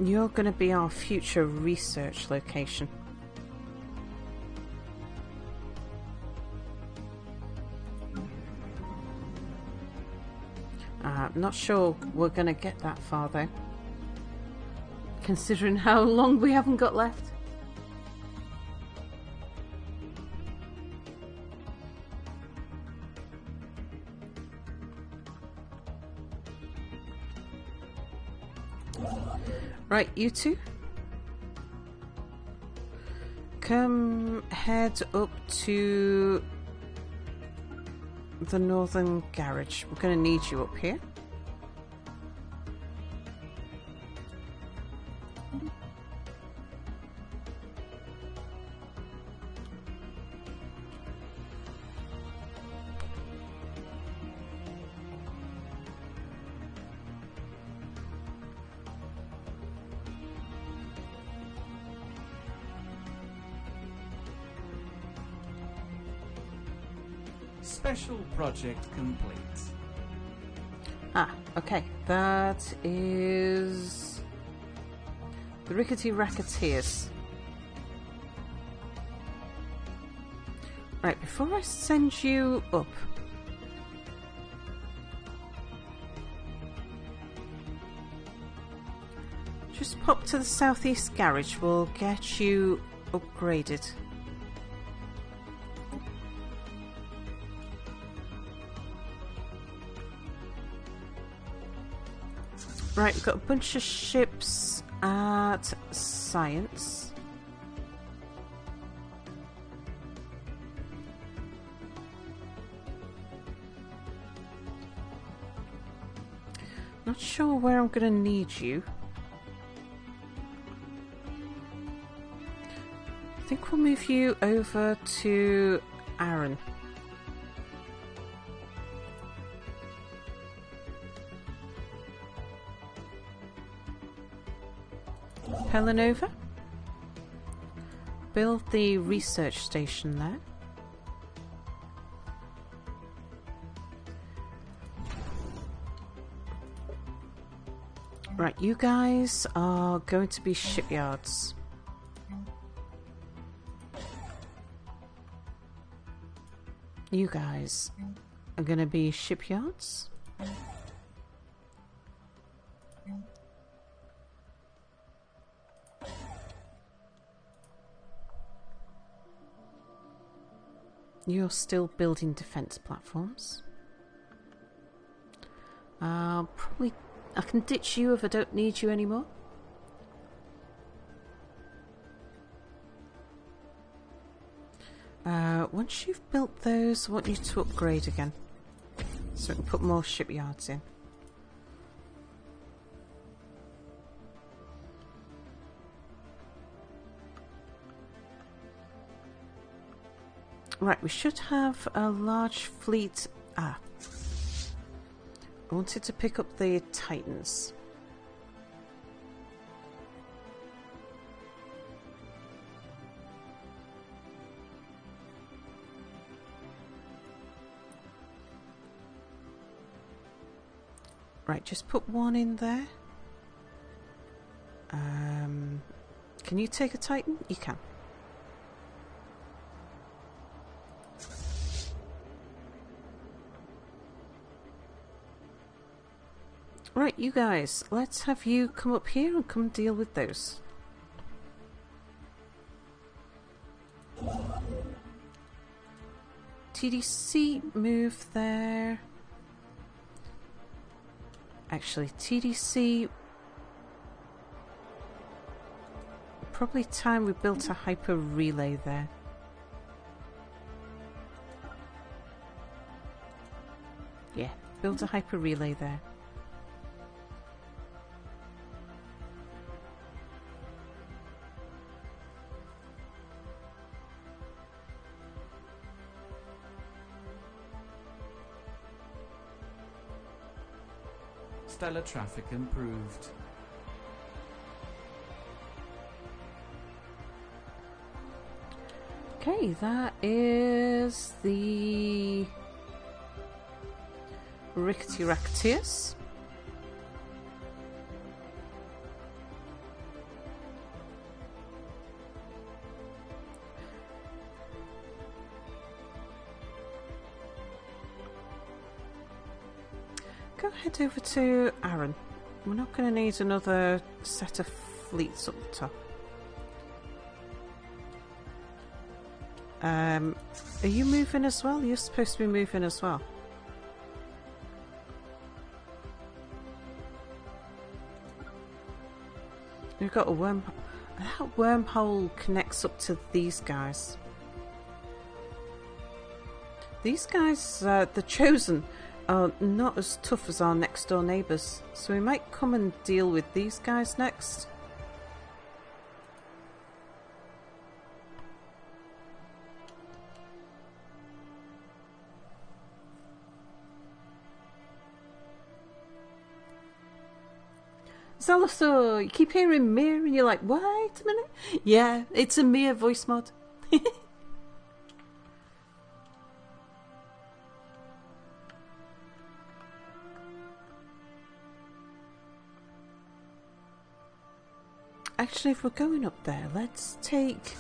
You're going to be our future research location. I'm not sure we're going to get that far though, considering how long we haven't got left. Right, you two. Come head up to the Northern Garage. We're going to need you up here. Special project complete. Ah, okay. That is the Rickety Racketeers. Right, before I send you up, just pop to the southeast garage. We'll get you upgraded. Right, we've got a bunch of ships at Science. Not sure where I'm going to need you. I think we'll move you over to Aaron. Pelanova. Build the research station there. Right, you guys are going to be shipyards. You guys are going to be shipyards. You're still building defense platforms. Probably I can ditch you if I don't need you anymore. Once you've built those, I want you to upgrade again, so we can put more shipyards in. Right, we should have a large fleet. I wanted to pick up the Titans. Right, just put one in there. Can you take a Titan? You can. Right, you guys, let's have you come up here and come deal with those. TDC, move there. Actually, TDC, probably time we built a hyper relay there. Yeah, build a hyper relay there. Stellar traffic improved. Okay, that is the Rickety Racketeers. Go head over to Aaron. We're not going to need another set of fleets up the top. Are you moving as well? You're supposed to be moving as well. We've got a wormhole. That wormhole connects up to these guys. These guys, the Chosen, are not as tough as our next door neighbours, so we might come and deal with these guys next. Zalathor, you keep hearing Mir and you're like, wait a minute. Yeah, it's a Mir voice mod. Actually, if we're going up there, let's take...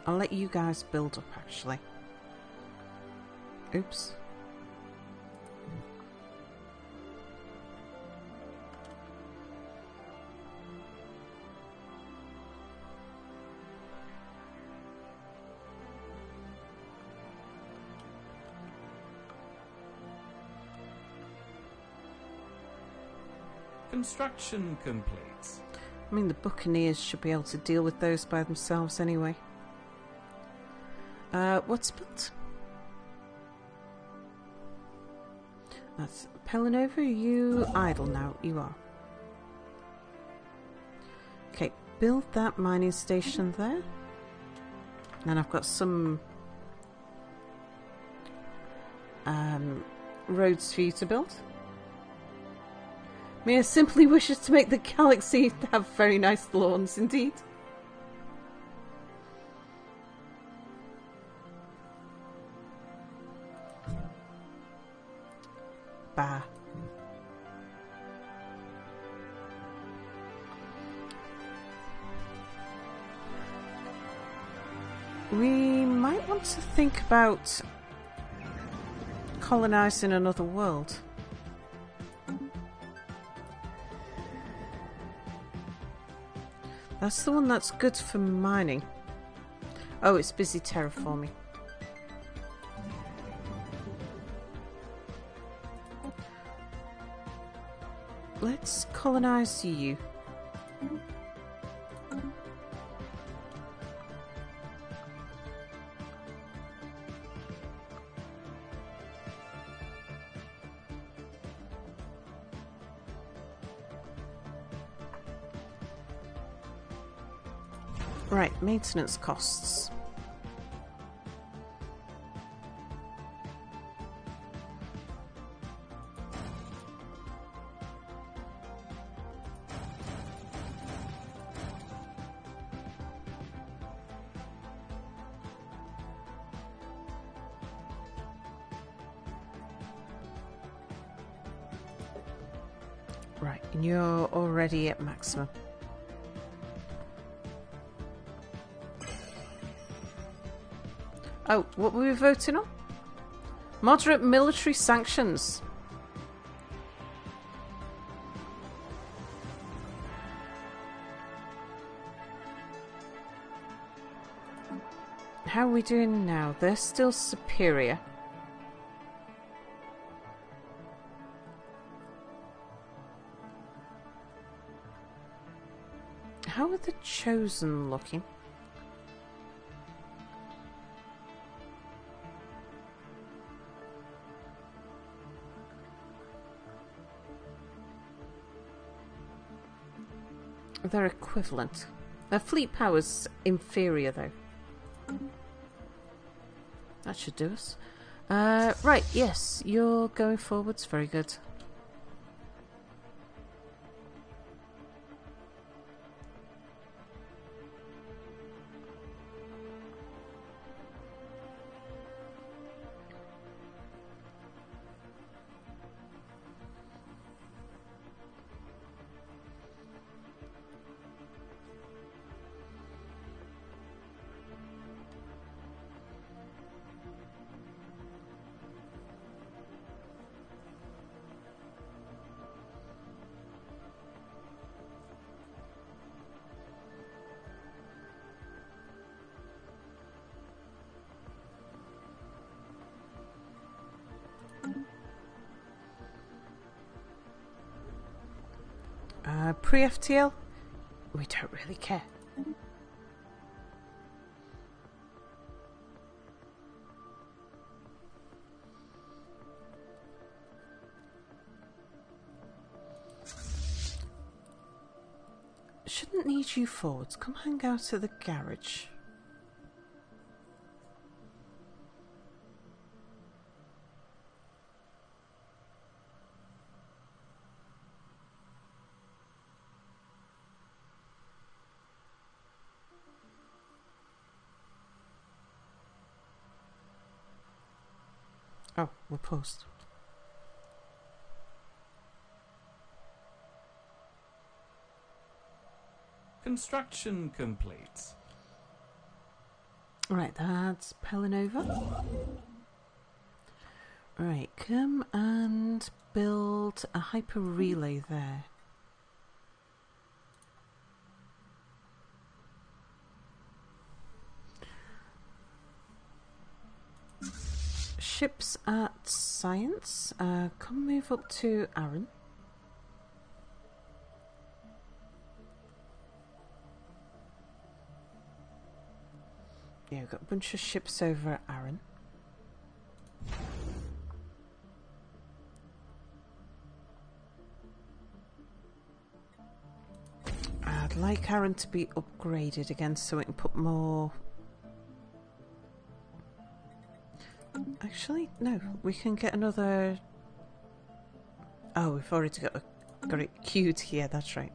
I'll let you guys build up, actually. Oops. Construction complete. I mean, the Buccaneers should be able to deal with those by themselves anyway. What's built? That's Pelinova. Are you idle now? You are. Okay, build that mining station there. And I've got some roads for you to build. Mia simply wishes to make the galaxy have very nice lawns indeed. Bah. We might want to think about colonizing another world. That's the one that's good for mining. Oh, it's busy terraforming. Let's colonize you. Right, maintenance costs. Right, and you're already at maximum. Oh, what were we voting on? Moderate military sanctions. How are we doing now? They're still superior. How are the Chosen looking? They're equivalent. Their fleet power's inferior, though. That should do us. Right, yes, you're going forwards. Very good. Pre-FTL? We don't really care. Shouldn't need you forwards. Come hang out at the garage. Oh, we're paused. Construction complete. Right, that's pelling over. Right, come and build a hyper relay there. Ships at Science. Come move up to Aaron. Yeah, we've got a bunch of ships over at Aaron. I'd like Aaron to be upgraded again so we can put more... Actually, no, we can get another... Oh, we've already got it queued here, that's right.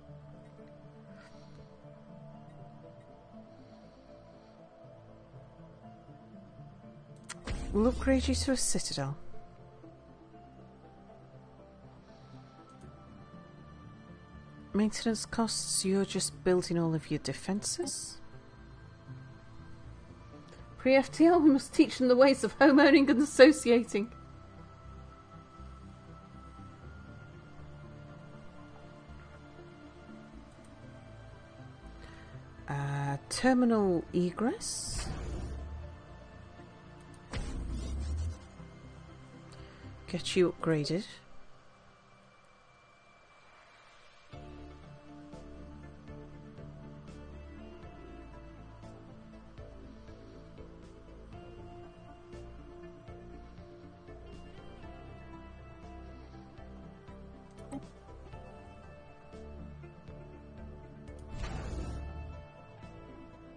We'll upgrade you to a citadel. Maintenance costs, you're just building all of your defences. Pre-FTL, we must teach them the ways of homeowning and associating. Terminal egress. Get you upgraded.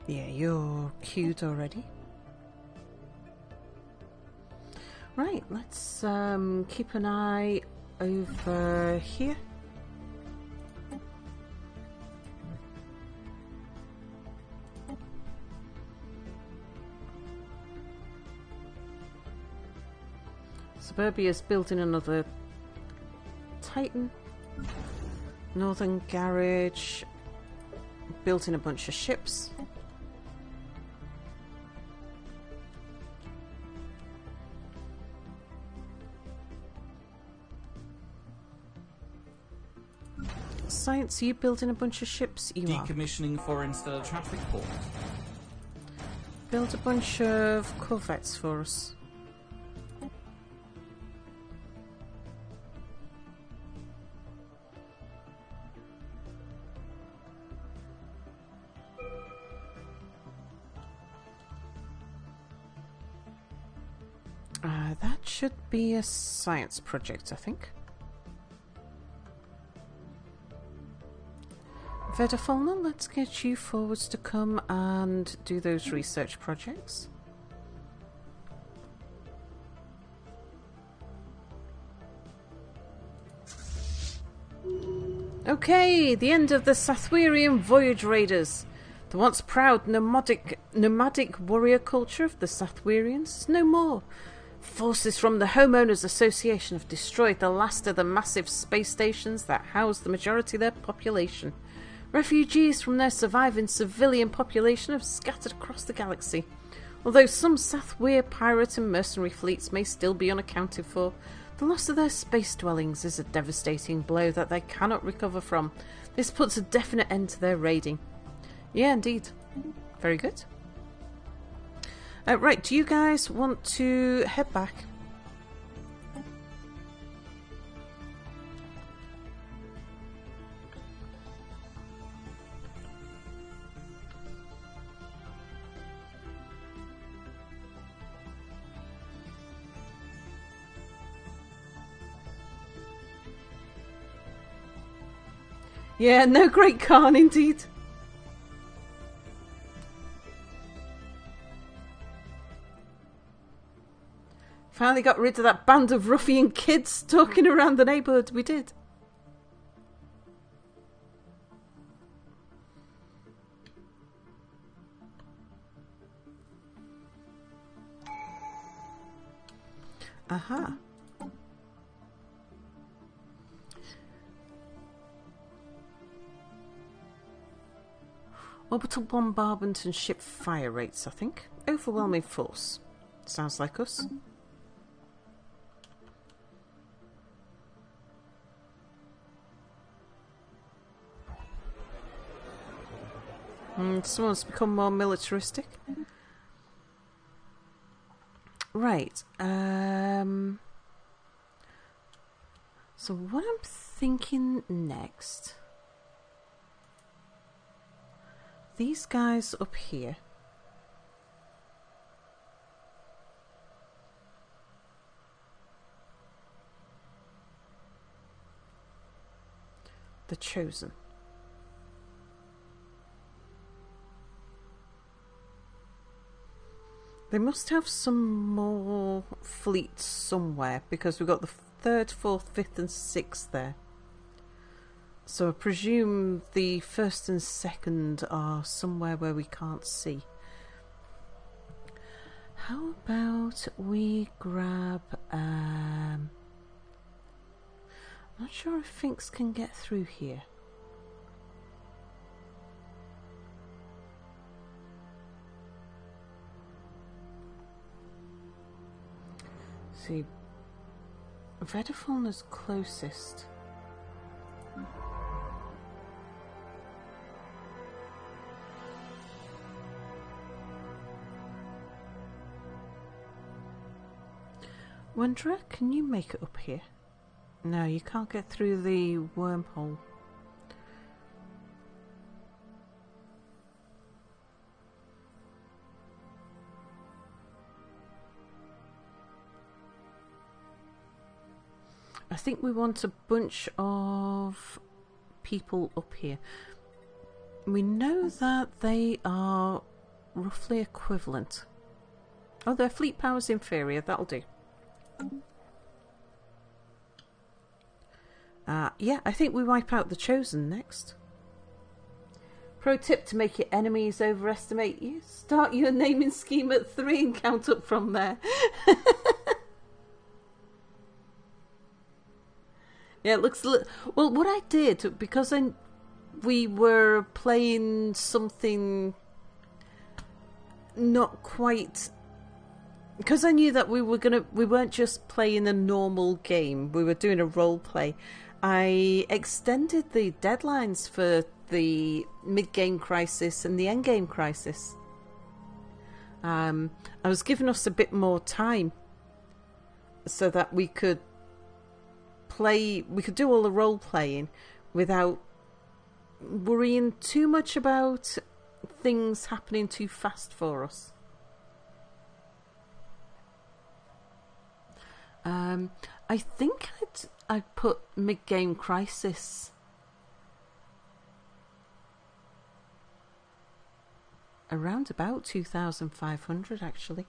Yeah, you're queued already. Right, let's keep an eye over here. Suburbia's building another Titan. Northern Garage building a bunch of ships. Science, are you building a bunch of ships? You are. Decommissioning foreign stellar traffic port. Build a bunch of corvettes for us. That should be a science project, I think. Vedafalna, let's get you forwards to come and do those research projects. Okay, the end of the Sathwerian Voyage Raiders. The once proud nomadic warrior culture of the Sathwerians is no more. Forces from the Homeowners Association have destroyed the last of the massive space stations that house the majority of their population. Refugees from their surviving civilian population have scattered across the galaxy. Although some Sathweir pirate and mercenary fleets may still be unaccounted for, the loss of their space dwellings is a devastating blow that they cannot recover from. This puts a definite end to their raiding. Yeah, indeed. Very good. Right, do you guys want to head back? Yeah, no great Khan indeed. Finally got rid of that band of ruffian kids stalking around the neighbourhood. We did. Aha. Orbital bombardment and ship fire rates, I think. Overwhelming force. Sounds like us. Someone's become more militaristic. Right. So what I'm thinking next... These guys up here. The Chosen. They must have some more fleets somewhere because we've got the 3rd, 4th, 5th and 6th there. So I presume the 1st and 2nd are somewhere where we can't see. How about we grab... I'm not sure if Finks can get through here. See, Vedafon is closest. Wanderer, can you make it up here? No, you can't get through the wormhole. I think we want a bunch of people up here. We know that they are roughly equivalent. Oh, their fleet power's inferior, that'll do. Yeah, I think we wipe out the Chosen next. Pro tip to make your enemies overestimate you. Start your naming scheme at 3 and count up from there. Yeah, it looks... Well, what I did, because we were playing something not quite... Because I knew that we weren't just playing a normal game, we were doing a role play. I extended the deadlines for the mid-game crisis and the end-game crisis. I was giving us a bit more time so that we could do all the role playing without worrying too much about things happening too fast for us. I think I'd put mid-game crisis around about 2,500 actually.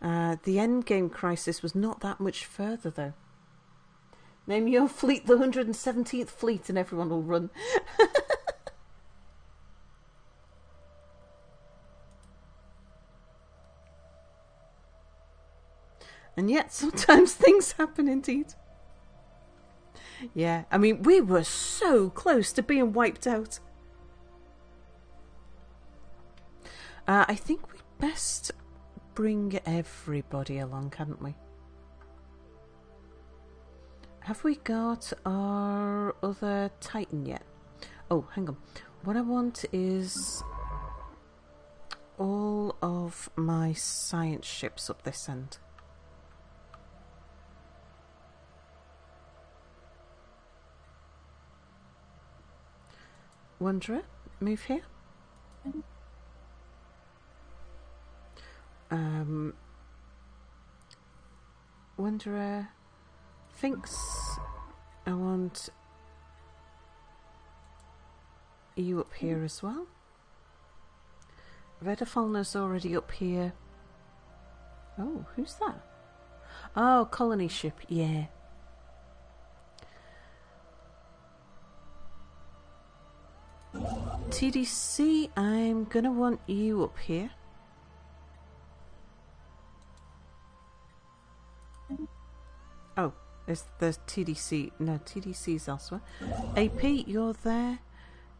The end game crisis was not that much further though. Name your fleet the 117th fleet and everyone will run. And yet sometimes things happen indeed. Yeah, I mean, we were so close to being wiped out. I think we'd best bring everybody along, hadn't we? Have we got our other Titan yet? Oh, hang on. What I want is all of my science ships up this end. Wanderer, move here. Wanderer, Finks, I want you up here as well. Redafalna's already up here. Oh, who's that? Oh, colony ship, yeah. TDC, I'm gonna want you up here. Oh, there's TDC. No, TDC's elsewhere. AP, you're there.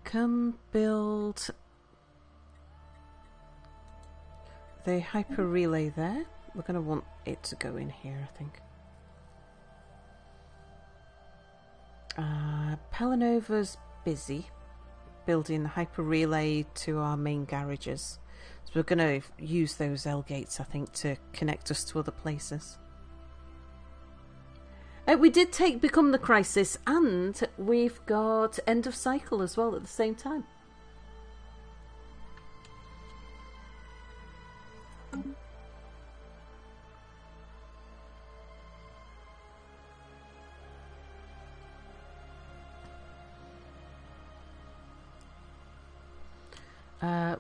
Come build the hyper relay there. We're going to want it to go in here, I think. Pelanova's busy building the hyper relay to our main garages. So we're going to use those L gates, I think, to connect us to other places. We did take Become the Crisis, and we've got End of Cycle as well at the same time.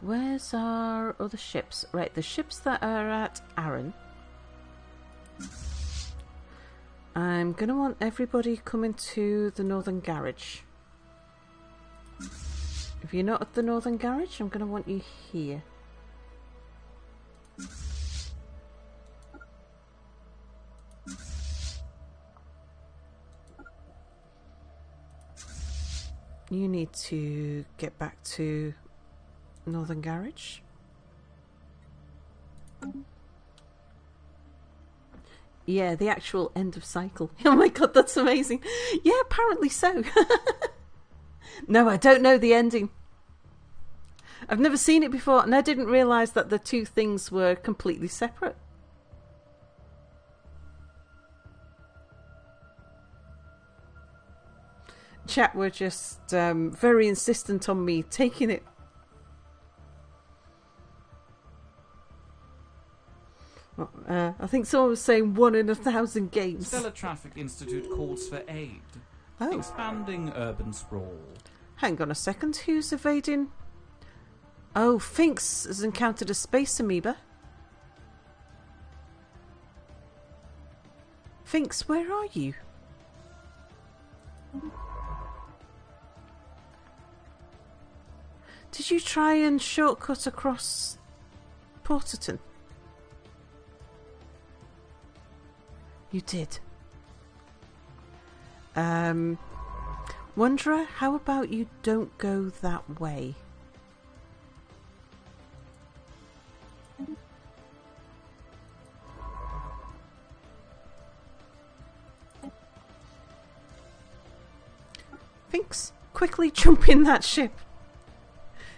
Where's our other ships? Right, the ships that are at Arran. I'm going to want everybody coming to the Northern Garage. If you're not at the Northern Garage, I'm going to want you here. You need to get back to Northern Garage. Yeah, the actual end of cycle. Oh my god, that's amazing. Yeah, apparently so. No, I don't know the ending. I've never seen it before, and I didn't realise that the two things were completely separate. Chat were just very insistent on me taking it. I think someone was saying 1 in 1,000 games. Stellar Traffic Institute calls for aid. Oh. Expanding urban sprawl. Hang on a second, who's evading? Oh, Finks has encountered a space amoeba. Finks, where are you? Did you try and shortcut across Porterton? You did. Wanderer, how about you don't go that way? Finks, quickly jump in that ship.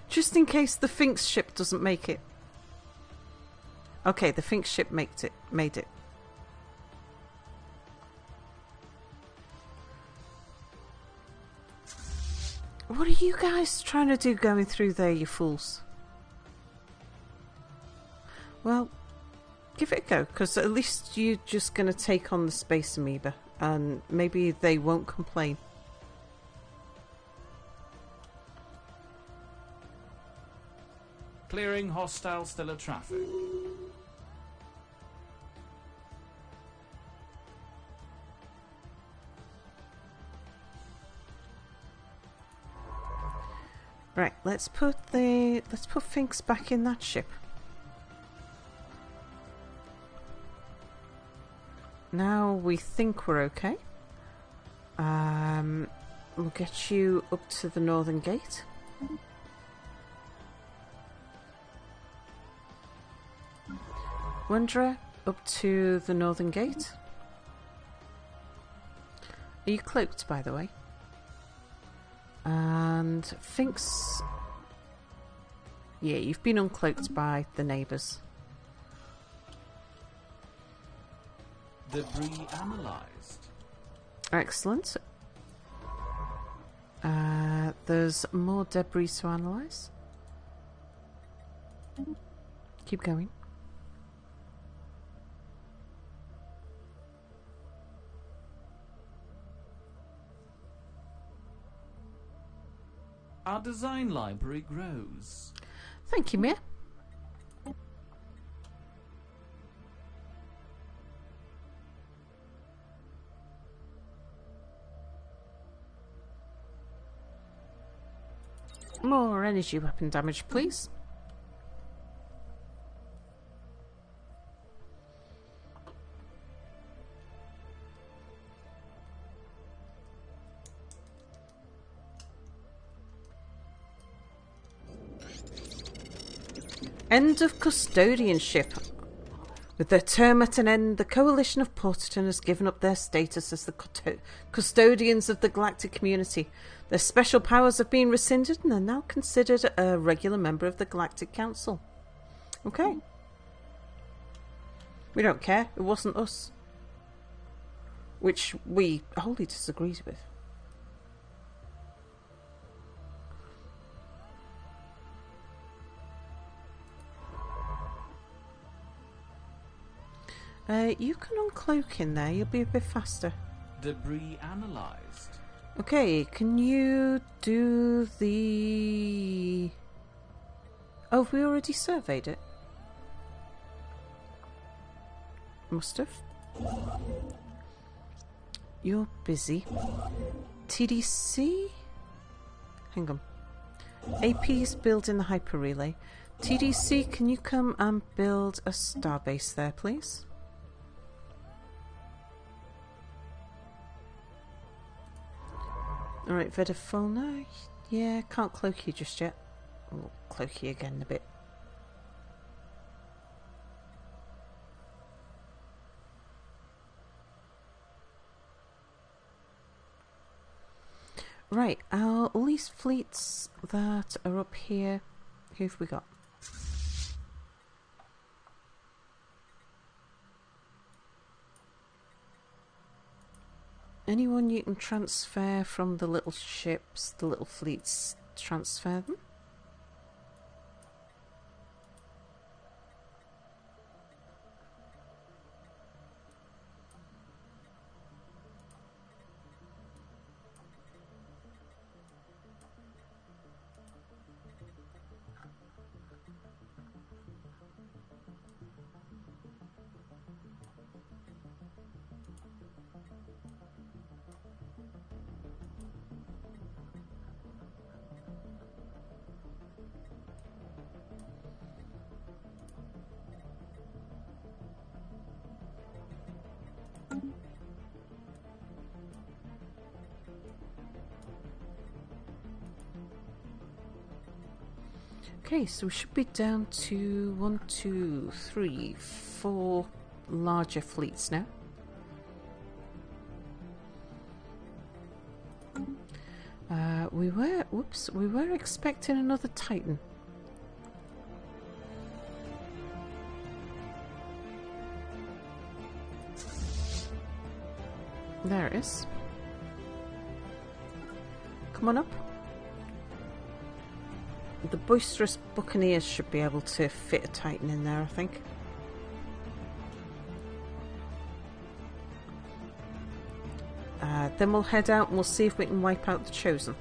Just in case the Finks ship doesn't make it. Okay, the Finks ship made it. What are you guys trying to do going through there, you fools? Well, give it a go, because at least you're just going to take on the space amoeba, and maybe they won't complain. Clearing hostile stellar traffic. Right, let's put Finks back in that ship. Now we think we're okay. We'll get you up to the Northern Gate. Wanderer, up to the Northern Gate. Are you cloaked, by the way? And Finks... Yeah, you've been uncloaked by the neighbours. Debris analysed. Excellent. There's more debris to analyse. Keep going. Our design library grows. Thank you, Mia. More energy weapon damage, please. End of custodianship. With their term at an end, the Coalition of Porterton has given up their status as the custodians of the galactic community. Their special powers have been rescinded and are now considered a regular member of the Galactic Council. Okay. We don't care. It wasn't us. Which we wholly disagreed with. You can uncloak in there. You'll be a bit faster. Debris analysed. Okay, can you do the... Oh, have we already surveyed it? Must have. You're busy. TDC? Hang on. AP's building the hyper relay. TDC, can you come and build a starbase there, please? Alright, Vedafona. Yeah, can't cloak you just yet. We'll cloak you again in a bit. Right, our least fleets that are up here. Who have we got? Anyone you can transfer from the little ships, the little fleets, transfer them. Okay, so we should be down to 1, 2, 3, 4 larger fleets now. We were expecting another Titan. There it is. Come on up. The boisterous buccaneers should be able to fit a Titan in there, I think. Then we'll head out and we'll see if we can wipe out the Chosen.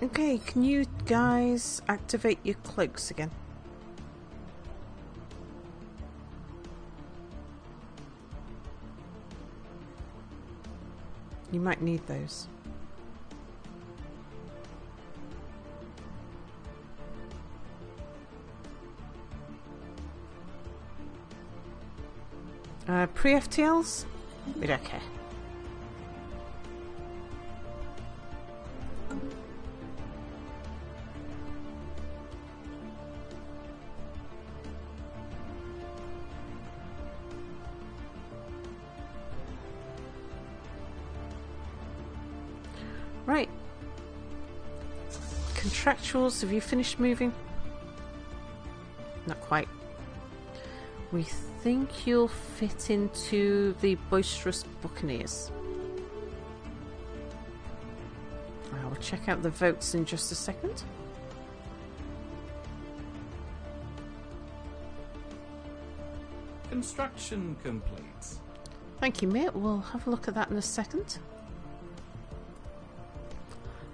Okay, can you guys activate your cloaks again? You might need those. Pre-FTLs? We don't care. Right. Contractuals, have you finished moving? Not quite. We think you'll fit into the boisterous buccaneers. I will check out the votes in just a second. Construction complete. Thank you, mate. We'll have a look at that in a second.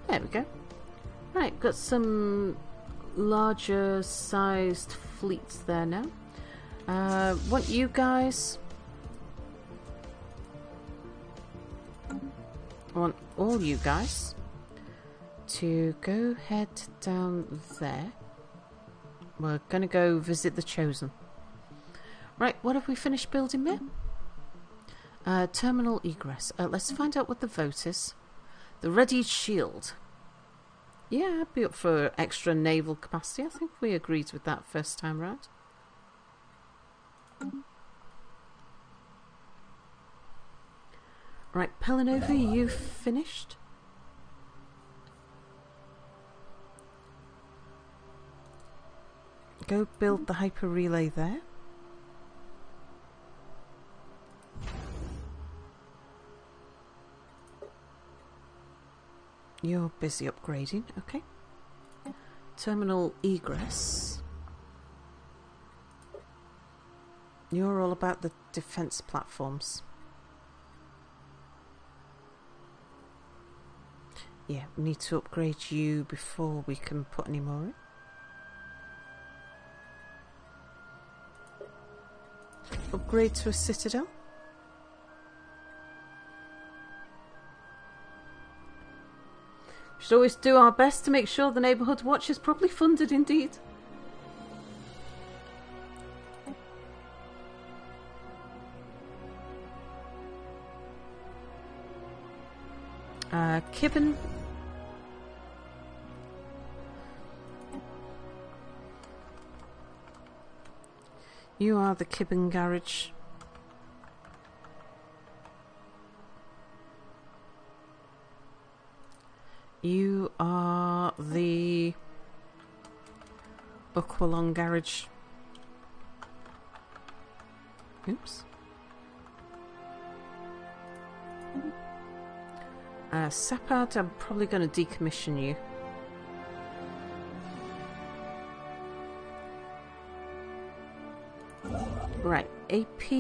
There we go. Right, got some larger sized fleets there now. Want you guys... I want all you guys to go head down there. We're going to go visit the Chosen. Right, what have we finished building there? Terminal egress. Let's find out what the vote is. The readied shield. Yeah, I'd be up for extra naval capacity. I think we agreed with that first time round. Right, Pelinova, you finished? Go build the hyper relay there. You're busy upgrading, okay. Terminal egress. You're all about the defense platforms. Yeah, we need to upgrade you before we can put any more in. Upgrade to a citadel. Should always do our best to make sure the neighbourhood watch is properly funded indeed. Kibben. You are the Kibben garage. You are the Buckwalong garage. Oops. Sapad, I'm probably going to decommission you. Right, AP.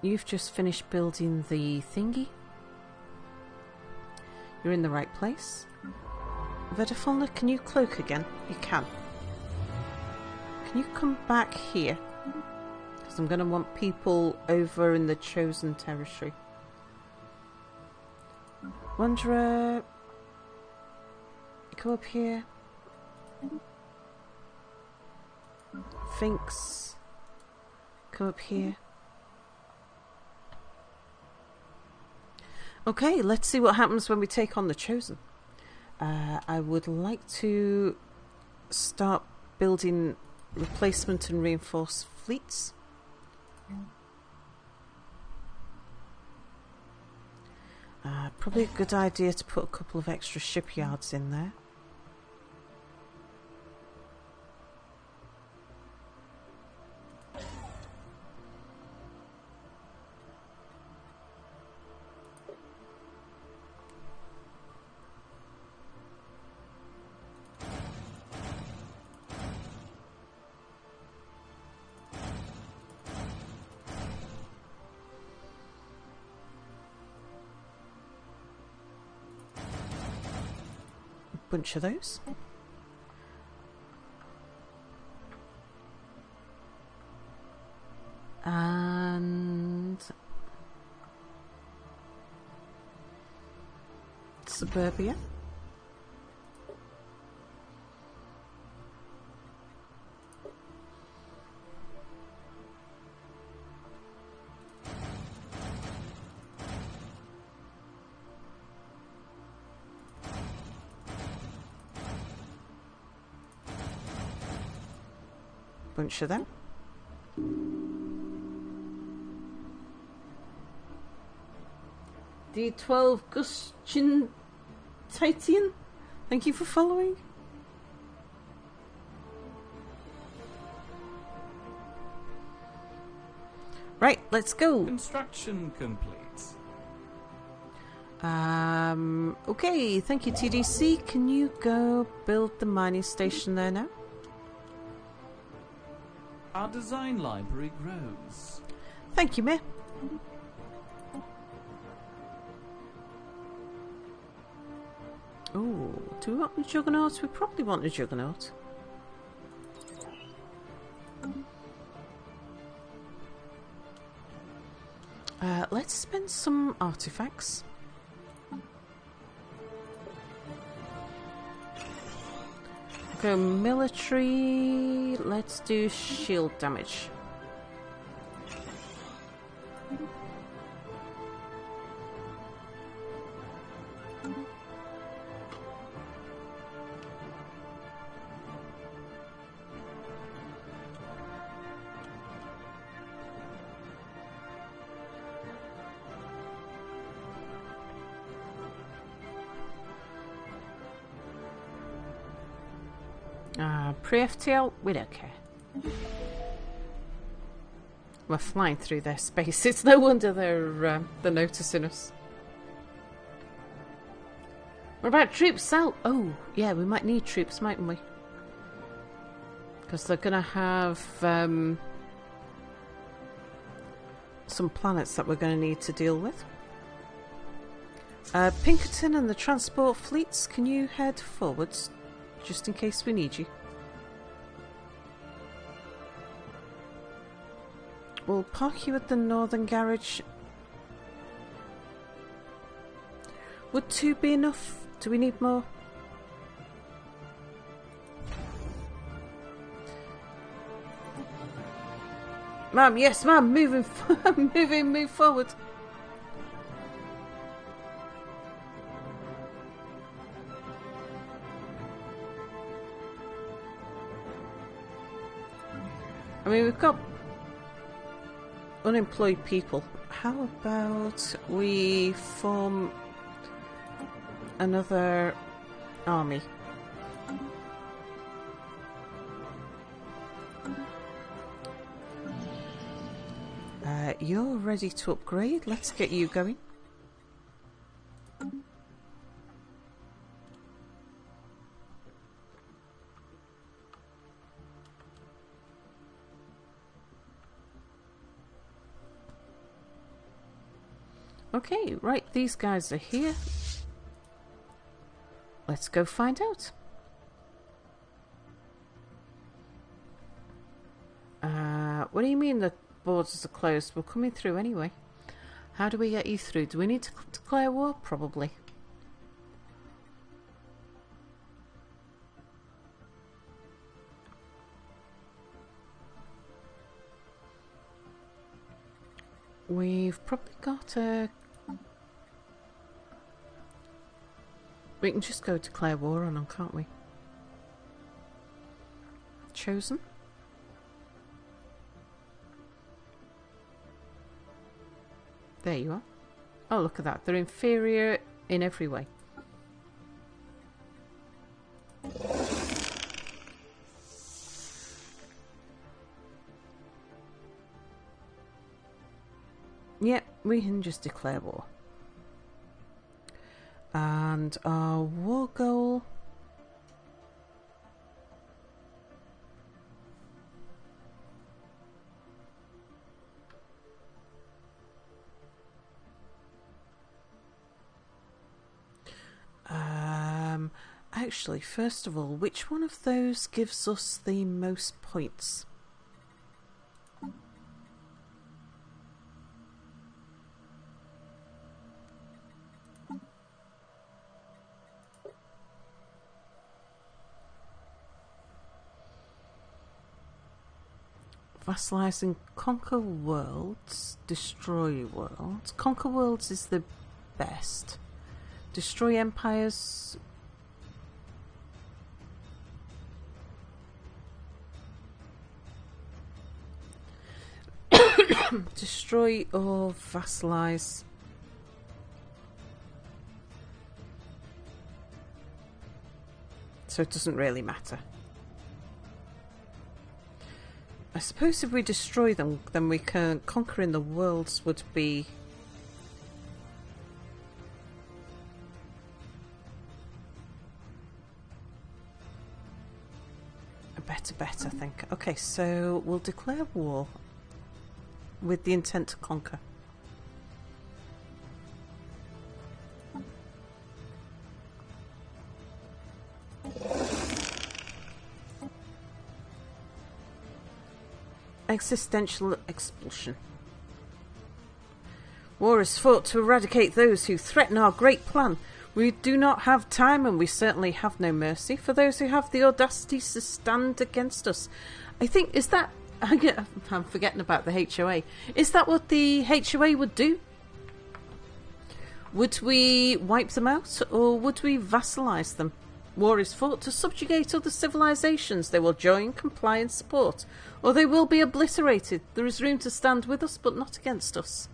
You've just finished building the thingy. You're in the right place. Vedafalna, can you cloak again? You can. Can you come back here? Because I'm going to want people over in the Chosen territory. Wanderer, come up here. Finks, come up here. Okay, let's see what happens when we take on the Chosen. I would like to start building replacement and reinforced fleets. Probably a good idea to put a couple of extra shipyards in there. Bunch of those. And Suburbia. Bunch of them. D12 Gustian Titan, thank you for following. Right, let's go. Construction complete. Okay, thank you TDC. Can you go build the mining station there now? Our design library grows. Thank you, Mir. Oh, do we want a juggernaut? We probably want a juggernaut. Let's spend some artifacts. Go military. Let's do shield damage. Pre-FTL, we don't care. We're flying through their space. It's no wonder they're noticing us. What about troops, Sal? Oh, yeah, we might need troops, mightn't we? Because they're going to have some planets that we're going to need to deal with. Pinkerton and the transport fleets, can you head forwards? Just in case we need you. We'll park you at the northern garage. Would 2 be enough? Do we need more? Ma'am, yes ma'am, move forward. I mean, we've got unemployed people. How about we form another army? You're ready to upgrade. Let's get you going. Okay, right, these guys are here. Let's go find out. What do you mean the borders are closed? We're coming through anyway. How do we get you through? Do we need to declare war? Probably. We've probably got a... We can just go declare war on them, can't we? Chosen. There you are. Oh, look at that. They're inferior in every way. Yep, we can just declare war. And our war goal... Actually, first of all, which one of those gives us the most points? Vassalize and conquer worlds, destroy worlds. Conquer worlds is the best. Destroy empires. Destroy or vassalize. So it doesn't really matter. I suppose if we destroy them, then we can conquering the worlds would be a better bet, I think. Okay, so we'll declare war with the intent to conquer. existential expulsion. War is fought to eradicate those who threaten our great plan. We do not have time, and we certainly have no mercy for those who have the audacity to stand against us. I think, is that... I'm forgetting about the HOA. Is that what the HOA would do? Would we wipe them out, or would we vassalize them? War is fought to subjugate other civilizations. They will join, comply and support, or they will be obliterated. There is room to stand with us, but not against us.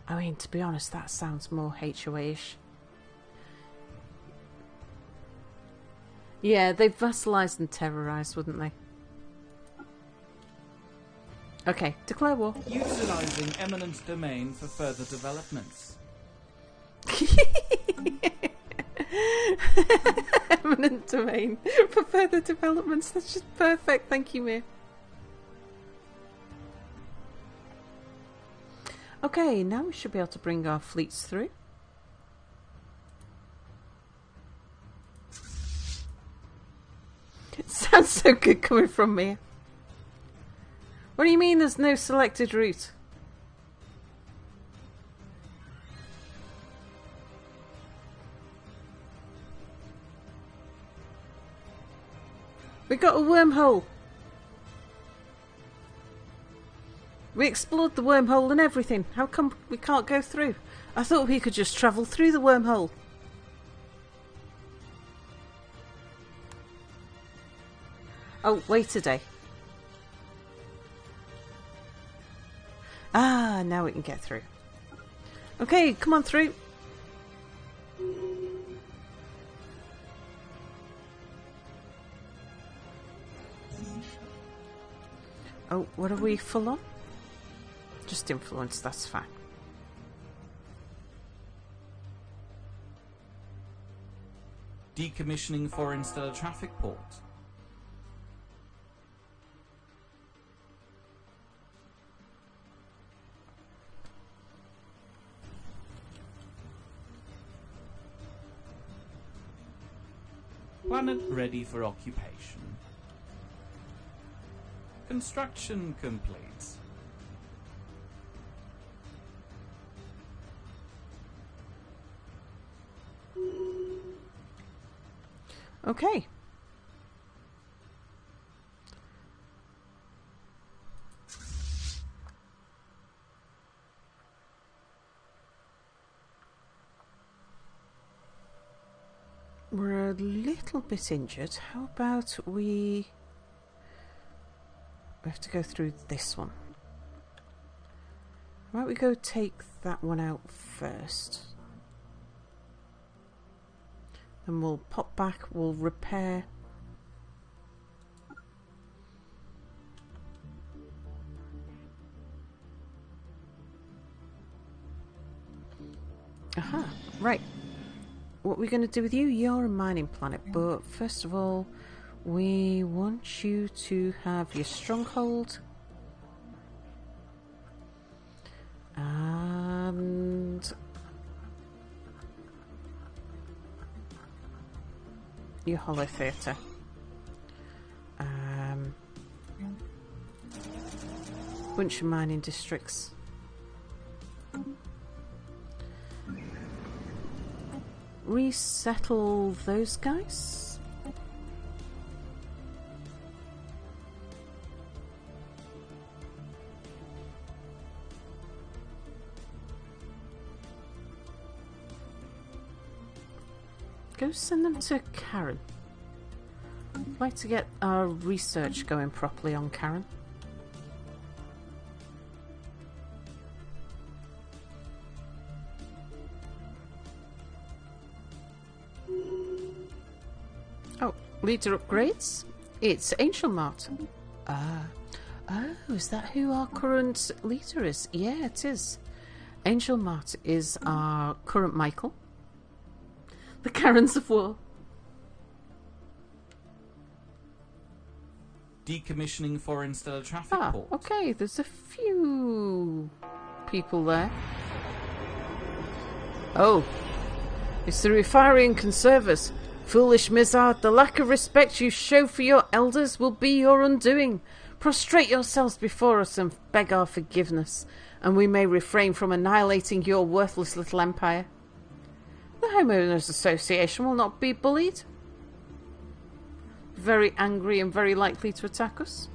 I mean, to be honest, that sounds more HOA-ish. Yeah, they'd vassalize and terrorize, wouldn't they? Okay, declare war. Utilizing eminent domain for further developments. Eminent domain for further developments. That's just perfect. Thank you, Mir. Okay, now we should be able to bring our fleets through. It sounds so good coming from me. What do you mean there's no selected route? We got a wormhole. We explored the wormhole and everything. How come we can't go through? I thought we could just travel through the wormhole. Oh, wait a day. Ah, now we can get through. Okay, come on through. Oh, what are we full on? Just influence, that's fine. Decommissioning foreign stellar traffic port. Planet ready for occupation. Construction complete. Okay. We're a little bit injured. How about we have to go through this one. How about we go take that one out first? Then we'll pop back, we'll repair. Aha, right. What we're going to do with you, you're a mining planet, but first of all, we want you to have your stronghold. And your hollow theatre. Bunch of mining districts. Resettle those guys. Go send them to Karen. I'd like to get our research going properly on Karen. Oh, leader upgrades? It's Angel Mart. Oh, is that who our current leader is? Yeah, it is. Angel Mart is our current Michael. The Karens of War. Decommissioning foreign stellar traffic port. Okay, there's a few people there. Oh, it's the refinery and conservers. Foolish Mizard, the lack of respect you show for your elders will be your undoing. Prostrate yourselves before us and beg our forgiveness, and we may refrain from annihilating your worthless little empire. The Homeowners Association will not be bullied. Very angry and very likely to attack us.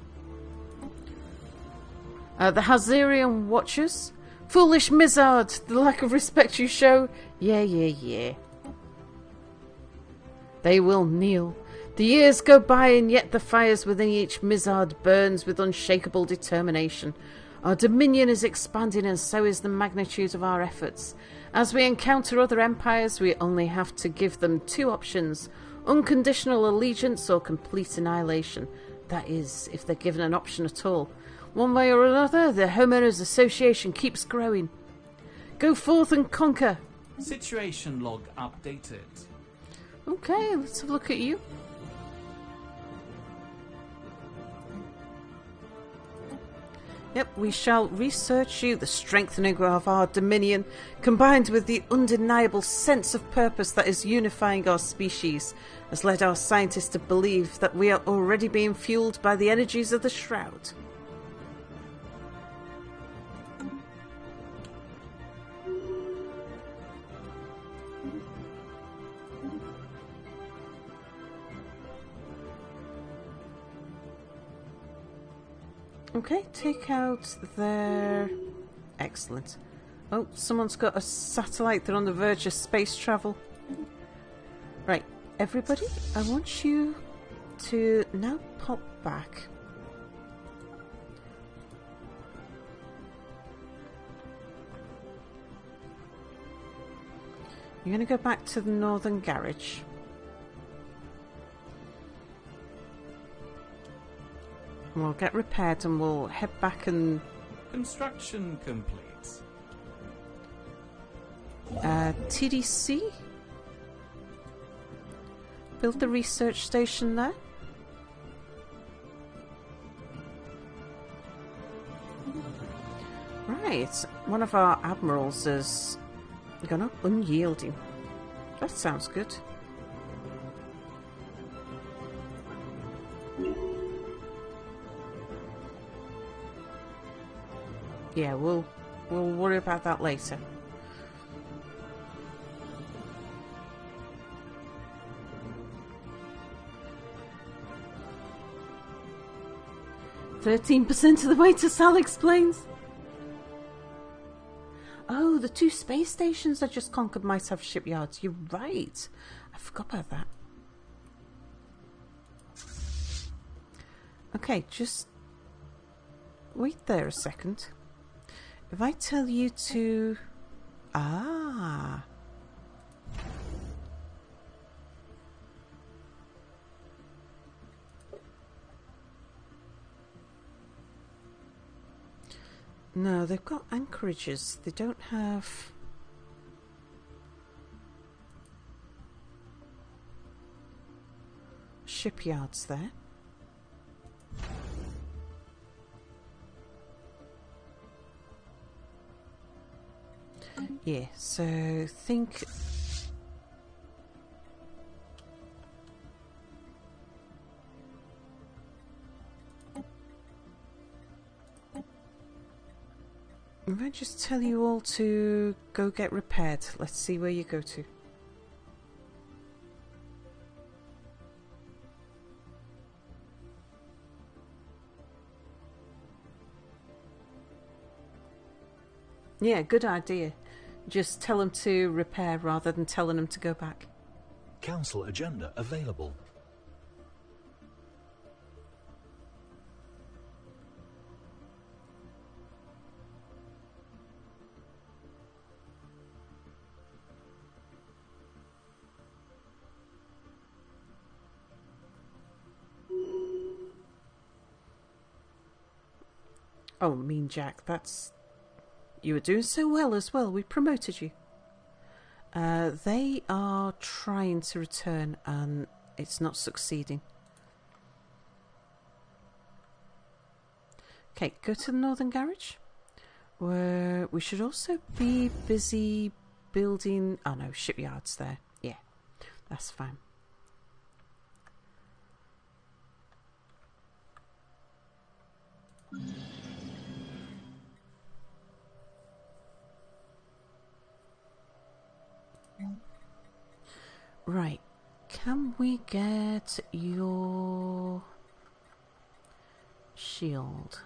The Hazarian Watchers. Foolish Mizard, the lack of respect you show. Yeah. They will kneel. The years go by and yet the fires within each Mizard burns with unshakable determination. Our dominion is expanding and so is the magnitude of our efforts. As we encounter other empires, we only have to give them two options: unconditional allegiance or complete annihilation. That is, if they're given an option at all. One way or another, the Homeowners Association keeps growing. Go forth and conquer. Situation log updated. Okay, let's have a look at you. Yep, we shall research you. The strengthening of our dominion, combined with the undeniable sense of purpose that is unifying our species, has led our scientists to believe that we are already being fueled by the energies of the Shroud. Okay, take out their... Excellent. Oh, someone's got a satellite. They're on the verge of space travel. Right, everybody, I want you to now pop back. You're going to go back to the northern garage. We'll get repaired and we'll head back and... Construction complete. TDC? Build the research station there. Right, one of our admirals has gone up unyielding. That sounds good. Yeah, we'll worry about that later. "13% of the way to Sal explains." Oh, the two space stations I just conquered might have shipyards. You're right. I forgot about that. Okay, just wait there a second. If I tell you to... Ah. No, they've got anchorages. They don't have... shipyards there. Yeah, so think... If I just tell you all to go get repaired, let's see where you go to. Yeah, good idea. Just tell them to repair rather than telling them to go back. Council agenda available. Oh, Mean Jack, that's... You were doing so well as well. We promoted you. They are trying to return and it's not succeeding. Okay, go to the northern garage. Where we should also be busy building... Oh no, shipyards there. Yeah, that's fine. Right. Can we get your shield?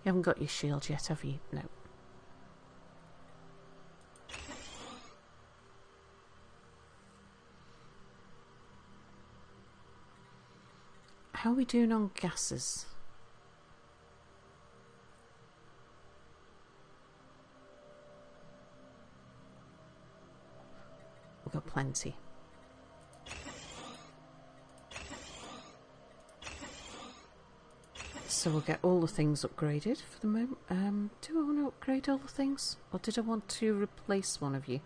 You haven't got your shield yet, have you? No. How are we doing on gases? We've got plenty. So we'll get all the things upgraded for the moment. Do I want to upgrade all the things? Or did I want to replace one of you?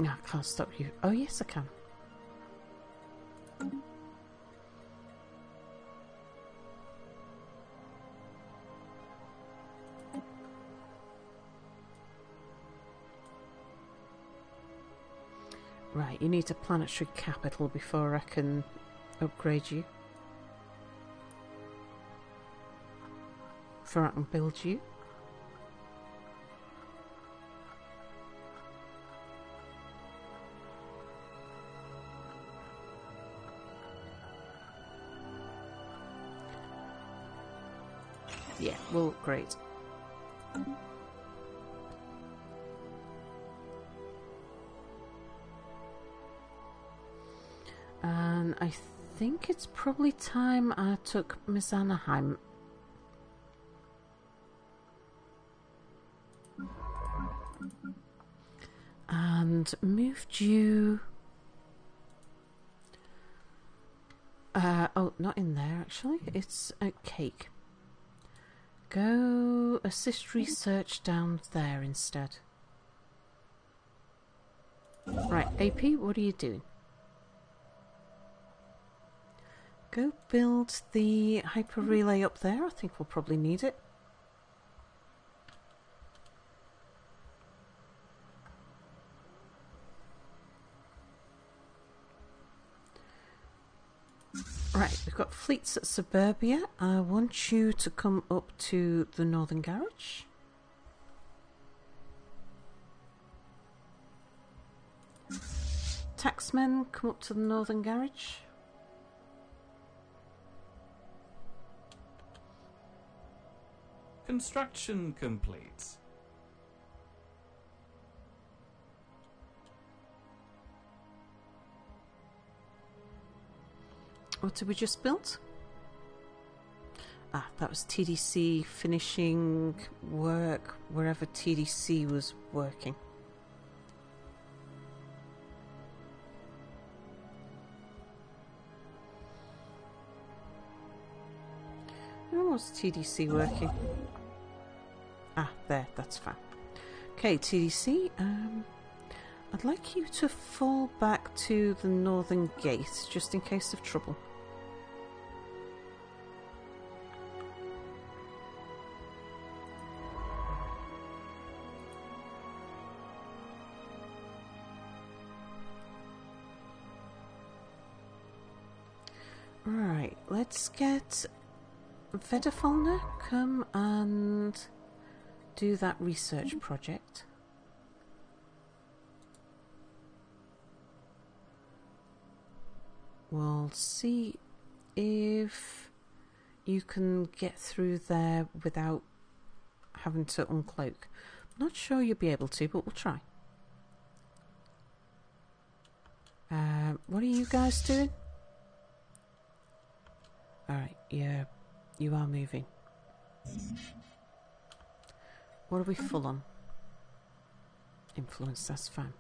No, I can't stop you. Oh, yes, I can. Right, you need a planetary capital before I can upgrade you. Before I can build you. Yeah, well, great. And I think it's probably time I took Miss Anaheim. And moved you... oh, not in there actually. It's a cake. Go assist research down there instead. Right, AP, what are you doing? Go build the hyper relay up there. I think we'll probably need it. Right, we've got fleets at Suburbia. I want you to come up to the Northern Garage. Taxmen, come up to the Northern Garage. Construction complete. What did we just build? Ah, that was TDC finishing work wherever TDC was working. Where was TDC working? Ah, there, that's fine. Okay, TDC, I'd like you to fall back to the northern gate, just in case of trouble. Right, let's get Vedafalna come and do that research project. We'll see if you can get through there without having to uncloak. Not sure you'll be able to, but we'll try. What are you guys doing? Alright, yeah, you are moving. What are we full on? Influence, that's fine.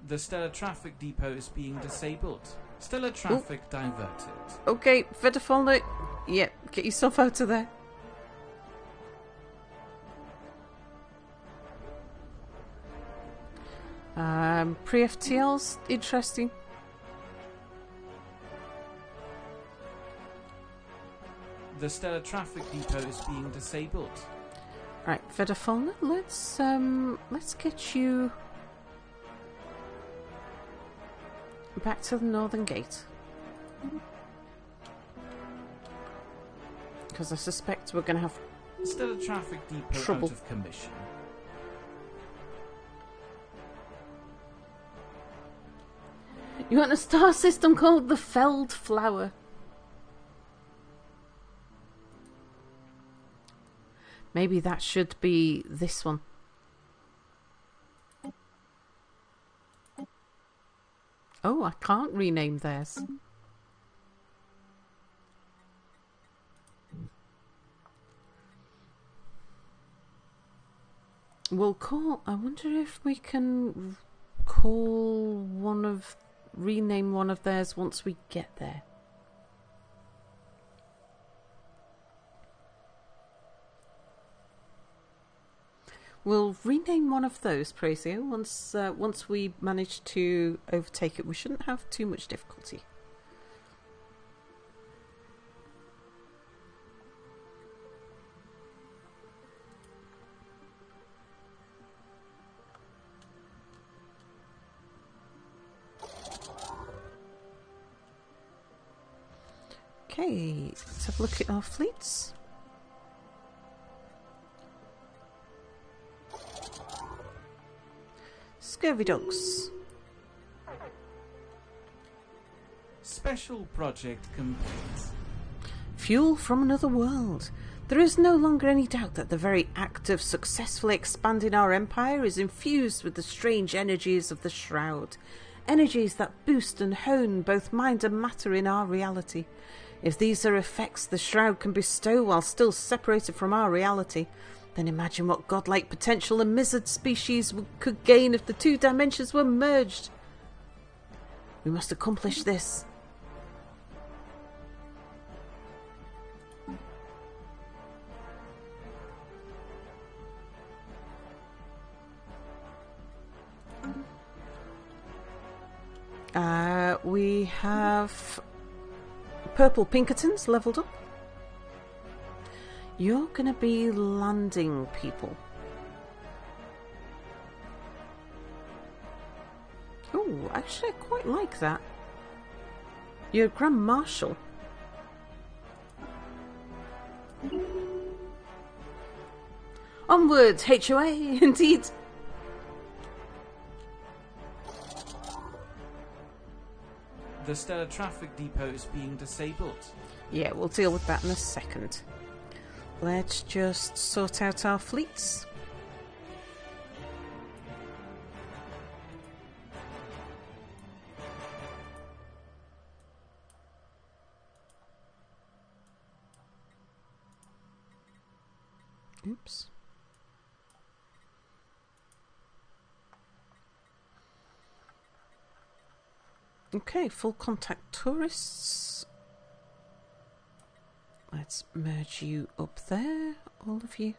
The Stellar Traffic Depot is being disabled. Stellar traffic diverted. Okay, Vedafalna, yeah, get yourself out of there. Pre-FTL's interesting. The Stellar Traffic Depot is being disabled. Right, Vedafalna, let's get you back to the northern gate. Because I suspect we're going to have Stellar Traffic Depot trouble. out of commission. You want a star system called the Feld Flower. Maybe that should be this one. Oh, I can't rename theirs. We'll call... I wonder if we can call rename one of theirs once we get there. We'll rename one of those, Prezio, once we manage to overtake it. We shouldn't have too much difficulty. Okay, let's have a look at our fleets. Scurvy dogs. Special project complete. Fuel from another world. There is no longer any doubt that the very act of successfully expanding our empire is infused with the strange energies of the Shroud. Energies that boost and hone both mind and matter in our reality. If these are effects the Shroud can bestow while still separated from our reality, then imagine what godlike potential a lizard species could gain if the two dimensions were merged. We must accomplish this. We have Purple Pinkertons leveled up. You're going to be landing people. Oh, actually I quite like that. You're Grand Marshal. Onwards, HOA, indeed. The Stellar Traffic Depot is being disabled. Yeah, we'll deal with that in a second. Let's just sort out our fleets. Oops. Okay, full contact tourists. Let's merge you up there, all of you.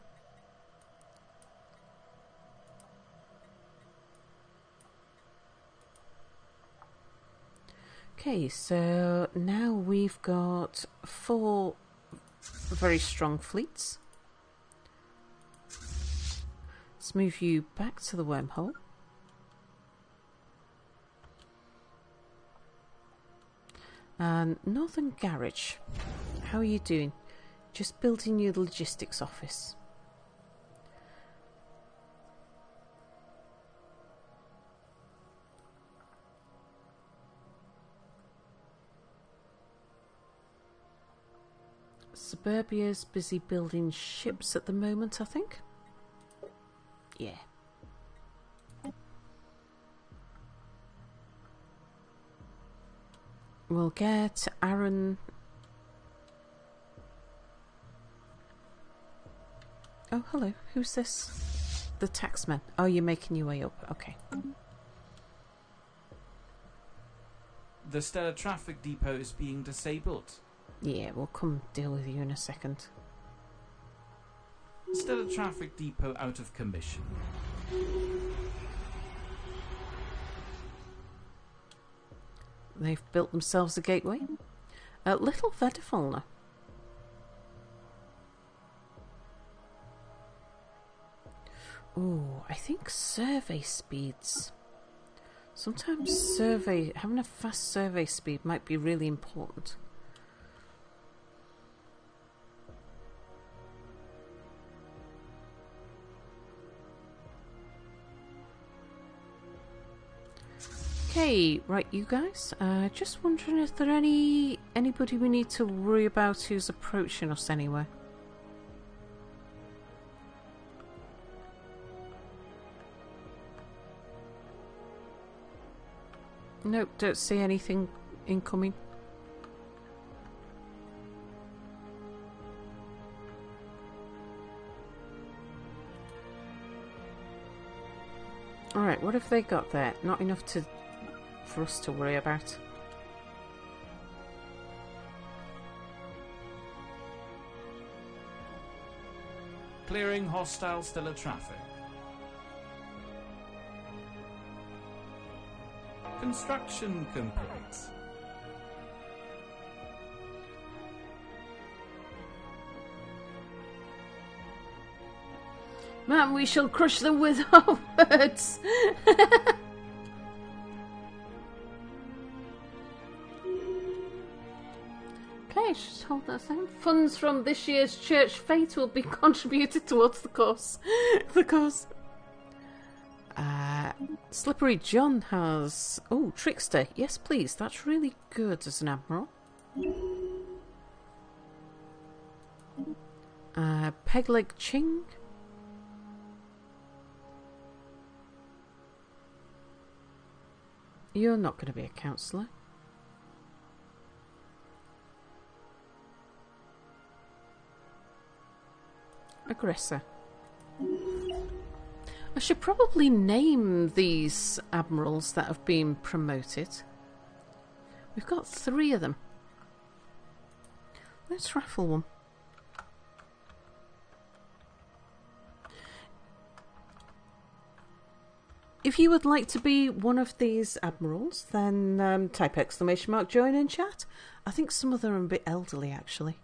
Okay, so now we've got 4 very strong fleets. Let's move you back to the wormhole. And Northern Garage, how are you doing? Just building your logistics office. Suburbia's busy building ships at the moment, I think. Yeah. We'll get Aaron. Oh, hello. Who's this? The taxman. Oh, you're making your way up. Okay. The Stellar Traffic Depot is being disabled. Yeah, we'll come deal with you in a second. Stellar Traffic Depot out of commission. They've built themselves a gateway. Little Vedafalna. Oh, I think survey speeds. Sometimes having a fast survey speed might be really important. Okay, right, you guys. Just wondering if there anybody we need to worry about who's approaching us anywhere. Nope, don't see anything incoming. Alright, what have they got there? Not enough for us to worry about. Clearing hostile stellar traffic. Construction complete. Man, we shall crush them with our words. Okay, just hold that down. Funds from this year's church fete will be contributed towards the course. Slippery John has... Oh, Trickster. Yes, please. That's really good as an admiral. Pegleg Ching. You're not going to be a counsellor. Aggressor. I should probably name these admirals that have been promoted. We've got 3 of them. Let's raffle one. If you would like to be one of these admirals, then type ! join in chat. I think some of them are a bit elderly, actually.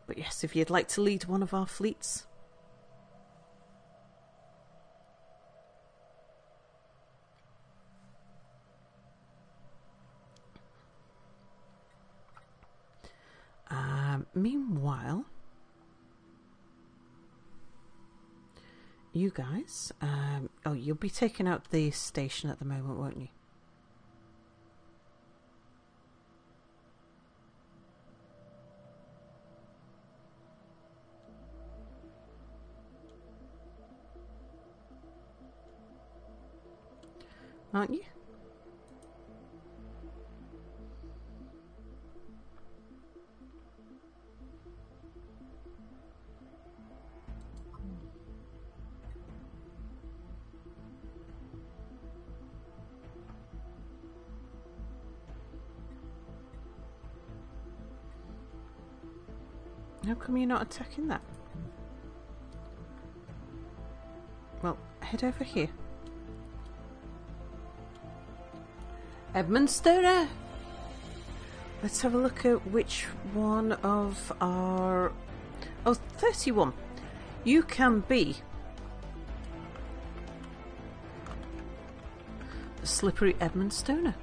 But yes, if you'd like to lead one of our fleets. Meanwhile, you guys, oh, you'll be taking out the station at the moment, won't you? Aren't you? How come you're not attacking that? Well, head over here. Edmundstoner! Let's have a look at which one of our... Oh, 31. You can be the slippery Edmundstoner.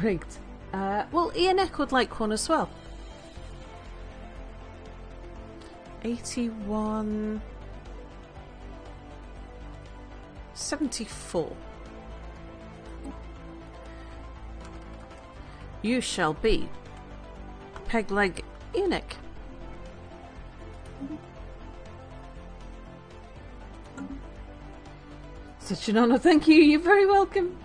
Rigged. Well, Ian Eck would like one as well. 81... 74. You shall be Pegleg Ian Eck. Such an honour, thank you, you're very welcome.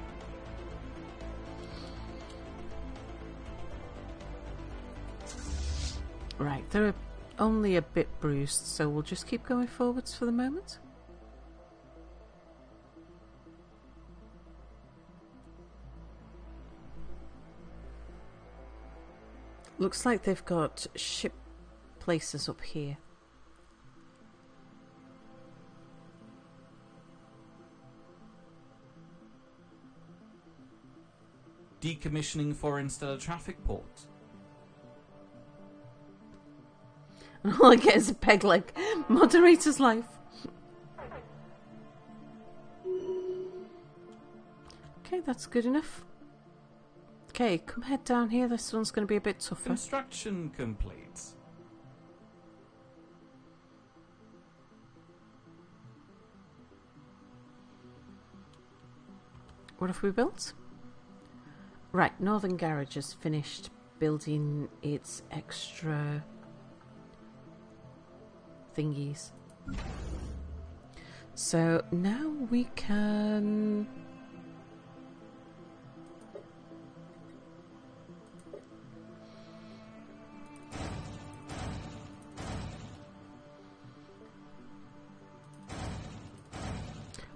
Right, they're only a bit bruised, so we'll just keep going forwards for the moment. Looks like they've got ship places up here. Decommissioning foreign stellar traffic port. And all I get is a peg leg. Moderator's life. Okay, that's good enough. Okay, come head down here. This one's going to be a bit tougher. Construction complete. What have we built? Right, Northern Garage has finished building its extra thingies. So now we can...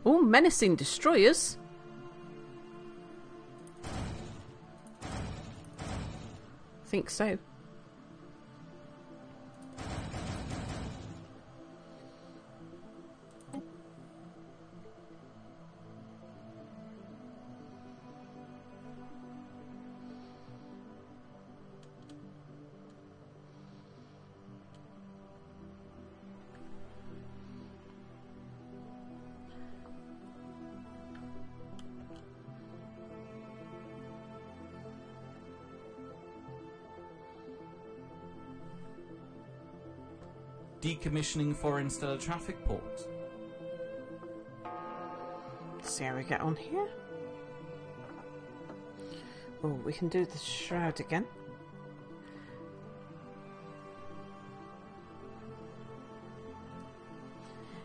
Oh, menacing destroyers. Think so. Decommissioning foreign stellar traffic port. See how we get on here. Oh, we can do the shroud again.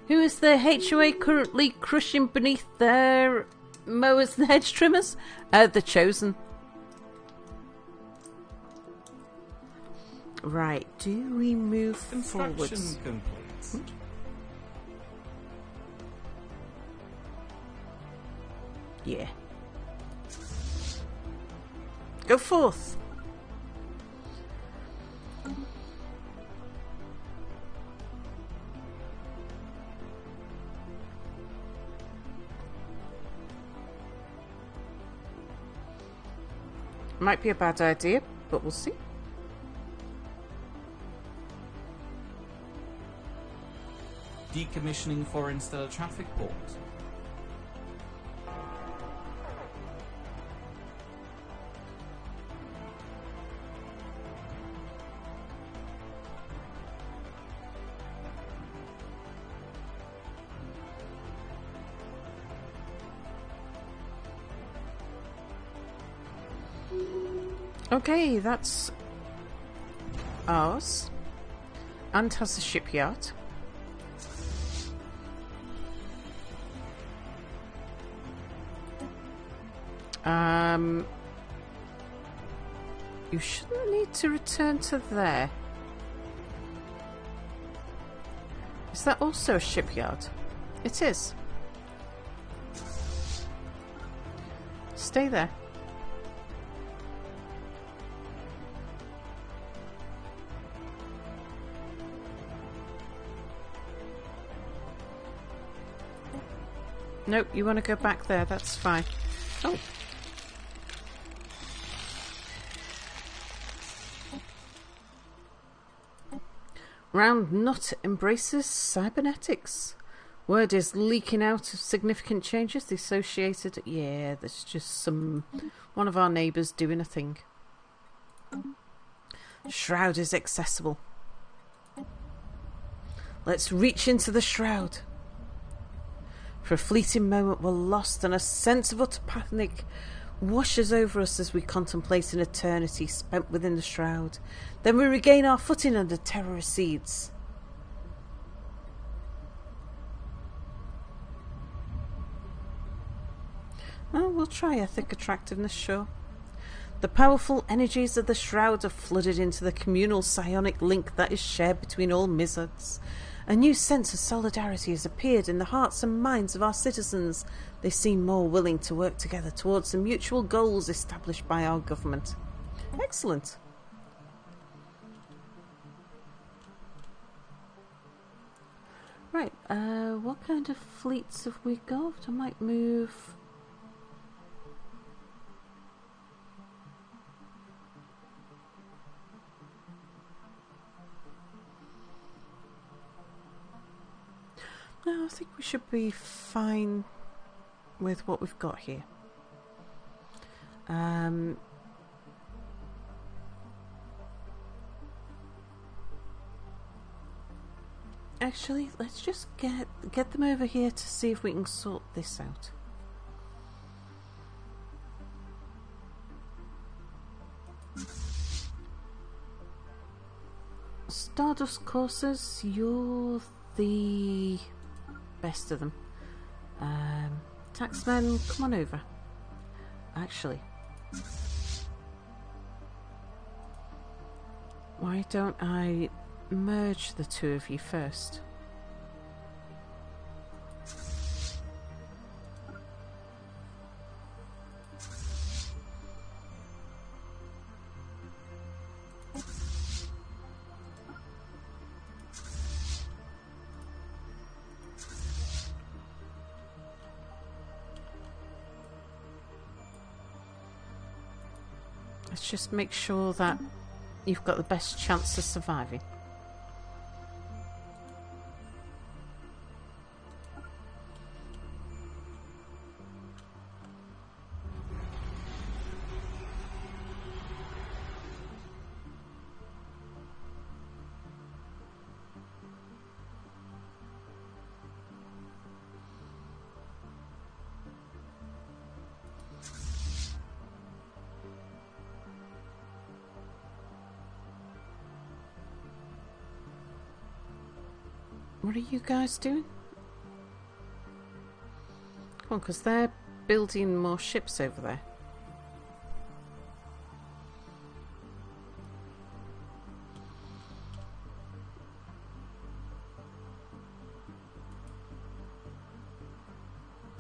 Who is the HOA currently crushing beneath their mowers and hedge trimmers? The Chosen. Right, do we move forwards? Construction complete. Yeah. Go forth. Might be a bad idea, but we'll see. Decommissioning foreign stellar traffic port. Okay, that's ours. And has the shipyard. You shouldn't need to return to there. Is that also a shipyard? It is. Stay there. Nope, you want to go back there, that's fine. Oh. Round Knot embraces cybernetics. Word is leaking out of significant changes associated. Yeah, there's just one of our neighbours doing a thing. Shroud is accessible. Let's reach into the shroud. For a fleeting moment we're lost, and a sense of utter panic washes over us as we contemplate an eternity spent within the shroud. Then we regain our footing and the terror recedes. Oh, we'll try ethic attractiveness, sure. The powerful energies of the shroud have flooded into the communal psionic link that is shared between all Mizzards. A new sense of solidarity has appeared in the hearts and minds of our citizens. They seem more willing to work together towards the mutual goals established by our government. Excellent. What kind of fleets have we got? I might move. No, I think we should be fine with what we've got here. Actually, let's just get them over here to see if we can sort this out. Stardust coursers, you're the best of them. Taxmen, come on over. Actually, why don't I merge the two of you first? Let's just make sure that you've got the best chance of surviving. What are you guys doing? Come on, because they're building more ships over there.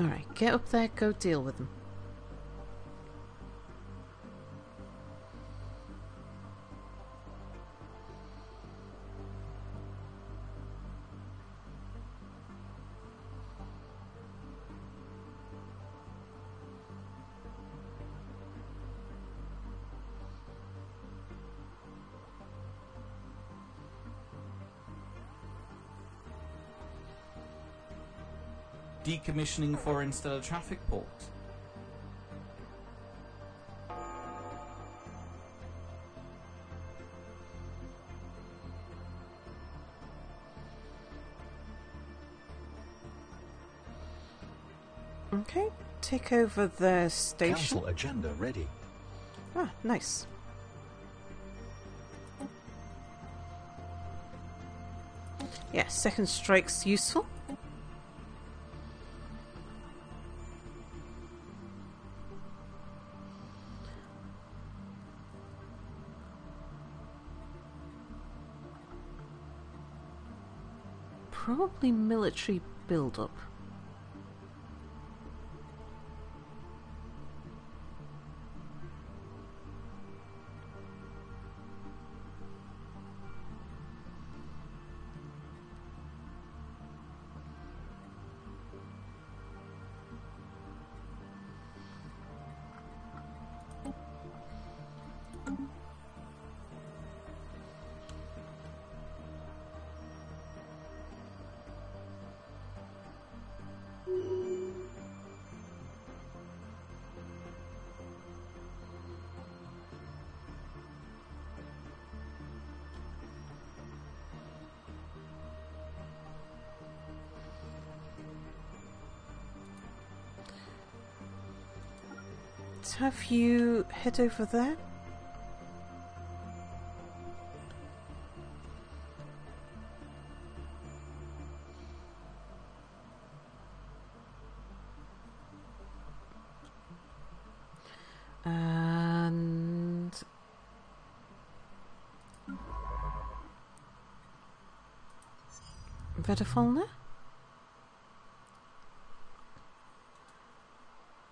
Alright, get up there, go deal with them. Decommissioning foreign stellar traffic port. Okay, take over the station. Council agenda ready. Ah, nice. Yeah, second strike's useful. Probably military build-up. Have you head over there? And Vedafalna?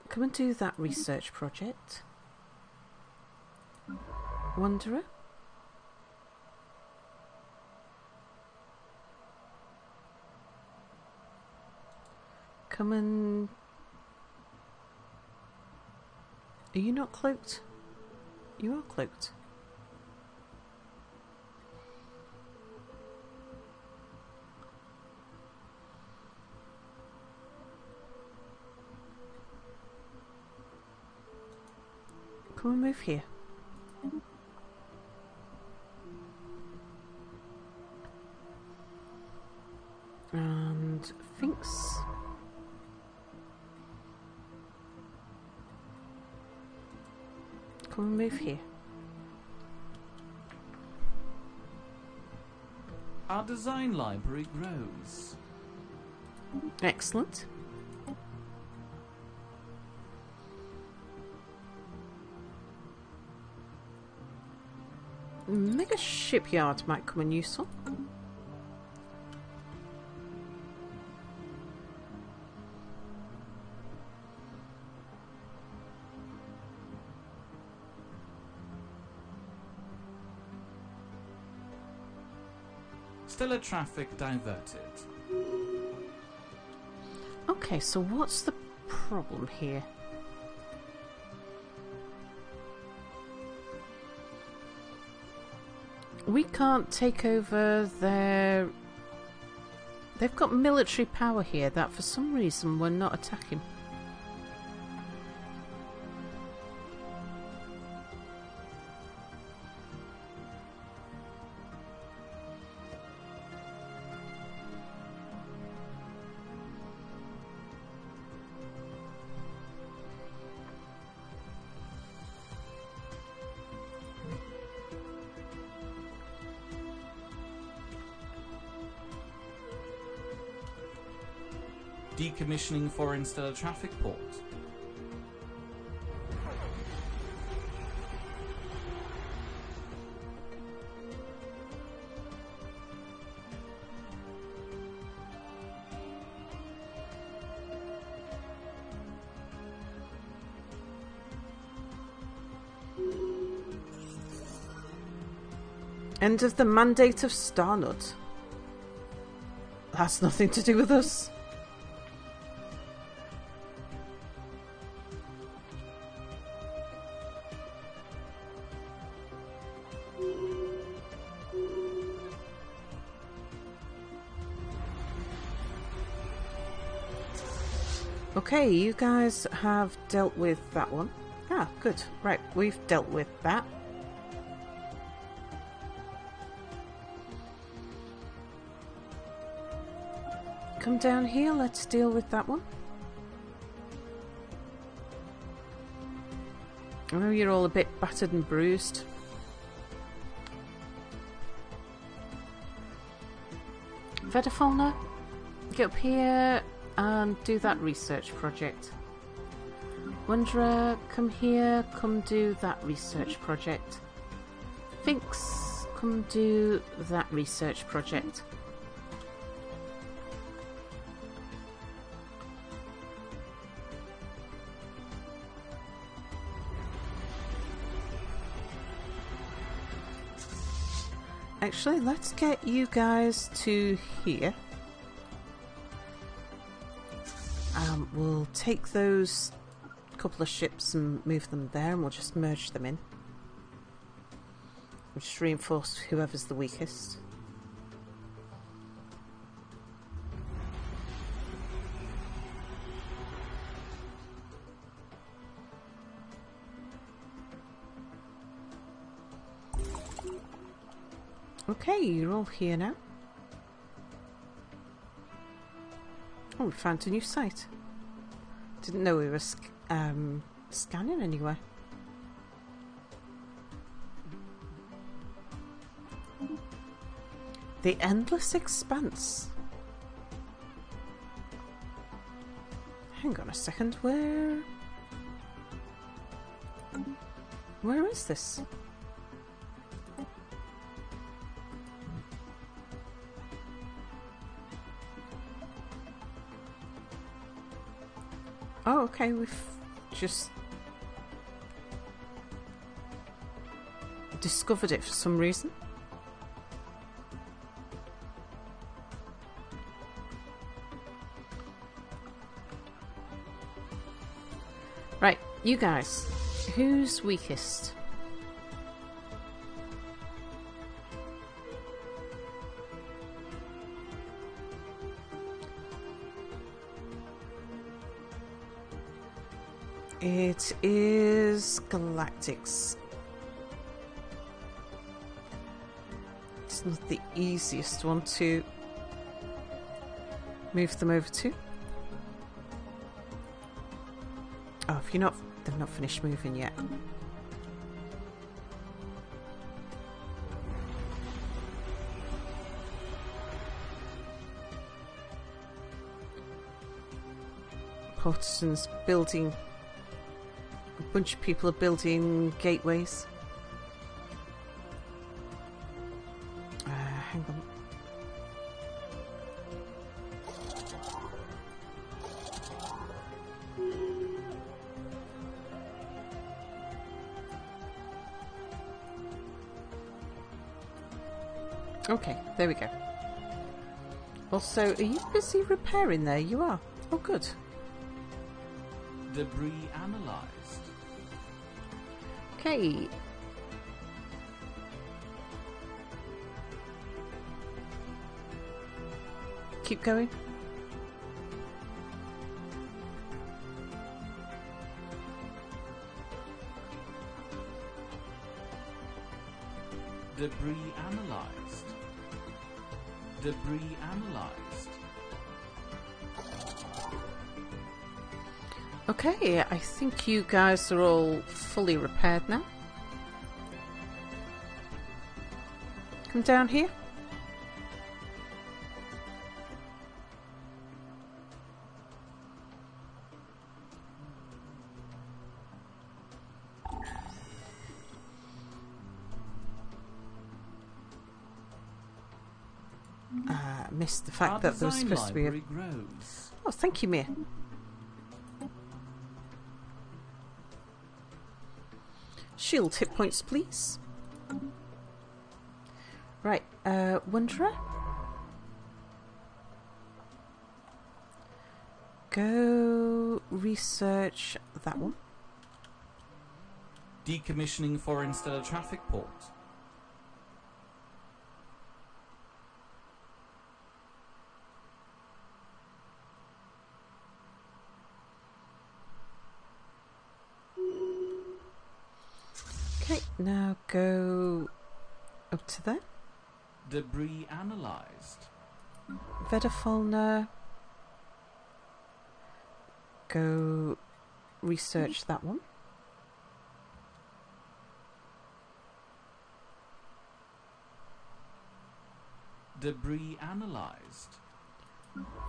Come and do that research project. Wanderer? come and... Are you not cloaked? You are cloaked. Come and move here. And Finks. Come and move here. Our design library grows. Excellent. Mega shipyard might come in useful. Stellar traffic diverted. Okay, so what's the problem here? We can't take over their... They've got military power here that for some reason we're not attacking. Decommissioning foreign stellar traffic port. End of the mandate of Starnut. That's nothing to do with us. Okay, you guys have dealt with that one. Ah, good. Right, we've dealt with that. Come down here, let's deal with that one. I know you're all a bit battered and bruised. Vetafauna, get up here and do that research project. Wanderer, come here, come do that research project. Finks, come do that research project. Actually, let's get you guys to here. We'll take those couple of ships and move them there, and we'll just merge them in. We'll just reinforce whoever's the weakest. Okay, you're all here now. Oh, we found a new site. Didn't know we were scanning anywhere. The Endless Expanse. Hang on a second, where is this? Oh, okay, we've just discovered it for some reason. You guys, who's weakest? It is Galactics. It's not the easiest one to move them over to. Oh, if they've not finished moving yet. Portison's building. A bunch of people are building gateways. Hang on. Okay, there we go. Also, are you busy repairing there? You are. Oh, good. Debris analysed. Okay. Keep going. Debris analysed. Debris analysed. Okay, I think you guys are all fully repaired now. Come down here. Missed the fact that there was supposed to be a... grows. Oh, thank you, Mia. Shield hit points, please. Right, Wanderer. Go research that one. Decommissioning foreign stellar traffic port. Okay, now go up to there. Debris analysed. Vedafalna. Go research that one. Debris analysed.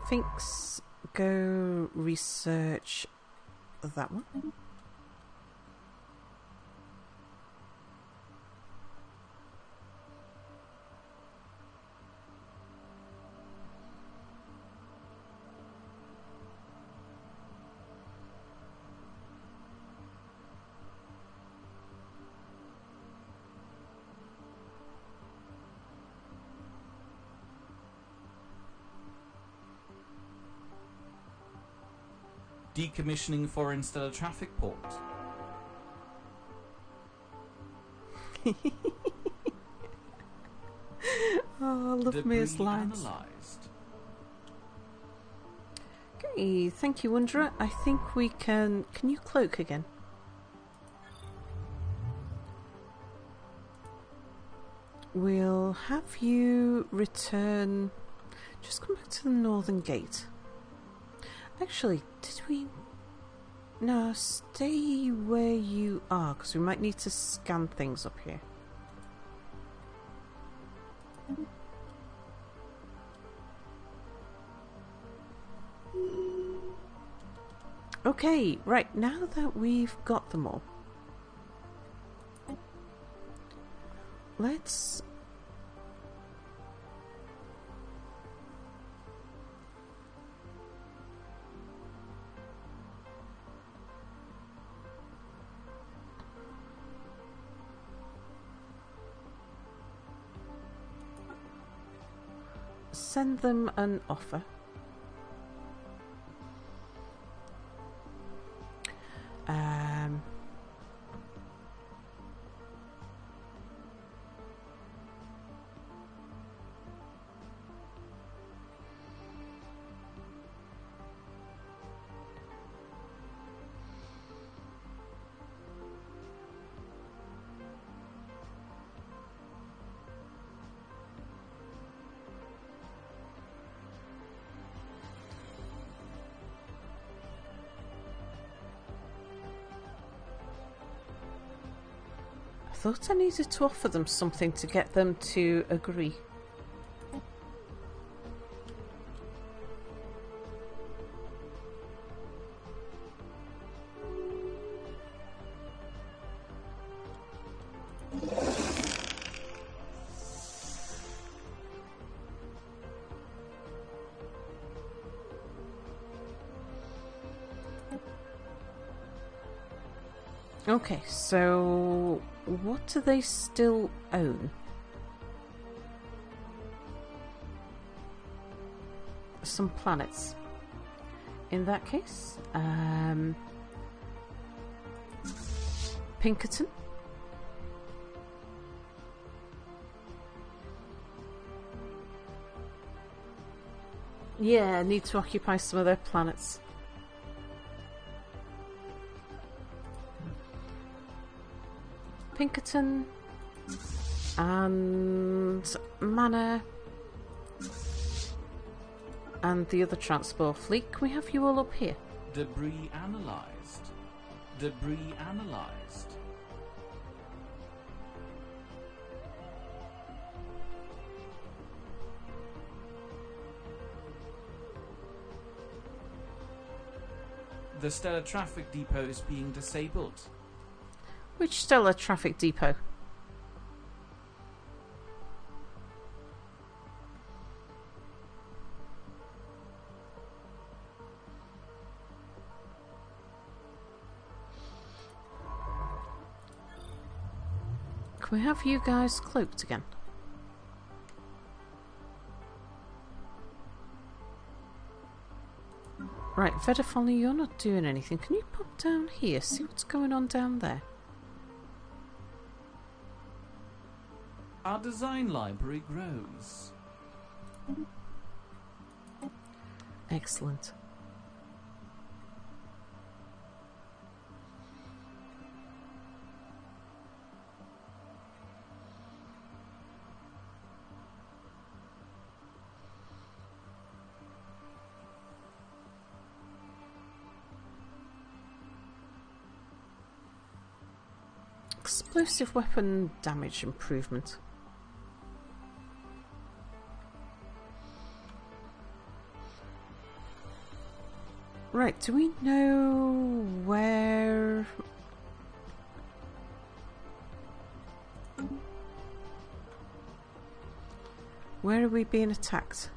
Finks, go research that one. Decommissioning foreign stellar traffic port. Oh, I love Mia's lines. Analysed. Okay, thank you, Wanderer. I think we can... Can you cloak again? We'll have you return... Just come back to the northern gate. Actually, did we... No, stay where you are, because we might need to scan things up here. Okay, right, now that we've got them all, let's... send them an offer. thought I needed to offer them something to get them to agree. Okay, so what do they still own? Some planets. In that case, Pinkerton. Yeah, need to occupy some of their planets. Pinkerton and Manor and the other transport fleet. Can we have you all up here? Debris analysed. Debris analysed. The Stellar Traffic Depot is being disabled. Which Stellar Traffic Depot? Can we have you guys cloaked again? Right, Vedafony, you're not doing anything. Can you pop down here? See what's going on down there? Our design library grows. Excellent. Explosive weapon damage improvement. Right, do we know where... Where are we being attacked?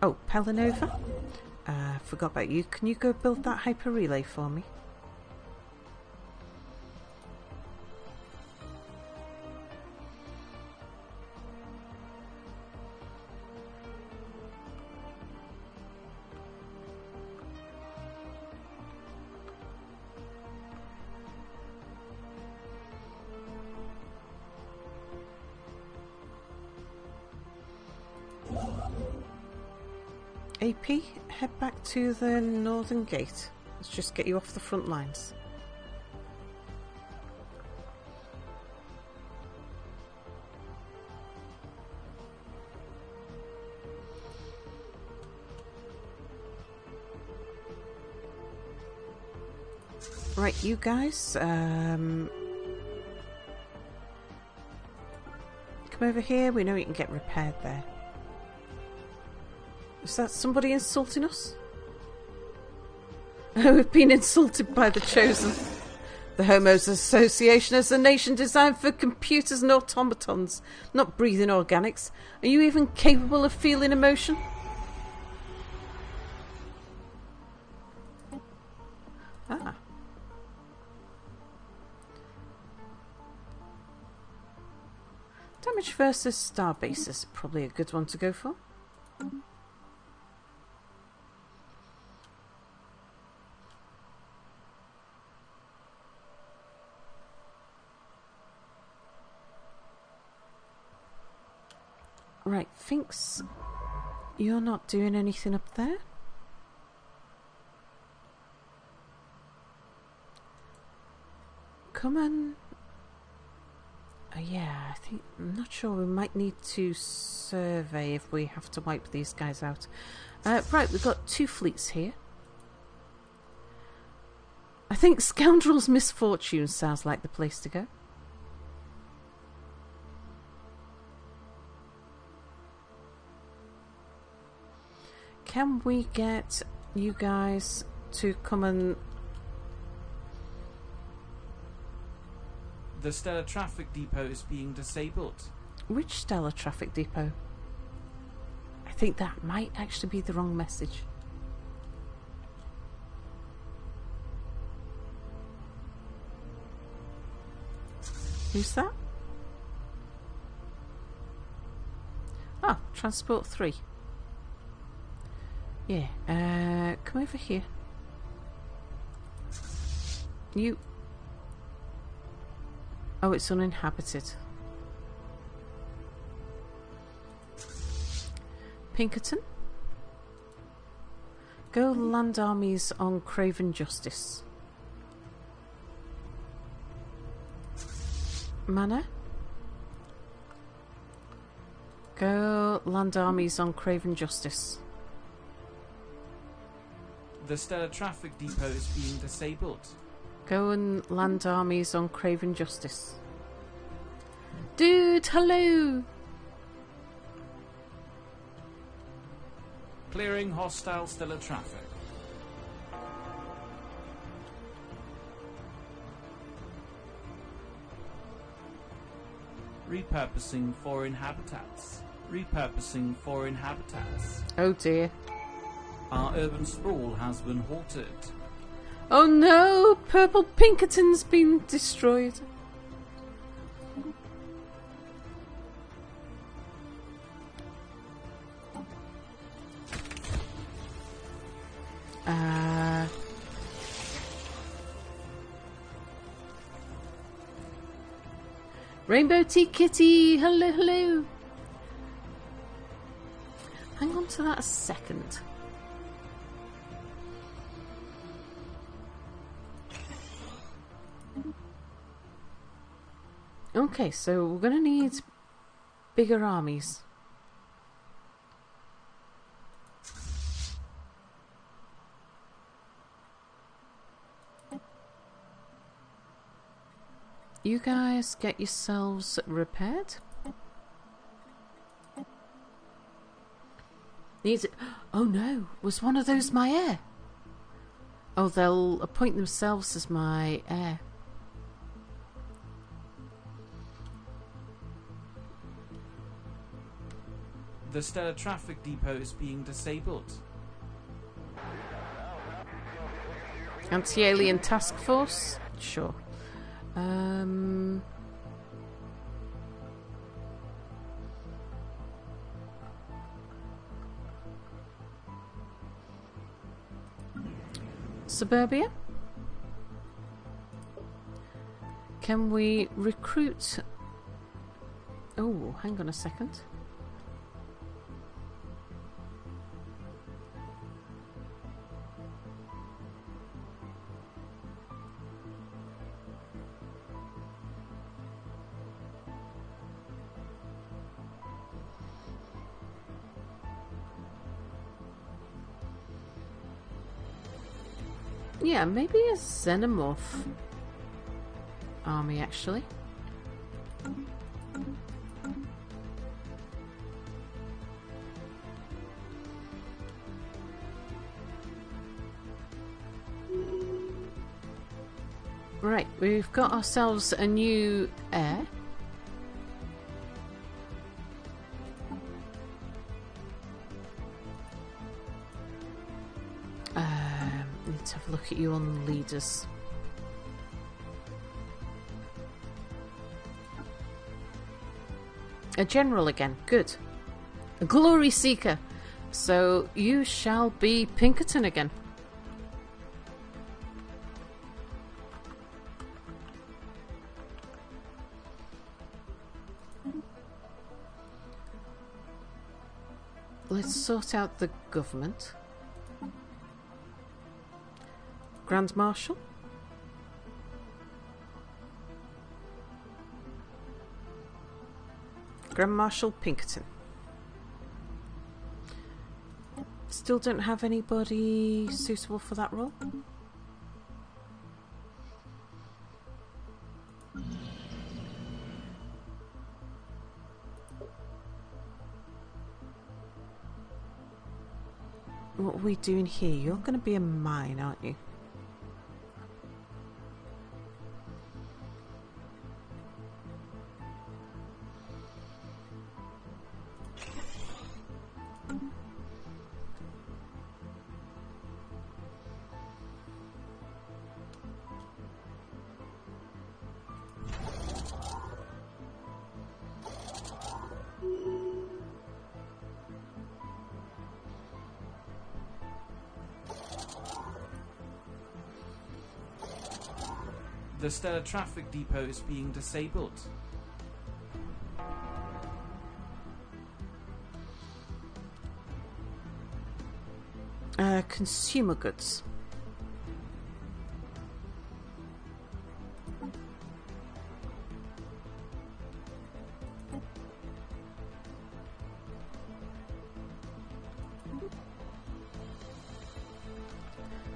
Oh, Pelinova? Forgot about you. Can you go build that hyper relay for me? AP, head back to the northern gate. Let's just get you off the front lines. Right, you guys, come over here. We know you can get repaired there. Is that somebody insulting us? Oh, we've been insulted by the Chosen. The Homos Association is a nation designed for computers and automatons, not breathing organics. Are you even capable of feeling emotion? Ah. Damage versus Starbase is probably a good one to go for. Right, Finks, you're not doing anything up there? Come on. Yeah, I'm not sure. We might need to survey if we have to wipe these guys out. Right, we've got 2 fleets here. I think Scoundrel's Misfortune sounds like the place to go. Can we get you guys to come and... The Stellar Traffic Depot is being disabled. Which Stellar Traffic Depot? I think that might actually be the wrong message. Who's that? Ah, Transport 3. Yeah, come over here. You... Oh, it's uninhabited. Pinkerton? Go land armies on Craven Justice. Manor? Go land armies on Craven Justice. The Stellar Traffic Depot is being disabled. Go and land armies on Craven Justice. Dude, hello! Clearing hostile stellar traffic. Repurposing foreign habitats. Repurposing foreign habitats. Oh dear. Our urban sprawl has been halted. Oh no! Purple Pinkerton's been destroyed. Rainbow Tea Kitty! Hello, hello! Hang on to that a second. Okay, so we're going to need bigger armies. You guys get yourselves repaired. Needs it. Oh no, was one of those my heir? Oh, they'll appoint themselves as my heir. The Stellar Traffic Depot is being disabled. Anti-alien task force? Sure. Suburbia? Can we recruit... Oh, hang on a second. Yeah, maybe a xenomorph army, actually. Right, we've got ourselves a new heir. Let's have a look at you on leaders. A general again, good. A glory seeker. So you shall be Pinkerton again. Let's sort out the government. Grand Marshal. Grand Marshal Pinkerton. Still don't have anybody suitable for that role? What are we doing here? You're going to be a mine, aren't you? The Stellar Traffic Depot is being disabled. Consumer goods.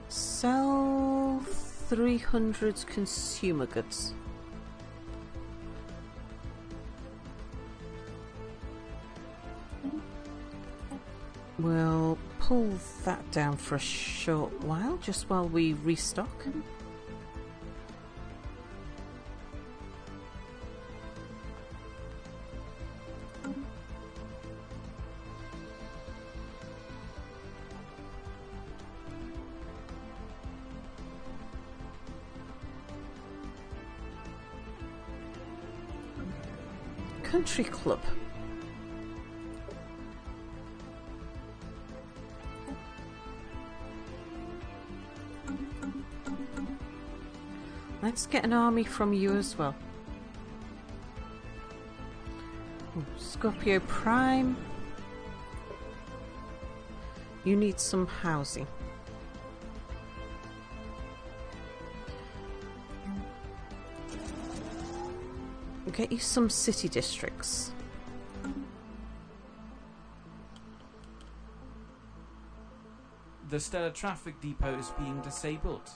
Sell 300 consumer goods. We'll pull that down for a short while, just while we restock. Country Club. Let's get an army from you as well. Ooh, Scorpio Prime. You need some housing. Get you some city districts. The Stellar Traffic Depot is being disabled.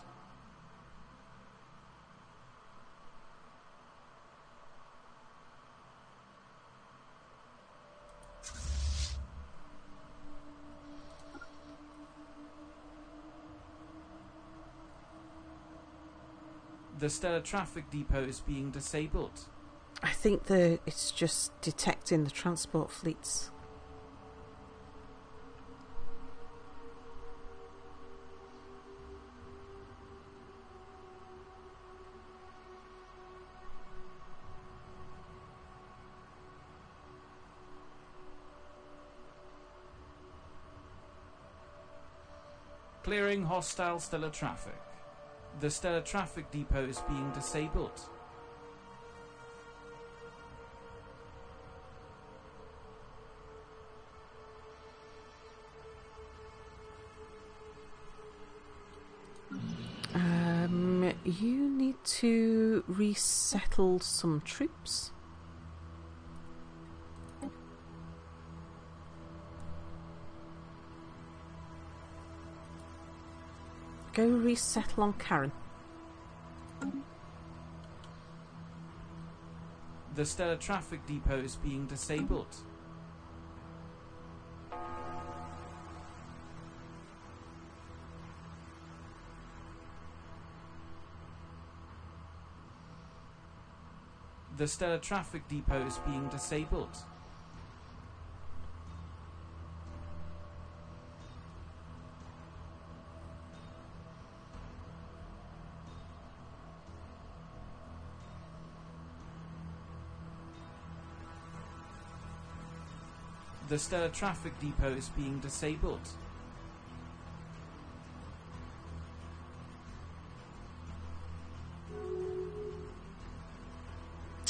The Stellar Traffic Depot is being disabled. I think it's just detecting the transport fleets. Clearing hostile stellar traffic. The Stellar Traffic Depot is being disabled. You need to resettle some troops. Go resettle on Karen. The Stellar Traffic Depot is being disabled. The Stellar Traffic Depot is being disabled. The Stellar Traffic Depot is being disabled.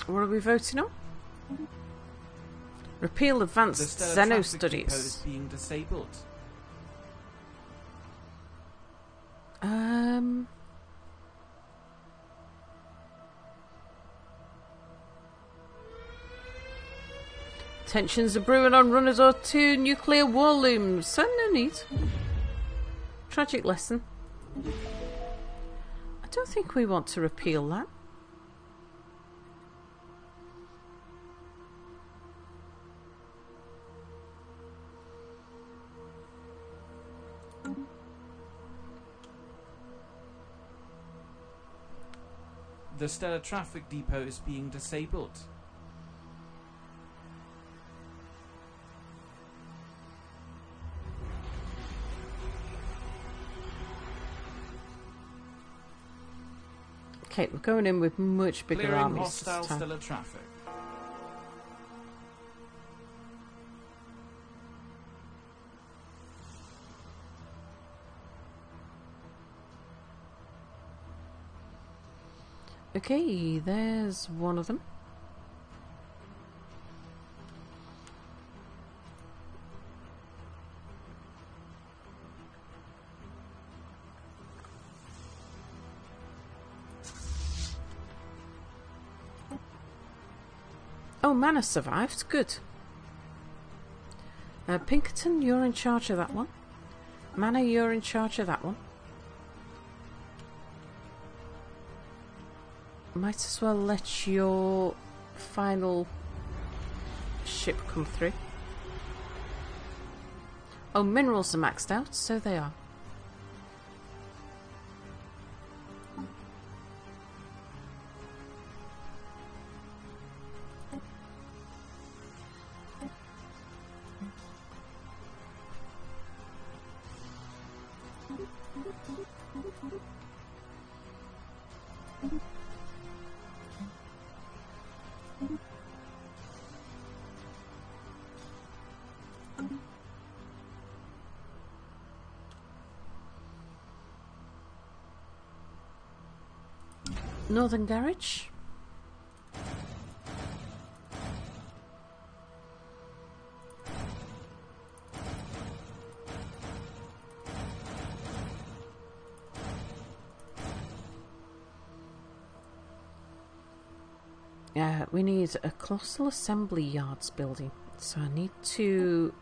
What are we voting on? Repeal The advanced Stellar Xeno Traffic Depot is studies. being disabled. Tensions are brewing on runners or two nuclear war looms. So no need. Tragic lesson. I don't think we want to repeal that. The stellar traffic depot is being disabled. Okay, we're going in with much bigger Clearing armies hostile this time. stellar traffic. Okay, there's one of them. Oh, Mana survived. Good. Pinkerton, you're in charge of that one. Mana, you're in charge of that one. Might as well let your final ship come through. Oh, minerals are maxed out, so they are. Northern Garage. We need a colossal assembly yards building, so I need to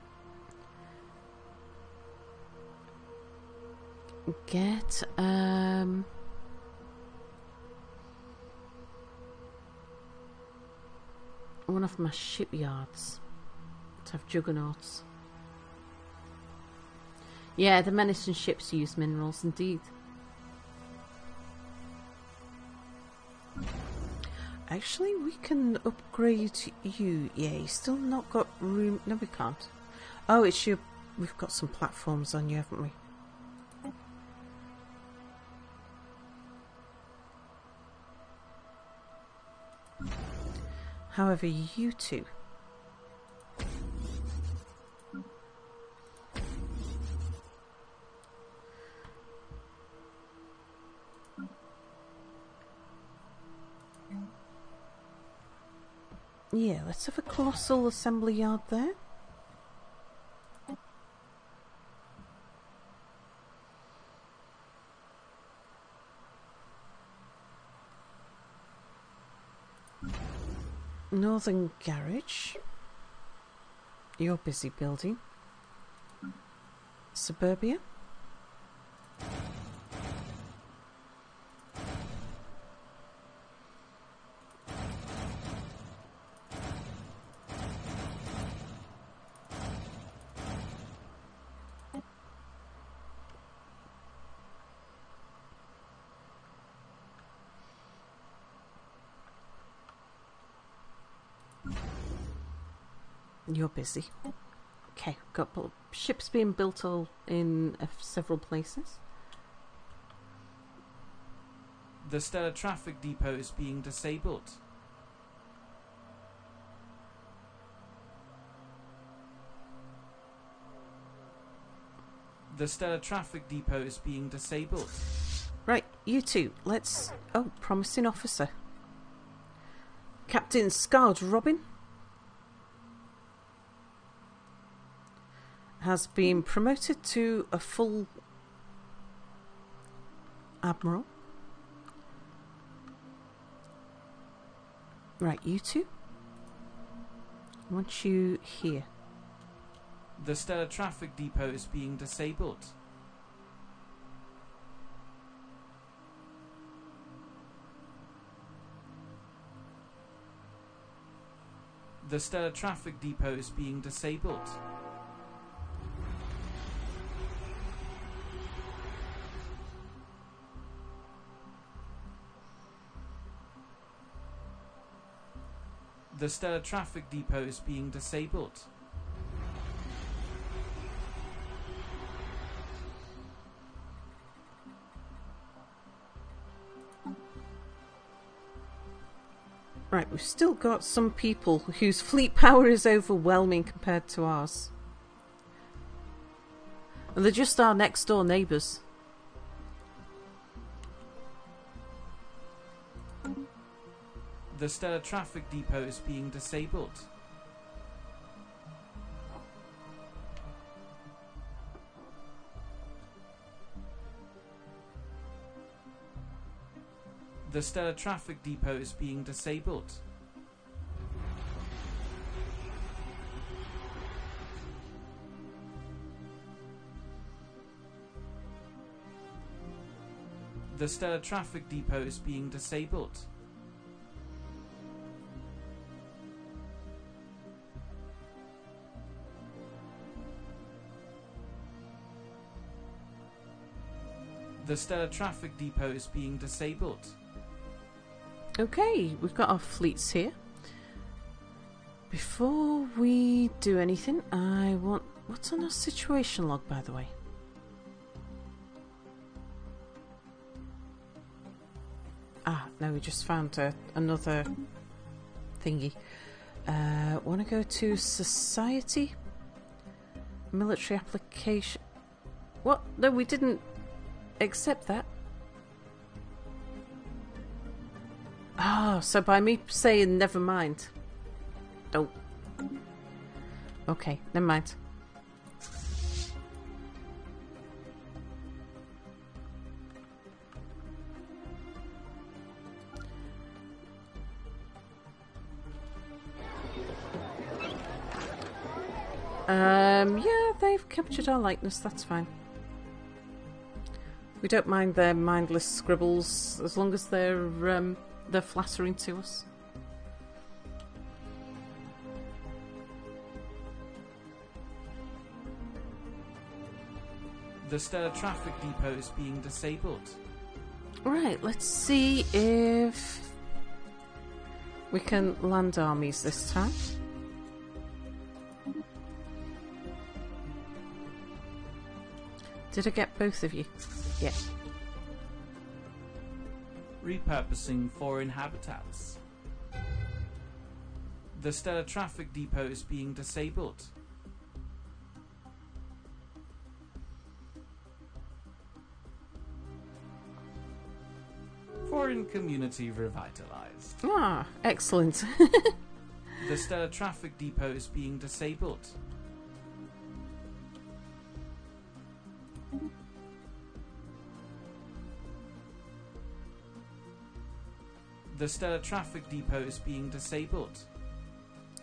get one of my shipyards to have juggernauts. Yeah, the menacing ships use minerals indeed. Actually, we can upgrade you. Yeah, you still not got room. No, we can't. Oh, it's your. We've got some platforms on you, haven't we? However, you two. Yeah, let's have a colossal assembly yard there. Northern Garage. You're busy building. Suburbia. You're busy. Okay, got ships being built all in several places. The stellar traffic depot is being disabled. The stellar traffic depot is being disabled. Right, you two, let's... Oh, promising officer. Captain Scarred Robin has been promoted to a full admiral. Right, you two. I want you here. The stellar traffic depot is being disabled. The stellar traffic depot is being disabled. The stellar traffic depot is being disabled. Right, we've still got some people whose fleet power is overwhelming compared to ours. And they're just our next door neighbours. The stellar traffic depot is being disabled. The stellar traffic depot is being disabled. The stellar traffic depot is being disabled. The stellar traffic depot is being disabled. Okay, we've got our fleets here. Before we do anything, I want... What's on our situation log, by the way? Ah, no, we just found another thingy. Want to go to society? Military application... What? No, we didn't accept that. Ah, so by me saying never mind. Oh. Okay, never mind. Yeah, they've captured our likeness, that's fine. We don't mind their mindless scribbles as long as they're flattering to us. The stellar traffic depot is being disabled. Right, let's see if we can land armies this time. Did I get both of you? Yeah. Repurposing foreign habitats. The stellar traffic depot is being disabled. Foreign community revitalized. Ah, excellent. The stellar traffic depot is being disabled. The stellar traffic depot is being disabled.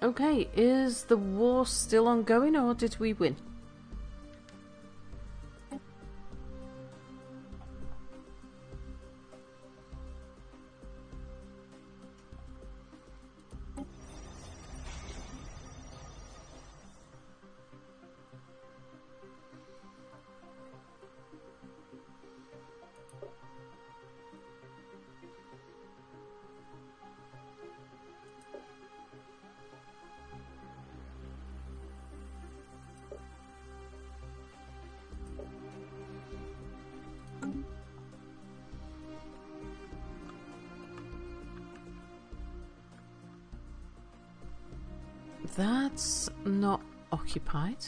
Okay, is the war still ongoing or did we win? That's not occupied.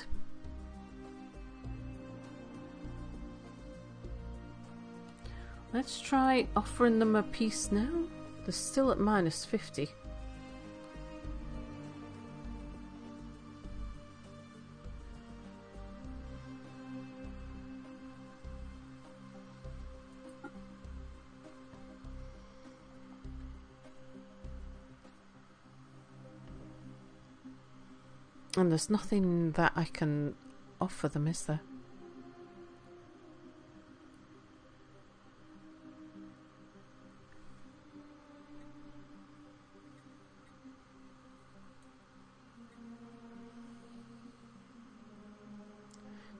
Let's try offering them a peace now. They're still at -50. And there's nothing that I can offer them, is there?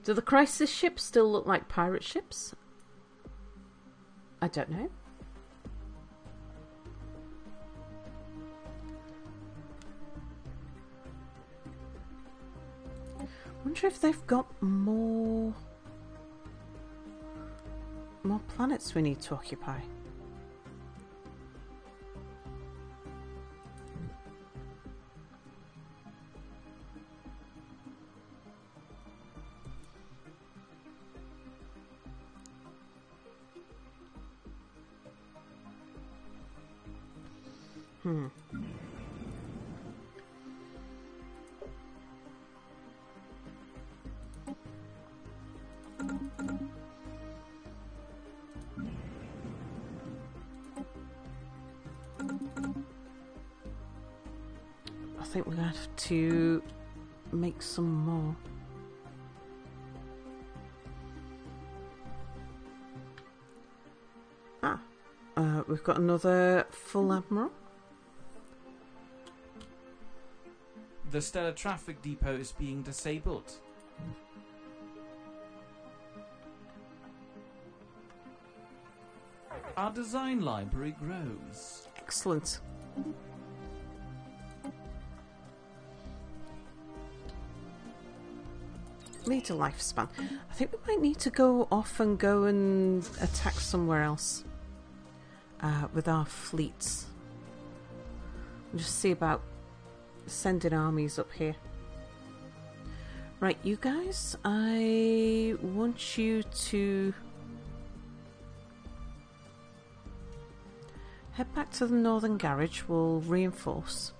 Do the crisis ships still look like pirate ships? I don't know. Wonder if they've got more planets we need to occupy. I think we're going to have to make some more. We've got another full admiral. The stellar traffic depot is being disabled. Our design library grows. Excellent. Need a lifespan. I think we might need to go off and go and attack somewhere else with our fleets. We'll just see about sending armies up here. Right, you guys, I want you to head back to the northern garage. We'll reinforce.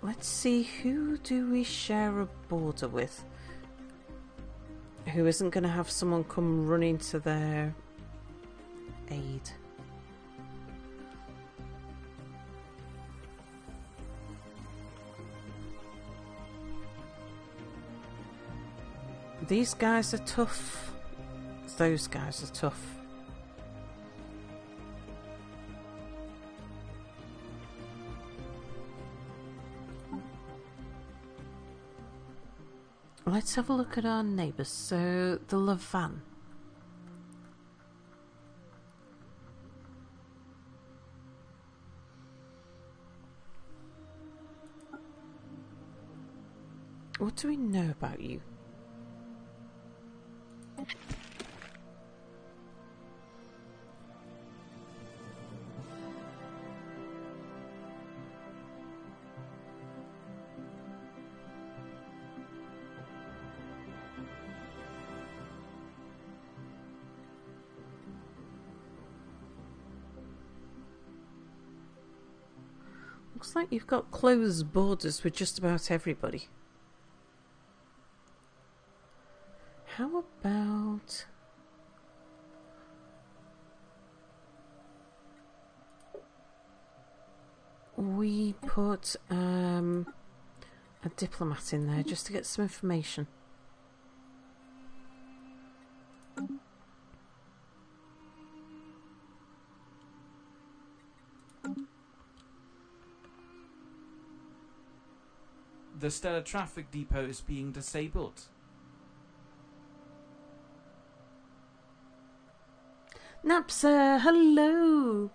Let's see, who do we share a border with? Who isn't going to have someone come running to their aid? These guys are tough. Those guys are tough. Let's have a look at our neighbours. So, the Levant. What do we know about you? Looks like you've got closed borders with just about everybody. How about... we put a diplomat in there just to get some information. The stellar traffic depot is being disabled. Napsa, hello!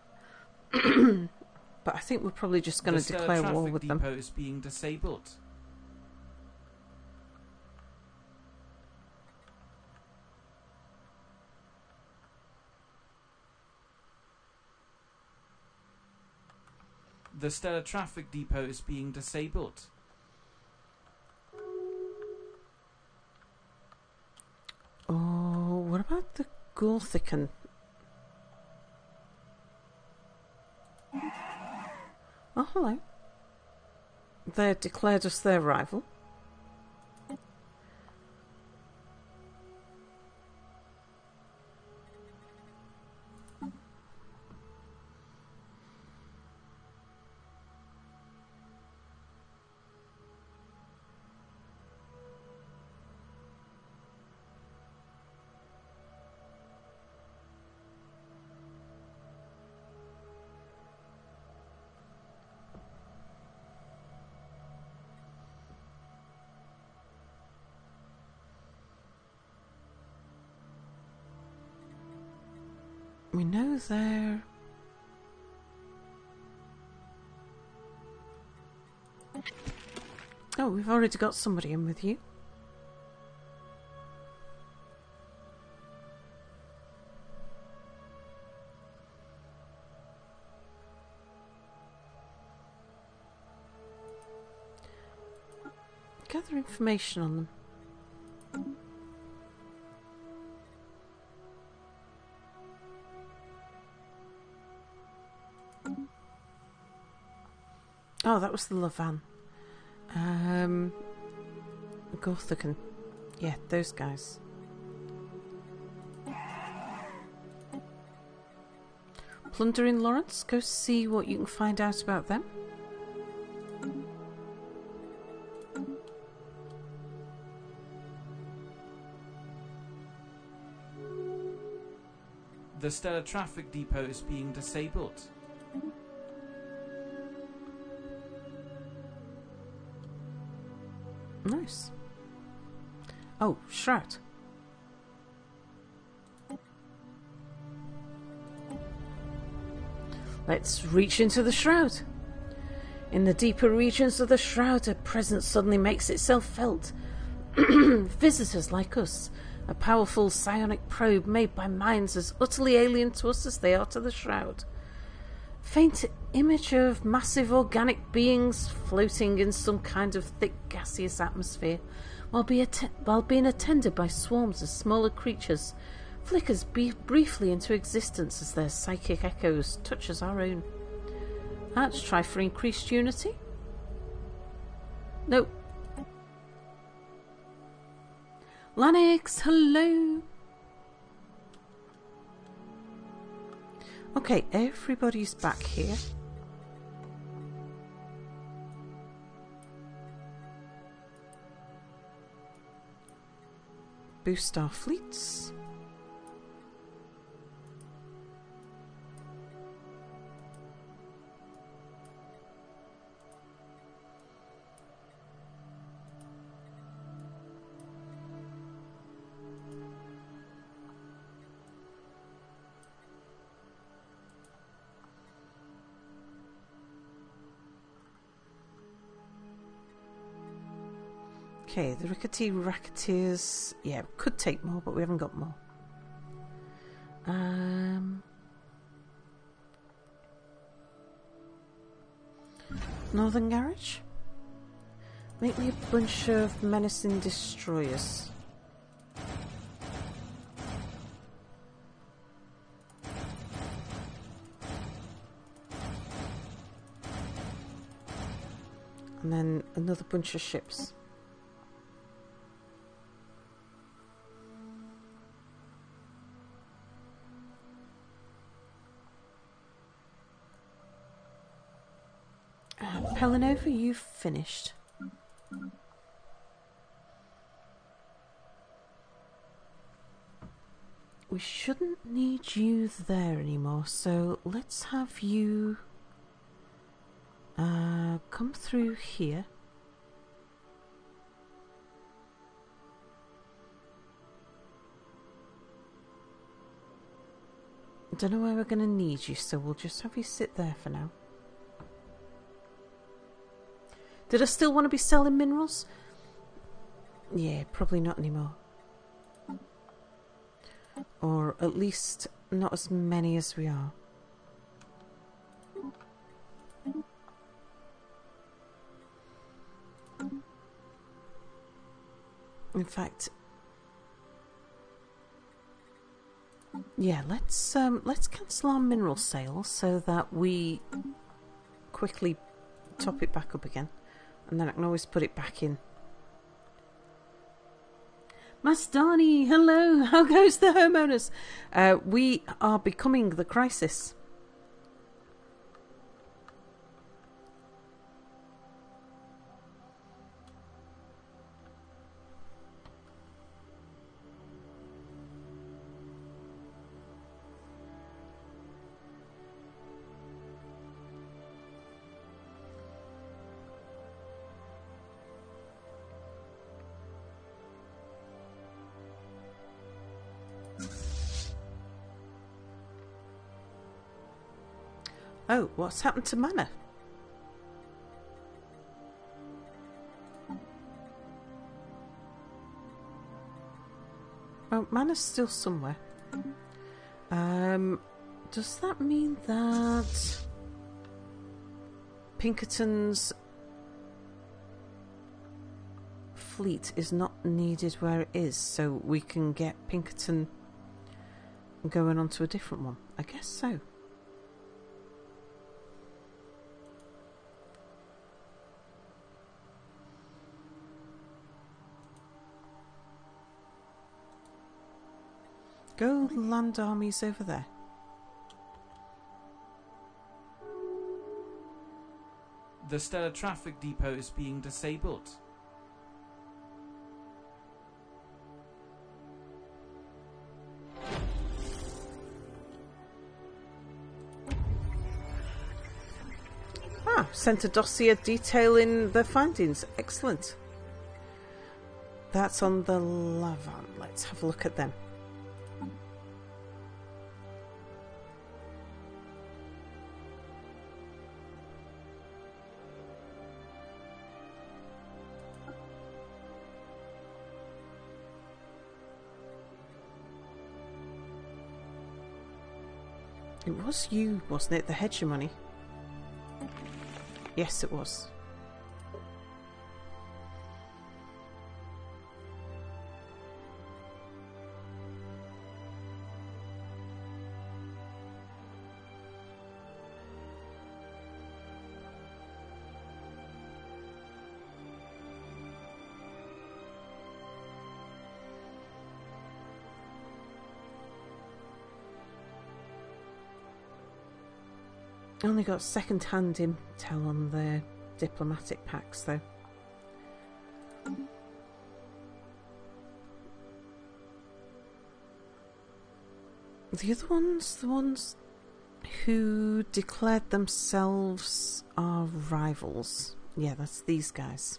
But I think we're probably just going to declare war with them. The stellar traffic depot is being disabled. The stellar traffic depot is being disabled. Oh, what about the Gorthican? Oh, hello. They've declared us their rival. We know they're... Oh, we've already got somebody in with you. Gather information on them. Oh, that was the Levan. Gorthacan. Yeah, those guys. Plundering Lawrence, go see what you can find out about them. The stellar traffic depot is being disabled. Nice. Oh, Shroud. Let's reach into the Shroud. In the deeper regions of the Shroud, a presence suddenly makes itself felt. Visitors like us, a powerful psionic probe made by minds as utterly alien to us as they are to the Shroud. Faint image of massive organic beings floating in some kind of thick gaseous atmosphere, while being attended by swarms of smaller creatures, flickers briefly into existence as their psychic echoes touches our own. Let's try for increased unity. Nope. Lanix, hello. Okay, everybody's back here. Boost our fleets. Okay, the Rickety Racketeers... Yeah, could take more, but we haven't got more. Northern Garage? Make me a bunch of menacing destroyers. And then another bunch of ships. Pelinova, you've finished. We shouldn't need you there anymore, so let's have you come through here. I don't know where we're going to need you, so we'll just have you sit there for now. Did I still want to be selling minerals? Yeah, probably not anymore. Or at least not as many as we are. In fact, yeah, let's cancel our mineral sale so that we quickly top it back up again. And then I can always put it back in. Mastani, hello. How goes the homeowners? We are becoming the crisis. Oh, what's happened to mana? Oh, mana's still somewhere. Does that mean that Pinkerton's fleet is not needed where it is, so we can get Pinkerton going on to a different one? I guess so. Go land armies over there. The stellar traffic depot is being disabled. Sent a dossier detailing the findings. Excellent. That's on the Lavant. Let's have a look at them. It was you, wasn't it? The hegemony. Yes, it was. Only got second-hand intel on their diplomatic packs, though. The other ones, the ones who declared themselves our rivals. Yeah, that's these guys.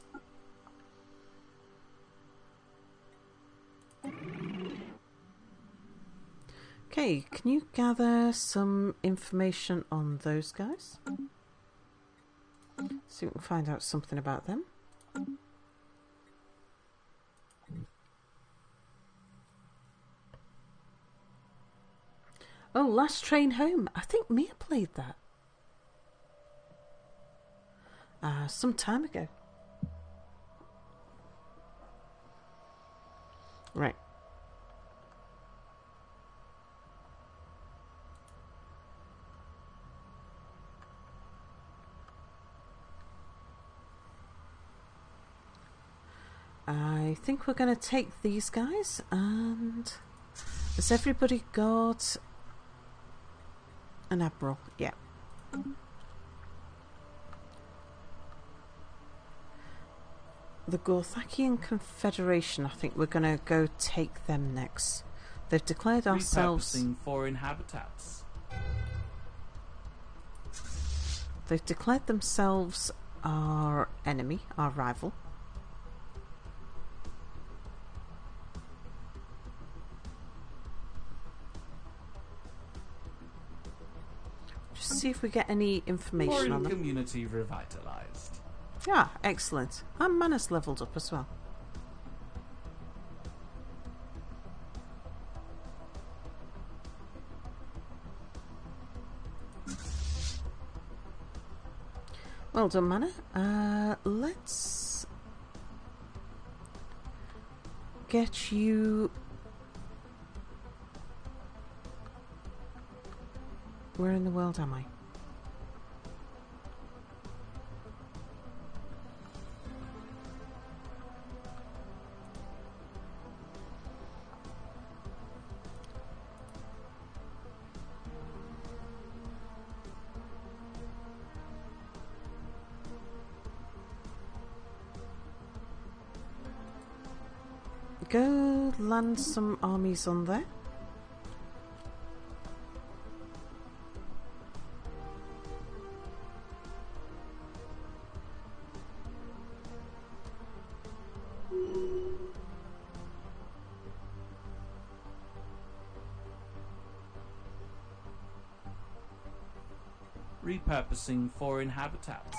Okay, can you gather some information on those guys? See if we can find out something about them. Oh, Last Train Home. I think Mia played that. Some time ago. Right. I think we're going to take these guys, and has everybody got an admiral? Yeah. The Gorthakian Confederation, I think we're going to go take them next. They've declared ourselves... Repurposing foreign habitats. They've declared themselves our enemy, our rival. Just see if we get any information Foreign on them. community revitalized. Yeah, excellent. And manners leveled up as well. Well done, Manor. Let's get you... Where in the world am I? Go land some armies on there. repurposing foreign habitats.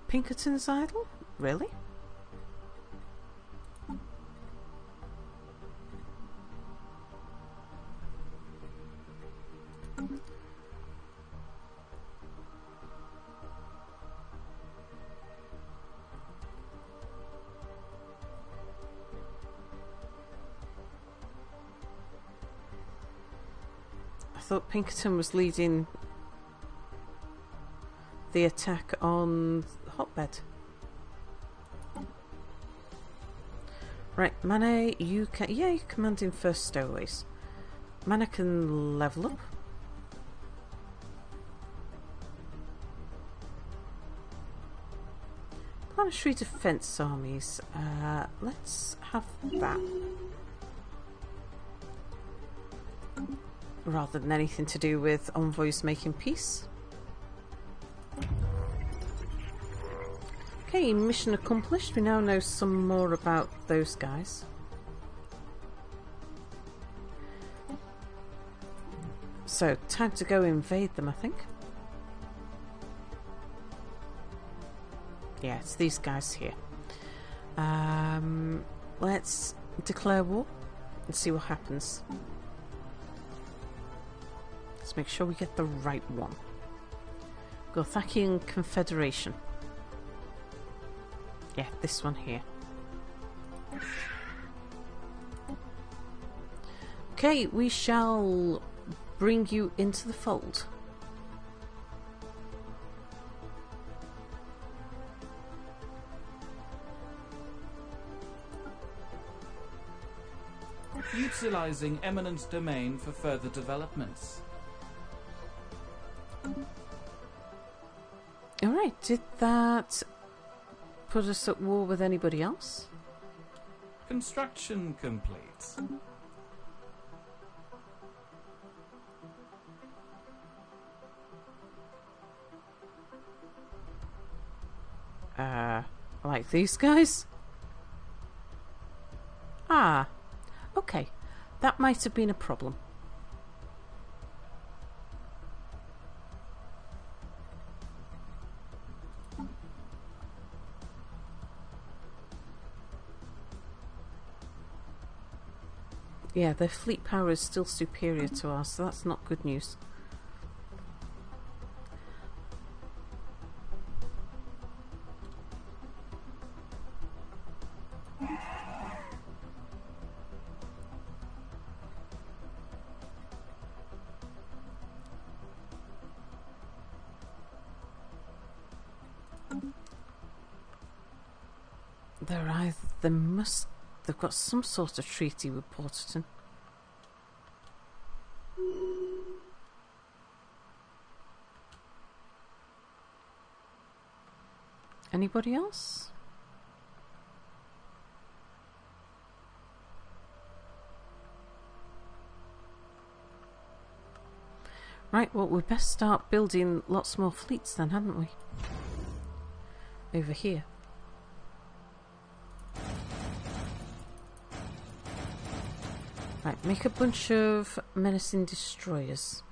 Pinkerton's idol? Really? I thought Pinkerton was leading the attack on Hotbed. Right, Mana, you can... Yeah, you're commanding first stowaways. Mana can level up. Planetary defense armies. Let's have that. Rather than anything to do with envoys making peace. Okay, mission accomplished. We now know some more about those guys. So, time to go invade them, I think. Yeah, it's these guys here. Let's declare war and see what happens. Let's make sure we get the right one. Gothakian Confederation. Yeah, this one here. Okay, we shall bring you into the fold. Utilizing eminent domain for further developments. Alright, did that put us at war with anybody else? Construction complete. Like these guys? Ah, okay. That might have been a problem. Yeah, their fleet power is still superior to ours, so that's not good news. They've got some sort of treaty with Porterton. Anybody else? Right, well, we'd best start building lots more fleets then, hadn't we? Over here. Right, make a bunch of menacing destroyers.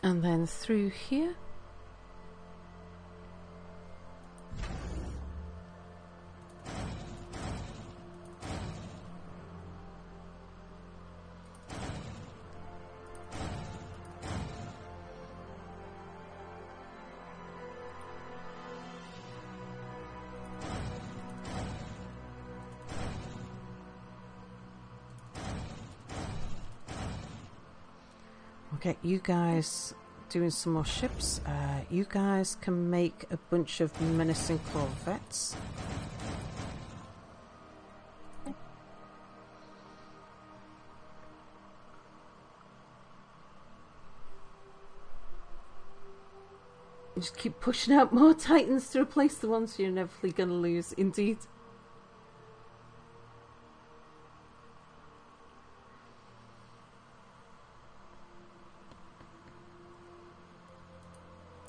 And then through here. Okay, you guys doing some more ships. You guys can make a bunch of menacing corvettes. Just keep pushing out more Titans to replace the ones you're inevitably going to lose, indeed.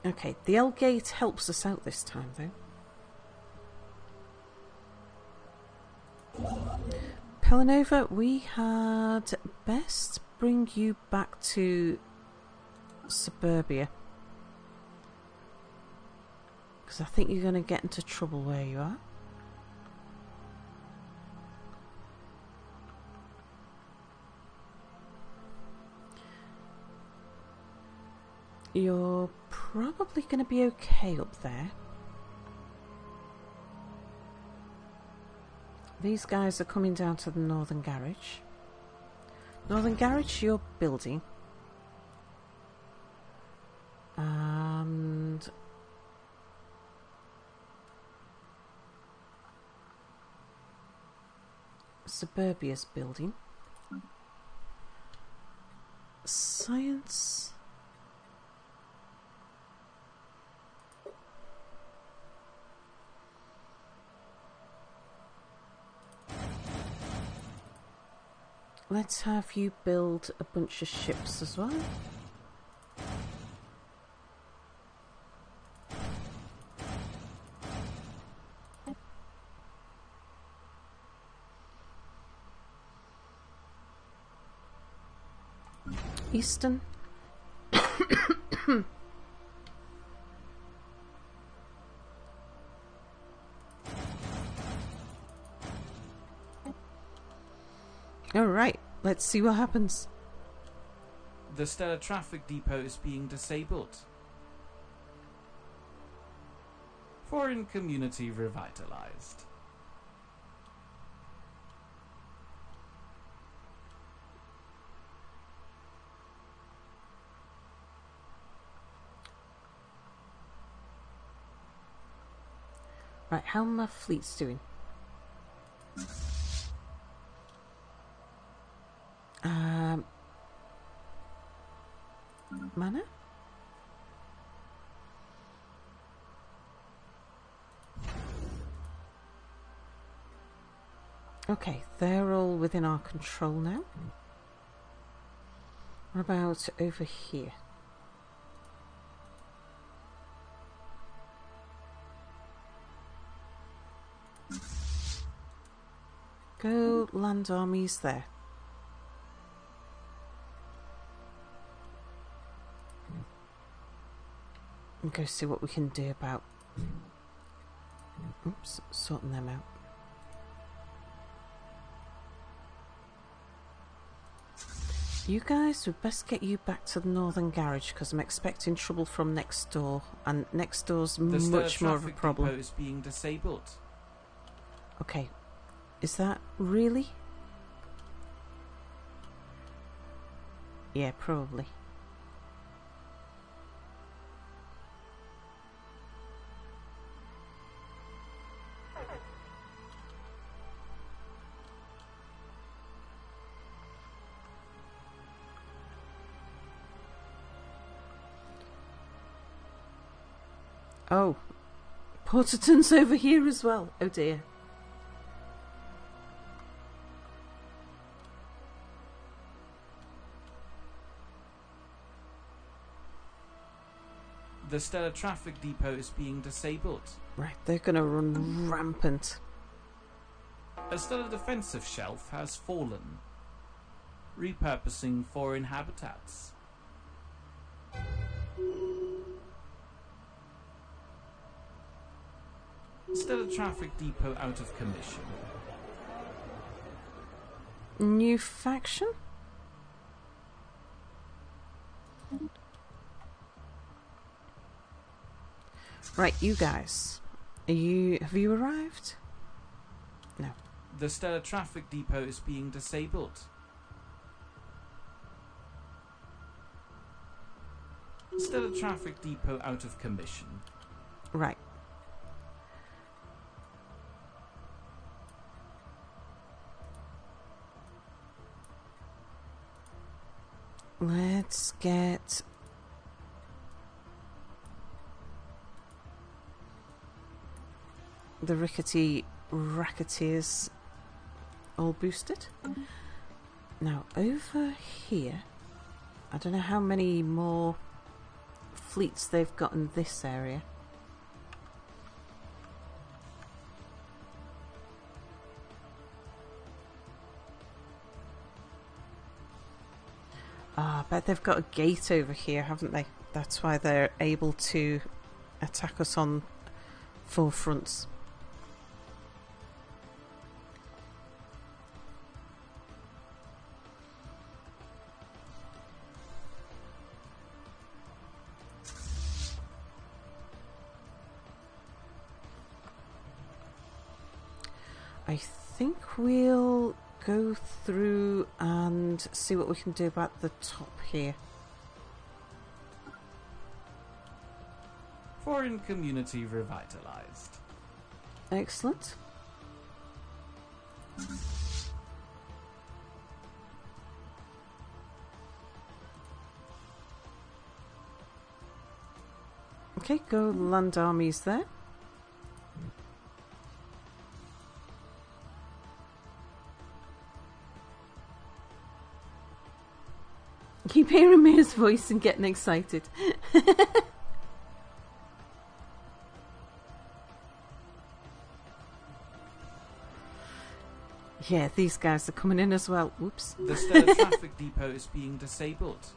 Okay, the L gate helps us out this time, though. Pelanova, we had best bring you back to Suburbia. Because I think you're going to get into trouble where you are. You're probably going to be okay up there. These guys are coming down to the Northern Garage. Northern Garage, you're building. And Suburbia's building. Science. Let's have you build a bunch of ships as well. Eastern. Alright, let's see what happens. The Stellar Traffic Depot is being disabled. Foreign community revitalized. Right, how are my fleets doing? Mana? Okay, they're all within our control now. What about over here? Go land armies there. And go see what we can do about sorting them out. You guys, we'd best get you back to the Northern Garage because I'm expecting trouble from next door, and next door's much more of a problem. The Depot is being disabled. Okay, is that really? Yeah, probably. Oh, Porterton's over here as well. Oh dear. The Stellar Traffic Depot is being disabled. Right, they're going to run rampant. A stellar defensive shelf has fallen, repurposing foreign habitats. Stellar Traffic Depot out of commission. New faction? Right, you guys. Have you arrived? No. The Stellar Traffic Depot is being disabled. Stellar Traffic Depot out of commission. Right. Let's get the rickety racketeers all boosted. Now over here, I don't know how many more fleets they've got in this area. I bet they've got a gate over here, haven't they? That's why they're able to attack us on 4 fronts. I think we'll go through and see what we can do about the top here. Foreign community revitalized. Excellent. Okay, go land armies there. Keep hearing Mia's voice and getting excited. Yeah, these guys are coming in as well. Whoops. The stellar traffic depot is being disabled.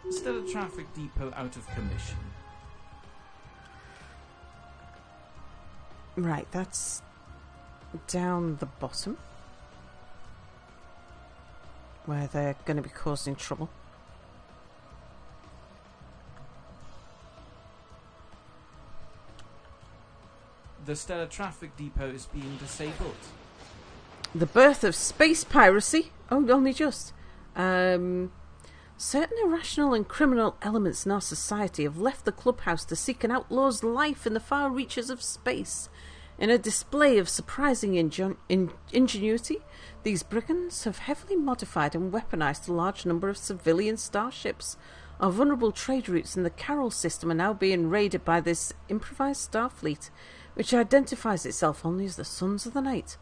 Stellar traffic depot out of commission. Right, that's down the bottom, where they're going to be causing trouble. The stellar traffic depot is being disabled. The birth of space piracy. Oh, only just. Certain irrational and criminal elements in our society have left the clubhouse to seek an outlaw's life in the far reaches of space. In a display of surprising ingenuity, these brigands have heavily modified and weaponized a large number of civilian starships. Our vulnerable trade routes in the Carol system are now being raided by this improvised starfleet, which identifies itself only as the Sons of the Night.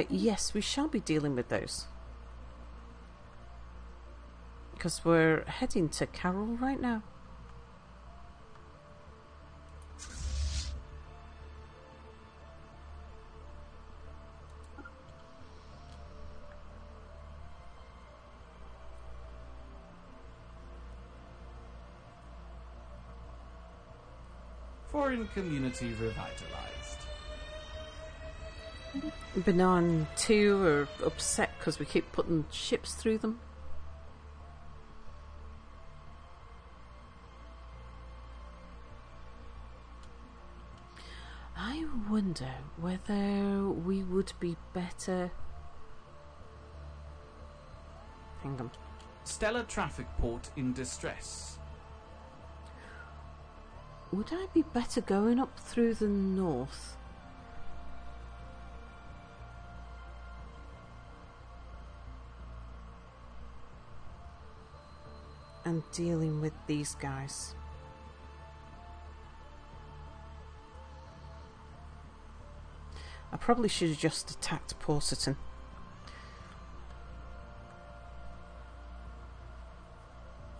Yes, we shall be dealing with those. Because we're heading to Carol right now. Foreign community revitalized. Banan 2 are upset because we keep putting ships through them. I wonder whether we would be better... Hang on. Stellar traffic port in distress. Would I be better going up through the north? And dealing with these guys? I probably should have just attacked Porterton.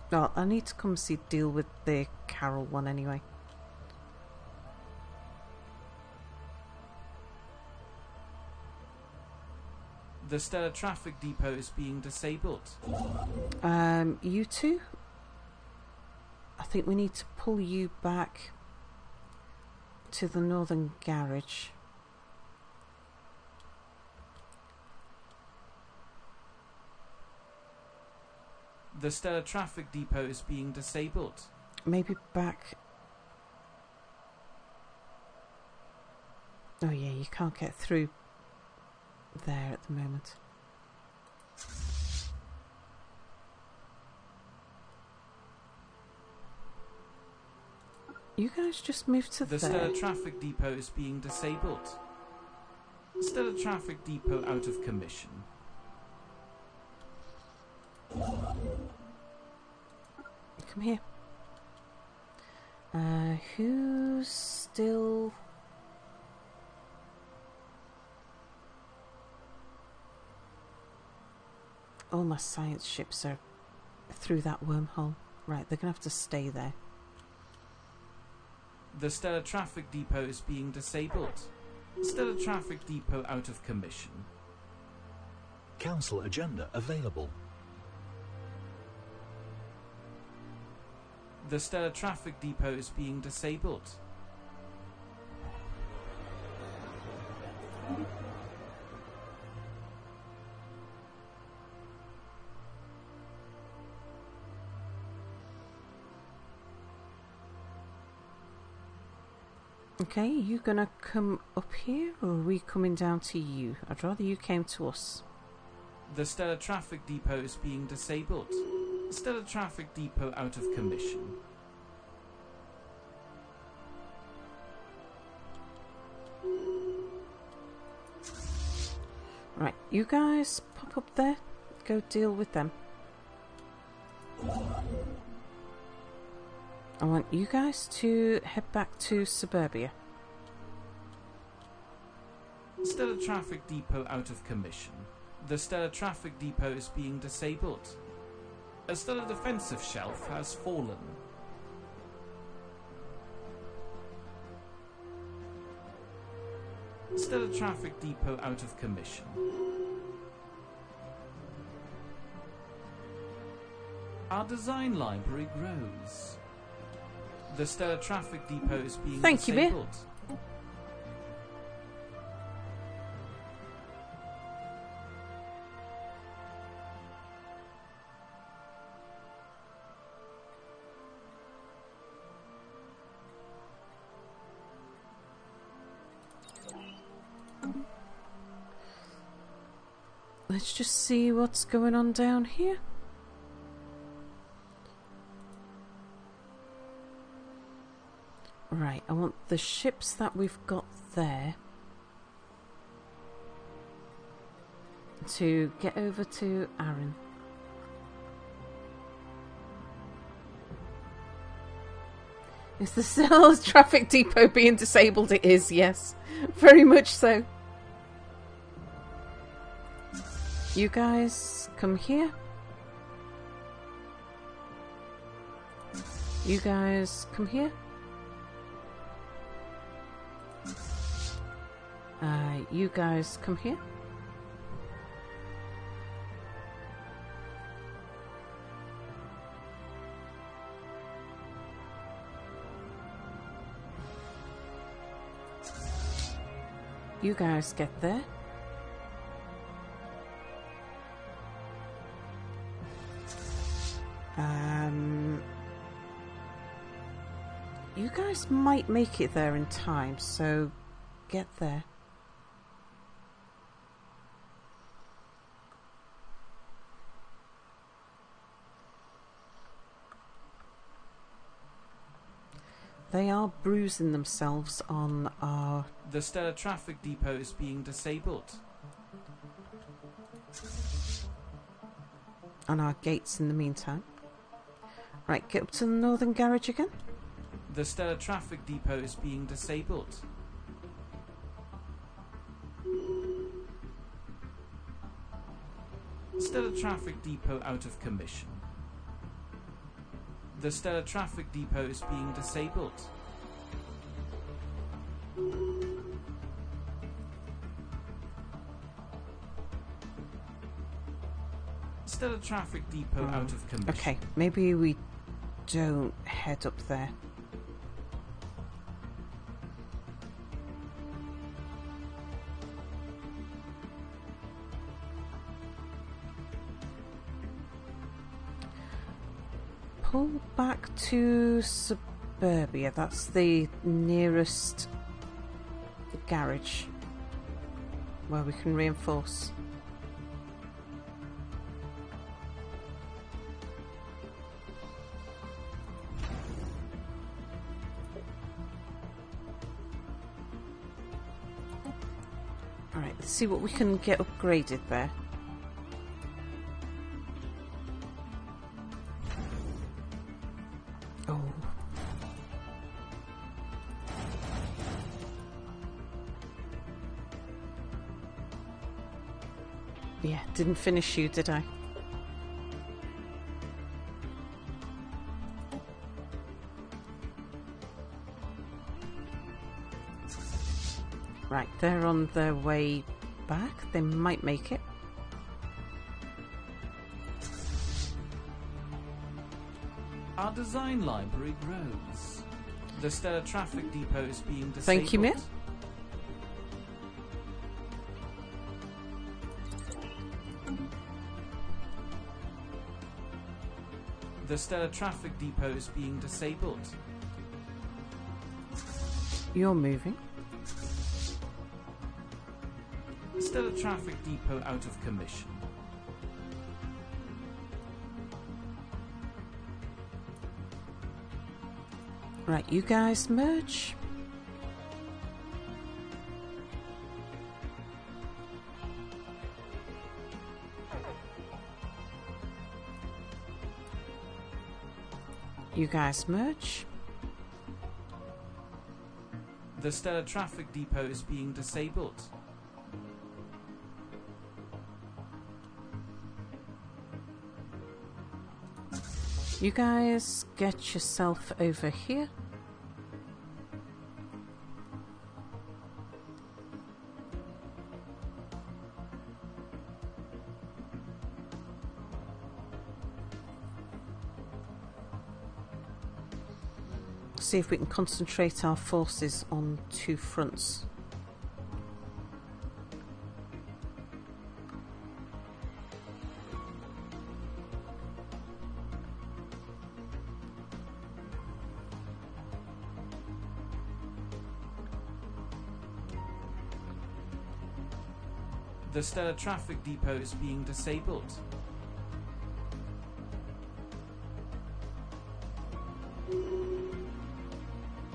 Well, I need to come deal with the Carol one anyway. The stellar traffic depot is being disabled. You two? I think we need to pull you back to the northern garage. The stellar traffic depot is being disabled. Maybe back... Oh yeah, you can't get through there at the moment. You guys just moved to the there. stellar traffic depot is being disabled. Stellar traffic depot out of commission. Come here. Who's still... all my science ships are through that wormhole. Right, they're going to have to stay there. The Stellar Traffic Depot is being disabled. Stellar Traffic Depot out of commission. Council agenda available. The Stellar Traffic Depot is being disabled. Okay, you gonna come up here, or are we coming down to you? I'd rather you came to us. The Stellar Traffic Depot is being disabled. Stellar Traffic Depot out of commission. Right, you guys pop up there. Go deal with them. I want you guys to head back to Suburbia. Stellar Traffic Depot out of commission. The Stellar Traffic Depot is being disabled. A stellar defensive shelf has fallen. Stellar Traffic Depot out of commission. Our design library grows. The Stellar Traffic Depot is being Thank you, disabled. Let's just see what's going on down here. Right, I want the ships that we've got there to get over to Aaron. Is the Stellar Traffic Depot being disabled? It is, yes. Very much so. You guys come here. You guys come here. You guys come here. You guys get there. You guys might make it there in time, so get there. They are bruising themselves on our... The Stellar Traffic Depot is being disabled. on our gates in the meantime. Right, get up to the northern garage again. The Stellar Traffic Depot is being disabled. Stellar Traffic Depot out of commission. The Stellar Traffic Depot is being disabled. Stellar Traffic Depot out of commission. Okay, maybe we don't head up there. Pull back to Suburbia. That's the nearest garage where we can reinforce. Alright, let's see what we can get upgraded there. Oh. Yeah, didn't finish you, did I? they're on their way back. They might make it. Our design library grows. The Stellar Traffic Depot is being disabled. Thank you, Mir. The Stellar Traffic Depot is being disabled. You're moving. Stellar Traffic Depot out of commission. Right, you guys merge. You guys merge. The Stellar Traffic Depot is being disabled. You guys get yourself over here. See if we can concentrate our forces on two fronts. The Stellar Traffic Depot is being disabled.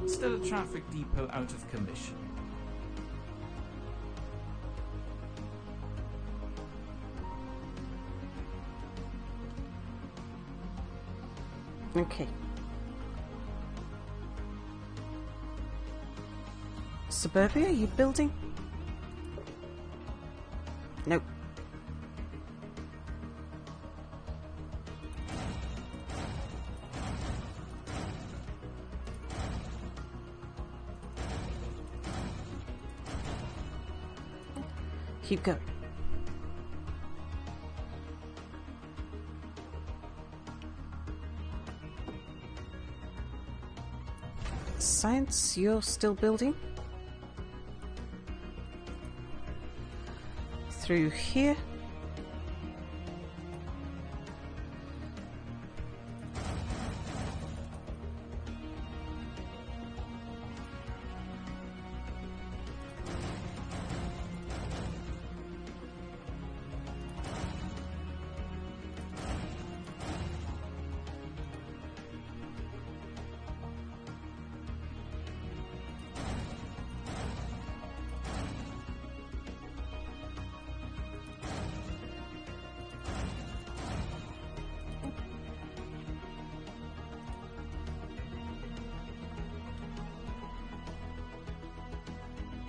Stellar Traffic Depot out of commission. Okay. Suburbia, you building? Nope. Keep going. Science, you're still building? Through here.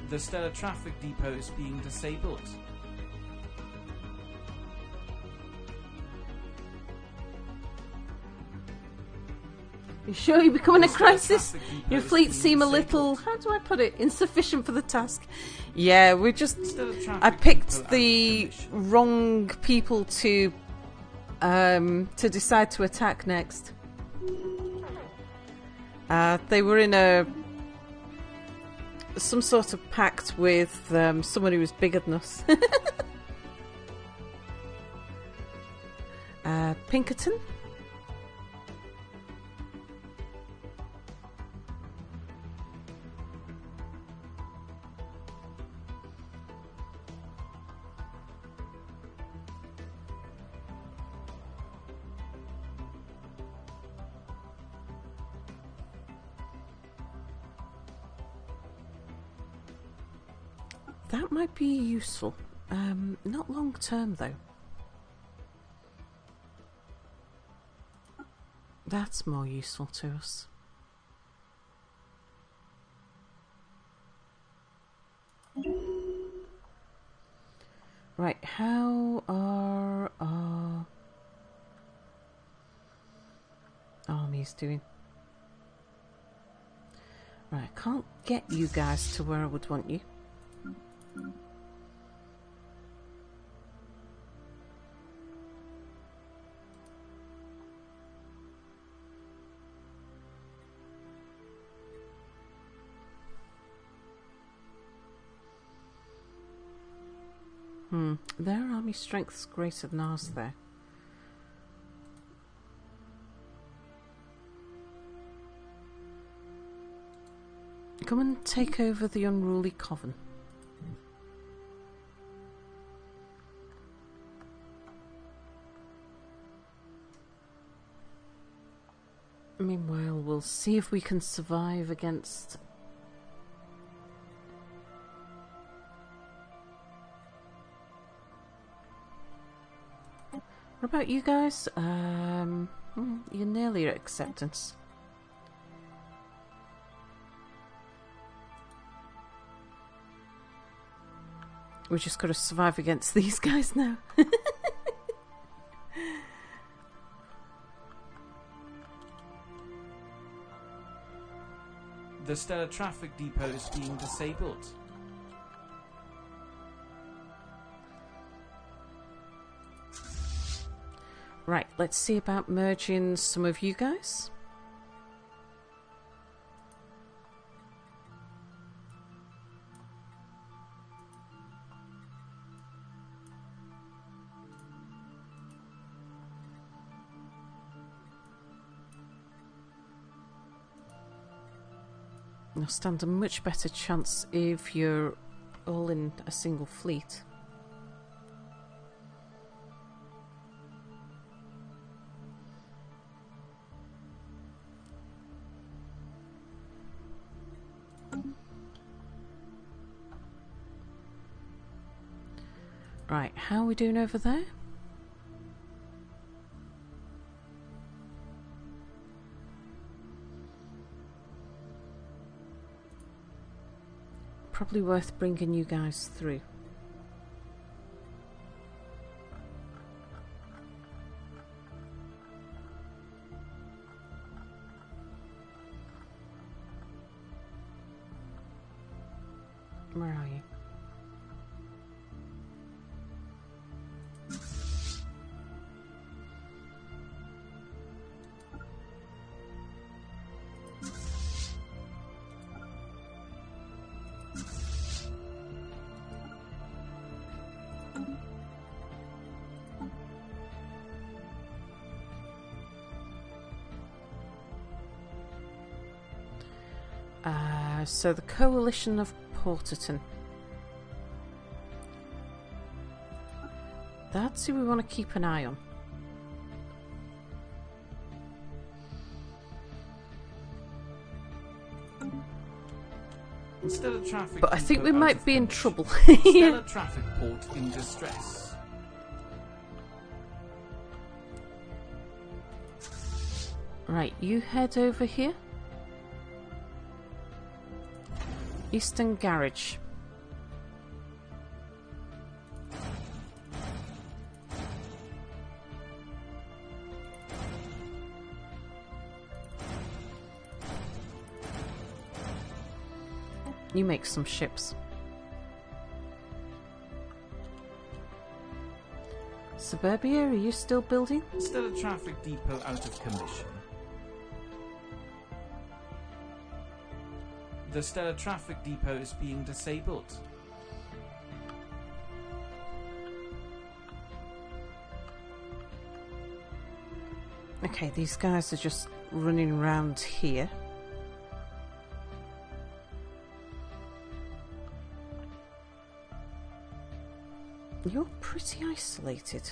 The Stellar Traffic Depot is being disabled. You sure you're becoming a The Stellar crisis? Traffic Depot Your is fleet being seem a disabled. little, how do I put it, insufficient for the task. Yeah, we're just, Stellar Traffic I Depot picked out of the commission. wrong people to decide to attack next. They were in some sort of pact with someone who was bigger than us. Pinkerton? That might be useful. Not long term, though. That's more useful to us. Right, how are our armies doing? Right, I can't get you guys to where I would want you. Their army strength's greater than ours there. Come and take over the unruly coven. Meanwhile, we'll see if we can survive against... What about you guys? You're nearly at acceptance. We just got to survive against these guys now. The stellar traffic depot is being disabled. Right, let's see about merging some of you guys. You'll stand a much better chance if you're all in a single fleet. Right, how are we doing over there? Probably worth bringing you guys through. Where are you? So the Coalition of Porterton. That's who we want to keep an eye on. Stellar traffic But I think we depot out might of be in commission. trouble. Stellar traffic port in distress. Right, you head over here. Eastern Garage. You make some ships. Suburbia, are you still building? Stellar traffic depot out of commission. The stellar traffic depot is being disabled. Okay, these guys are just running around here. You're pretty isolated.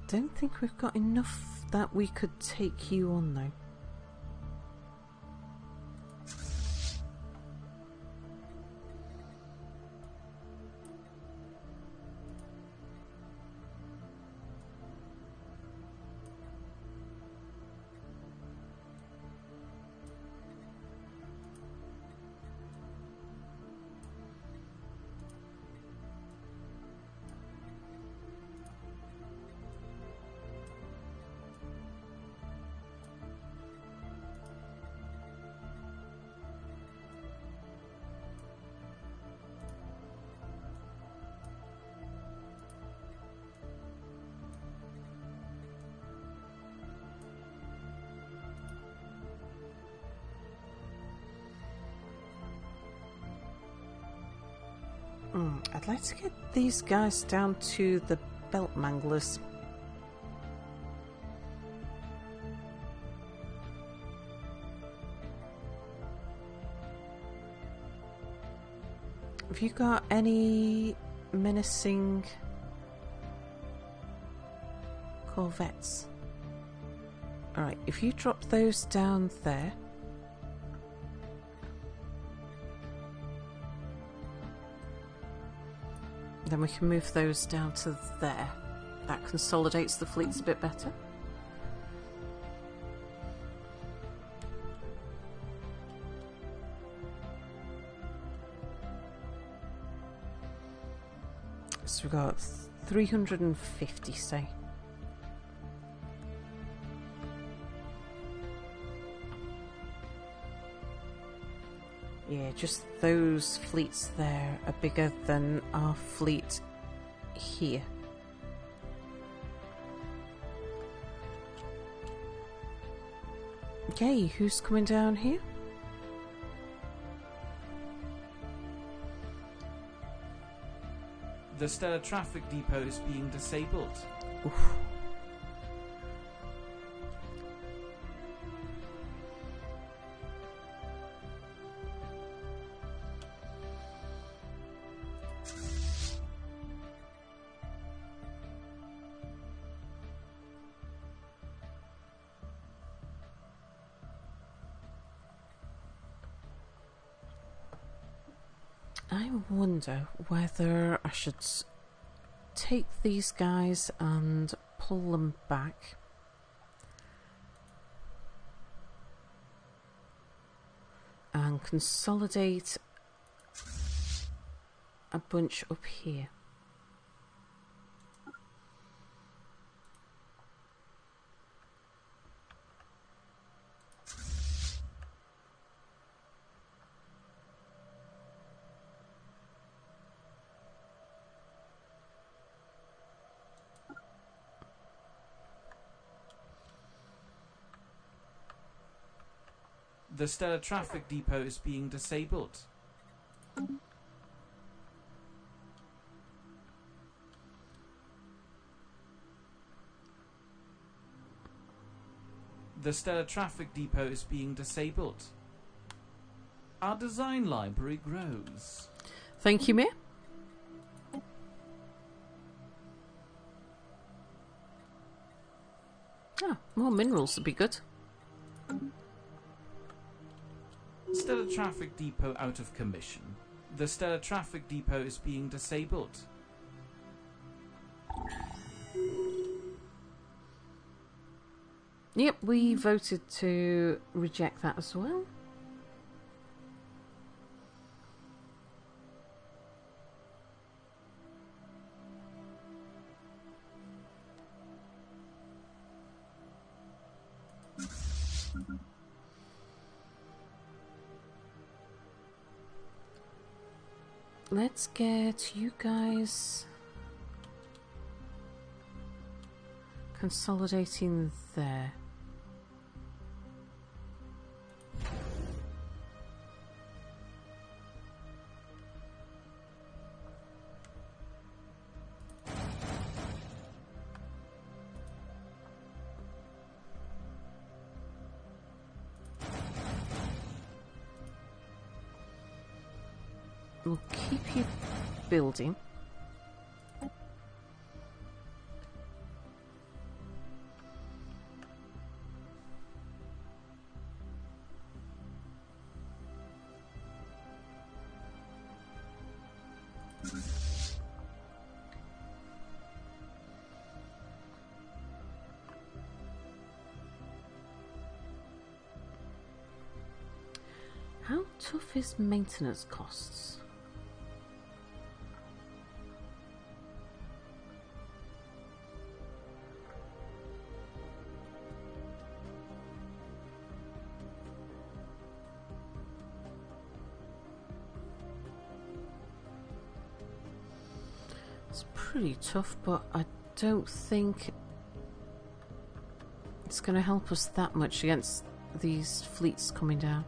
Don't think we've got enough that we could take you on though. I'd like to get these guys down to the belt manglers. Have you got any menacing corvettes? Alright, if you drop those down there. Then we can move those down to there. That consolidates the fleets a bit better. So we've got 350, say. Yeah, just those fleets there are bigger than our fleet here. Okay, who's coming down here? The Stellar Traffic Depot is being disabled. Oof. I wonder whether I should take these guys and pull them back. And consolidate a bunch up here. The Stellar Traffic Depot is being disabled. The Stellar Traffic Depot is being disabled. Our design library grows. Thank you, Mia. Ah, more minerals would be good. Stellar Traffic Depot out of commission. The Stellar Traffic Depot is being disabled. Yep, we voted to reject that as well. Let's get you guys consolidating there. We'll keep you building. How tough is maintenance costs? It's pretty tough, but I don't think it's going to help us that much against these fleets coming down.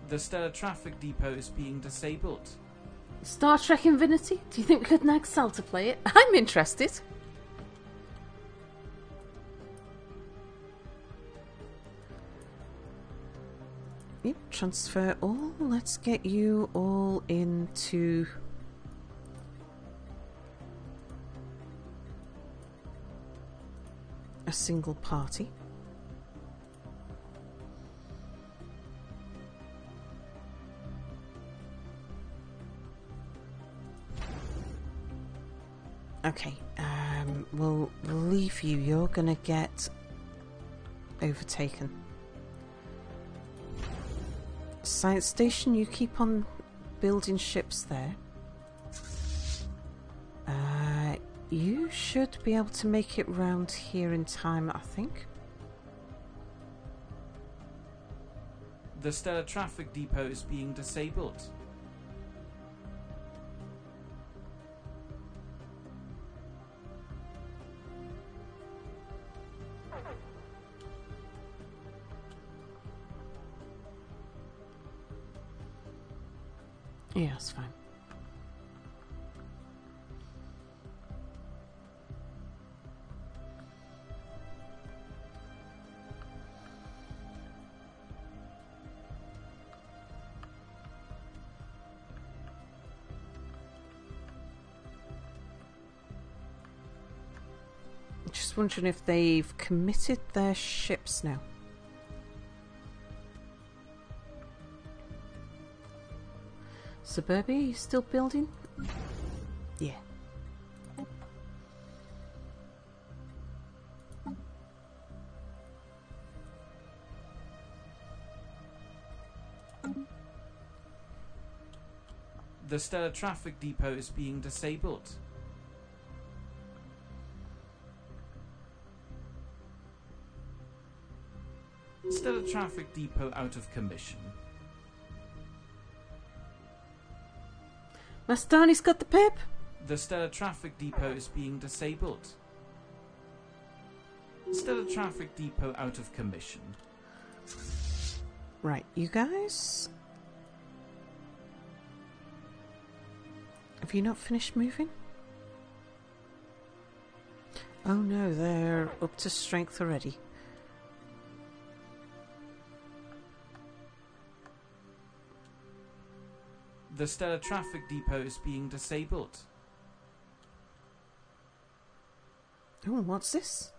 The Stellar Traffic Depot is being disabled. Star Trek Infinity? Do you think we could nag Sal to play it? I'm interested. Yep, transfer all. Let's get you all into a single party. Okay, we'll leave you. You're gonna get overtaken. Science station, you keep on building ships there. You should be able to make it round here in time, I think. The Stellar Traffic Depot is being disabled. Yeah, that's fine. Just wondering if they've committed their ships now. Suburbia, you still building? Yeah. The Stellar Traffic Depot is being disabled. Stellar Traffic Depot out of commission. Mastani's got the pip. The Stellar Traffic Depot is being disabled. Stellar Traffic Depot out of commission. Right, you guys. Have you not finished moving? Oh no, they're up to strength already. The Stellar Traffic Depot is being disabled. Oh, what's this?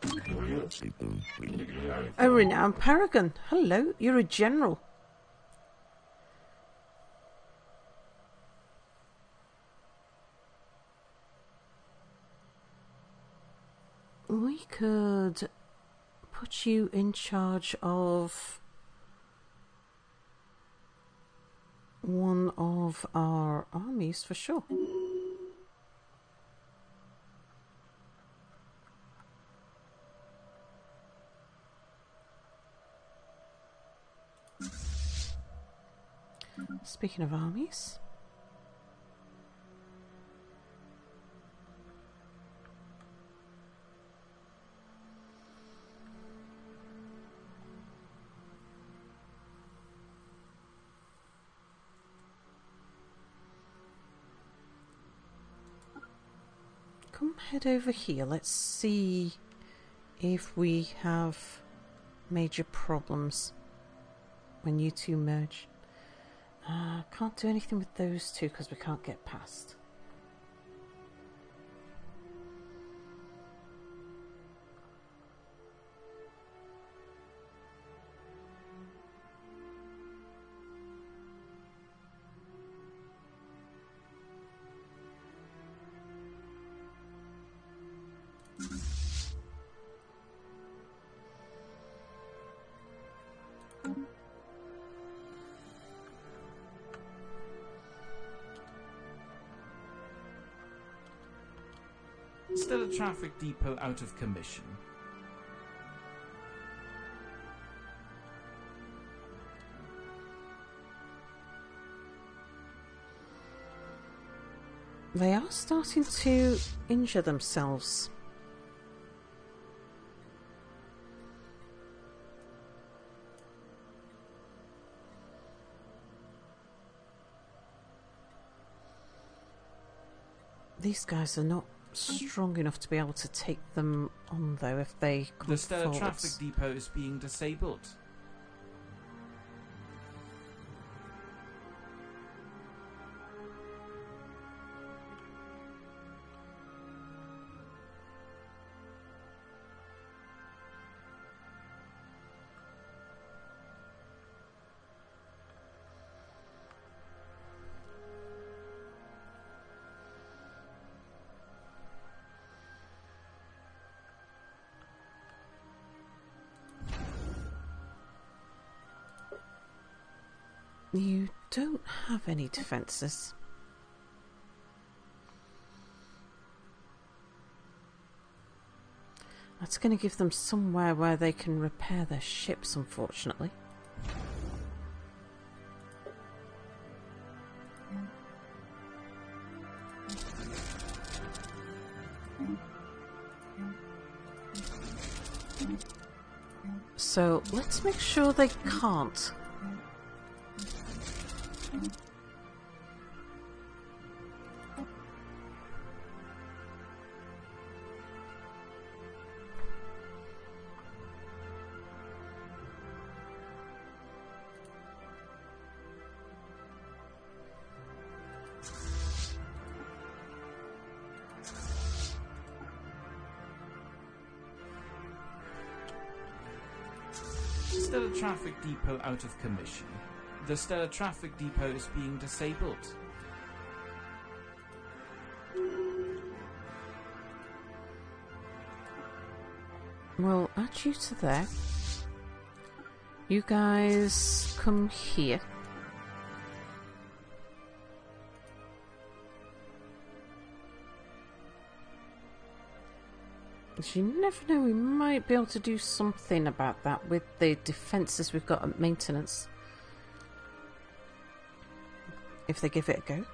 A renowned paragon. Hello, you're a general. We could put you in charge of one of our armies for sure. Speaking of armies, come head over here. Let's see if we have major problems when you two merge. Can't do anything with those two because we can't get past. Stellar Traffic Depot out of commission. They are starting to injure themselves. These guys are not strong enough to be able to take them on, though, if they come The Stellar forwards. Traffic Depot is being disabled. You don't have any defences. That's going to give them somewhere where they can repair their ships, unfortunately. So let's make sure they can't. Stellar Traffic Depot out of commission. The Stellar Traffic Depot is being disabled. We'll add you to there. You guys come here. You never know, we might be able to do something about that with the defences we've got at maintenance. If they give it a go.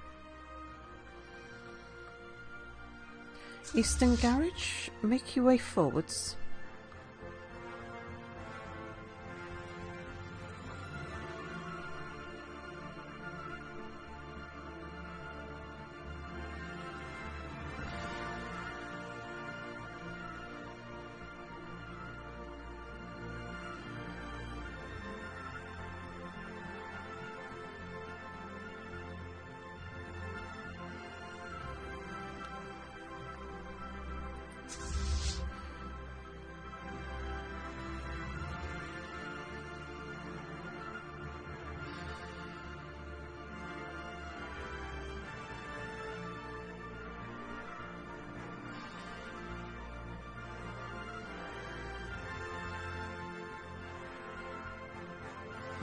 Eastern Garage, make your way forwards.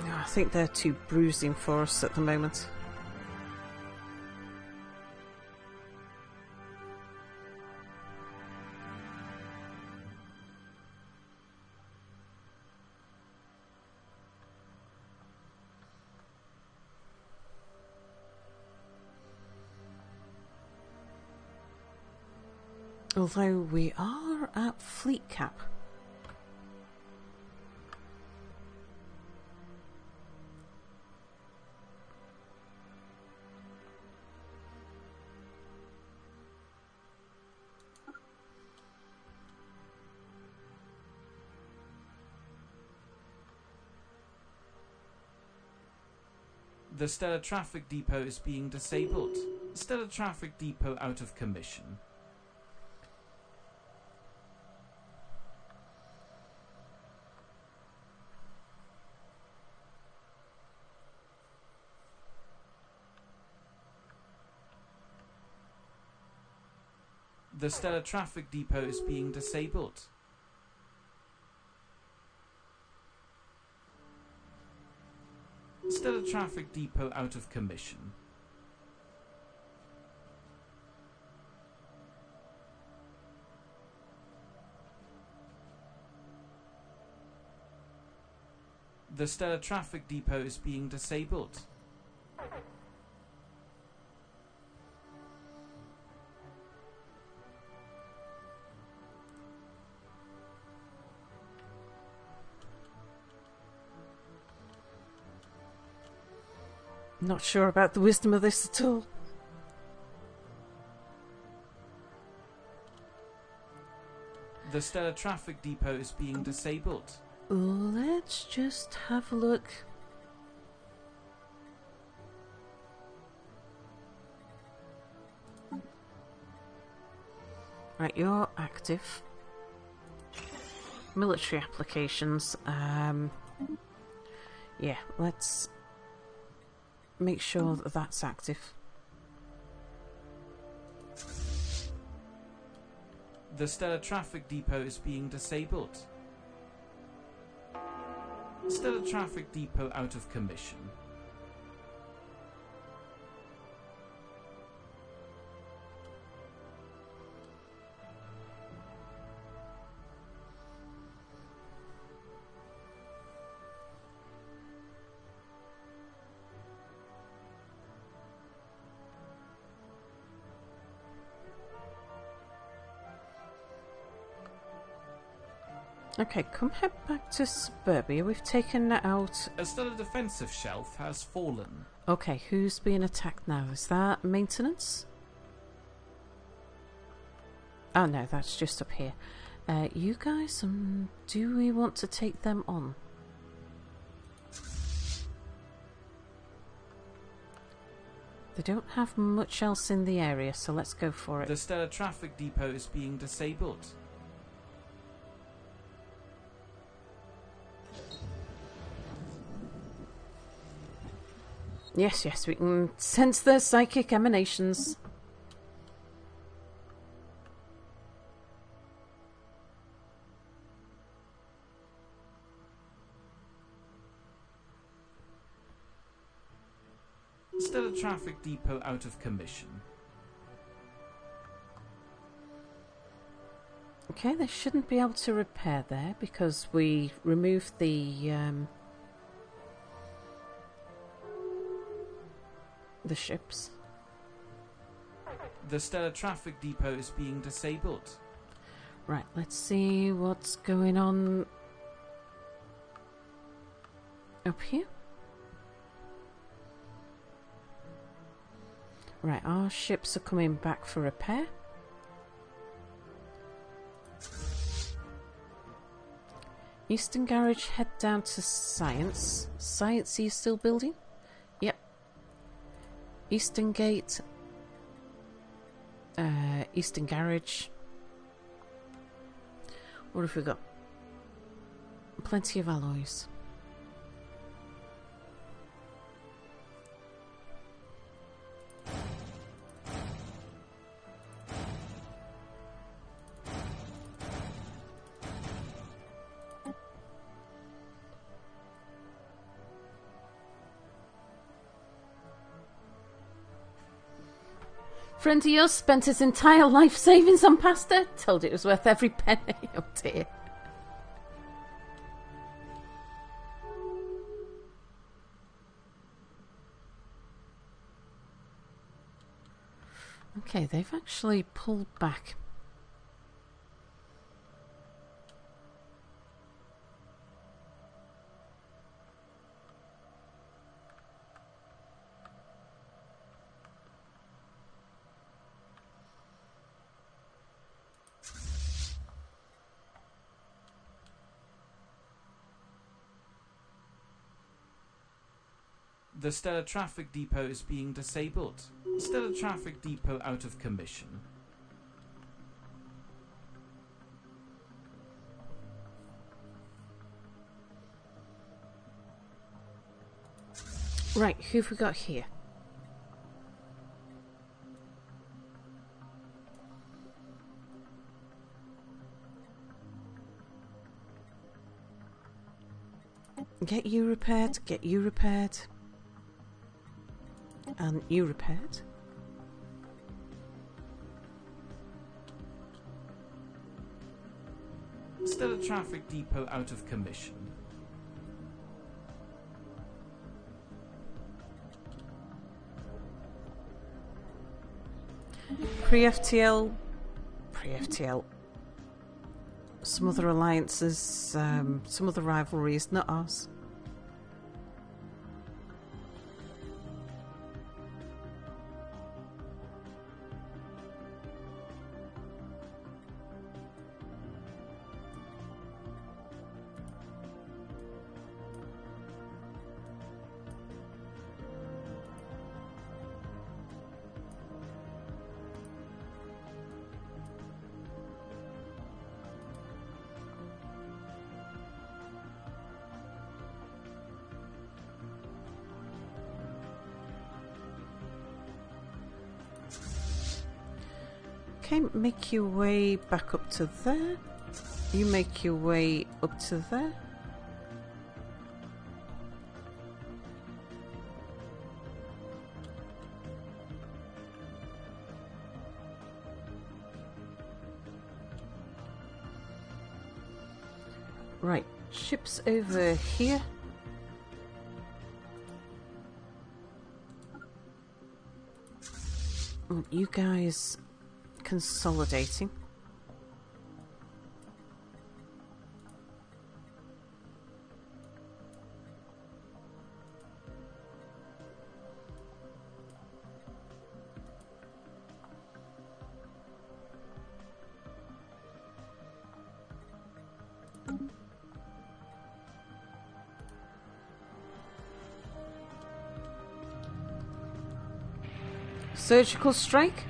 I think they're too bruising for us at the moment. Although we are at fleet cap. The Stellar Traffic Depot is being disabled. Stellar Traffic Depot out of commission. The Stellar Traffic Depot is being disabled. Stellar Traffic Depot out of commission. The Stellar Traffic Depot is being disabled. Not sure about the wisdom of this at all. The Stellar Traffic Depot is being disabled. Let's just have a look. Right, you're active. Military applications. Yeah, let's make sure that that's active. The Stellar Traffic Depot is being disabled. Stellar Traffic Depot out of commission. Okay, come head back to Suburbia. We've taken out... A stellar defensive shelf has fallen. Okay, who's being attacked now? Is that maintenance? Oh no, that's just up here. You guys, do we want to take them on? They don't have much else in the area, so let's go for it. The Stellar Traffic Depot is being disabled. Yes, yes, we can sense their psychic emanations. Stellar Traffic Depot out of commission. Okay, they shouldn't be able to repair there because we removed the ships. The Stellar Traffic Depot is being disabled. Right, let's see what's going on up here. Right, our ships are coming back for repair. Eastern Garage, head down to Science. Science, are you still building? Yep. Eastern Gate. Eastern Garage. What have we got? Plenty of alloys. Friend of yours spent his entire life savings on pasta. Told it was worth every penny. Oh dear. Okay, they've actually pulled back. The Stellar Traffic Depot is being disabled. Stellar Traffic Depot out of commission. Right, who've we got here? Get you repaired, get you repaired. And you repaired. Stellar Traffic Depot out of commission. Pre-FTL. Some other alliances, some other rivalries, not ours. Okay, make your way back up to there. You make your way up to there. Right, ship's over here. You guys consolidating. Surgical strike.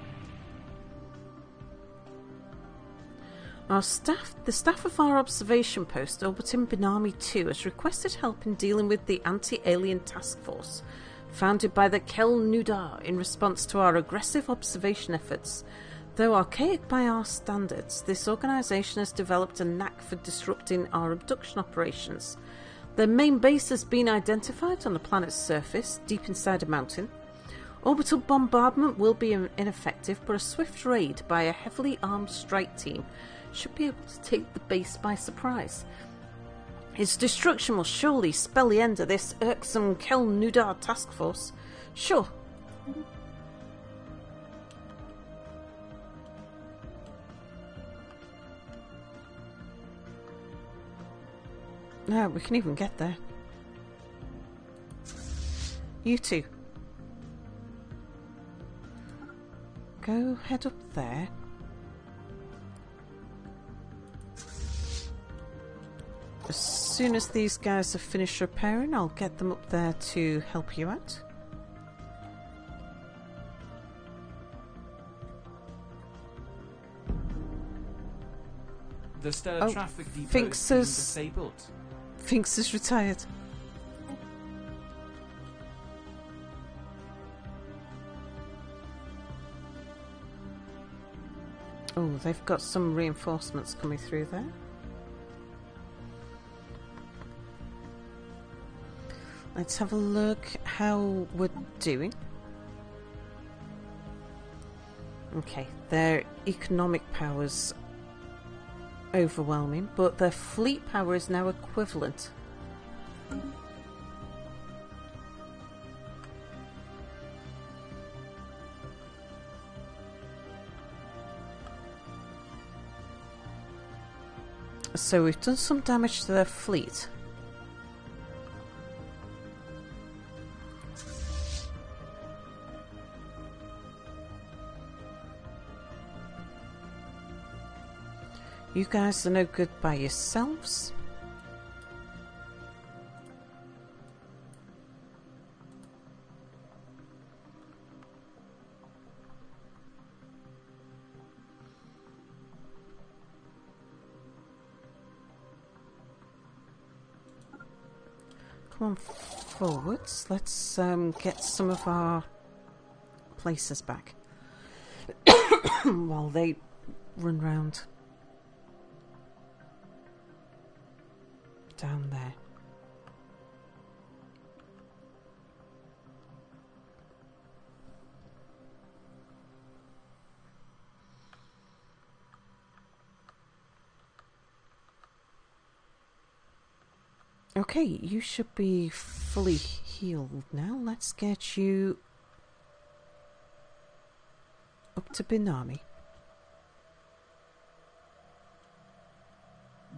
The staff of our observation post orbiting Benami 2 has requested help in dealing with the anti-alien task force founded by the Kel Nudar in response to our aggressive observation efforts. Though archaic by our standards, this organisation has developed a knack for disrupting our abduction operations. Their main base has been identified on the planet's surface, deep inside a mountain. Orbital bombardment will be ineffective, but a swift raid by a heavily armed strike team should be able to take the base by surprise. Its destruction will surely spell the end of this irksome Kel Nudar task force. Sure. No, we can even get there. You two. Go head up there. As soon as these guys have finished repairing, I'll get them up there to help you out. The stellar traffic depot Finks is being has disabled. Finks is retired. Oh, they've got some reinforcements coming through there. Let's have a look how we're doing. Okay, their economic power's overwhelming, but their fleet power is now equivalent. So we've done some damage to their fleet. You guys are no good by yourselves. Come on forwards. Let's get some of our places back while they run round. Down there. Okay, you should be fully healed now. Let's get you up to Benami.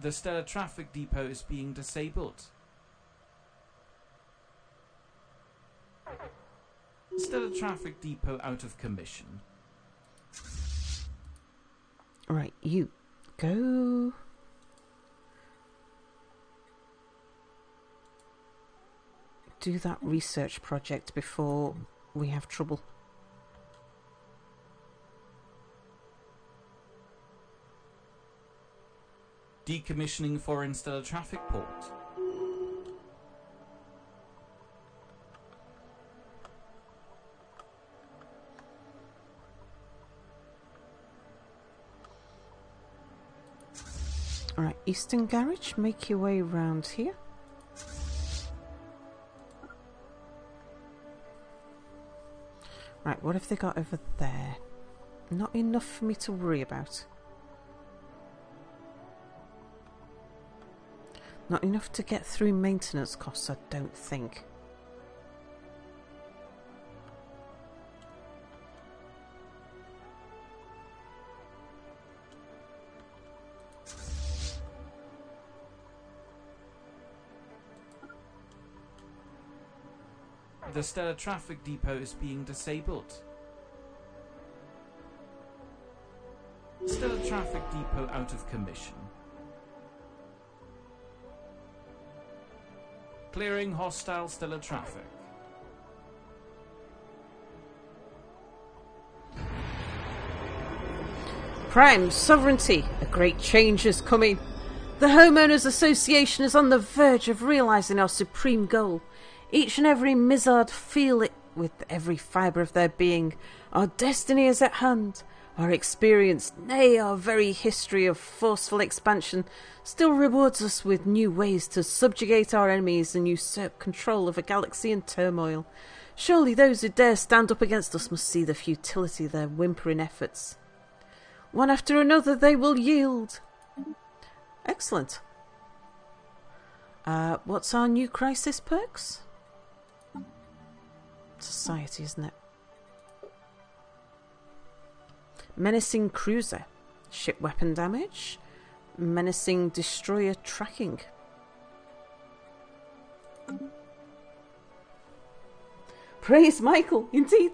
The stellar traffic depot is being disabled. Stellar traffic depot out of commission. Right, you go. Do that research project before we have trouble. Decommissioning foreign stellar traffic port. Alright, Eastern Garage, make your way round here. Right, what have they got over there? Not enough for me to worry about. Not enough to get through maintenance costs, I don't think. The Stellar Traffic Depot is being disabled. Stellar Traffic Depot out of commission. Clearing hostile stellar traffic. Prime sovereignty, a great change is coming. The Homeowners Association is on the verge of realising our supreme goal. Each and every Mizard feel it with every fibre of their being. Our destiny is at hand. Our experience, nay, our very history of forceful expansion, still rewards us with new ways to subjugate our enemies and usurp control of a galaxy in turmoil. Surely those who dare stand up against us must see the futility of their whimpering efforts. One after another they will yield. Excellent. What's our new crisis perks? Society, isn't it? Menacing cruiser, ship weapon damage, menacing destroyer tracking. Praise Michael, indeed.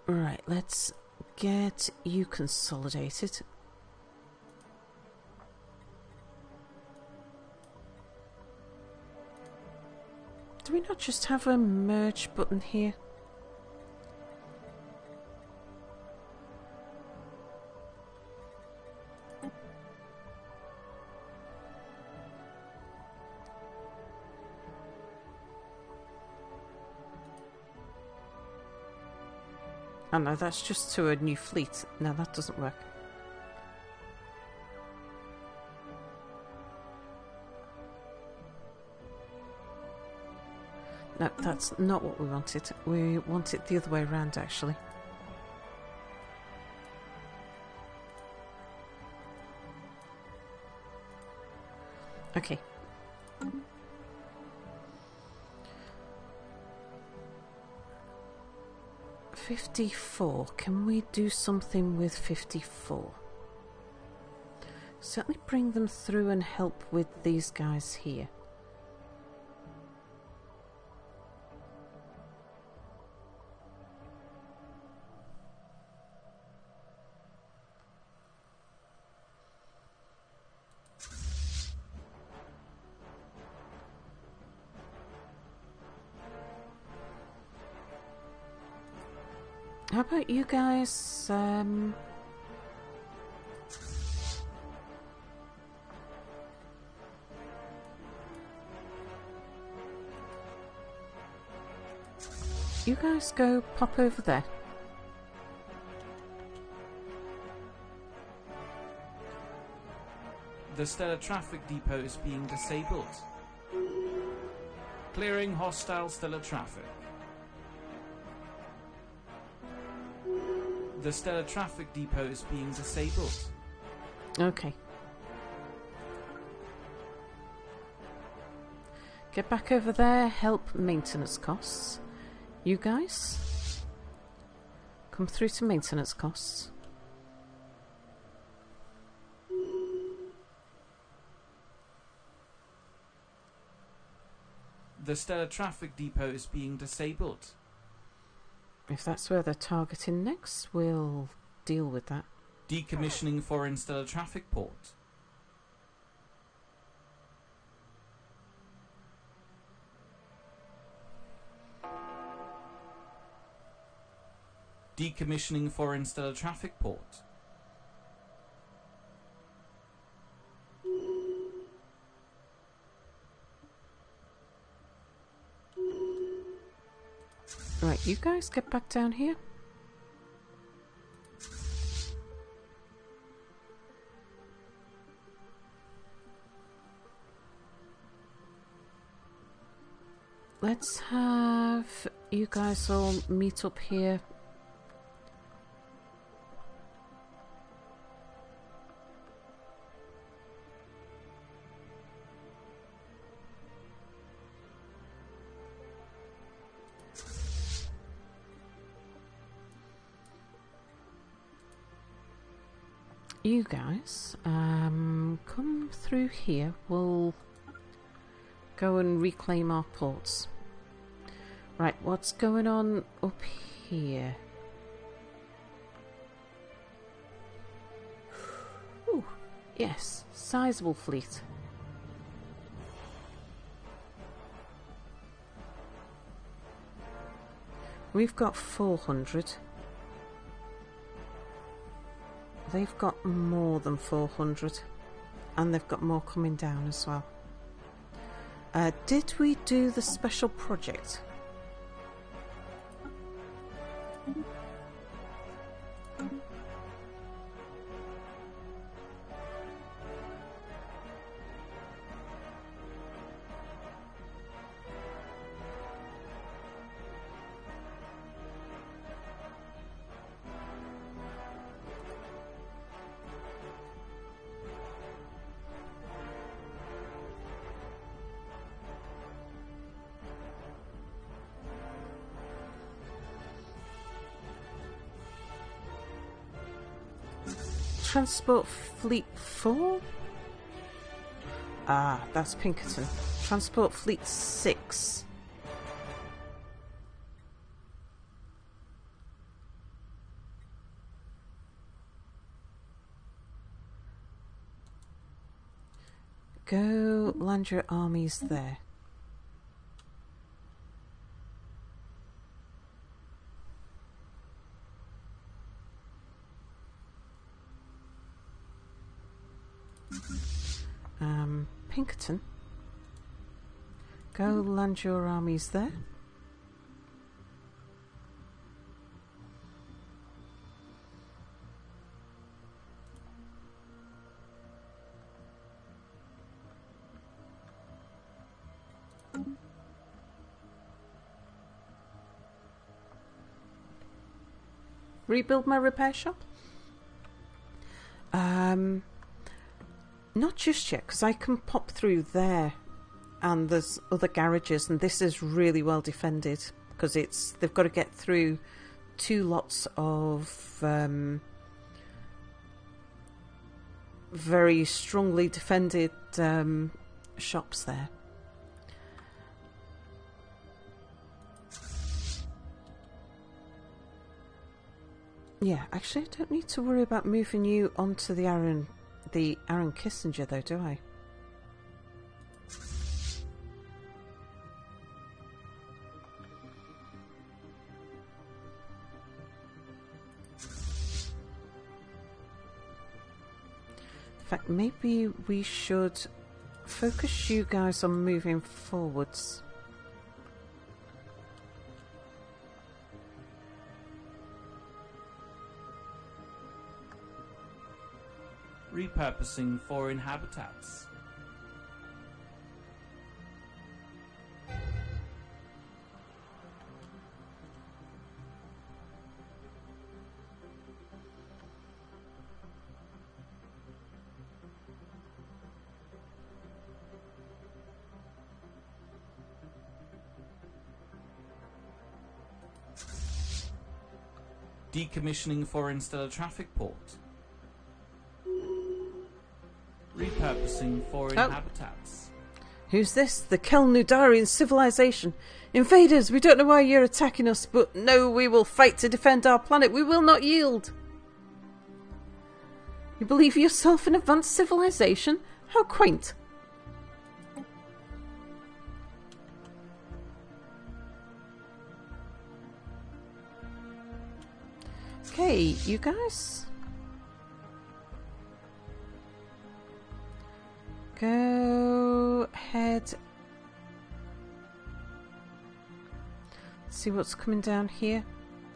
Right, let's get you consolidated. Do we not just have a merge button here? Oh no, that's just to a new fleet. No, that doesn't work. No, that's not what we wanted. We want it the other way around, actually. Okay. $54. Can we do something with 54? Certainly bring them through and help with these guys here. How about you guys, you guys go pop over there. The Stellar Traffic Depot is being disabled. Clearing hostile stellar traffic. The Stellar Traffic Depot is being disabled. Okay. Get back over there, help maintenance costs. You guys, come through to maintenance costs. The Stellar Traffic Depot is being disabled. If that's where they're targeting next, we'll deal with that. Decommissioning foreign stellar traffic port. Decommissioning foreign stellar traffic port. Right, you guys get back down here. Let's have you guys all meet up here. You guys, come through here. We'll go and reclaim our ports. Right, what's going on up here? Ooh, yes, sizable fleet. We've got 400. They've got more than 400. And they've got more coming down as well. Did we do the special project? Transport Fleet 4? Ah, that's Pinkerton. Transport Fleet 6. Go land your armies there. Pinkerton. Go land your armies there. Rebuild my repair shop? Not just yet, because I can pop through there, and there's other garages, and this is really well defended because they've got to get through 2 lots of very strongly defended shops there. Yeah, actually, I don't need to worry about moving you onto the Aaron Kissinger, though, do I? In fact, maybe we should focus you guys on moving forwards. Repurposing foreign habitats. Decommissioning foreign stellar traffic port. Repurposing foreign habitats. Who's this? The Kelnudarian civilization. Invaders, we don't know why you're attacking us, but no, we will fight to defend our planet. We will not yield. You believe yourself an advanced civilization? How quaint. Okay, you guys. Go ahead. See what's coming down here?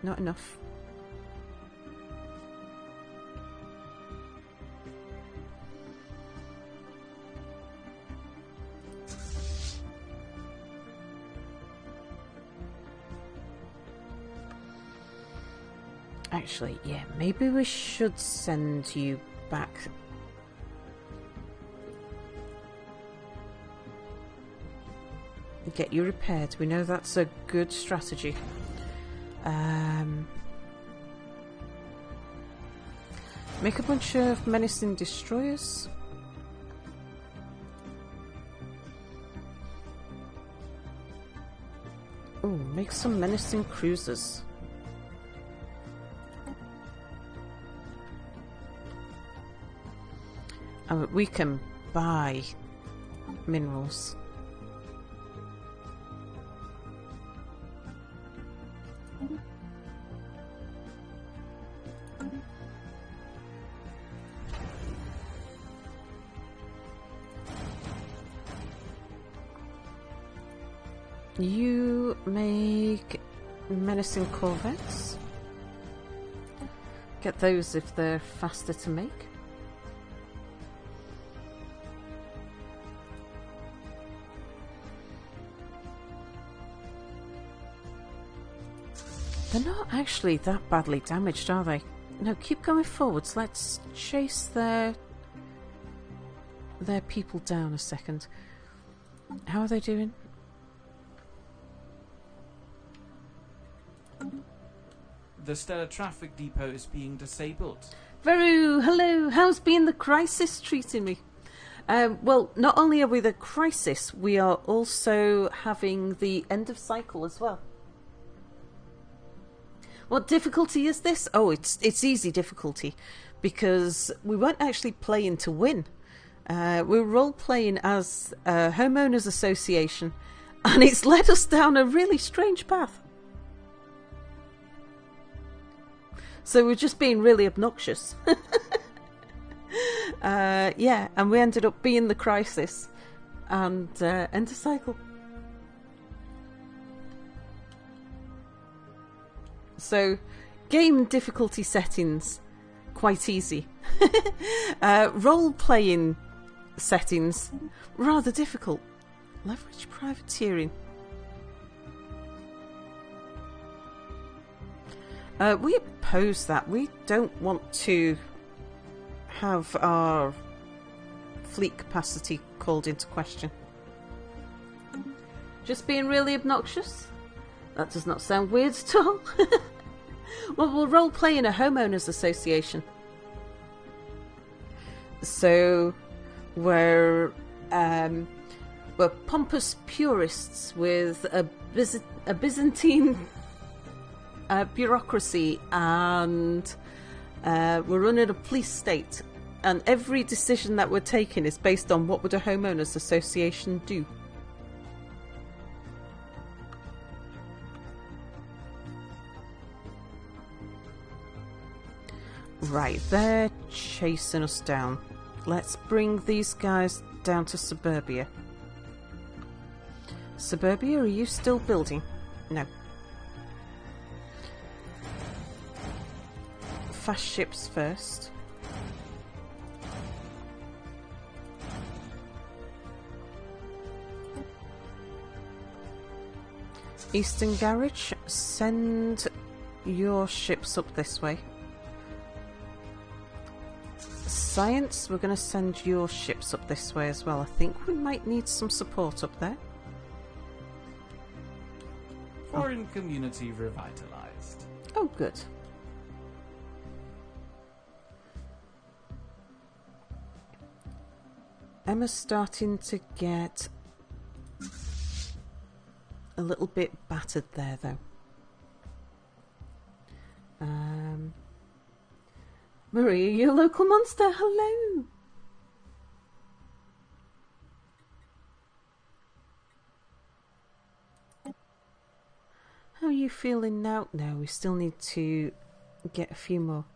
Not enough. Actually, yeah, maybe we should send you back. Get you repaired. We know that's a good strategy. Make a bunch of menacing destroyers. Ooh, make some menacing cruisers. We can buy minerals. You make menacing corvettes. Get those if they're faster to make. They're not actually that badly damaged, are they? No, keep going forwards. Let's chase their people down a second. How are they doing? The Stellar Traffic Depot is being disabled. Veru, hello. How's being the crisis treating me? Well, not only are we the crisis, we are also having the end of cycle as well. What difficulty is this? Oh, it's easy difficulty, because we weren't actually playing to win. We're role-playing as a homeowners association, and it's led us down a really strange path. So we're just being really obnoxious. Yeah, and we ended up being the crisis and end of cycle. So, game difficulty settings, quite easy. Role-playing settings, rather difficult. Leverage privateering. We oppose that. We don't want to have our fleet capacity called into question. Just being really obnoxious? That does not sound weird at all. Well, we'll role-play in a homeowners association. So, we're pompous purists with a Byzantine bureaucracy, and we're running a police state. And every decision that we're taking is based on what would a homeowners association do. Right, they're chasing us down. Let's bring these guys down to Suburbia. Suburbia, are you still building? No. Fast ships first. Eastern Garage, send your ships up this way. Science, we're going to send your ships up this way as well. I think we might need some support up there. Foreign community revitalized. Oh, good. Emma's starting to get a little bit battered there, though. Maria, your local monster, hello! How are you feeling now? No, we still need to get a few more.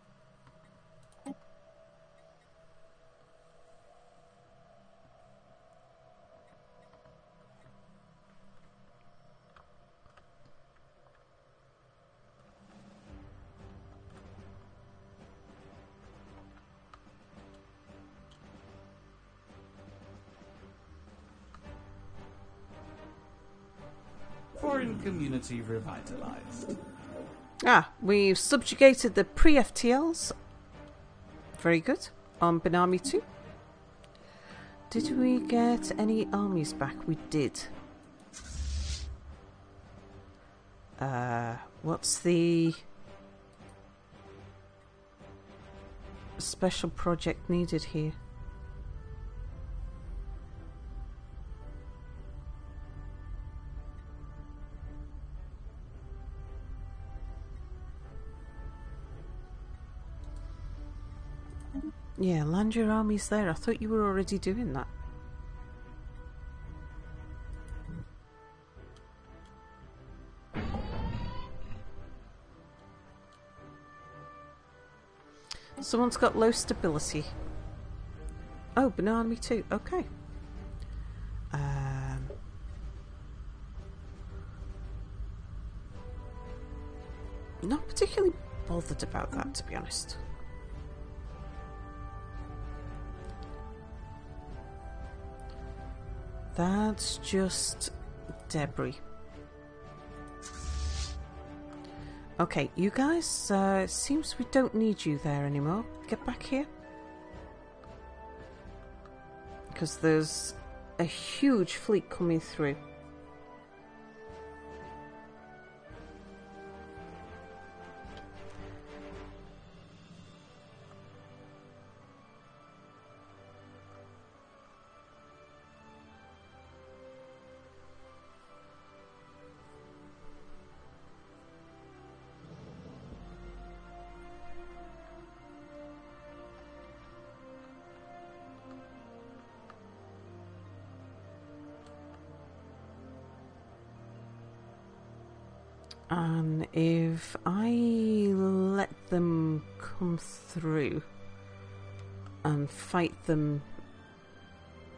Foreign community revitalized. We've subjugated the pre-FTLs. Very good. On Benami 2. Did we get any armies back? We did. What's the special project needed here? Yeah, land your armies there. I thought you were already doing that. Someone's got low stability. Oh, banana me too. Okay. Not particularly bothered about that, to be honest. That's just debris. Okay, you guys, seems we don't need you there anymore. Get back here. Because there's a huge fleet coming through. And if I let them come through and fight them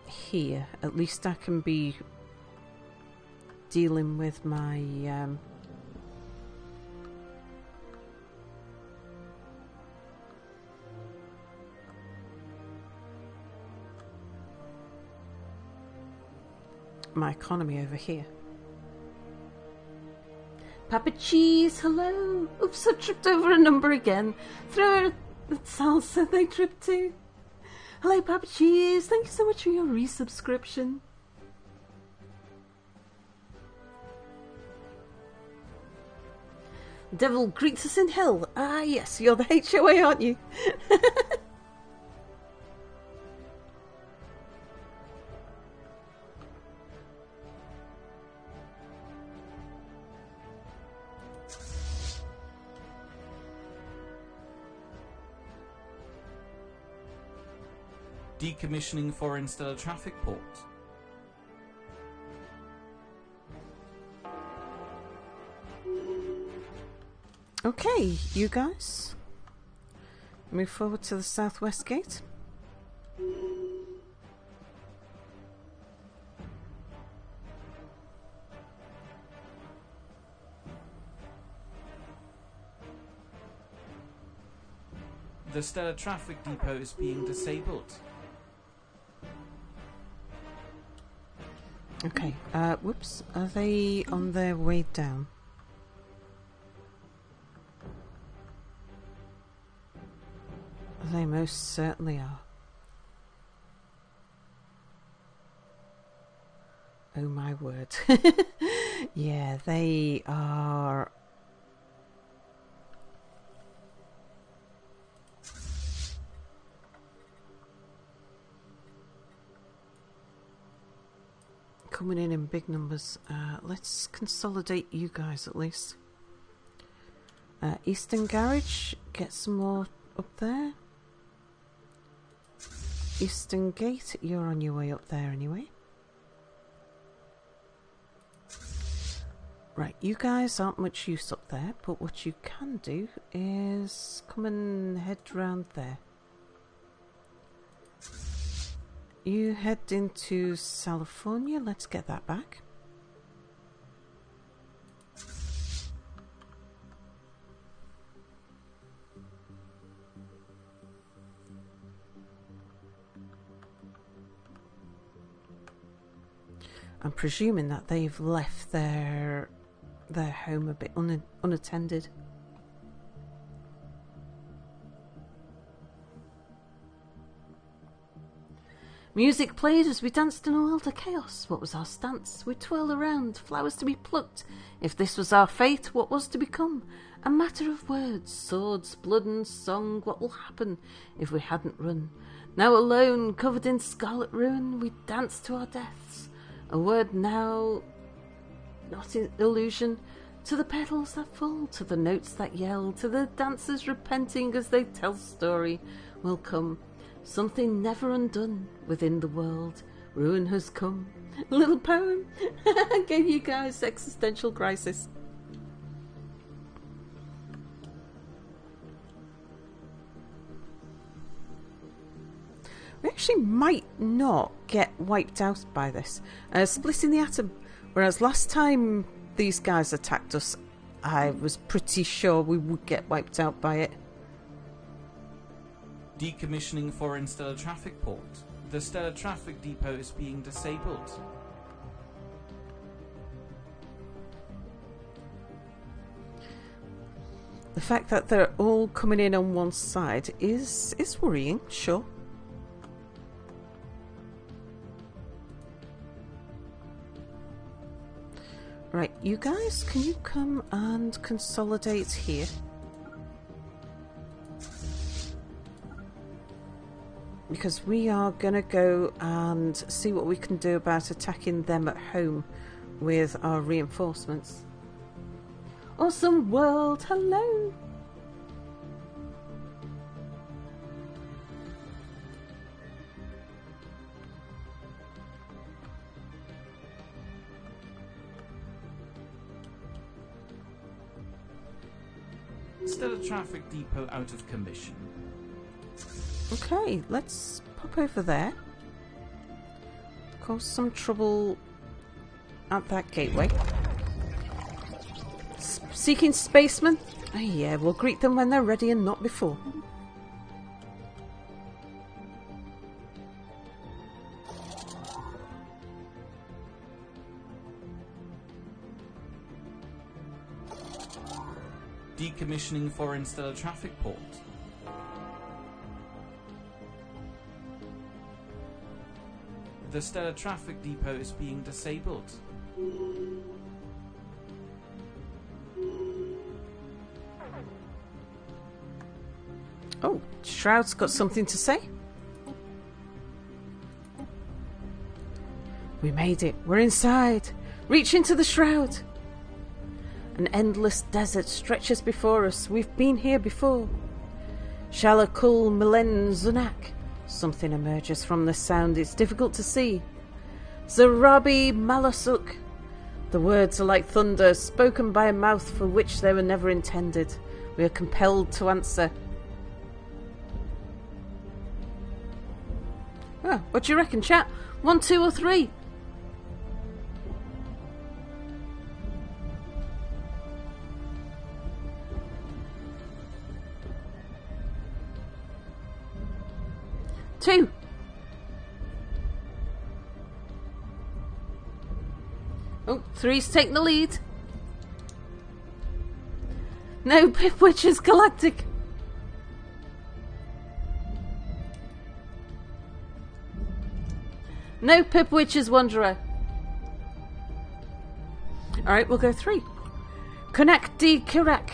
here, at least I can be dealing with my my economy over here. Papa Cheese, hello! Oops, I tripped over a number again. Throw her the salsa they tripped to. Hello, Papa Cheese, thank you so much for your resubscription. Devil greets us in hell. Ah, yes, you're the HOA, aren't you? Decommissioning foreign stellar traffic port. Okay, you guys. Move forward to the southwest gate. The stellar traffic depot is being disabled. Okay, whoops. Are they on their way down? They most certainly are. Oh my word. Yeah, they are. Coming in big numbers. Let's consolidate you guys at least. Eastern Garage, get some more up there. Eastern Gate, you're on your way up there anyway. Right, you guys aren't much use up there, but what you can do is come and head round there. You head into California, let's get that back. I'm presuming that they've left their home a bit unattended. Music played as we danced in a world of chaos. What was our stance? We'd twirl around, flowers to be plucked. If this was our fate, what was to become? A matter of words, swords, blood and song. What will happen if we hadn't run? Now alone, covered in scarlet ruin, we dance to our deaths. A word now, not in illusion, to the petals that fall, to the notes that yell, to the dancers repenting as they tell story, will come something never undone within the world. Ruin has come. A little poem. Gave you guys existential crisis. We actually might not get wiped out by this. Splitting the atom. Whereas last time these guys attacked us, I was pretty sure we would get wiped out by it. Decommissioning foreign stellar traffic port. The stellar traffic depot is being disabled. The fact that they're all coming in on one side is worrying, sure. Right, you guys, can you come and consolidate here? Because we are going to go and see what we can do about attacking them at home with our reinforcements. Awesome world, hello! Stellar traffic depot out of commission. Okay, let's pop over there. Cause some trouble at that gateway. Seeking spacemen? Oh yeah, we'll greet them when they're ready and not before. Decommissioning foreign stellar traffic port. The stellar traffic depot is being disabled. Oh, Shroud's got something to say. We made it. We're inside. Reach into the Shroud. An endless desert stretches before us. We've been here before. Shalakul Milen Zunak. Something emerges from the sound. It's difficult to see. Zarabi Malasuk. The words are like thunder, spoken by a mouth for which they were never intended. We are compelled to answer. Oh, what do you reckon, chat? 1, 2 or 3? Two. Oh, 3's taking the lead. No, Pip Witches Galactic. No, Pip Witches Wanderer. Alright, we'll go 3. Konak D. Kirak.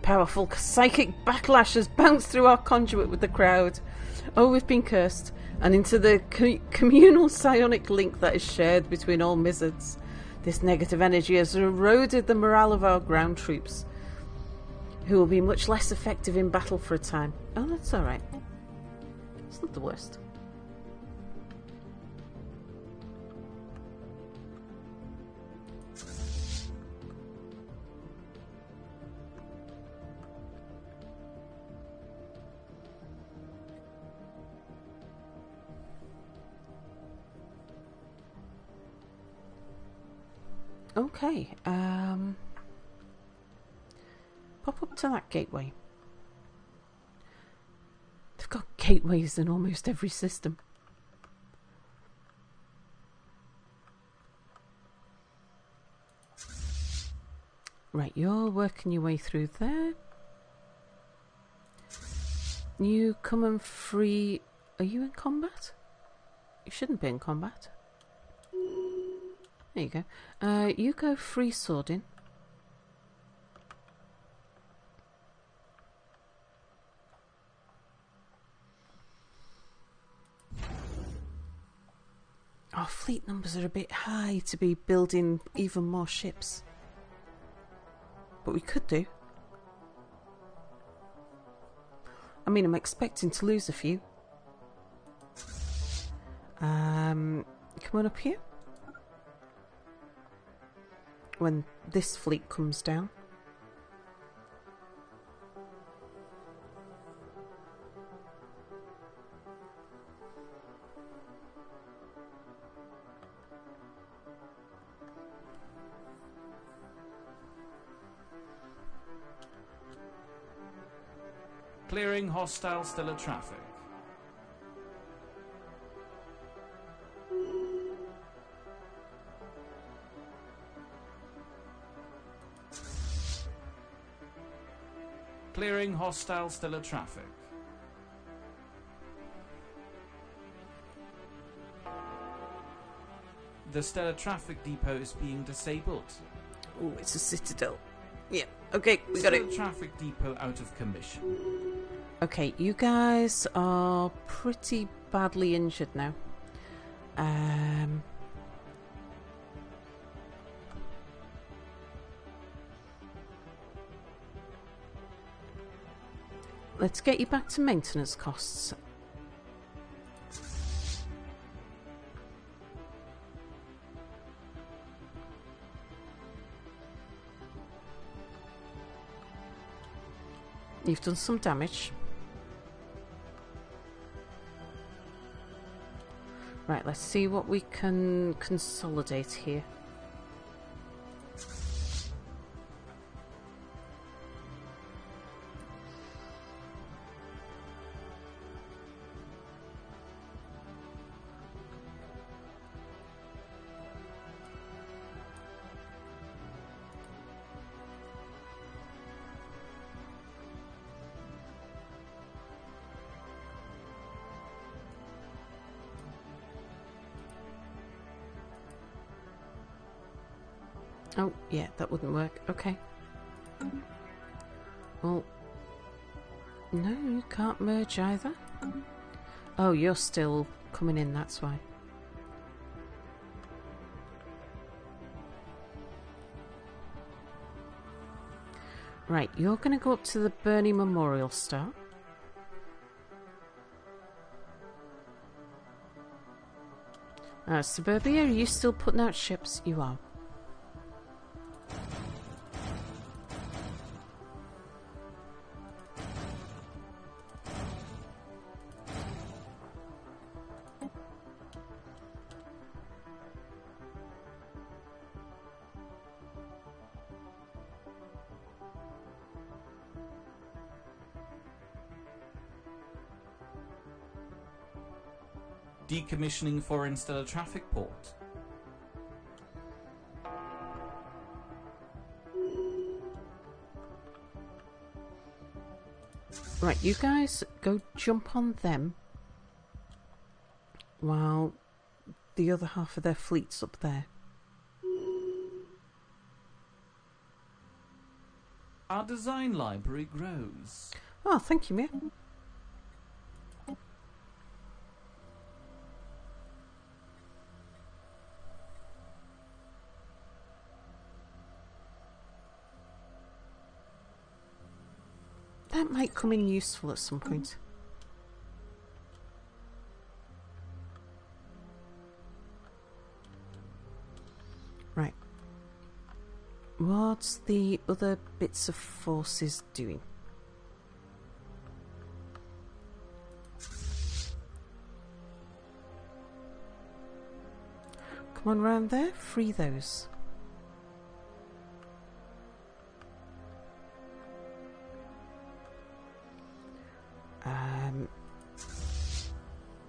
Powerful psychic backlash has bounced through our conduit with the crowd. Oh, we've been cursed. And into the communal psionic link that is shared between all Mizzards. This negative energy has eroded the morale of our ground troops, who will be much less effective in battle for a time. Oh, that's alright. It's not the worst. Okay, pop up to that gateway. They've got gateways in almost every system. Right, you're working your way through there. You come and free... Are you in combat? You shouldn't be in combat. There you go. You go free swording. Our fleet numbers are a bit high to be building even more ships. But we could do. I mean, I'm expecting to lose a few. Come on up here. When this fleet comes down. Clearing hostile stellar traffic. Clearing hostile stellar traffic. The stellar traffic depot is being disabled. Oh, it's a citadel. Yeah, okay, we got it. Stellar traffic depot out of commission. Okay, you guys are pretty badly injured now. Let's get you back to maintenance costs. You've done some damage. Right, let's see what we can consolidate here. Oh, yeah, that wouldn't work. Okay. Well, no, you can't merge either. Oh, you're still coming in, that's why. Right, you're going to go up to the Bernie Memorial Star. Suburbia, are you still putting out ships? You are. Decommissioning foreign stellar traffic port. Right, you guys go jump on them while the other half of their fleet's up there. Our design library grows. Oh, thank you, Mia. That might come in useful at some point. Right. What's the other bits of forces doing? Come on round there, free those.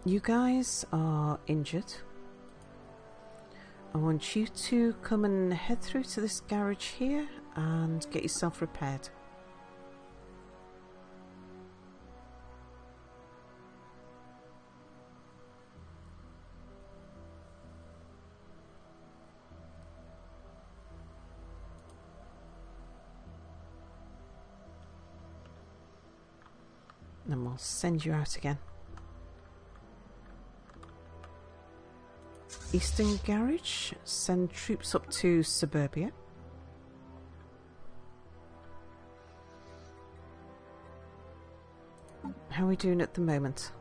You guys are injured. I want you to come and head through to this garage here and get yourself repaired. Then we'll send you out again. Eastern Garage, send troops up to Suburbia. How are we doing at the moment?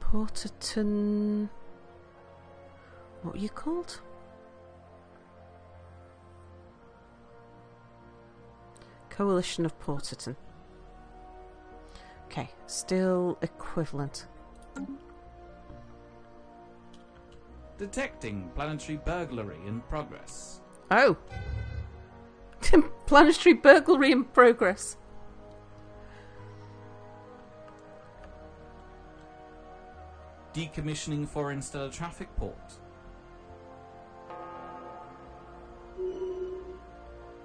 Porterton... What are you called? Coalition of Porterton. Okay, still equivalent. Detecting planetary burglary in progress. Oh! Planetary burglary in progress. Decommissioning foreign stellar traffic port.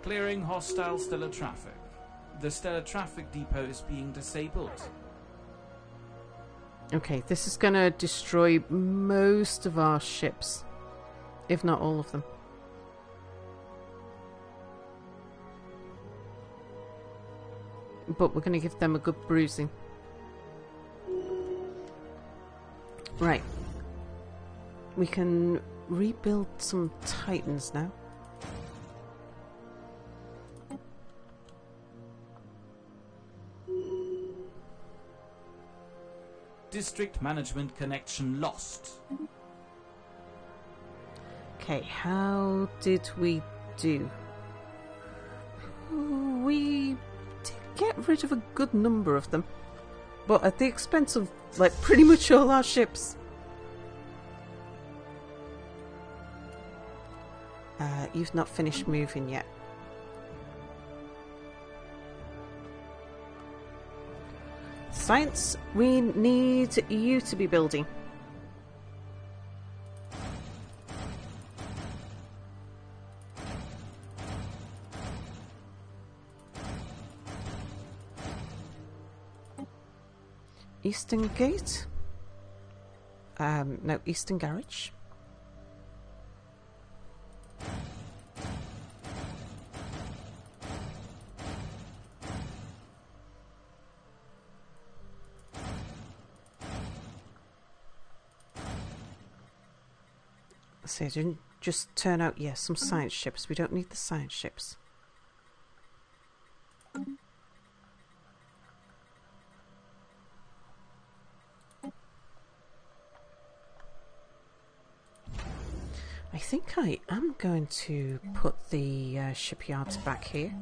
Clearing hostile stellar traffic. The stellar traffic depot is being disabled. Okay, this is going to destroy most of our ships, if not all of them. But we're going to give them a good bruising. Right. We can rebuild some Titans now. District management connection lost. Okay, how did we do? We did get rid of a good number of them, but at the expense of, like, pretty much all our ships. You've not finished moving yet. Science, we need you to be building. Eastern Gate? No, Eastern Garage. So didn't just turn out, yes, some science ships. We don't need the science ships. I think I am going to put the shipyards back here.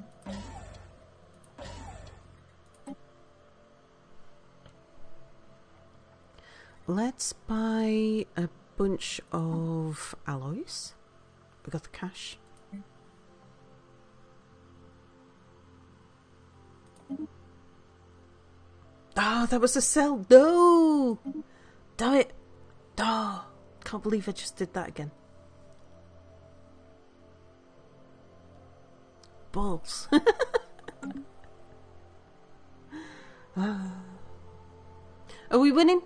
Let's buy a bunch of alloys. We got the cash. Oh, that was a cell. No! Damn it. Oh, can't believe I just did that again. Balls. Are we winning?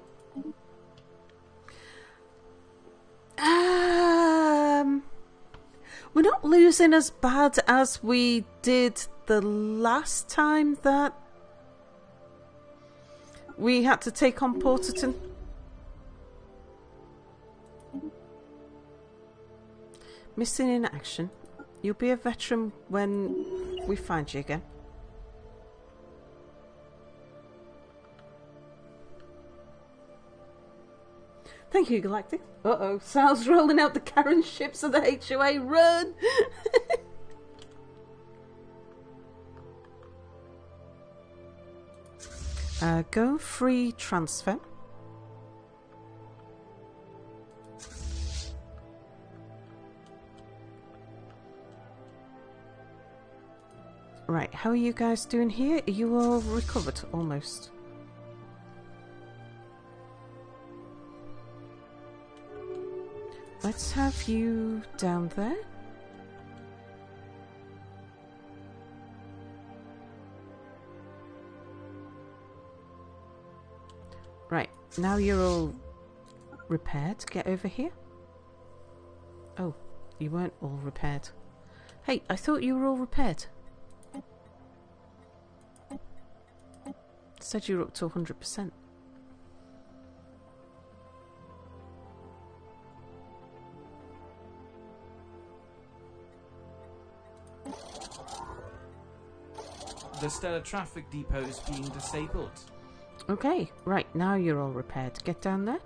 We're not losing as bad as we did the last time that we had to take on Porterton. Missing in action. You'll be a veteran when we find you again. Thank you, Galactic. Uh-oh, Sal's rolling out the Karen ships of the HOA. Run! Go free transfer. Right, how are you guys doing here? Are you all recovered? Almost. let's have you down there. Right, now you're all repaired. Get over here. Oh, you weren't all repaired. Hey, I thought you were all repaired. Said you were up to 100%. The Stellar Traffic Depot is being disabled. Okay, right, now you're all repaired. Get down there.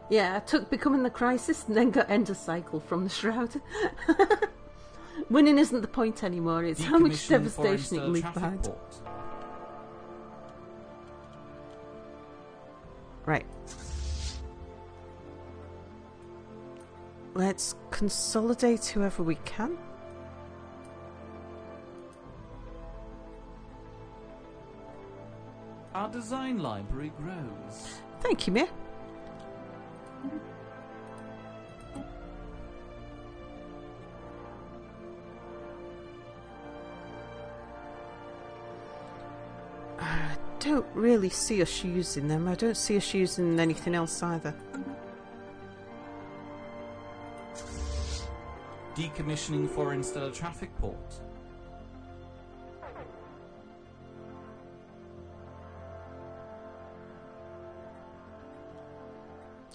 Yeah, I took Becoming the Crisis and then got End of Cycle from the Shroud. Winning isn't the point anymore, it's how much devastation it can leave behind. Port. Right. Let's consolidate whoever we can. Our design library grows. Thank you, Mia. I don't really see us using them. I don't see us using anything else either. Decommissioning foreign stellar traffic port.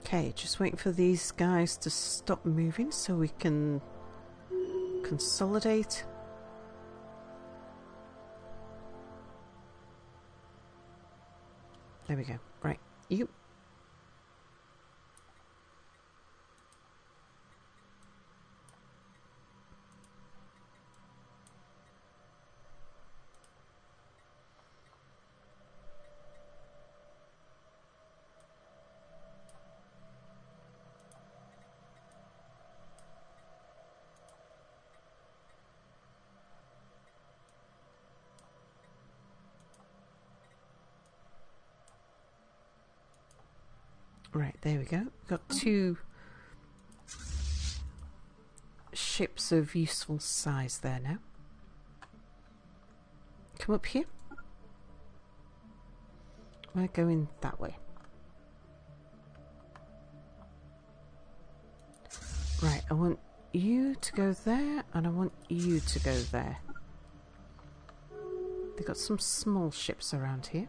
Okay, just waiting for these guys to stop moving so we can consolidate. There we go. Right, you. Right, there we go. We've got 2 ships of useful size there now. Come up here. We're going that way. Right, I want you to go there, and I want you to go there. They've got some small ships around here.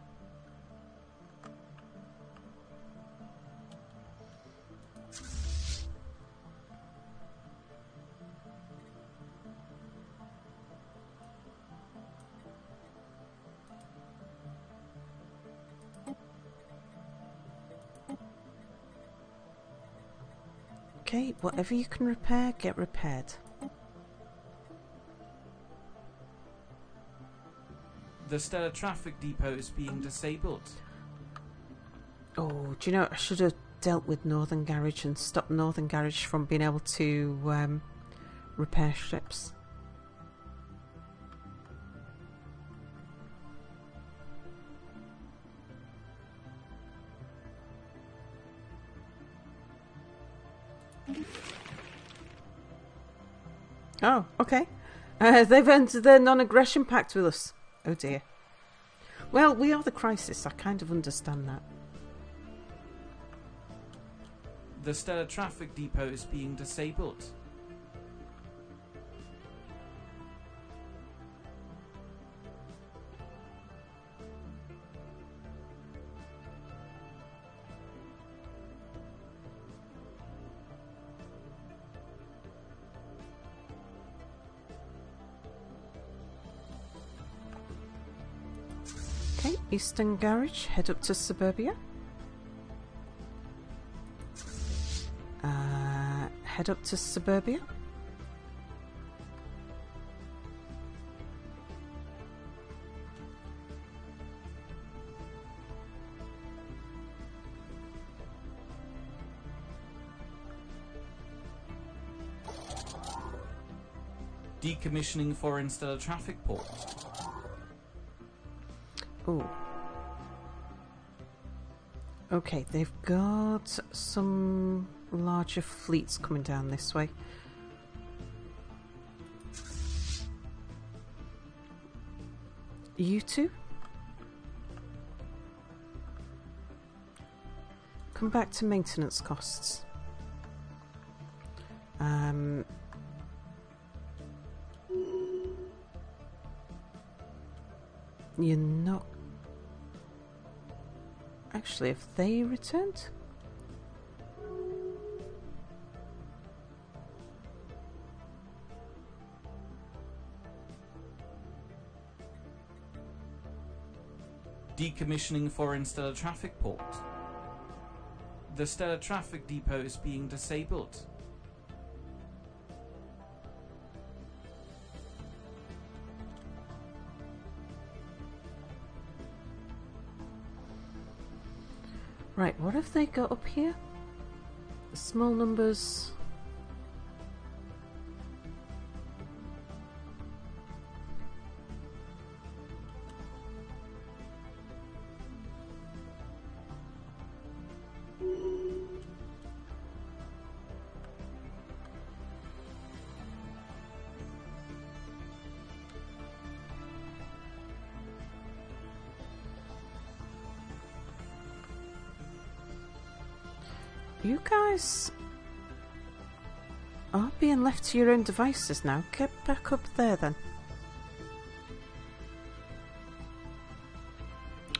Okay, whatever you can repair, get repaired. The Stellar Traffic Depot is being disabled. Oh, do you know, I should have dealt with Northern Garage and stopped Northern Garage from being able to repair ships. Oh, okay. They've entered their non-aggression pact with us. Oh dear. Well, we are the Crisis. I kind of understand that. The Stellar Traffic Depot is being disabled. Okay, Eastern Garage, head up to Suburbia. Head up to Suburbia. Decommissioning for Interstellar Traffic Port. Oh. Okay, they've got some larger fleets coming down this way. You two? Come back to maintenance costs. You're not... Actually, have they returned? Decommissioning for Interstellar Traffic Port. The Stellar Traffic Depot is being disabled. Right, what have they got up here? Small numbers. You guys are being left to your own devices now. Get back up there then.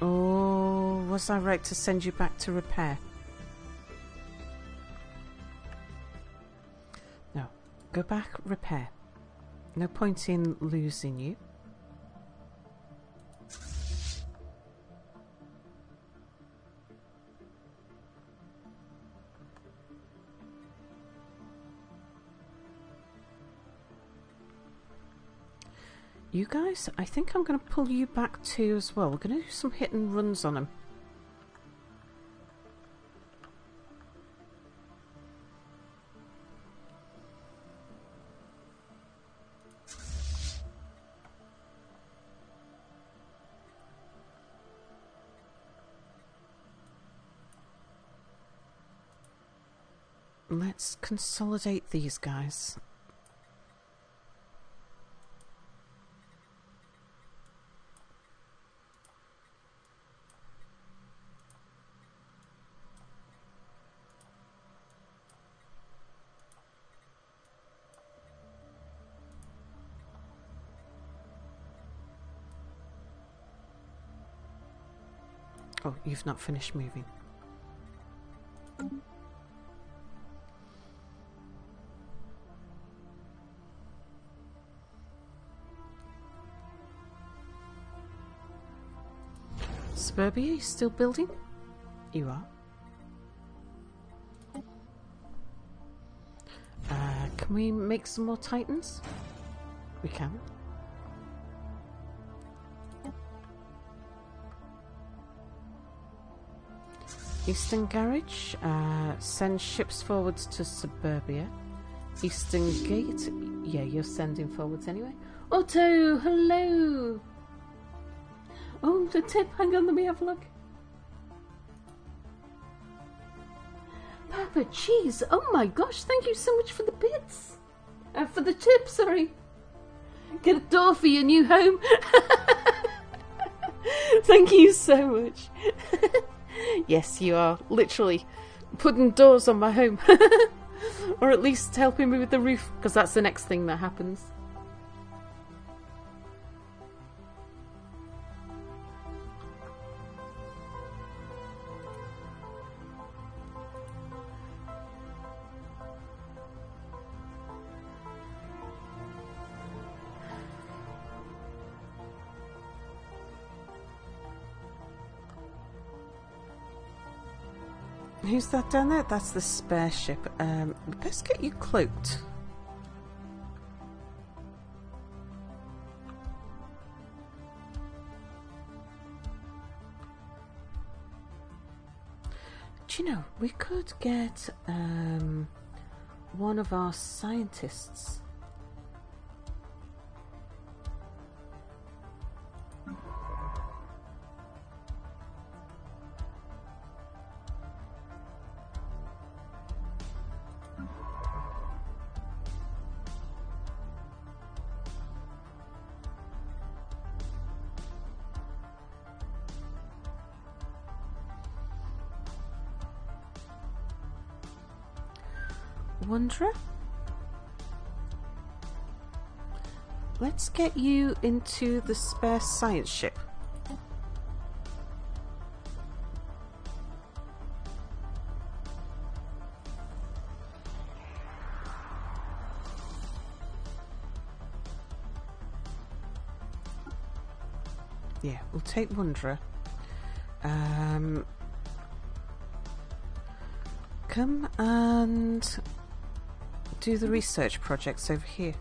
Or was I right to send you back to repair? No. Go back, repair. No point in losing you. You guys, I think I'm going to pull you back too as well. We're going to do some hit and runs on them. Let's consolidate these guys. Oh, you've not finished moving. Suburbia, you still building? You are. Can we make some more Titans? We can. Eastern Garage, send ships forwards to Suburbia. Eastern Gate, yeah, you're sending forwards anyway. Otto, hello! Oh, the tip, hang on, let me have a look. Papa Cheese, oh my gosh, thank you so much for the bits. For the tip, sorry. Get a door for your new home. Thank you so much. Yes, you are literally putting doors on my home. Or at least helping me with the roof, because that's the next thing that happens. Who's that down there? That's the spare ship. Best get you cloaked. Do you know, we could get one of our scientists Wanderer. Let's get you into the spare science ship. Yeah, we'll take Wanderer. Come and do the research projects over here.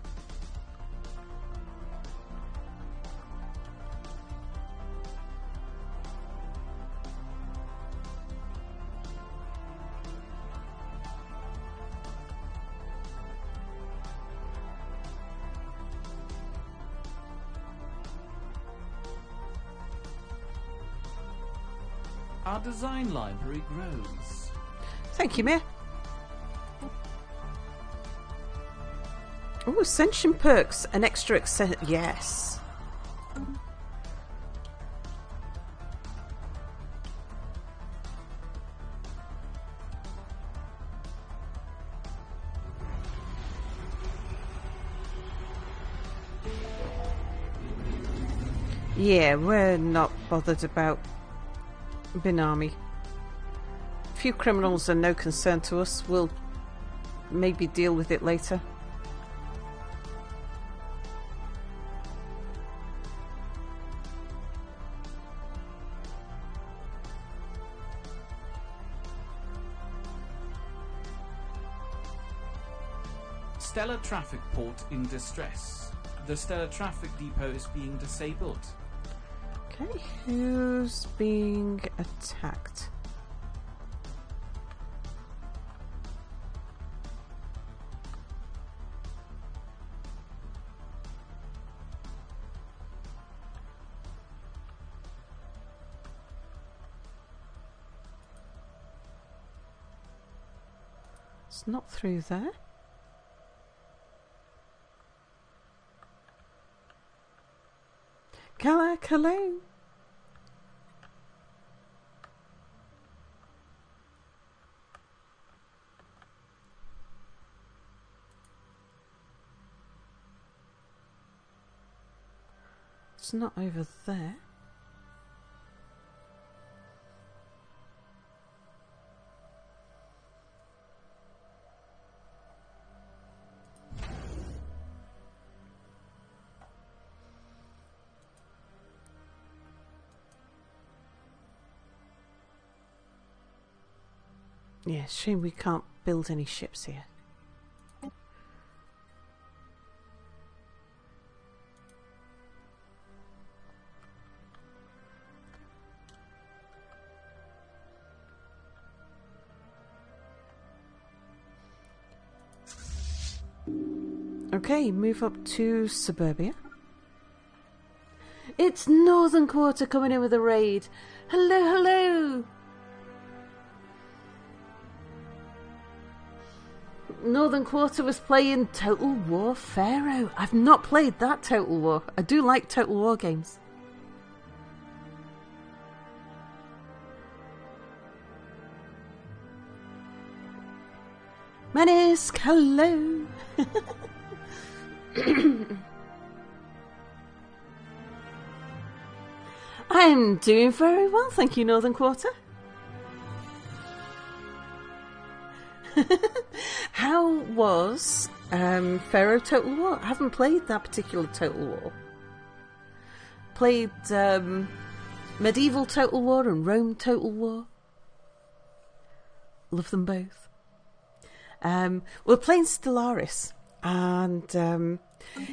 Our design library grows. Thank you, Mayor. Oh, Ascension perks, an extra yes. Yeah, we're not bothered about Binami. Few criminals are no concern to us. We'll maybe deal with it later. Stellar traffic port in distress. The Stellar traffic depot is being disabled. Okay, who's being attacked? It's not through there. Hello. It's not over there. Yeah, shame we can't build any ships here. Okay, move up to Suburbia. It's Northern Quarter coming in with a raid. Hello. Northern Quarter was playing Total War Pharaoh. I've not played that Total War. I do like Total War games. Manisk, hello. I'm doing very well, thank you, Northern Quarter. How was Pharaoh Total War? I haven't played that particular Total War. Played Medieval Total War and Rome Total War. Love them both. We're playing Stellaris, and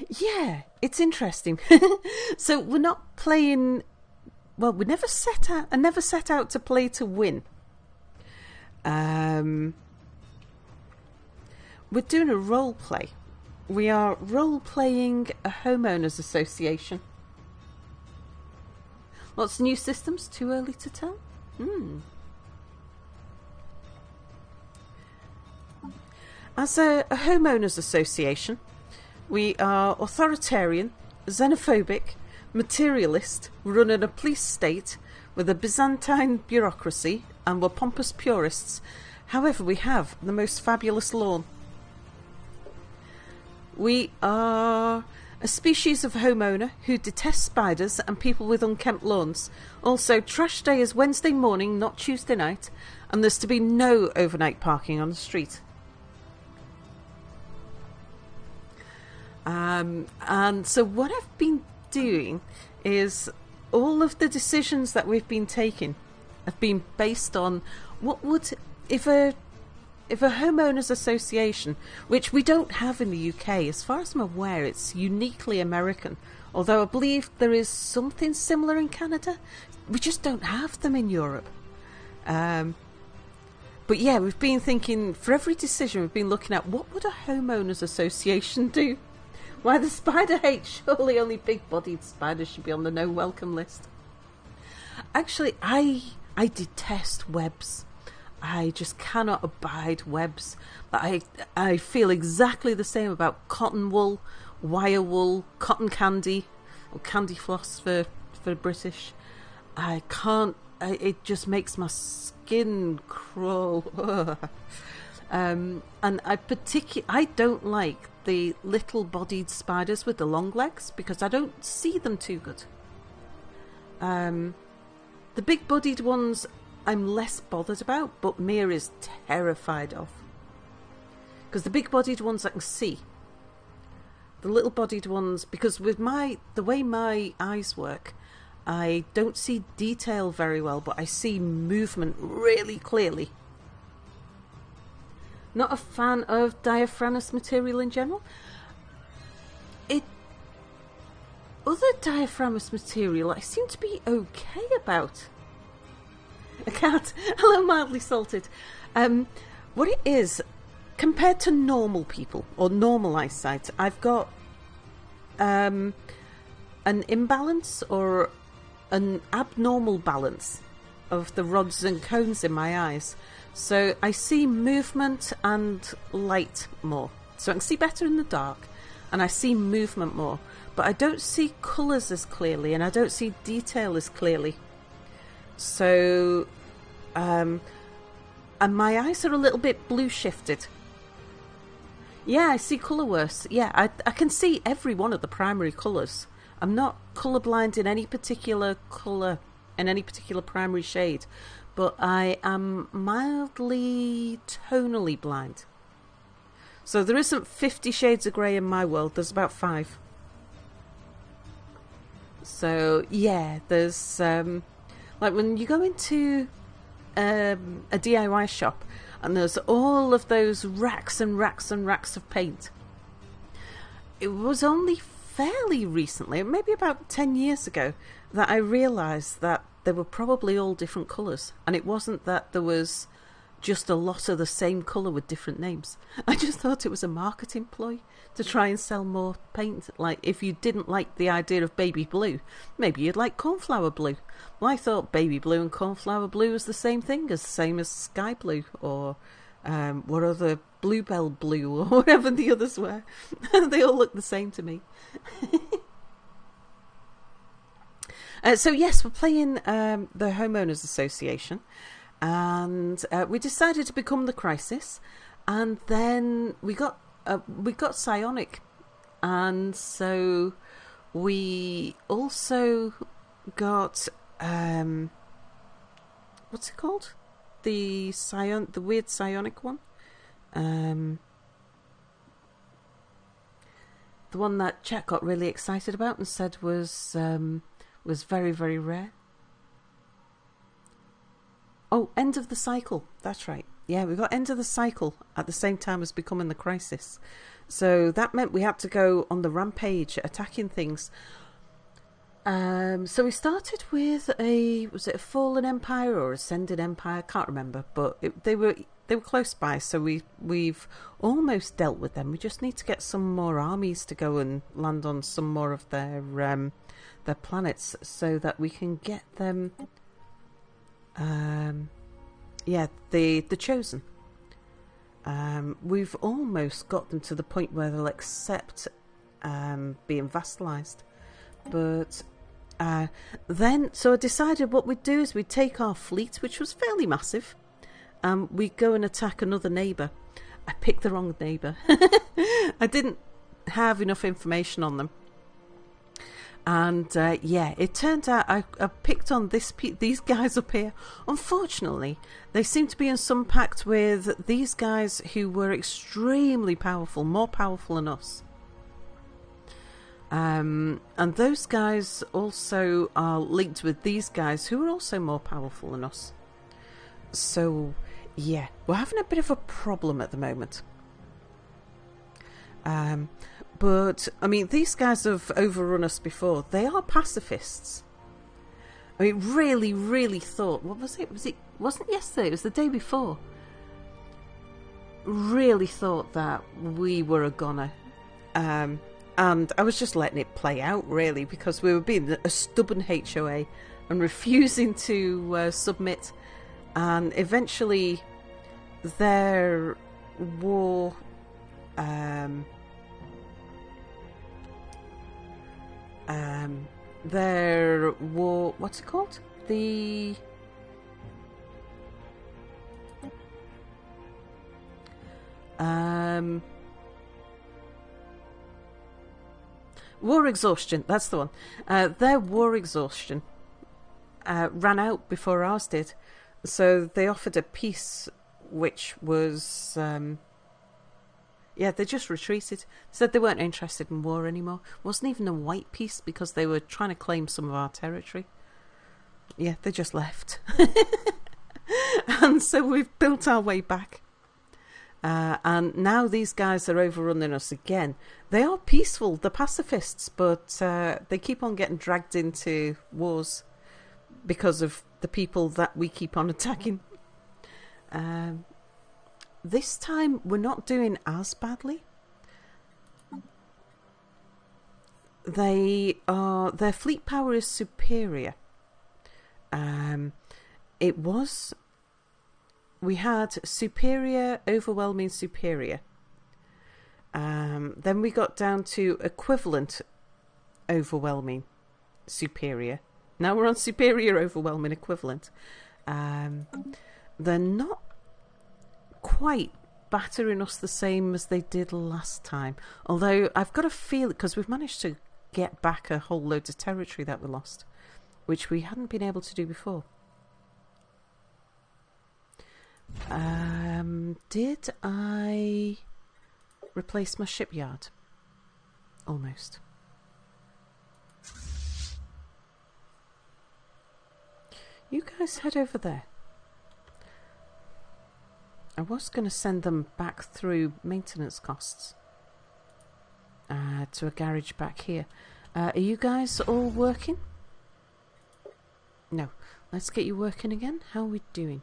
yeah, it's interesting. So we're not playing. Well, we never set out. I never set out to play to win. We're doing a role play. We are role playing a homeowners association. Lots of new systems. Too early to tell. As a homeowners association, we are authoritarian, xenophobic, materialist, running a police state with a Byzantine bureaucracy, and we're pompous purists. However, we have the most fabulous lawn. We are a species of homeowner who detest spiders and people with unkempt lawns. Also, trash day is Wednesday morning, not Tuesday night, and there's to be no overnight parking on the street. And so what I've been doing is all of the decisions that we've been taking have been based on what would, if a homeowners association, which we don't have in the UK, as far as I'm aware, it's uniquely American, although I believe there is something similar in Canada. We just don't have them in Europe. But yeah, we've been thinking, for every decision we've been looking at, what would a homeowners association do? Why the spider hate? Surely only big-bodied spiders should be on the no welcome list. Actually, I detest webs. I just cannot abide webs. I feel exactly the same about cotton wool, wire wool, cotton candy, or candy floss for British. I can't. It just makes my skin crawl. And I don't like the little-bodied spiders with the long legs because I don't see them too good. The big-bodied ones I'm less bothered about, but Mia is terrified of. Because the big-bodied ones I can see. The little-bodied ones, because with the way my eyes work, I don't see detail very well, but I see movement really clearly. Not a fan of diaphanous material in general. Other diaphanous material I seem to be okay about. A cat. Hello, mildly salted. What it is, compared to normal people, or normal eyesight, I've got an imbalance or an abnormal balance of the rods and cones in my eyes. So I see movement and light more. So I can see better in the dark, and I see movement more. But I don't see colours as clearly, and I don't see detail as clearly. So, and my eyes are a little bit blue shifted. Yeah, I see colour worse. Yeah, I can see every one of the primary colours. I'm not colourblind in any particular colour, in any particular primary shade, but I am mildly tonally blind. So there isn't 50 shades of grey in my world, there's about 5. So, yeah, there's, like when you go into a DIY shop and there's all of those racks and racks and racks of paint. It was only fairly recently, maybe about 10 years ago, that I realised that they were probably all different colours. And it wasn't that there was just a lot of the same colour with different names. I just thought it was a marketing ploy to try and sell more paint. Like, if you didn't like the idea of baby blue, maybe you'd like cornflower blue. Well, I thought baby blue and cornflower blue was the same thing, as same as sky blue, or what other, bluebell blue, or whatever the others were. They all look the same to me. So yes, we're playing the Homeowners Association, and we decided to become the Crisis, and then we got psionic, and so we also got what's it called? The weird psionic one, the one that Chet got really excited about and said was very, very rare. Oh, End of the Cycle. That's right. Yeah, we got End of the Cycle at the same time as becoming the Crisis. So that meant we had to go on the rampage, attacking things. So we started with was it a Fallen Empire or Ascended Empire? I can't remember, but they were close by, so we've almost dealt with them. We just need to get some more armies to go and land on some more of their planets so that we can get them. The Chosen. We've almost got them to the point where they'll accept being vassalized, but then so I decided what we'd do is we'd take our fleet, which was fairly massive, we'd go and attack another neighbour. I picked the wrong neighbour. I didn't have enough information on them. And yeah, it turned out I picked on these guys up here. Unfortunately, they seem to be in some pact with these guys who were extremely powerful, more powerful than us. And those guys also are linked with these guys who are also more powerful than us. So yeah, we're having a bit of a problem at the moment. But, I mean, these guys have overrun us before. They are pacifists. I mean, really thought... What was it? Wasn't yesterday, it was the day before. Really thought that we were a goner. And I was just letting it play out, really, because we were being a stubborn HOA and refusing to submit. And eventually, their war... their war, what's it called? The war exhaustion, that's the one. Their war exhaustion ran out before ours did, so they offered a peace which was yeah, they just retreated. Said they weren't interested in war anymore. Wasn't even a white peace because they were trying to claim some of our territory. Yeah, they just left. And so we've built our way back. And now these guys are overrunning us again. They are peaceful, the pacifists, but they keep on getting dragged into wars because of the people that we keep on attacking. This time, we're not doing as badly. Their fleet power is superior. We had superior, overwhelming, superior. Then we got down to equivalent, overwhelming, superior. Now we're on superior, overwhelming, equivalent. They're not quite battering us the same as they did last time. Although I've got a feel, because we've managed to get back a whole load of territory that we lost, which we hadn't been able to do before. Did I replace my shipyard? Almost. You guys head over there. I was going to send them back through maintenance costs to a garage back here. Are you guys all working? No. Let's get you working again. How are we doing?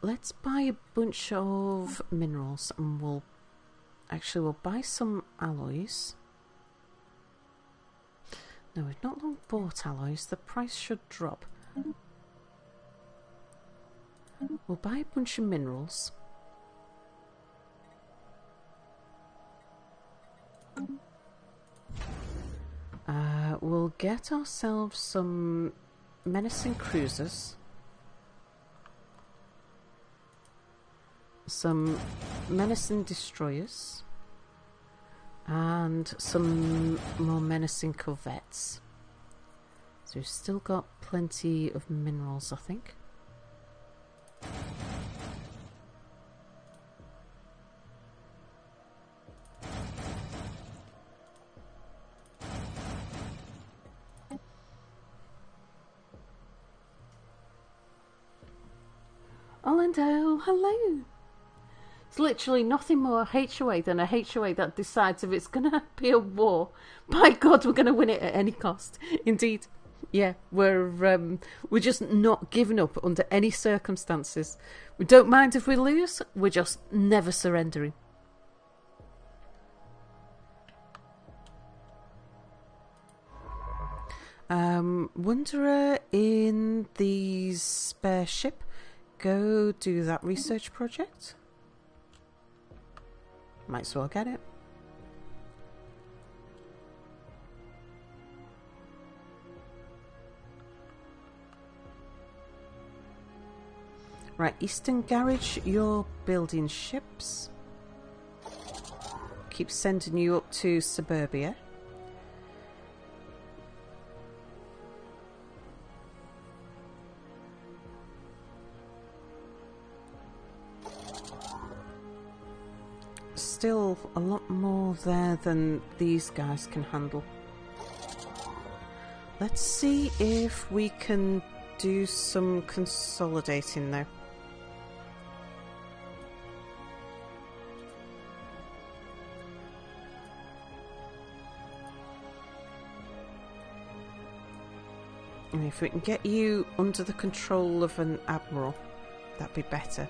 Let's buy a bunch of minerals and we'll buy some alloys. No, we've not long bought alloys. The price should drop. We'll buy a bunch of minerals. We'll get ourselves some menacing cruisers, some menacing destroyers, and some more menacing corvettes. So we've still got plenty of minerals, I think. Orlando, hello. It's literally nothing more HOA than a HOA that decides if it's going to be a war. By God, we're going to win it at any cost. Indeed. Yeah, we're just not giving up under any circumstances. We don't mind if we lose, we're just never surrendering. Wanderer in the spare ship. Go do that research project. Might as well get it. Right, Eastern Garage, you're building ships. keep sending you up to suburbia. Still a lot more there than these guys can handle. Let's see if we can do some consolidating now. And if we can get you under the control of an admiral, that'd be better.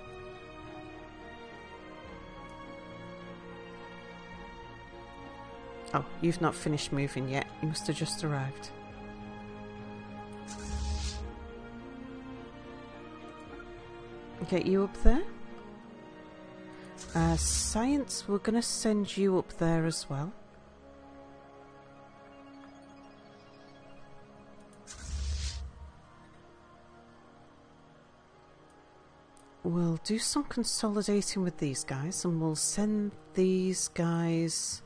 Oh, you've not finished moving yet. You must have just arrived. Get you up there. Science, we're going to send you up there as well. We'll do some consolidating with these guys, and we'll send these guys...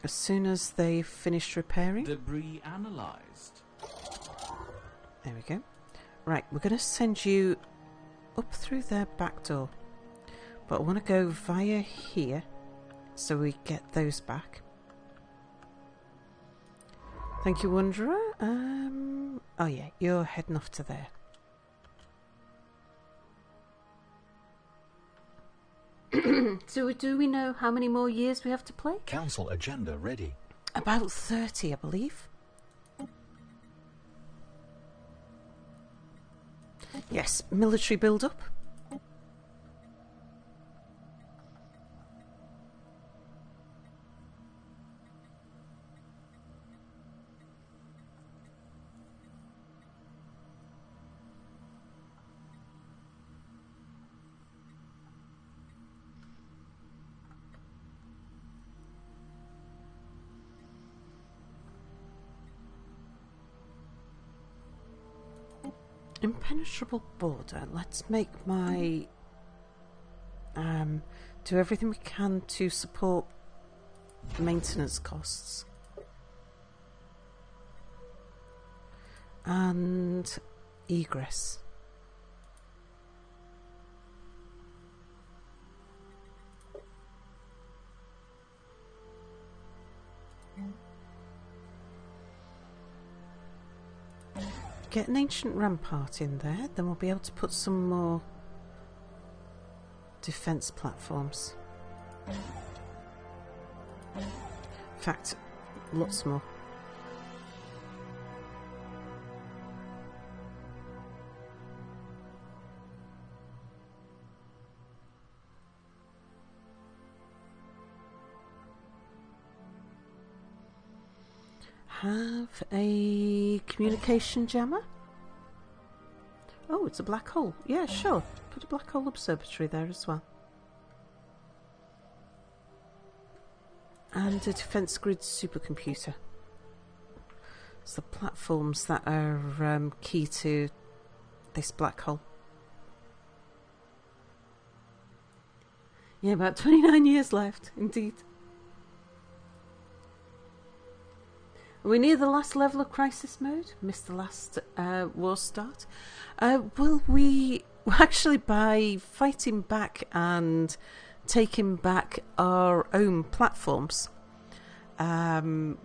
as soon as they've finished repairing. Debris analysed. There we go. Right, we're going to send you up through their back door. But I want to go via here so we get those back. Thank you, Wanderer. Oh yeah, you're heading off to there. So do we know how many more years we have to play? Council agenda ready. About 30, I believe. Yes, military build-up. Impenetrable border. Let's make my... do everything we can to support maintenance costs. And egress. Get an ancient rampart in there, then we'll be able to put some more defence platforms. In fact, lots more. Have a communication jammer? Oh, it's a black hole. Yeah, sure. Put a black hole observatory there as well. And a defence grid supercomputer. It's the platforms that are key to this black hole. Yeah, about 29 years left, indeed. We're near the last level of crisis mode. Missed the last war start. Will we actually, by fighting back and taking back our own platforms,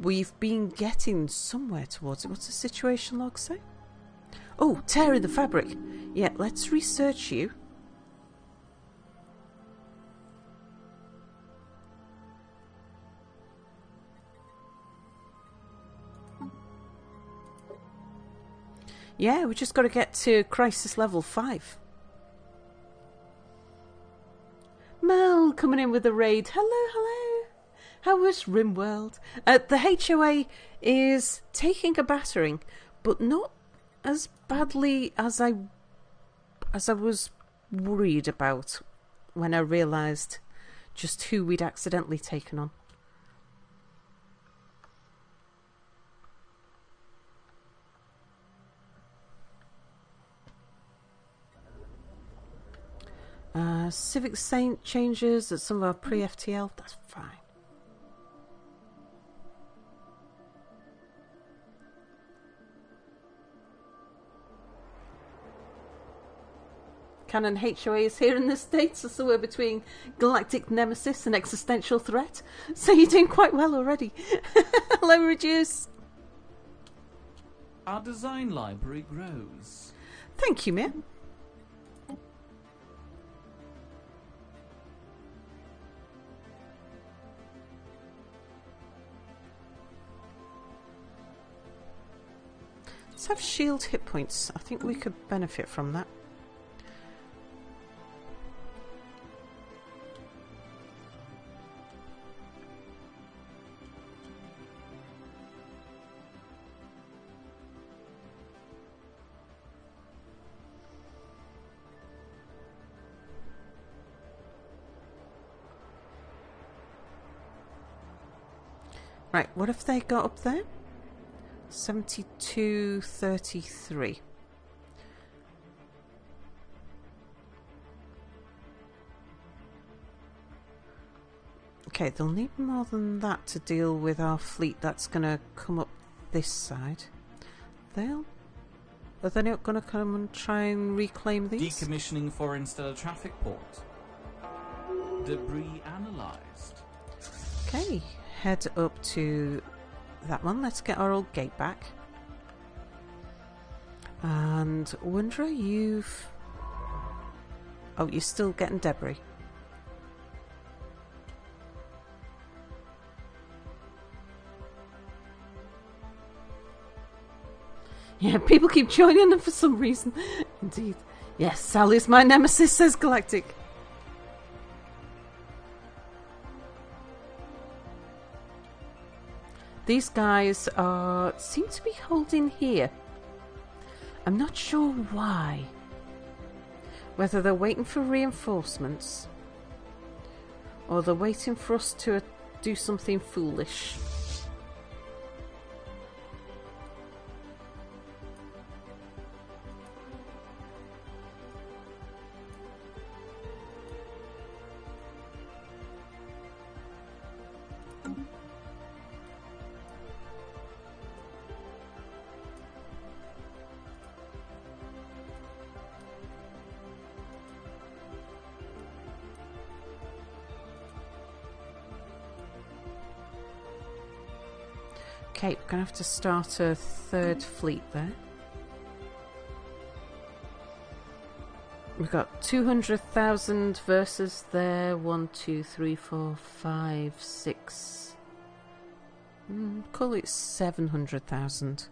we've been getting somewhere towards it. What's the situation log say? Oh, tearing the fabric. Yeah, let's research you. Yeah, we just got to get to crisis level 5. Mel coming in with a raid. Hello, hello. How was RimWorld? The HOA is taking a battering, but not as badly as I was worried about when I realised just who we'd accidentally taken on. Civic Saint changes at some of our pre-FTL. That's fine. Canon HOA is here in the States, so somewhere between galactic nemesis and existential threat. So you're doing quite well already. Hello, Reduce. Our design library grows. Thank you, Mia. Let's have shield hit points. I think we could benefit from that. Right, what have they got up there? 72.33. Okay, they'll need more than that to deal with our fleet that's going to come up this side. Are they not going to come and try and reclaim these? Decommissioning foreign stellar traffic port. Debris analysed. Okay, head up to that one. Let's get our old gate back. And Wanderer, you've... Oh, you're still getting debris. Yeah, people keep joining them for some reason. Indeed. Yes, Sally's my nemesis, says Galactic. These guys seem to be holding here. I'm not sure why. Whether they're waiting for reinforcements or they're waiting for us to do something foolish. Okay, we're going to have to start a third fleet there. We've got 200,000 versus there. 1, 2, 3, 4, 5, 6. Call it 700,000.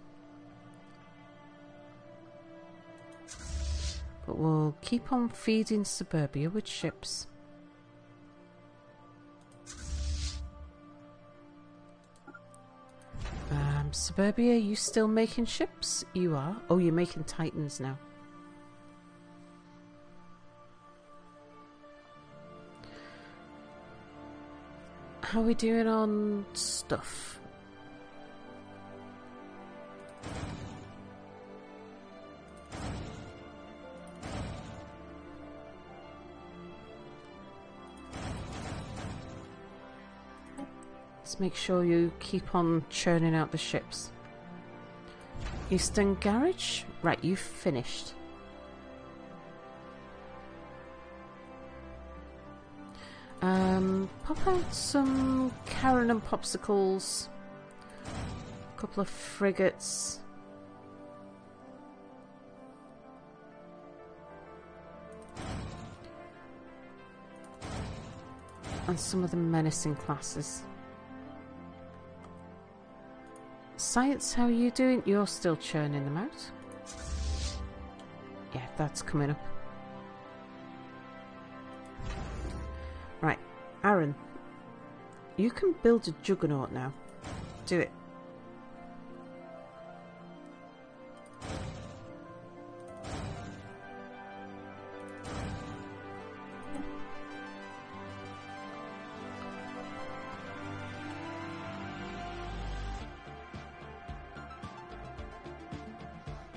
But we'll keep on feeding Suburbia with ships. Suburbia, you still making ships? You are. Oh, you're making Titans now. How are we doing on stuff? Let's make sure you keep on churning out the ships. Eastern Garage? Right, you've finished. Pop out some Karen and Popsicles. A couple of frigates. And some of the menacing classes. Science, how are you doing? You're still churning them out. Yeah, that's coming up. Right, Aaron, you can build a juggernaut now. Do it.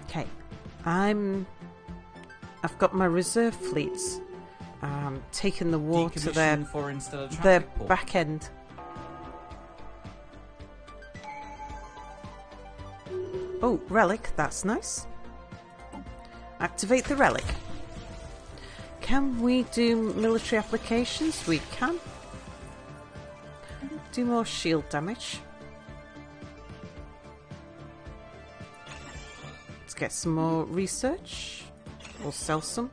Okay, I've got my reserve fleets taken the war to their Decommissioning foreign stellar traffic port. back end. Oh, relic, that's nice. Activate the relic. Can we do military applications? We can. Do more shield damage. Let's get some more research. We'll sell some.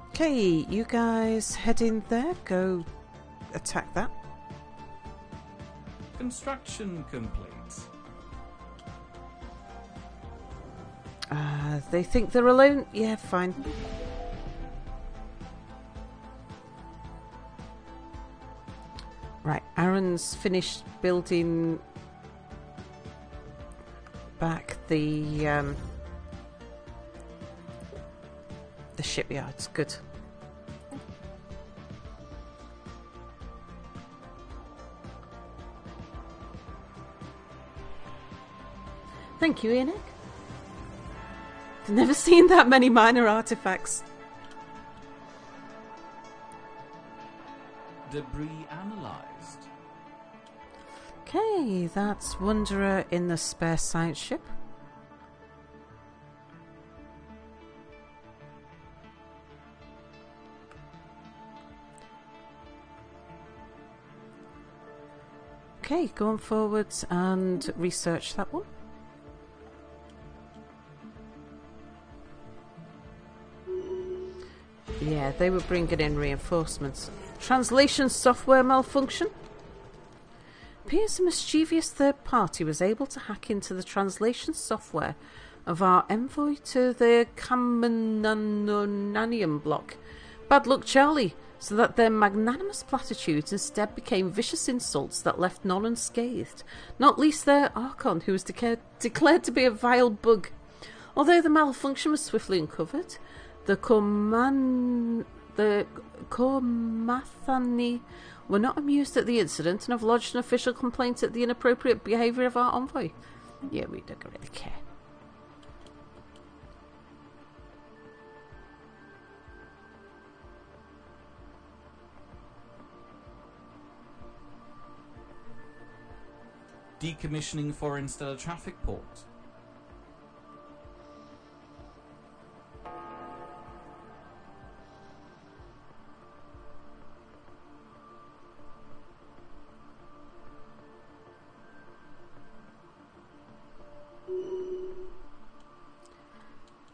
Okay, you guys head in there. Go attack that. Construction complete. They think they're alone? Yeah, fine. Right, Aaron's finished building back the shipyards. Good. Thank you, Enoch. I've never seen that many minor artifacts. Debris analysed. Okay, that's Wanderer in the spare science ship. Okay, go on forwards and research that one. Yeah, they were bringing in reinforcements. Translation software malfunction? Appears a mischievous third party was able to hack into the translation software of our envoy to the Kamenanonium block. Bad luck, Charlie, so that their magnanimous platitudes instead became vicious insults that left none unscathed, not least their Archon, who was declared to be a vile bug. Although the malfunction was swiftly uncovered, the Kormathani were not amused at the incident and have lodged an official complaint at the inappropriate behaviour of our envoy. Yeah, we don't really care. Decommissioning foreign stellar traffic port.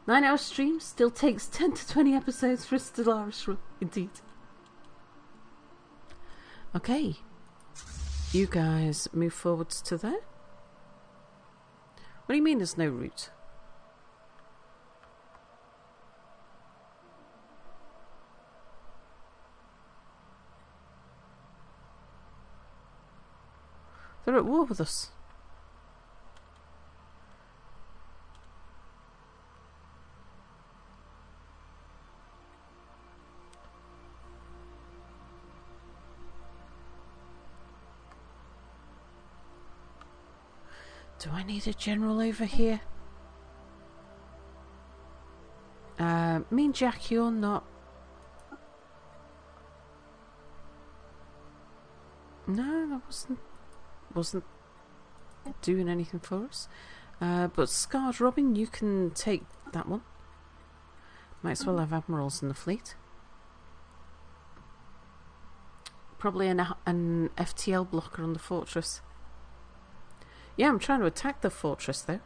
Nine-hour stream still takes 10 to 20 episodes for a Stellaris run, indeed. Okay. You guys move forwards to there. What do you mean there's no route? They're at war with us. Do I need a general over here? Me and Jack, you're not... No, that wasn't doing anything for us. But Scarred Robin, you can take that one. Might as well have admirals in the fleet. Probably an FTL blocker on the fortress. Yeah, I'm trying to attack the fortress though.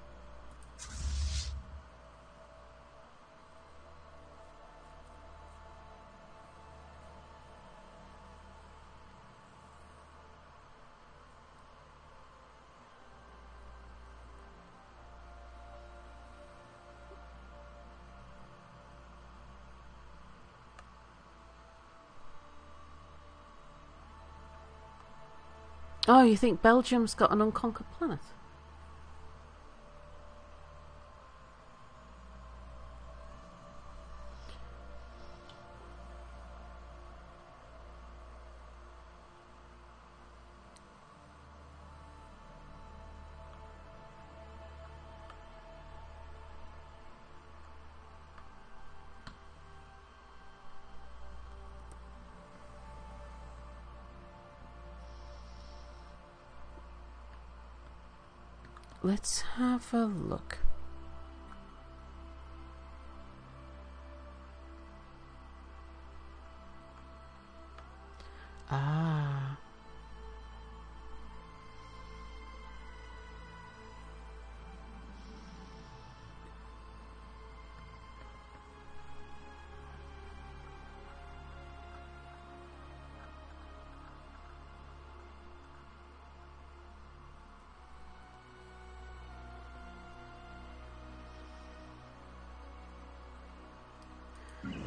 Oh, you think Belgium's got an unconquered planet? let's have a look. Ah.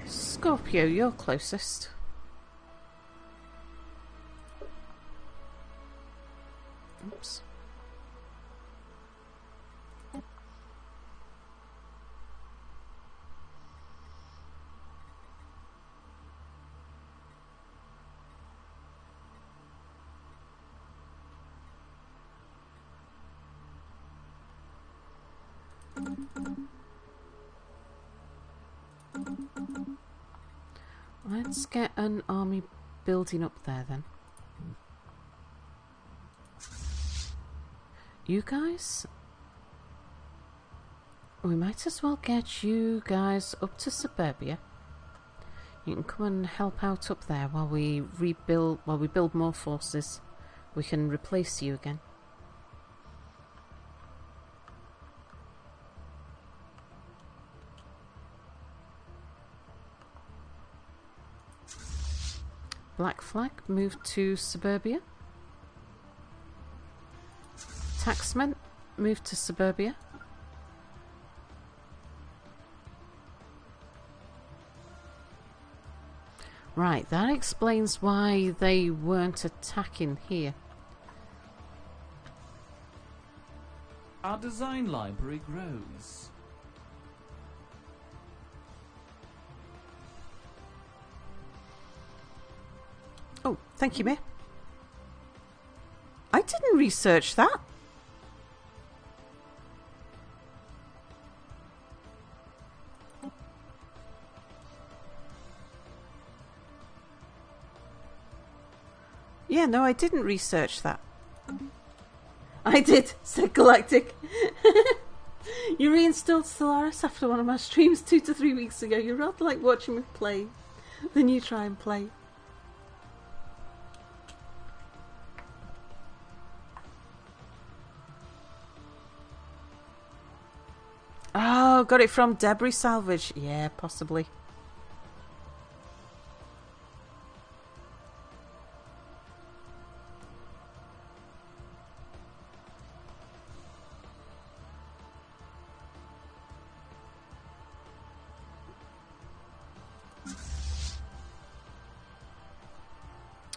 Scorpio, you're closest. Oops. Let's get an army building up there then. You guys? We might as well get you guys up to Suburbia. You can come and help out up there while we build more forces. We can replace you again. Black Flag, move to Suburbia. Taxmen, move to Suburbia. Right, that explains why they weren't attacking here. Our design library grows. Oh, thank you, Mayor. I didn't research that. Yeah, no, I didn't research that. I did, said Galactic. You reinstalled Stellaris after one of my streams 2 to 3 weeks ago. You rather like watching me play than you try and play. Oh, got it from Debris Salvage. Yeah, possibly.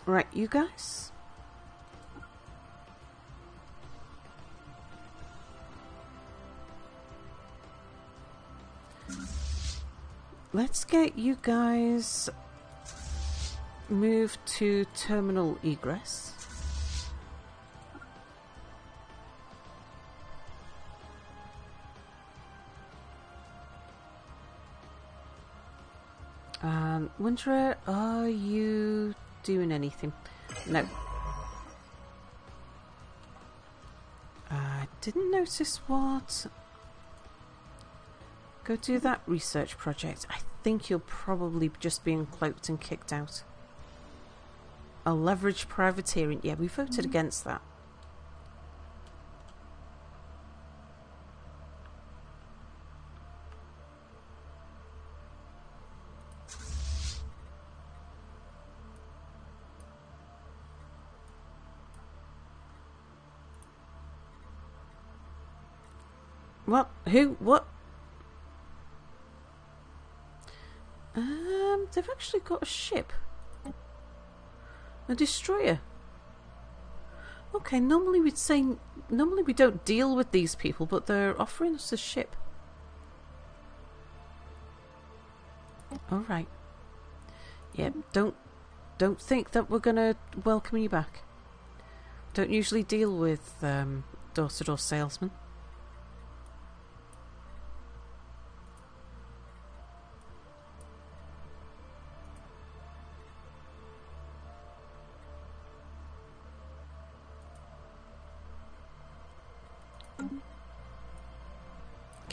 Right, you guys. Let's get you guys moved to terminal egress. Wanderer, are you doing anything? No. I didn't notice what. Go do that research project. I think you'll probably just be uncloaked and kicked out. A leverage privateering. Yeah, we voted against that. What? Who? What? They've actually got a ship. A destroyer. Okay, normally we'd say... Normally we don't deal with these people, but they're offering us a ship. Alright. Yeah, don't think that we're gonna welcome you back. Don't usually deal with door-to-door salesmen.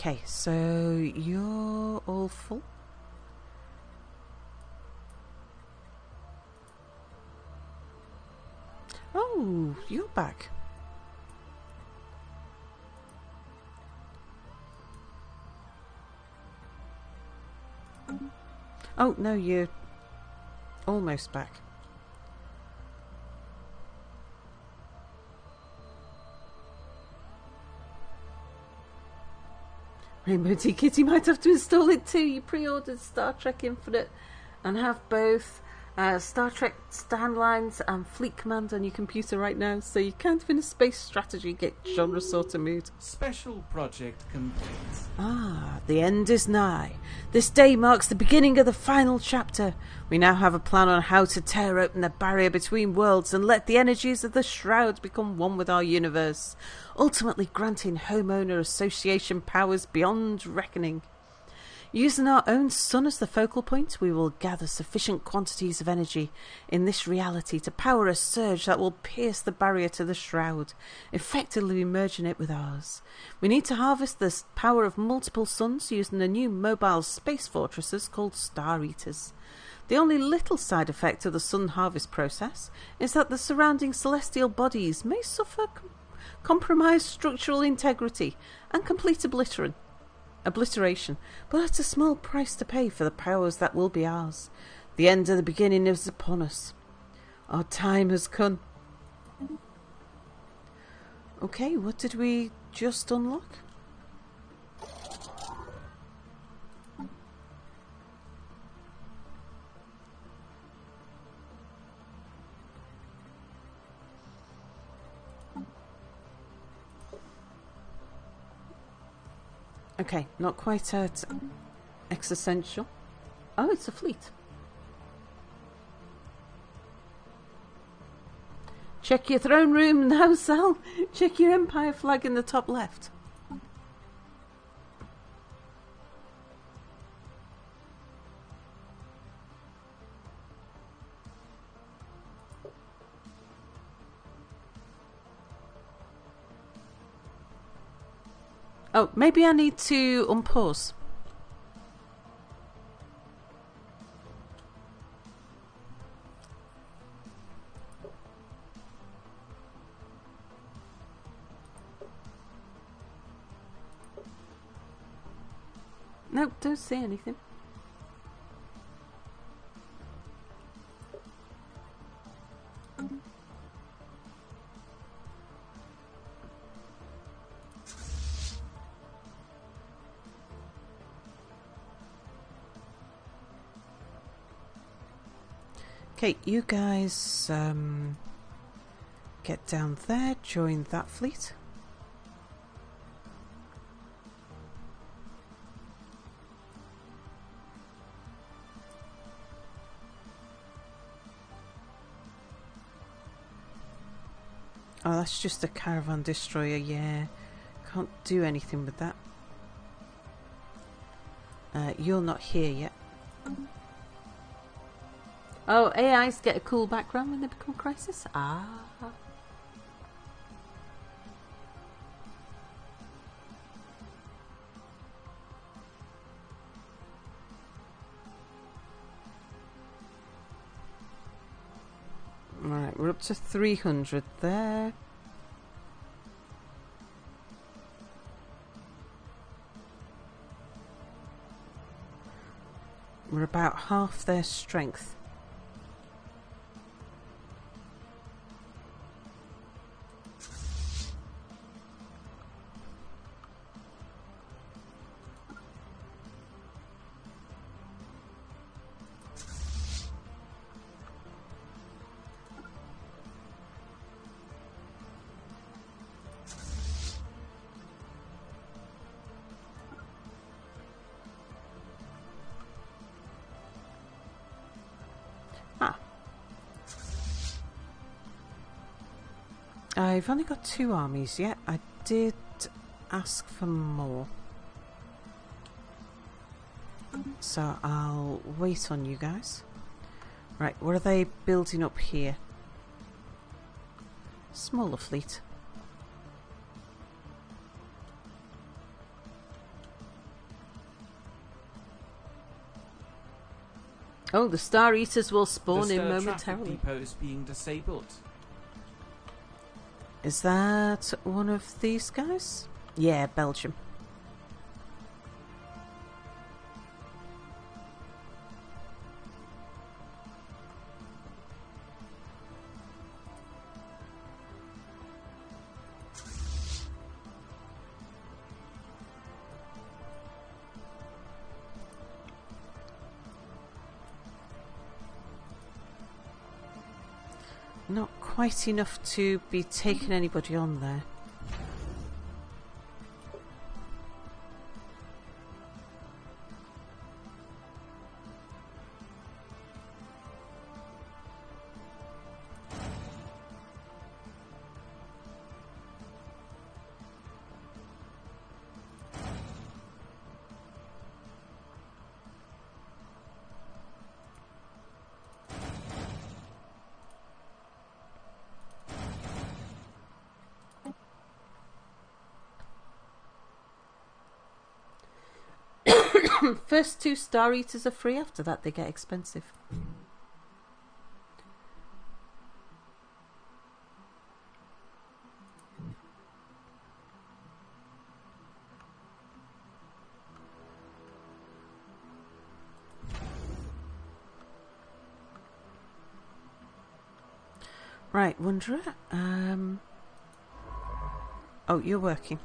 Okay, so you're all full. Oh, you're back. Oh, no, you're almost back. Rainbow Tea Kitty might have to install it too. You pre-ordered Star Trek Infinite and have both Star Trek Standlines and Fleet Command on your computer right now, so you can't win a space strategy get genre sorter mood. Special project complete. Ah, the end is nigh. This day marks the beginning of the final chapter. We now have a plan on how to tear open the barrier between worlds and let the energies of the Shroud become one with our universe, ultimately granting homeowner association powers beyond reckoning. Using our own sun as the focal point, we will gather sufficient quantities of energy in this reality to power a surge that will pierce the barrier to the Shroud, effectively merging it with ours. We need to harvest the power of multiple suns using the new mobile space fortresses called Star Eaters. The only little side effect of the sun harvest process is that the surrounding celestial bodies may suffer compromised structural integrity and complete obliteration, but at a small price to pay for the powers that will be ours. The end of the beginning is upon us. Our time has come. Okay, what did we just unlock? Okay, not quite at existential. Oh, it's a fleet. Check your throne room now, Sal. Check your Empire flag in the top left. Oh, maybe I need to unpause. No, don't say anything. Okay, you guys get down there, join that fleet. Oh, that's just a caravan destroyer, yeah. Can't do anything with that. You're not here yet. Oh, AIs get a cool background when they become a crisis? Ah. Right, we're up to 300 there. We're about half their strength. I've only got 2 armies yet. I did ask for more. So I'll wait on you guys. Right, what are they building up here? Smaller fleet. Oh, the Star Eaters will The spawn in Stellar Traffic momentarily. Depot is being disabled. Is that one of these guys? Yeah, Belgium. Not quite enough to be taking anybody on there. First 2 Star Eaters are free, after that they get expensive. Right, Wanderer. Oh, you're working.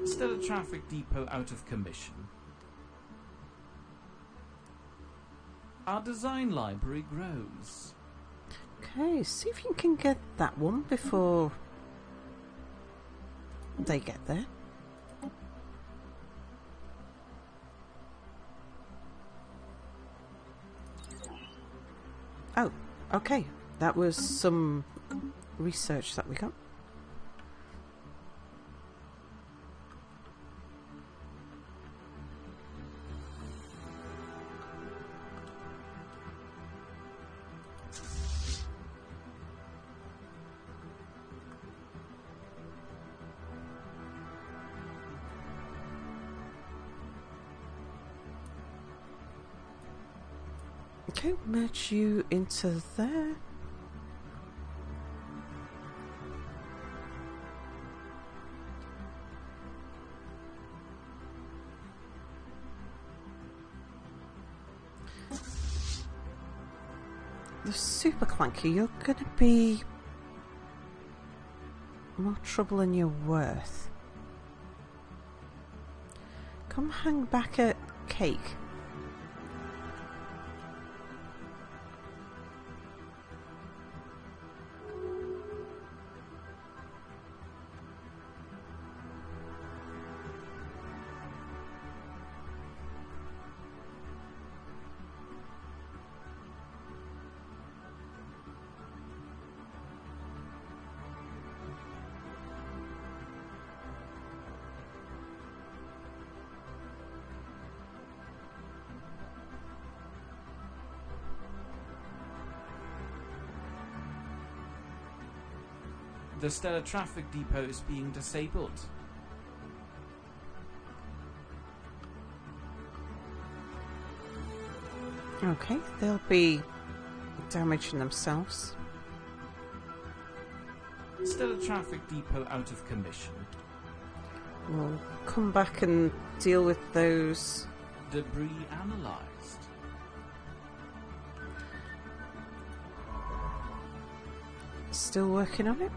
Stellar Traffic Depot out of commission. Our design library grows. Okay, see if you can get that one before they get there. Oh, okay. That was some research that we got. Okay, merge you into there. The super clunky, you're going to be more trouble than you're worth. Come hang back at Cake. The Stellar Traffic Depot is being disabled. Okay, they'll be damaging themselves. Stellar Traffic Depot out of commission. We'll come back and deal with those. Debris analysed. Still working on it.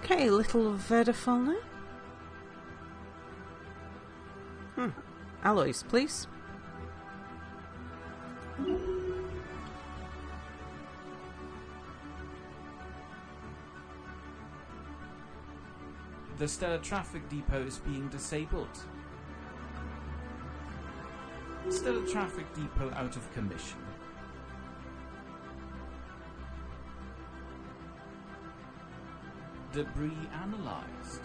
Okay, little Vertifol now. Alloys, please. The Stellar Traffic Depot is being disabled. Stellar Traffic Depot out of commission. Debris analyzed.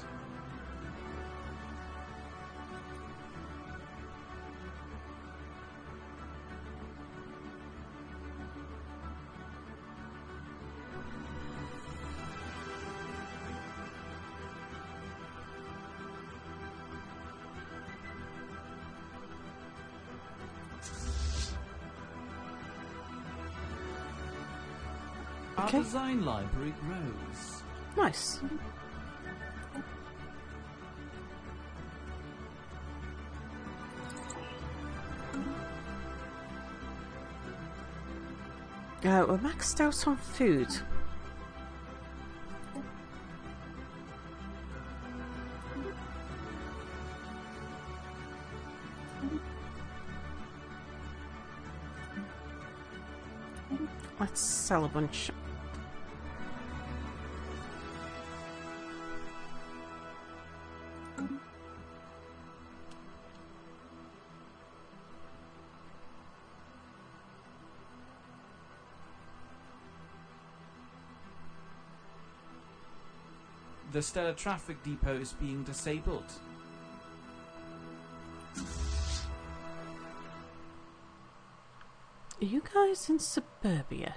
Our Okay. design library grows. Nice. We're maxed out on food. Let's sell a bunch. The Stellar Traffic Depot is being disabled. Are you guys in suburbia?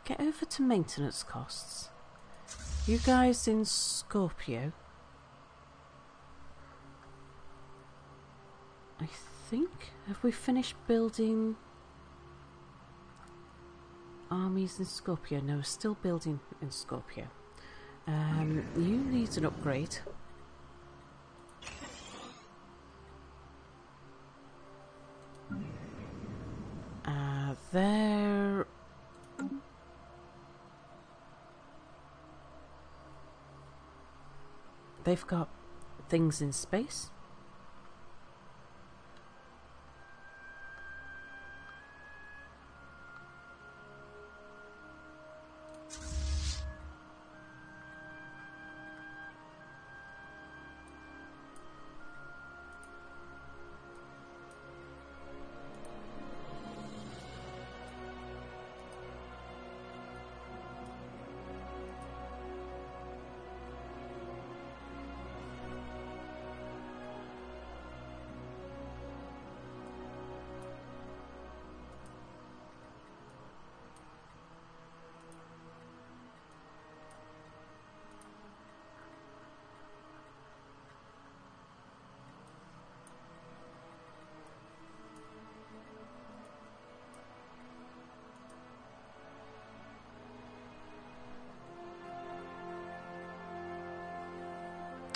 Get over to maintenance costs. You guys in Scorpio? I think. Have we finished building armies in Scorpio? No, we're still building in Scorpio. You need an upgrade. There. They've got things in space.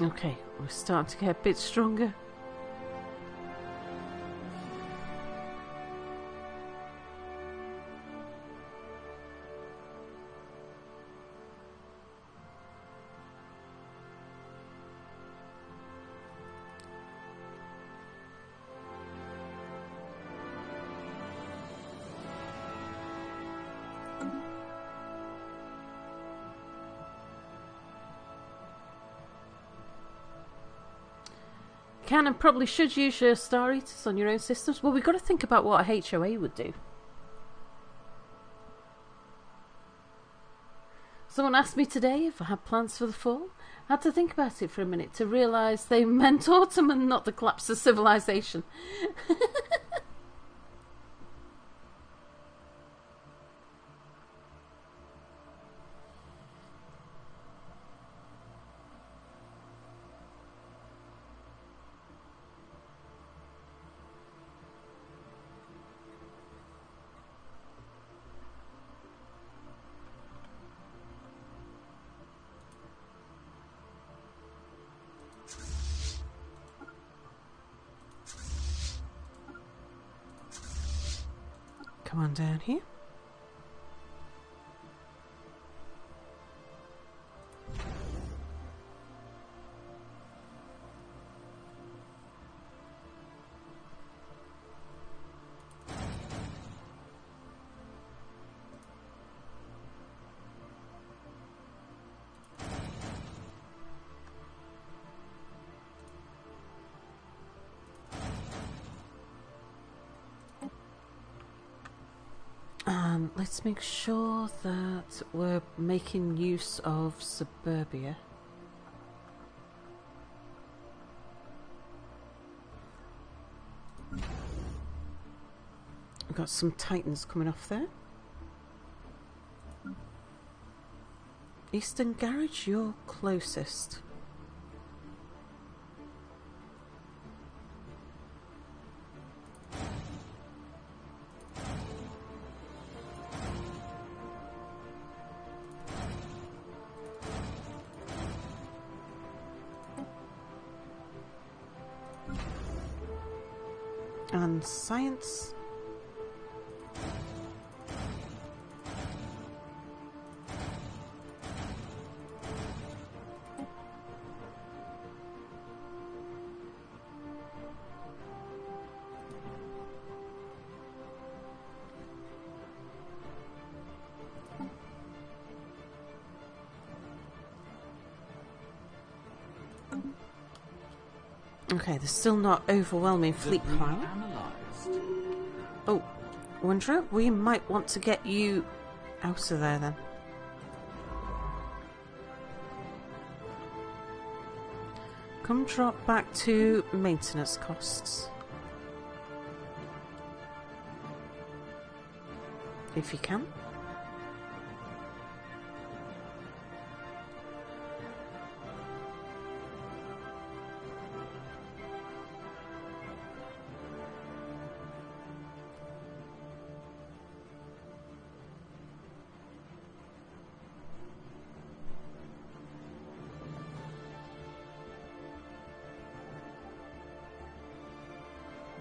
Okay, we're starting to get a bit stronger. Can and probably should use your Star Eaters on your own systems. Well, we've got to think about what a HOA would do. Someone asked me today if I had plans for the fall. I had to think about it for a minute to realise they meant autumn and not the collapse of civilization. Come on down here. And let's make sure that we're making use of suburbia. We've got some Titans coming off there. Eastern Garage, you're closest. And science. Okay, there's still not overwhelming fleet power. Oh, Wanderer, we might want to get you out of there then. Come drop back to maintenance costs. If you can.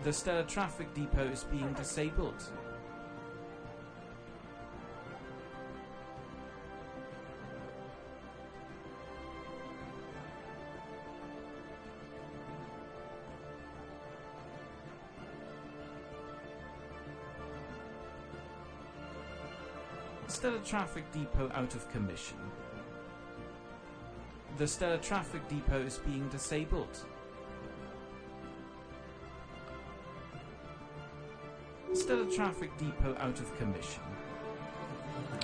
The Stellar Traffic Depot is being disabled. Stellar Traffic Depot out of commission. The Stellar Traffic Depot is being disabled. Stellar Traffic Depot out of commission.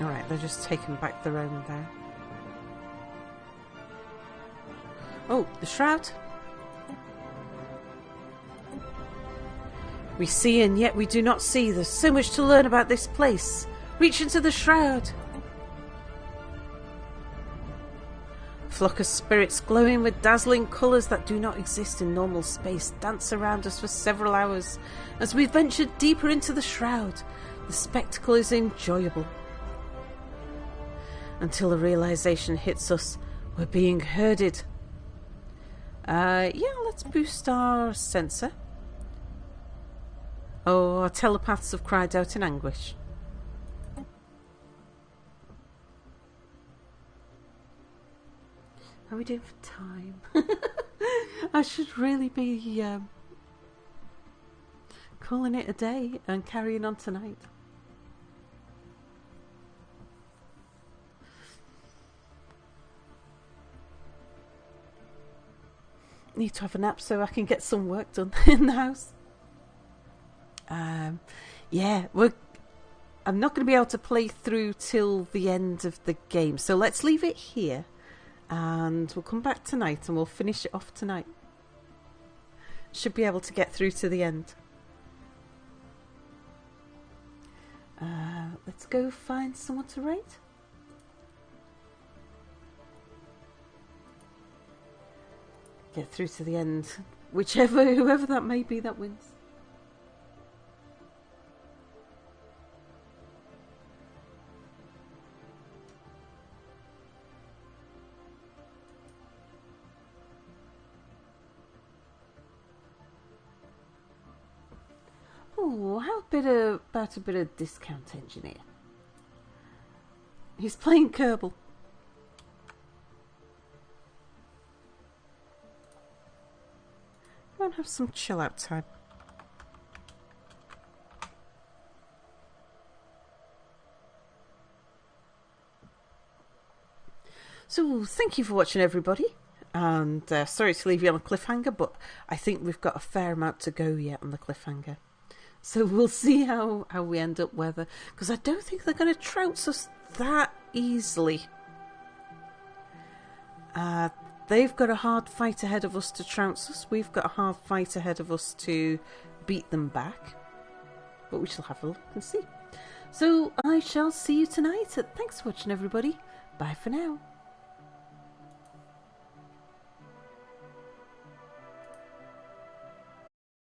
Alright, they're just taking back their own there. Oh, the shroud. We see and yet we do not see. There's so much to learn about this place. Reach into the shroud. Flock of spirits glowing with dazzling colours that do not exist in normal space dance around us for several hours as we venture deeper into the shroud. The spectacle is enjoyable. Until the realisation hits us, we're being herded. Yeah, let's boost our sensor. Oh, our telepaths have cried out in anguish. How are we doing for time? I should really be calling it a day and carrying on tonight. Need to have a nap so I can get some work done in the house. Yeah, I'm not going to be able to play through till the end of the game, so let's leave it here. And we'll come back tonight and we'll finish it off tonight. Should be able to get through to the end. Let's go find someone to rate. Get through to the end. Whoever that may be that wins. Oh, how about a bit of discount engineer? He's playing Kerbal. Go and have some chill out time. So, thank you for watching, everybody. And sorry to leave you on a cliffhanger, but I think we've got a fair amount to go yet on the cliffhanger. So we'll see how we end up weather, because I don't think they're going to trounce us that easily. They've got a hard fight ahead of us to trounce us. We've got a hard fight ahead of us to beat them back. But we shall have a look and see. So I shall see you tonight. Thanks for watching, everybody. Bye for now.